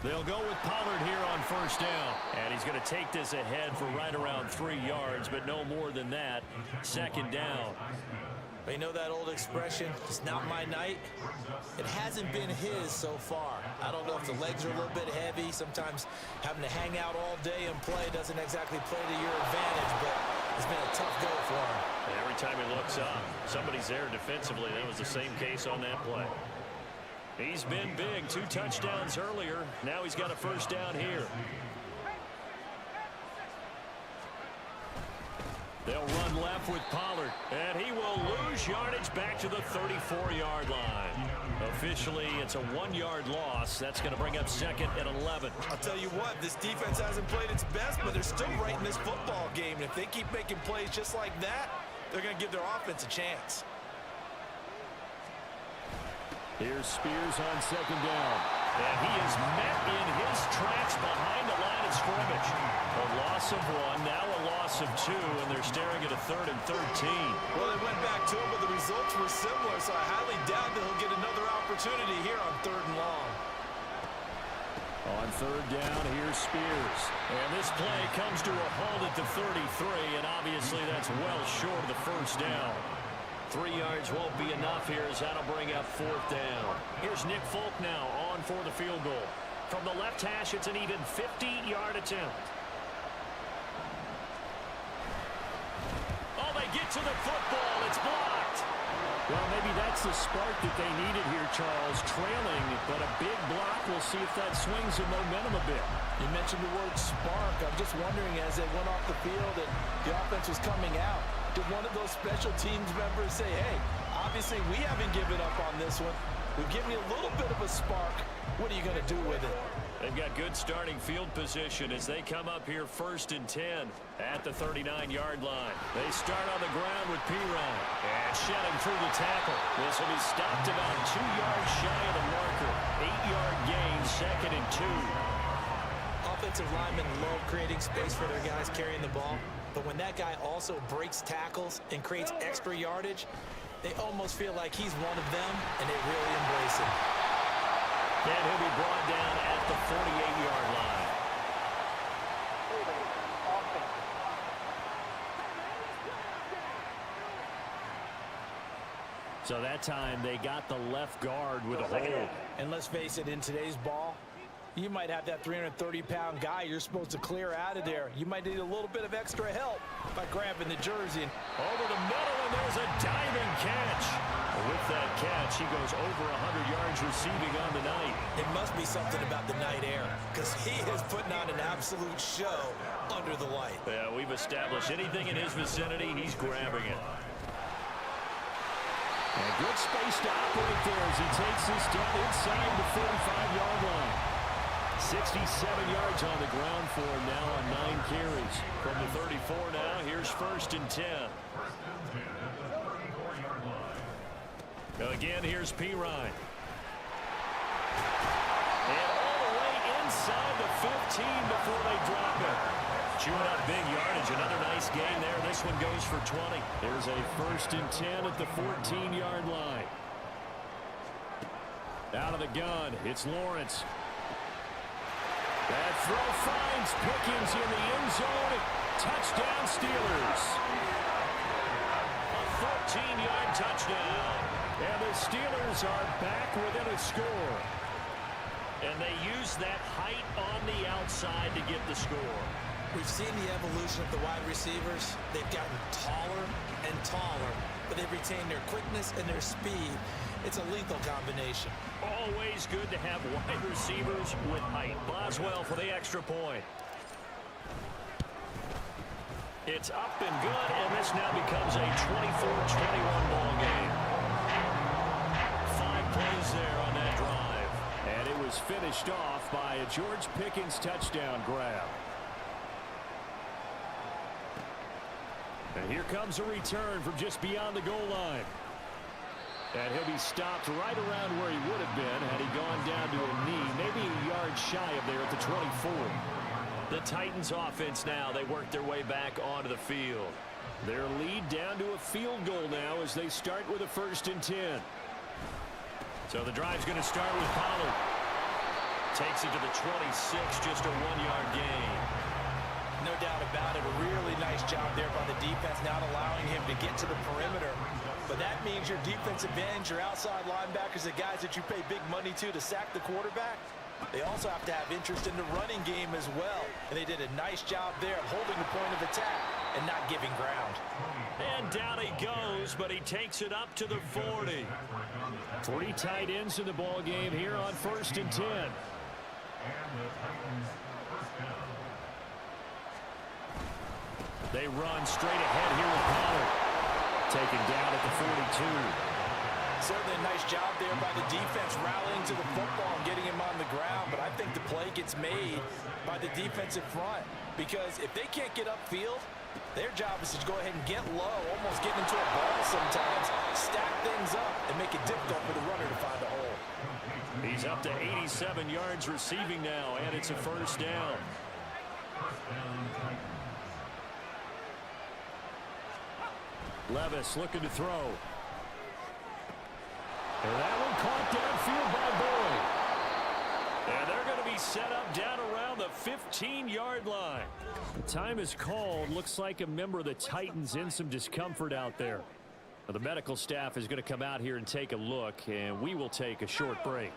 They'll go with Pollard here on first down. And he's going to take this ahead for right around 3 yards, but no more than that. Second down. You know that old expression, it's not my night? It hasn't been his so far. I don't know if the legs are a little bit heavy. Sometimes having to hang out all day and play doesn't exactly play to your advantage, but it's been a tough go for him. And every time he looks up, somebody's there defensively. That was the same case on that play. He's been big. 2 touchdowns earlier. Now he's got a first down here. They'll run left with Pollard, and he will lose yardage back to the 34-yard line. Officially, it's a 1-yard loss. That's going to bring up second and 11. I'll tell you what, this defense hasn't played its best, but they're still right in this football game. And if they keep making plays just like that, they're going to give their offense a chance. Here's Spears on second down. And he is met in his tracks behind the line of scrimmage. A loss of 1, now a loss of 2, and they're staring at a 3rd and 13. Well, they went back to him, but the results were similar, so I highly doubt that he'll get another opportunity here on 3rd and long. On 3rd down, here's Spears. And this play comes to a halt at the 33, and obviously that's well short of the first down. 3 yards won't be enough here as that'll bring up 4th down. Here's Nick Folk now on for the field goal. From the left hash, it's an even 50-yard attempt. Oh, they get to the football. It's blocked. Well, maybe that's the spark that they needed here, Charles. Trailing, but a big block. We'll see if that swings the momentum a bit. You mentioned the word spark. I'm just wondering, as they went off the field and the offense was coming out, did one of those special teams members say, hey, obviously we haven't given up on this one. We've given you a little bit of a spark. What are you going to do with it? They've got good starting field position as they come up here 1st and 10 at the 39-yard line. They start on the ground with Pirine. And shedding through the tackle. This will be stopped about 2 yards shy of the marker. 8-yard gain, 2nd and 2. Offensive linemen love creating space for their guys carrying the ball. But when that guy also breaks tackles and creates extra yardage, they almost feel like he's one of them, and they really embrace him. And he'll be brought down at the 48-yard line. So that time they got the left guard with a hold. And let's face it, in today's ball, you might have that 330-pound guy you're supposed to clear out of there. You might need a little bit of extra help by grabbing the jersey. Over the middle, and there's a diving catch. With that catch, he goes over 100 yards receiving on the night. It must be something about the night air, because he is putting on an absolute show under the light. Yeah, we've established anything in his vicinity, he's grabbing it. And good space to operate there as he takes this down inside the 45-yard line. 67 yards on the ground for him now on 9 carries. From the 34 now, here's 1st and 10. Again, here's Pirine. And all the way inside the 15 before they drop it. Chewing up big yardage. Another nice gain there. This one goes for 20. There's a 1st and 10 at the 14-yard line. Out of the gun, it's Lawrence. That throw finds Pickens in the end zone. Touchdown, Steelers. A 14-yard touchdown. And the Steelers are back within a score. And they use that height on the outside to get the score. We've seen the evolution of the wide receivers. They've gotten taller and taller, but they've retained their quickness and their speed. It's a lethal combination. Always good to have wide receivers with height. Boswell for the extra point. It's up and good, and this now becomes a 24-21 ball game. 5 plays there on that drive. And it was finished off by a George Pickens touchdown grab. And here comes a return from just beyond the goal line. And he'll be stopped right around where he would have been had he gone down to a knee, maybe a yard shy of there at the 24. The Titans offense now, they work their way back onto the field. Their lead down to a field goal now as they start with a 1st and 10. So the drive's going to start with Pollard. Takes it to the 26, just a 1-yard gain. No doubt about it. A really nice job there by the defense, not allowing him to get to the perimeter. But that means your defensive ends, your outside linebackers, the guys that you pay big money to sack the quarterback, they also have to have interest in the running game as well. And they did a nice job there of holding the point of attack and not giving ground. And down he goes, but he takes it up to the 40. 3 tight ends in the ball game here on 1st and 10. They run straight ahead here with Pollard. Taken down at the 42. Certainly a nice job there by the defense rallying to the football and getting him on the ground. But I think the play gets made by the defensive front. Because if they can't get upfield, their job is to go ahead and get low, almost get into a ball sometimes, stack things up, and make it difficult for the runner to find a hole. He's up to 87 yards receiving now, and it's a 1st down. Levis looking to throw. And that one caught downfield by Boyd. And they're going to be set up down around the 15-yard line. Time is called. Looks like a member of the Titans in some discomfort out there. Well, the medical staff is going to come out here and take a look, and we will take a short break.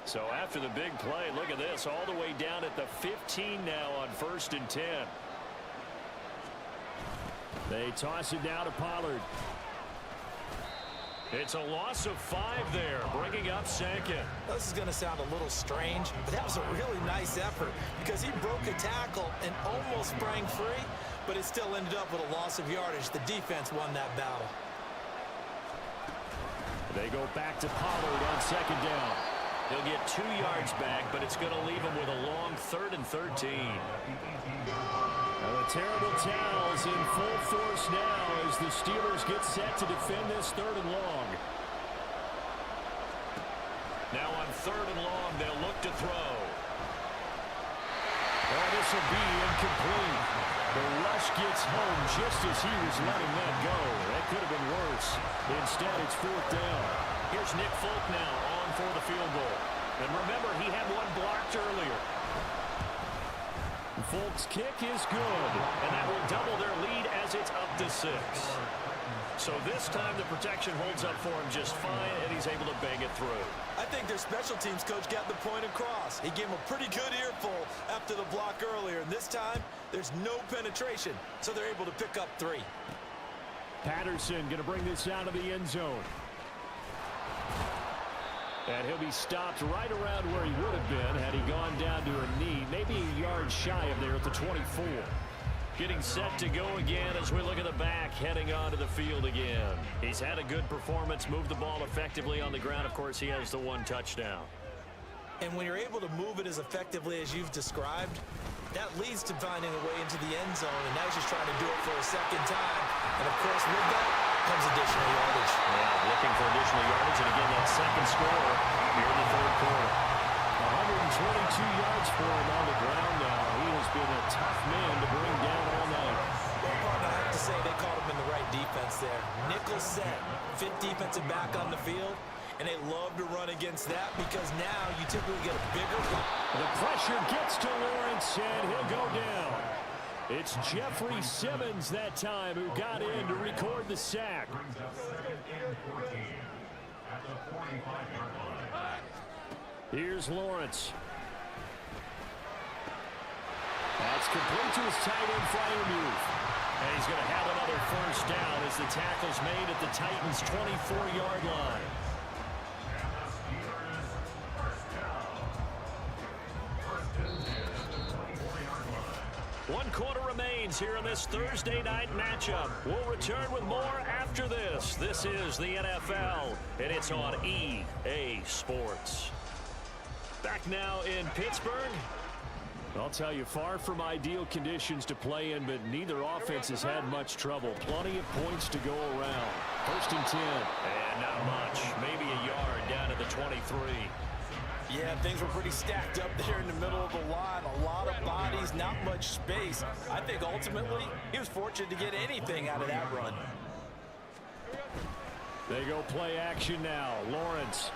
So after the big play, look at this, all the way down at the 15 now on 1st and 10. They toss it down to Pollard. It's a loss of 5 there, bringing up 2nd. This is going to sound a little strange, but that was a really nice effort because he broke a tackle and almost sprang free, but it still ended up with a loss of yardage. The defense won that battle. They go back to Pollard on 2nd down. He'll get 2 yards back, but it's going to leave him with a long 3rd and 13. Now the terrible towels in full force now as the Steelers get set to defend this 3rd and long. Now on 3rd and long, they'll look to throw. Oh, this will be incomplete. The rush gets home just as he was letting that go. That could have been worse. Instead, it's 4th down. Here's Nick Folk now on for the field goal. And remember, he had one blocked earlier. Folk's kick is good. And that will double their lead as it's up to 6. So this time the protection holds up for him just fine, and he's able to bang it through. I think their special teams coach got the point across. He gave him a pretty good earful after the block earlier, and this time there's no penetration, so they're able to pick up 3. Patterson going to bring this out of the end zone. And he'll be stopped right around where he would have been had he gone down to a knee, maybe a yard shy of there at the 24. Getting set to go again as we look at the back, heading onto the field again. He's had a good performance, moved the ball effectively on the ground. Of course, he has the 1 touchdown. And when you're able to move it as effectively as you've described, that leads to finding a way into the end zone, and now he's just trying to do it for a 2nd time. And, of course, with that comes additional yardage. Yeah, looking for additional yardage, and again, that 2nd score here in the 3rd quarter. 122 yards for him on the ground now. He has been a tough man to bring down all night. Well, partner, I have to say they caught him in the right defense there. Nickel set, 5th defensive back on the field, and they love to run against that because now you typically get a bigger. The pressure gets to Lawrence, and he'll go down. It's Jeffrey Simmons that time who got in to record the sack. Here's Lawrence. That's complete to his tight end Freiermuth. And he's going to have another 1st down as the tackle's made at the Titans' 24-yard line. One quarter remains here in this Thursday night matchup. We'll return with more after this. This is the NFL, and it's on EA Sports. Back now in Pittsburgh. I'll tell you, far from ideal conditions to play in, but neither offense has had much trouble. Plenty of points to go around. 1st and 10. And not much. Maybe a yard down to the 23. Yeah, things were pretty stacked up there in the middle of the line. A lot of bodies, not much space. I think ultimately he was fortunate to get anything out of that run. They go play action now. Lawrence.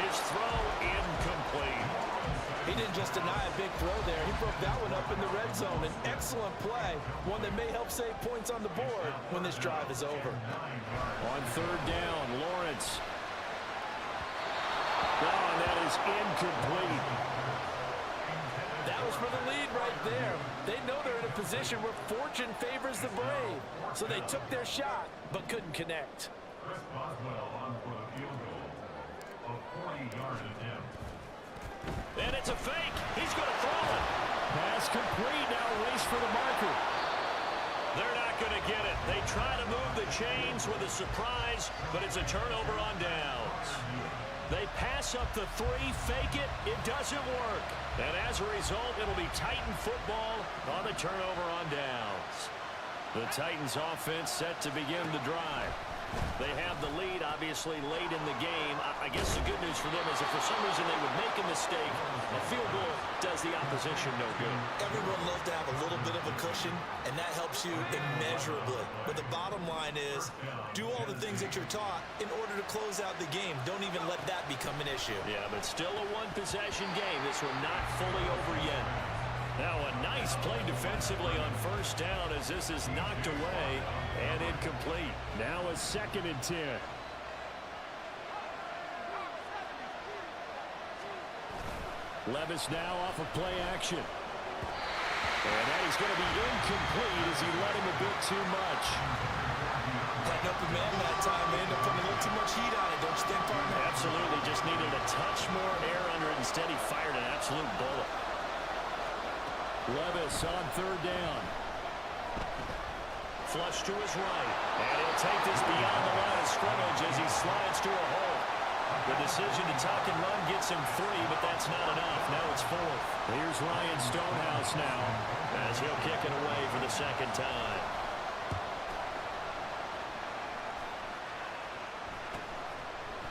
His throw incomplete. He didn't just deny a big throw there. He broke that one up in the red zone. An excellent play, one that may help save points on the board when this drive is over. On 3rd down, Lawrence. Oh, and that is incomplete. That was for the lead right there. They know they're in a position where fortune favors the brave. So they took their shot, but couldn't connect. Chris Boswell on for the field goal. A 40-yard attempt. And it's a fake. He's going to throw it. Pass complete. Now race for the marker. They're not going to get it. They try to move the chains with a surprise, but it's a turnover on downs. They pass up the 3, fake it. It doesn't work. And as a result, it'll be Titan football on the turnover on downs. The Titans offense set to begin the drive. They have the lead, obviously, late in the game. I guess the good news for them is if for some reason they would make a mistake, a field goal does the opposition no good. Everyone loves to have a little bit of a cushion, and that helps you immeasurably. But the bottom line is, do all the things that you're taught in order to close out the game. Don't even let that become an issue. Yeah, but still a one-possession game. This one not fully over yet. Now a nice play defensively on 1st down as this is knocked away and incomplete. Now a 2nd and 10. Levis now off of play action. And that is going to be incomplete as he let him a bit too much. Cutting up the man that time, man. They're putting a little too much heat on it, don't you think, partner? Absolutely. Just needed a touch more air under it. Instead, he fired an absolute bullet. Levis on 3rd down. Flush to his right. And he'll take this beyond the line of scrimmage as he slides to a hole. The decision to tuck and run gets him 3, but that's not enough. Now it's 4th. Here's Ryan Stonehouse now as he'll kick it away for the 2nd time.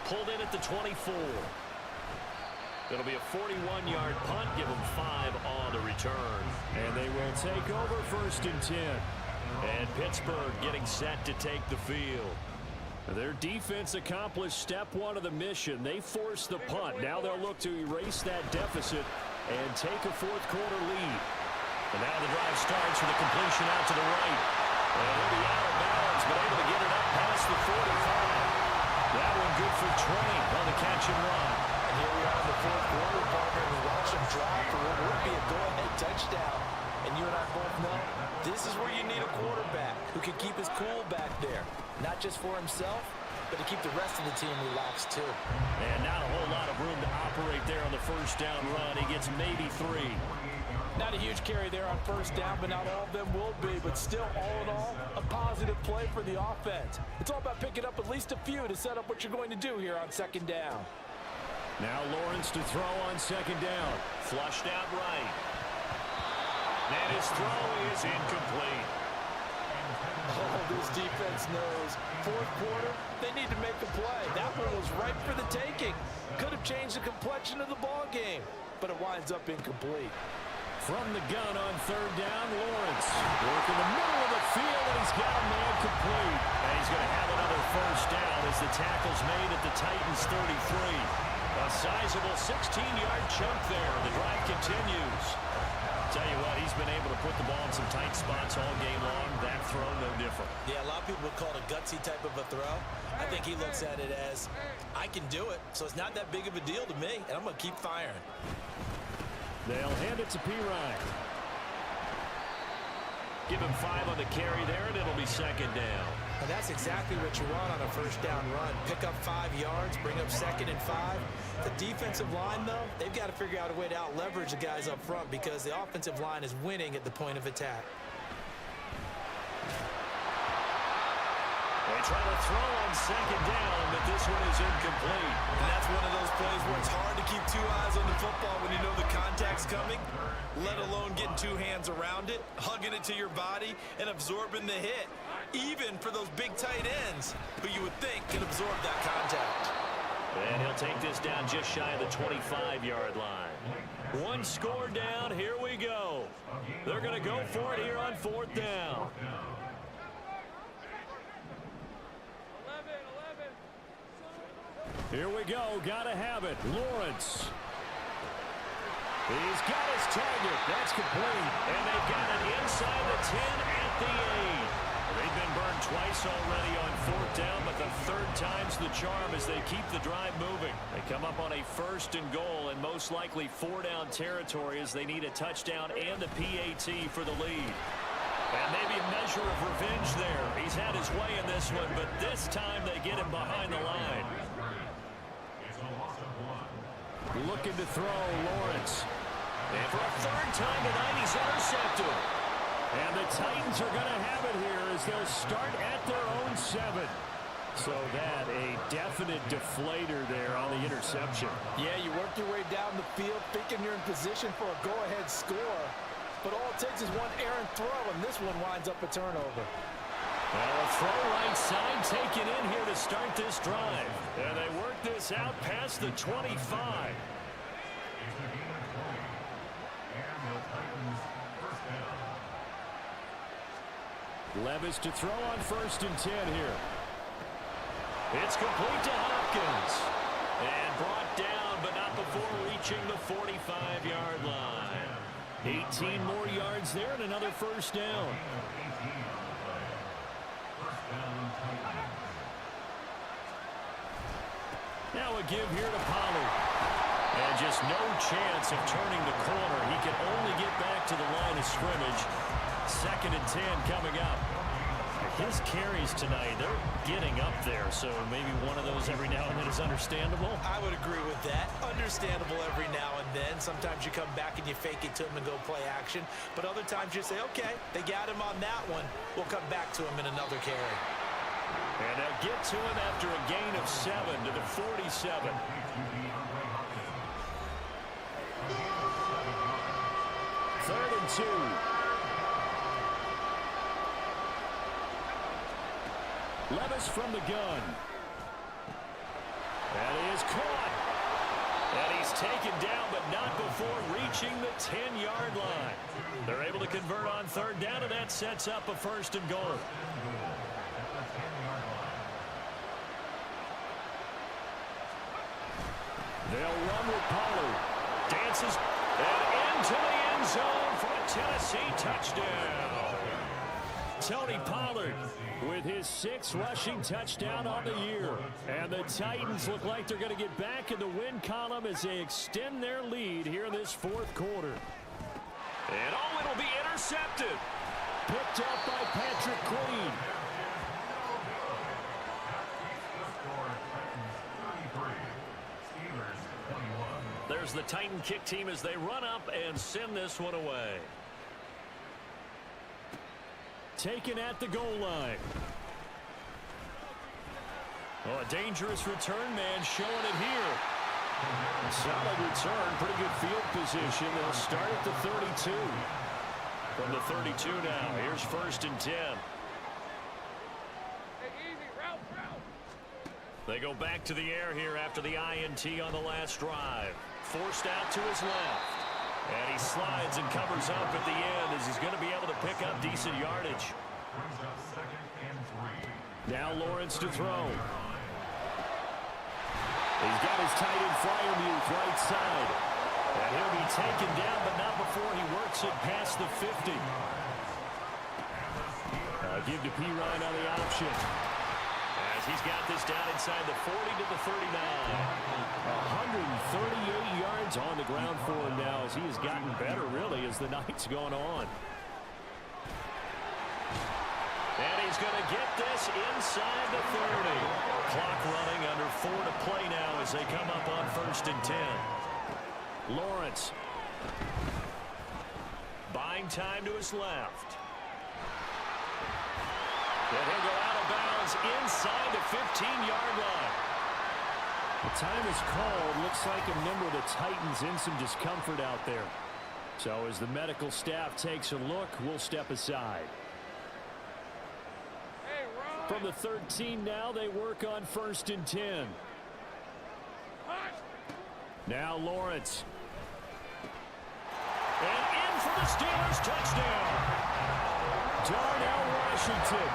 Pulled in at the 24. It'll be a 41-yard punt. Give them 5 on the return. And they will take over 1st and 10. And Pittsburgh getting set to take the field. Their defense accomplished step 1 of the mission. They forced the punt. Now they'll look to erase that deficit and take a 4th quarter lead. And now the drive starts with a completion out to the right. And he'll be out of bounds, but able to get it up past the 45. That one good for Trey on the catch and run. And here we are in the 4th quarter, partner. We watch him drive for what would be a go-ahead touchdown. And you and I both know this is where you need a quarterback who can keep his cool back there. Not just for himself, but to keep the rest of the team relaxed too. And not a whole lot of room to operate there on the 1st down run. He gets maybe 3. Not a huge carry there on 1st down, but not all of them will be. But still, all in all, a positive play for the offense. It's all about picking up at least a few to set up what you're going to do here on 2nd down. Now Lawrence to throw on 2nd down. Flushed out right. And his throw is incomplete. Oh, this defense knows. 4th quarter, they need to make a play. That one was ripe for the taking. Could have changed the complexion of the ball game, but it winds up incomplete. From the gun on 3rd down, Lawrence. Working the middle of the field, and he's got a man complete. And he's going to have another 1st down as the tackle's made at the Titans' 33. A sizable 16-yard chunk there. The drive continues. Tell you what, he's been able to put the ball in some tight spots all game long. That throw, no different. Yeah, a lot of people would call it a gutsy type of a throw. I think he looks at it as, I can do it, so it's not that big of a deal to me, and I'm going to keep firing. They'll hand it to Pirine. Give him 5 on the carry there, and it'll be 2nd down. And that's exactly what you want on a 1st down run. Pick up 5 yards, bring up 2nd and 5. The defensive line, though, they've got to figure out a way to out-leverage the guys up front because the offensive line is winning at the point of attack. They try to throw on second down, but this one is incomplete. And that's one of those plays where it's hard to keep two eyes on the football when you know the contact's coming, let alone getting two hands around it, hugging it to your body, and absorbing the hit, even for those big tight ends who you would think can absorb that contact. And he'll take this down just shy of the 25-yard line. One score down. Here we go. They're going to go for it here on fourth down. Here we go. Got to have it. Lawrence. He's got his target. That's complete. And they've got it inside the 10 at the 8. They've been burned twice already on fourth down, but the third time's the charm as they keep the drive moving. They come up on a first and goal and most likely four-down territory as they need a touchdown and a PAT for the lead. And maybe a measure of revenge there. He's had his way in this one, but this time they get him behind the line. Looking to throw, Lawrence. And for a third time tonight, he's intercepted. And the Titans are going to have it here as they'll start at their own 7. So that a definite deflator there on the interception. Yeah, you work your way down the field thinking you're in position for a go-ahead score. But all it takes is one errant throw, and this one winds up a turnover. Well, a throw right side taken in here to start this drive. And they work this out past the 25. Levis to throw on first and 10 here. It's complete to Hopkins. And brought down, but not before reaching the 45-yard line. 18 more yards there and another first down. Now a give here to Pollard. And just no chance of turning the corner. He can only get back to the line of scrimmage. Second and 10 coming up. His carries tonight, they're getting up there, so maybe one of those every now and then is understandable. I would agree with that. Understandable every now and then. Sometimes you come back and you fake it to him and go play action. But other times you say, okay, they got him on that one. We'll come back to him in another carry. And they'll get to him after a gain of 7 to the 47. Third and 2. Levis from the gun. And he is caught. And he's taken down, but not before reaching the 10-yard line. They're able to convert on third down, and that sets up a first and goal. They'll run with Pollard. Dances and into the end zone for a Tennessee touchdown. Tony Pollard with his 6th rushing touchdown on the year. And the Titans look like they're going to get back in the win column as they extend their lead here in this fourth quarter. And it'll be intercepted. Picked up by Patrick Queen. There's the Titan kick team as they run up and send this one away. Taken at the goal line. Oh, a dangerous return man showing it here. Solid return, pretty good field position. They'll start at the 32. From the 32 now, here's first and 10. They go back to the air here after the INT on the last drive. Forced out to his left. And he slides and covers up at the end as he's going to be able to pick up decent yardage. Now Lawrence to throw. He's got his tight end Fryermuth right side. And he'll be taken down, but not before he works it past the 50. Give to P. Ryan on the option. As he's got this down inside the 40 to the 39. 138 yards on the ground for him now as he has gotten better, really, as the night's gone on. And he's going to get this inside the 30. Clock running under 4 to play now as they come up on first and 10. Lawrence. Buying time to his left. And he'll go out of bounds is inside the 15-yard line. The time is called. Looks like a member of the Titans in some discomfort out there. So as the medical staff takes a look, we'll step aside. From the 13 now, they work on 1st and 10. Now Lawrence. And in for the Steelers touchdown. Darnell Washington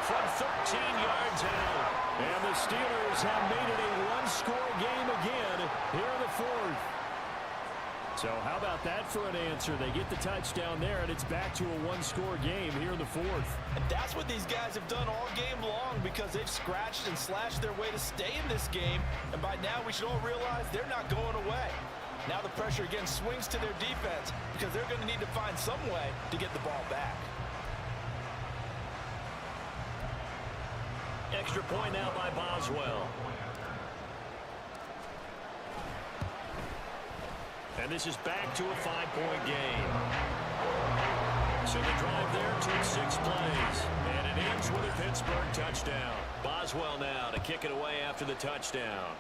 from 13 yards out. And the Steelers have made it a one-score game again here in the 4th. So how about that for an answer? They get the touchdown there, and it's back to a one-score game here in the 4th. And that's what these guys have done all game long because they've scratched and slashed their way to stay in this game. And by now, we should all realize they're not going away. Now the pressure again swings to their defense because they're going to need to find some way to get the ball back. Extra point now by Boswell. And this is back to a 5-point game. So the drive there took 6 plays. And it ends with a Pittsburgh touchdown. Boswell now to kick it away after the touchdown.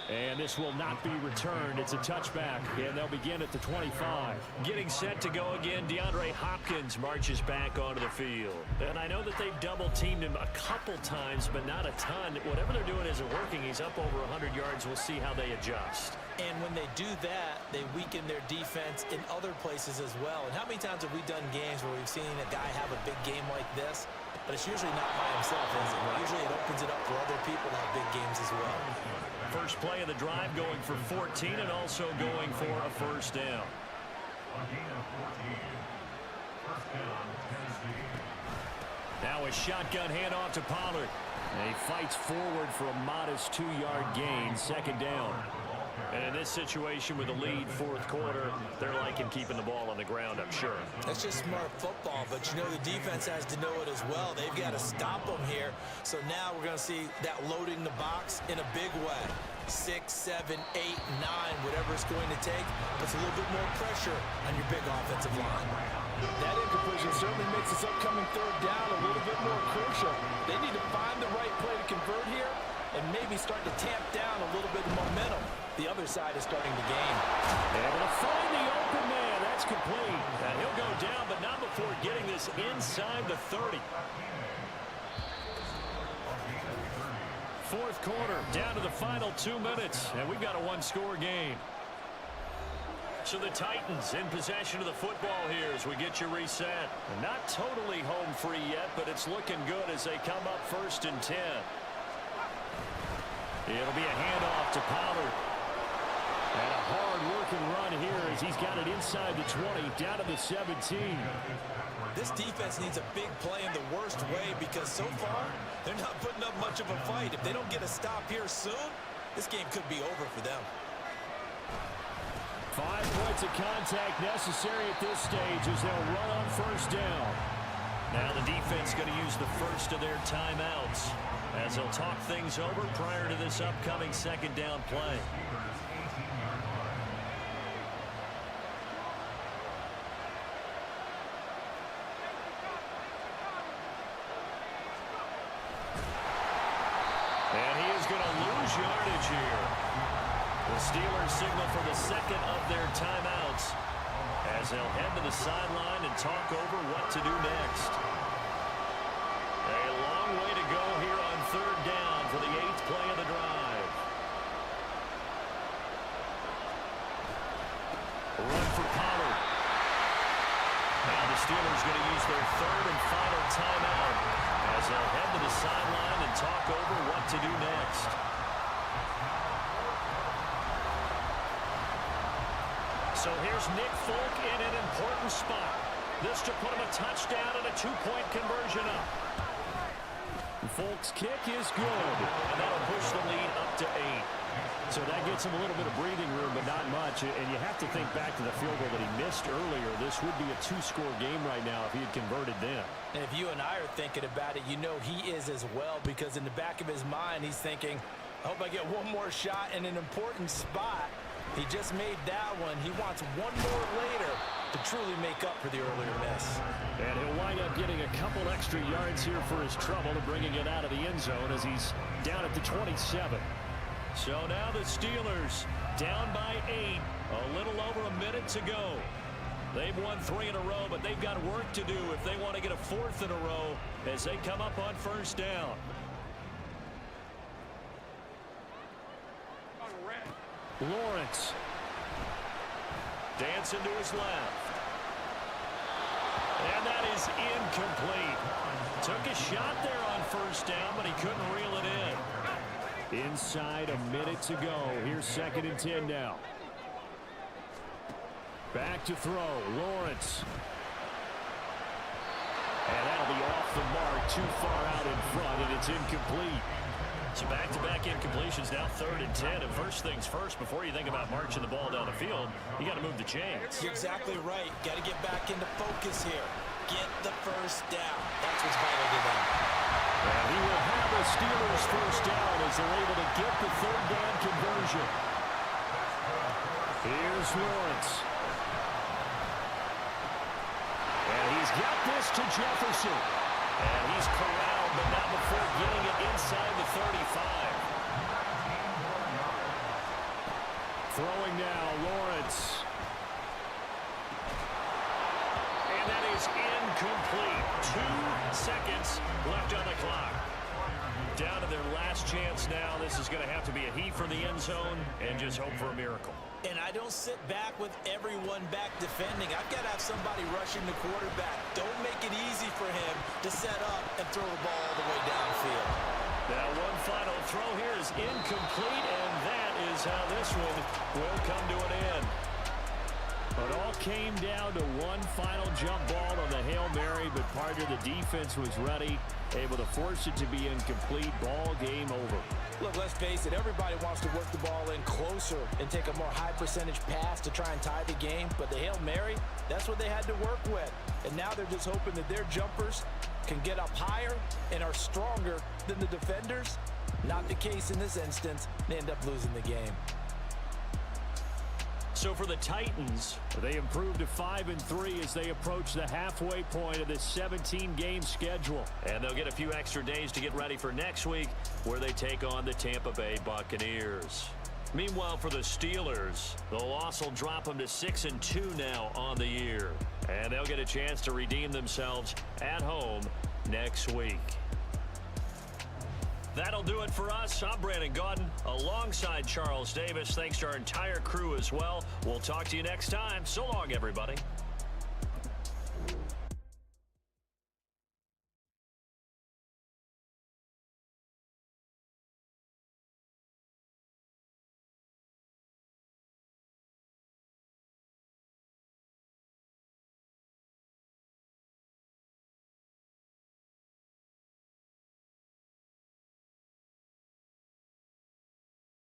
And this will not be returned. It's a touchback, and they'll begin at the 25. Getting set to go again, DeAndre Hopkins marches back onto the field. And I know that they've double-teamed him a couple times, but not a ton. Whatever they're doing isn't working. He's up over 100 yards. We'll see how they adjust. And when they do that, they weaken their defense in other places as well. And how many times have we done games where we've seen a guy have a big game like this? But it's usually not by himself, is it? Usually it opens it up for other people to have big games as well. First play of the drive going for 14 and also going for a first down. A gain of 14. First down, Tennessee. Now a shotgun handoff to Pollard. And he fights forward for a modest 2-yard gain, 2nd down. And in this situation with the lead 4th quarter, they're liking keeping the ball on the ground, I'm sure. That's just smart football, but you know the defense has to know it as well. They've got to stop them here. So now we're going to see that loading the box in a big way. 6, 7, 8, 9, whatever it's going to take, puts a little bit more pressure on your big offensive line. That incompletion certainly makes this upcoming 3rd down a little bit more crucial. They need to find the right play to convert here and maybe start to tamp down a little bit of momentum. The other side is starting to gain. Able to find the open man. That's complete. And he'll go down, but not before getting this inside the 30. 4th quarter, down to the final 2 minutes, and we've got a one-score game. So the Titans in possession of the football here as we get you reset. Not totally home free yet, but it's looking good as they come up 1st and 10. It'll be a handoff to Pollard. And a hard-working run here as he's got it inside the 20, down to the 17. This defense needs a big play in the worst way because so far, they're not putting up much of a fight. If they don't get a stop here soon, this game could be over for them. 5 points of contact necessary at this stage as they'll run on 1st down. Now the defense going to use the first of their timeouts as they'll talk things over prior to this upcoming 2nd down play. And he is going to lose yardage here. The Steelers signal for the 2nd of their timeouts as they'll head to the sideline and talk over what to do next. A long way to go here on 3rd down for the 8th play of the drive. Run for Pollard. Now the Steelers going to use their 3rd and final timeout as they'll head to the sideline and talk over what to do next. So here's Nick Folk in an important spot. This to put him a touchdown and a 2-point conversion up. Folk's kick is good. And that'll push the lead up to 8. So that gets him a little bit of breathing room, but not much. And you have to think back to the field goal that he missed earlier. This would be a 2-score game right now if he had converted then. And if you and I are thinking about it, you know he is as well, because in the back of his mind, he's thinking, I hope I get one more shot in an important spot. He just made that one. He wants one more later to truly make up for the earlier miss. And he'll wind up getting a couple extra yards here for his trouble and bringing it out of the end zone as he's down at the 27. So now the Steelers down by 8, a little over a minute to go. They've won 3 in a row, but they've got work to do if they want to get a 4th in a row as they come up on first down. Lawrence. Dancing to his left. And that is incomplete. Took a shot there on first down, but he couldn't reel it in. Inside a minute to go. Here's 2nd and 10 now. Back to throw. Lawrence. And that'll be off the mark. Too far out in front, and it's incomplete. So back-to-back incompletions, now 3rd and 10. And first things first, before you think about marching the ball down the field, you got to move the chains. You're exactly right. Got to get back into focus here. Get the first down. That's what's vital to them. And he will have the Steelers first down as they're able to get the 3rd down conversion. Here's Lawrence. And he's got this to Jefferson. And he's corralled, but not before getting it inside the 35. Throwing now, Lawrence. And that is incomplete. 2 seconds left on the clock. Down to their last chance now. This is going to have to be a heave for the end zone and just hope for a miracle. And I don't sit back with everyone back defending. I've got to have somebody rushing the quarterback. Don't make it easy for him to set up and throw the ball all the way downfield. Now one final throw here is incomplete, and that is how this one will come to an end. It all came down to one final jump ball on the Hail Mary, but part of the defense was ready, able to force it to be incomplete. Ball game over. Look, let's face it, everybody wants to work the ball in closer and take a more high percentage pass to try and tie the game, but the Hail Mary, that's what they had to work with. And now they're just hoping that their jumpers can get up higher and are stronger than the defenders. Not the case in this instance. They end up losing the game. So for the Titans, they improved to 5-3 as they approach the halfway point of this 17-game schedule. And they'll get a few extra days to get ready for next week, where they take on the Tampa Bay Buccaneers. Meanwhile, for the Steelers, the loss will drop them to 6-2 now on the year. And they'll get a chance to redeem themselves at home next week. That'll do it for us. I'm Brandon Gaudin alongside Charles Davis. Thanks to our entire crew as well. We'll talk to you next time. So long, everybody.